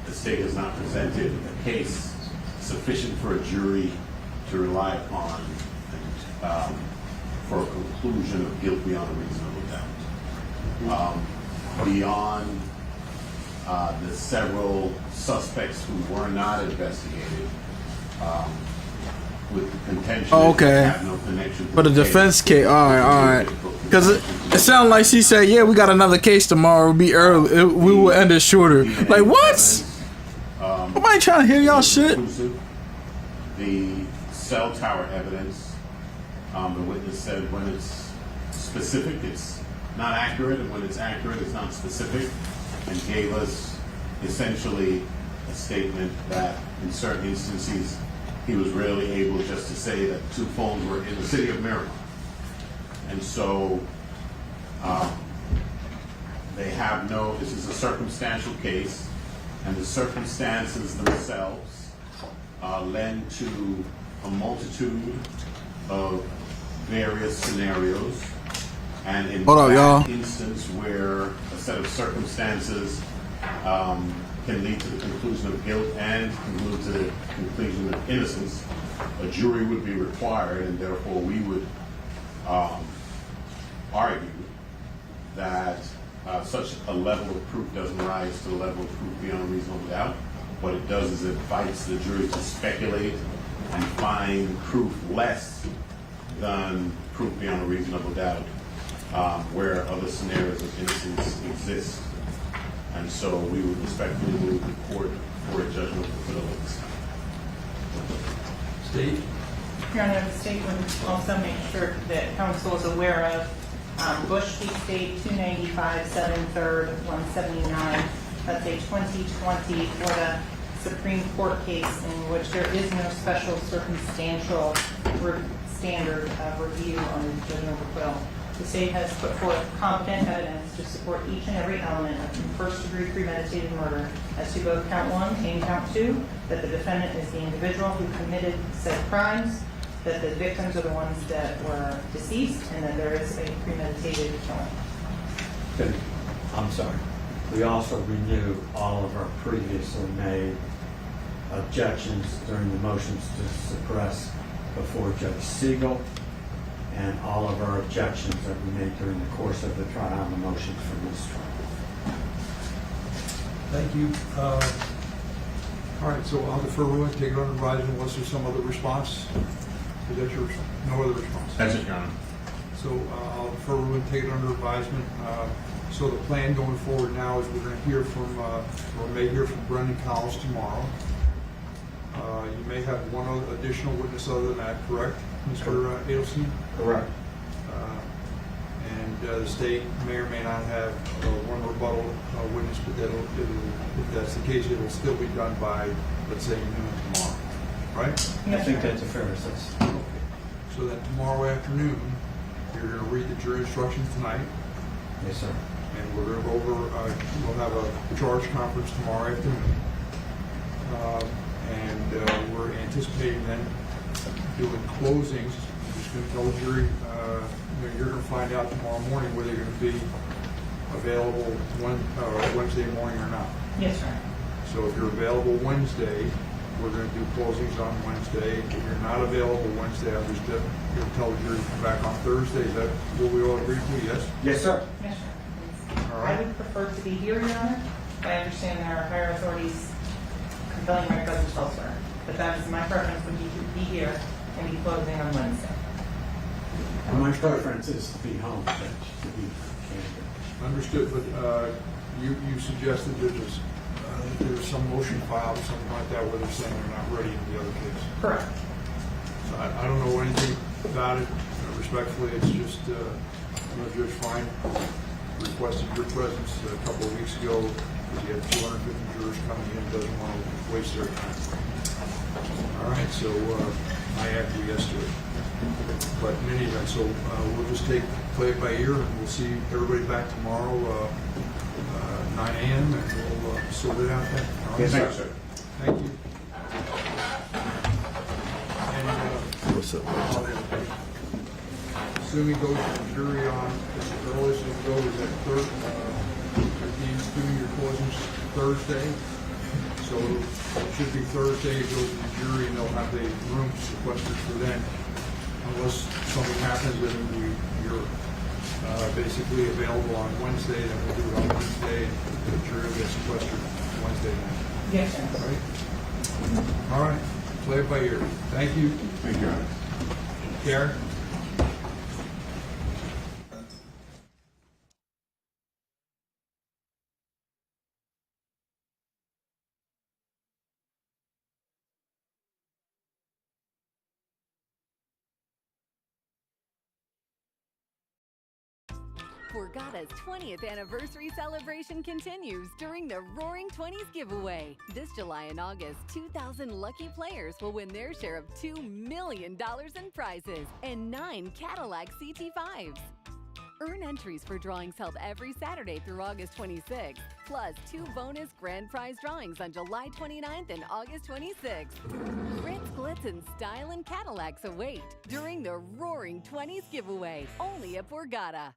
the state has not presented a case sufficient for a jury to rely upon for a conclusion of guilt beyond a reasonable doubt. Beyond the several suspects who were not investigated, with the contention that they have no connection to For the defense case, all right. Because it sounded like she said, yeah, we got another case tomorrow. It'll be early. We will end it shorter. Like, what? Nobody trying to hear y'all shit. The cell tower evidence, the witness said when it's specific, it's not accurate, and when it's accurate, it's not specific, and gave us essentially a statement that in certain instances, he was really able just to say that 2 phones were in the city of Miramar. And so they have this is a circumstantial case, and the circumstances themselves lend to a multitude of various scenarios. And in that instance where a set of circumstances can lead to the conclusion of guilt and can lead to the conclusion of innocence, a jury would be required, and therefore we would argue that such a level of proof doesn't rise to the level of proof beyond a reasonable doubt. What it does is it invites the jury to speculate and find proof less than proof beyond a reasonable doubt, where other scenarios of innocence exist. And so we would respectfully move the court for a judgment of acquittal at this time. State? Your Honor, the state would also make sure that counsel is aware of Bush v. State 295, 7th, 3rd, 179. That's a 2020 Florida Supreme Court case in which there is no special circumstantial standard of review on the judgment of acquittal. The state has put forth competent evidence to support each and every element of first-degree premeditated murder as to both count 1 and count 2, that the defendant is the individual who committed said crimes, that the victims are the ones that were deceased, and that there is a premeditated killing. Good. I'm sorry. We also renew all of our previously made objections during the motions to suppress before Judge Siegel, and all of our objections that we made during the course of the trial and the motions for mistrial. Thank you. All right, so I'll defer ruling, take it under advisement unless there's some other response. Is that yours? No other response? That's it, Your Honor. So I'll defer ruling, take it under advisement. So the plan going forward now is we're going to hear from, or may hear from Brendan Cowles tomorrow. You may have one other additional witness other than that, correct, Mr. Adelstein? Correct. And the state may or may not have one rebuttal witness, but if that's the case, it will still be done by, let's say, noon tomorrow, right? I think that's a fair assessment. So then tomorrow afternoon, you're going to read the jury instructions tonight. Yes, sir. And we're going to go over, we'll have a charge conference tomorrow afternoon. And we're anticipating then doing closings. I'm just going to tell the jury, you're going to find out tomorrow morning whether you're going to be available Wednesday morning or not. Yes, sir. So if you're available Wednesday, we're going to do closings on Wednesday. If you're not available Wednesday, I'm just going to tell the jury to come back on Thursday. Is that what we all agree to? Yes? Yes, sir. Yes, sir. All right. I would prefer to be here, Your Honor. I understand there are higher authorities compelling my presence elsewhere, but that is my preference, would be here and be closing on Wednesday. And my preference is to be home, Judge, to be candid. Understood, but you suggested that there's some motion filed or something like that where they're saying they're not ready in the other case. Correct. So I don't know anything about it. Respectfully, it's just, Judge Fine requested your presence a couple of weeks ago because he had 250 jurors coming in, doesn't want to waste their time. All right, so I acquiesced to it. But in any event, so we'll just take play it by ear, and we'll see everybody back tomorrow, 9 a.m., and we'll sort it out then. All right? Yes, sir. Thank you. What's up? Assuming goes to the jury on, the earliest it'll go is at game's due, your closing's Thursday. So it should be Thursday, it goes to the jury, and they'll have the room sequestered for then. Unless something happens and you're basically available on Wednesday, then we'll do it on Wednesday, and the jury will get sequestered Wednesday night. Yes, sir. All right, play it by ear. Thank you. Thank you. Karen? Borgata's 20th anniversary celebration continues during the Roaring 20s giveaway. This July and August, 2,000 lucky players will win their share of $2 million in prizes and 9 Cadillac CT5s. Earn entries for drawings held every Saturday through August 26th, plus 2 bonus grand prize drawings on July 29th and August 26th. Ritz, glitz, and style and Cadillacs await during the Roaring 20s giveaway, only at Borgata.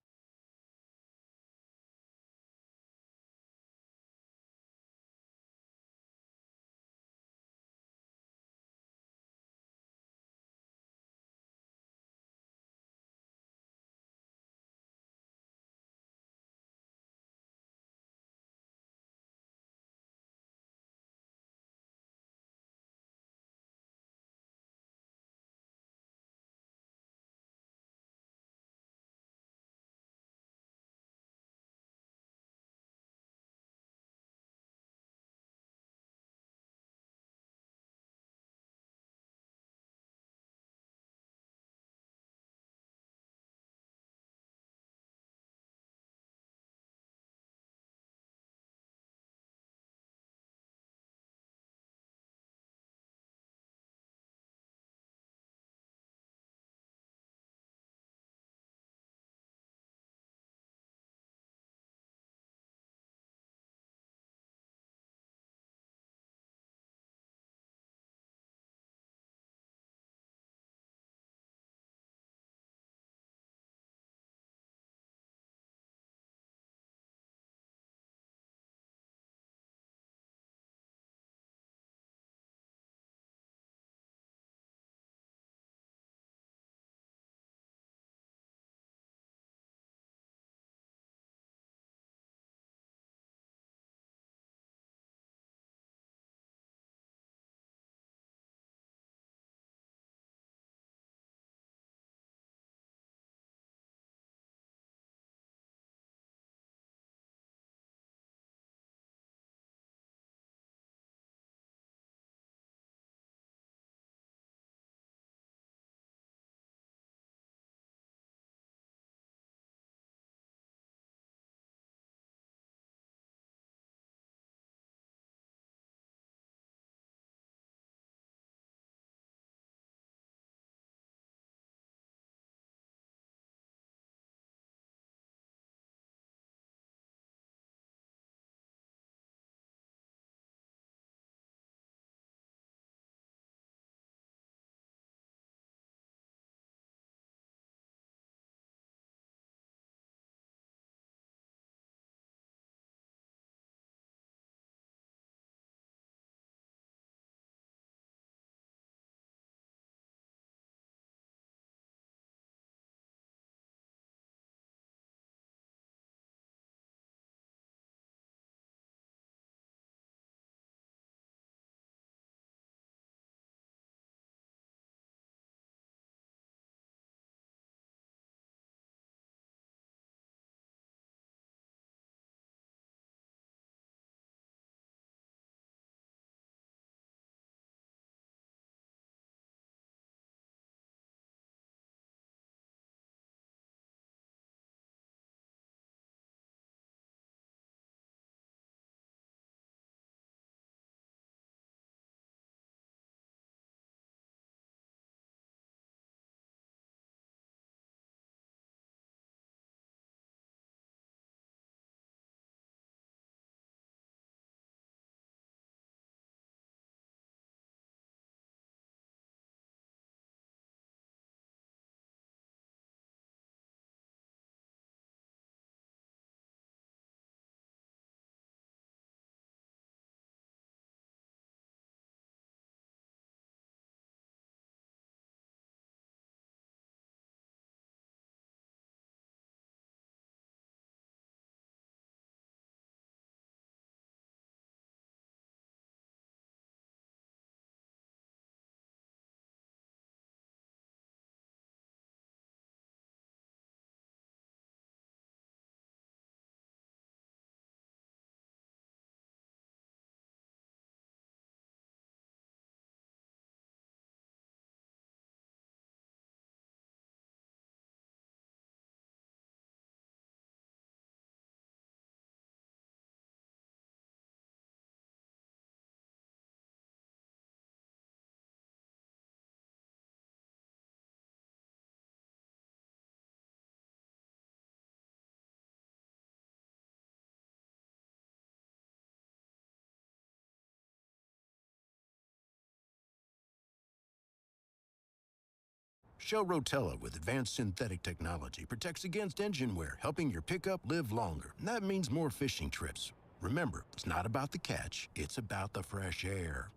Shell Rotella with advanced synthetic technology protects against engine wear, helping your pickup live longer. And that means more fishing trips. Remember, it's not about the catch, it's about the fresh air.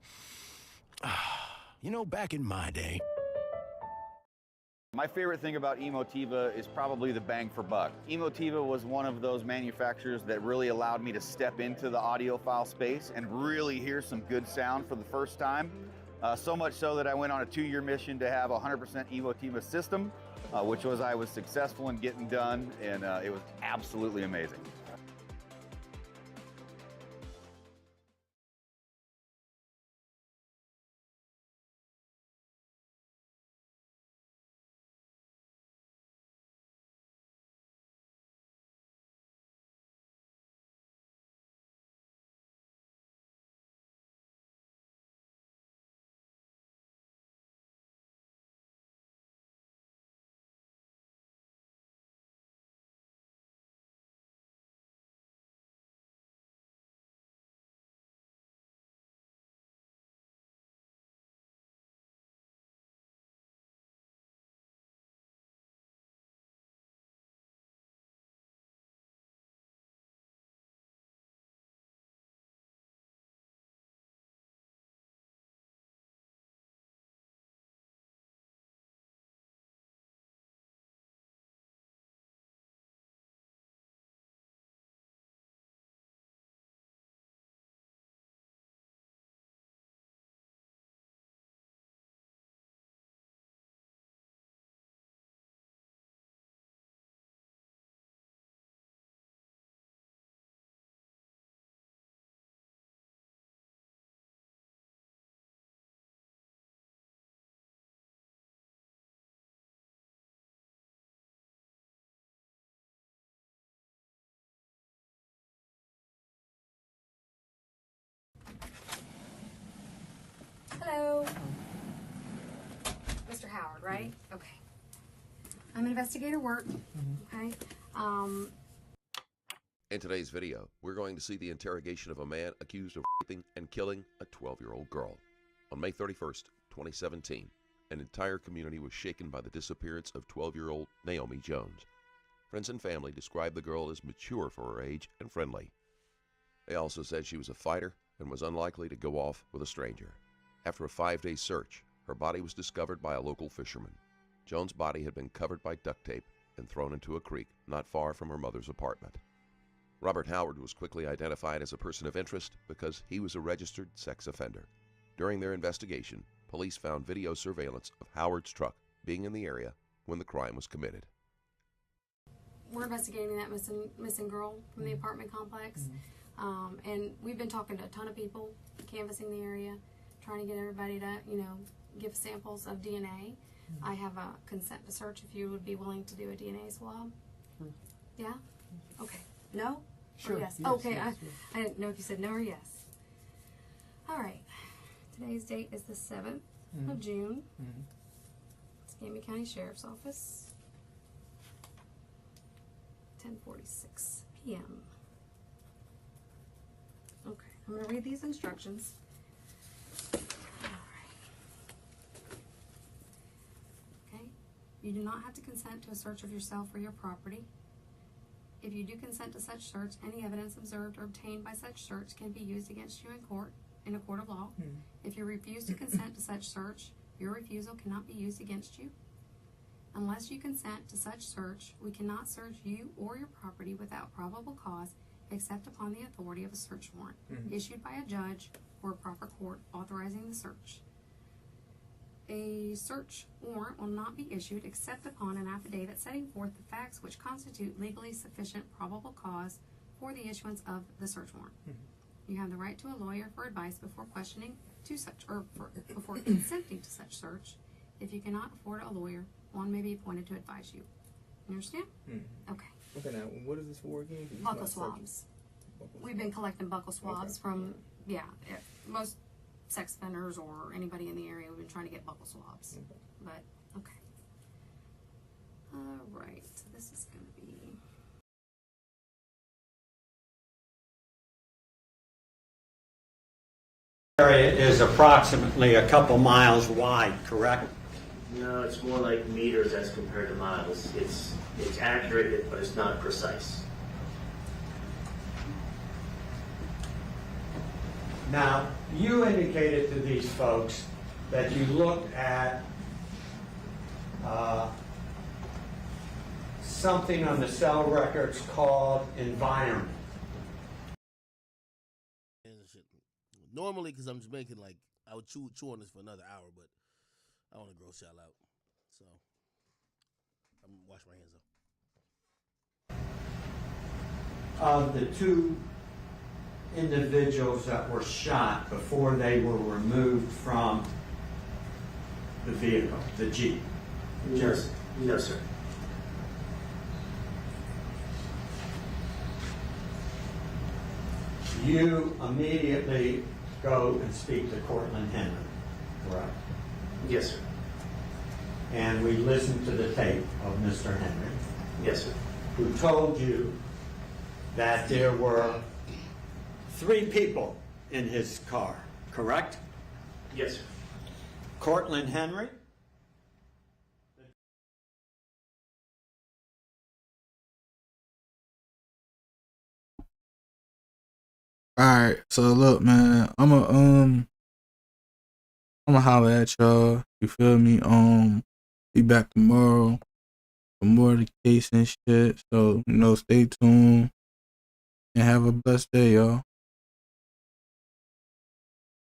You know, back in my day... My favorite thing about Emotiva is probably the bang for buck. Emotiva was one of those manufacturers that really allowed me to step into the audiophile space and really hear some good sound for the first time. So much so that I went on a 2-year mission to have a 100% Emotiva system, which I was successful in getting done, and it was absolutely amazing. Hello. Mr. Howard, right? Okay. I'm investigator work. Okay. In today's video, we're going to see the interrogation of a man accused of raping and killing a 12-year-old girl. On May 31st, 2017, an entire community was shaken by the disappearance of 12-year-old Naomi Jones. Friends and family described the girl as mature for her age and friendly. They also said she was a fighter and was unlikely to go off with a stranger. After a 5-day search, her body was discovered by a local fisherman. Jones' body had been covered by duct tape and thrown into a creek not far from her mother's apartment. Robert Howard was quickly identified as a person of interest because he was a registered sex offender. During their investigation, police found video surveillance of Howard's truck being in the area when the crime was committed. We're investigating that missing girl from the apartment complex. And we've been talking to a ton of people, canvassing the area, trying to get everybody to, give samples of DNA. I have a consent to search if you would be willing to do a DNA swab. Yeah? Okay. No? Sure. Or yes? Yes, Okay. yes, I didn't know if you said no or yes. All right. Today's date is the 7th of June. It's Escambia County Sheriff's Office. 10:46 p.m. Okay, I'm going to read these instructions. Okay, you do not have to consent to a search of yourself or your property. If you do consent to such search, any evidence observed or obtained by such search can be used against you in a court of law. If you refuse to consent to such search, your refusal cannot be used against you. Unless you consent to such search, we cannot search you or your property without probable cause except upon the authority of a search warrant issued by a judge or a proper court authorizing the search. A search warrant will not be issued except upon an affidavit setting forth the facts which constitute legally sufficient probable cause for the issuance of the search warrant. You have the right to a lawyer for advice before questioning to such or before consenting to such search. If you cannot afford a lawyer, one may be appointed to advise you. You understand? Okay. Okay, now what is this for again? Buckle swabs. We've been collecting buckle swabs from, most sex offenders or anybody in the area. We've been trying to get buckle swabs. But, okay. All right, so this is going to be... Area is approximately a couple miles wide, correct? No, it's more like meters as compared to miles. It's accurate, but it's not precise. Now, you indicated to these folks that you looked at something on the cell records called environment. And shit. Normally, because I'm just making like, I would chew on this for another hour, but I want to gross y'all out. So, I'm going to wash my hands Of the two individuals that were shot before they were removed from the vehicle, the Jeep. Yes. No, sir. You immediately go and speak to Cortland Henry, correct? Yes, sir. And we listened to the tape of Mr. Henry. Yes, sir. Who told you that there were 3 people in his car, correct? Yes, sir. Cortland Henry? Alright, so look, man, I'ma holler at y'all. You feel me? Be back tomorrow for more of the case and shit. So, stay tuned and have a blessed day, y'all.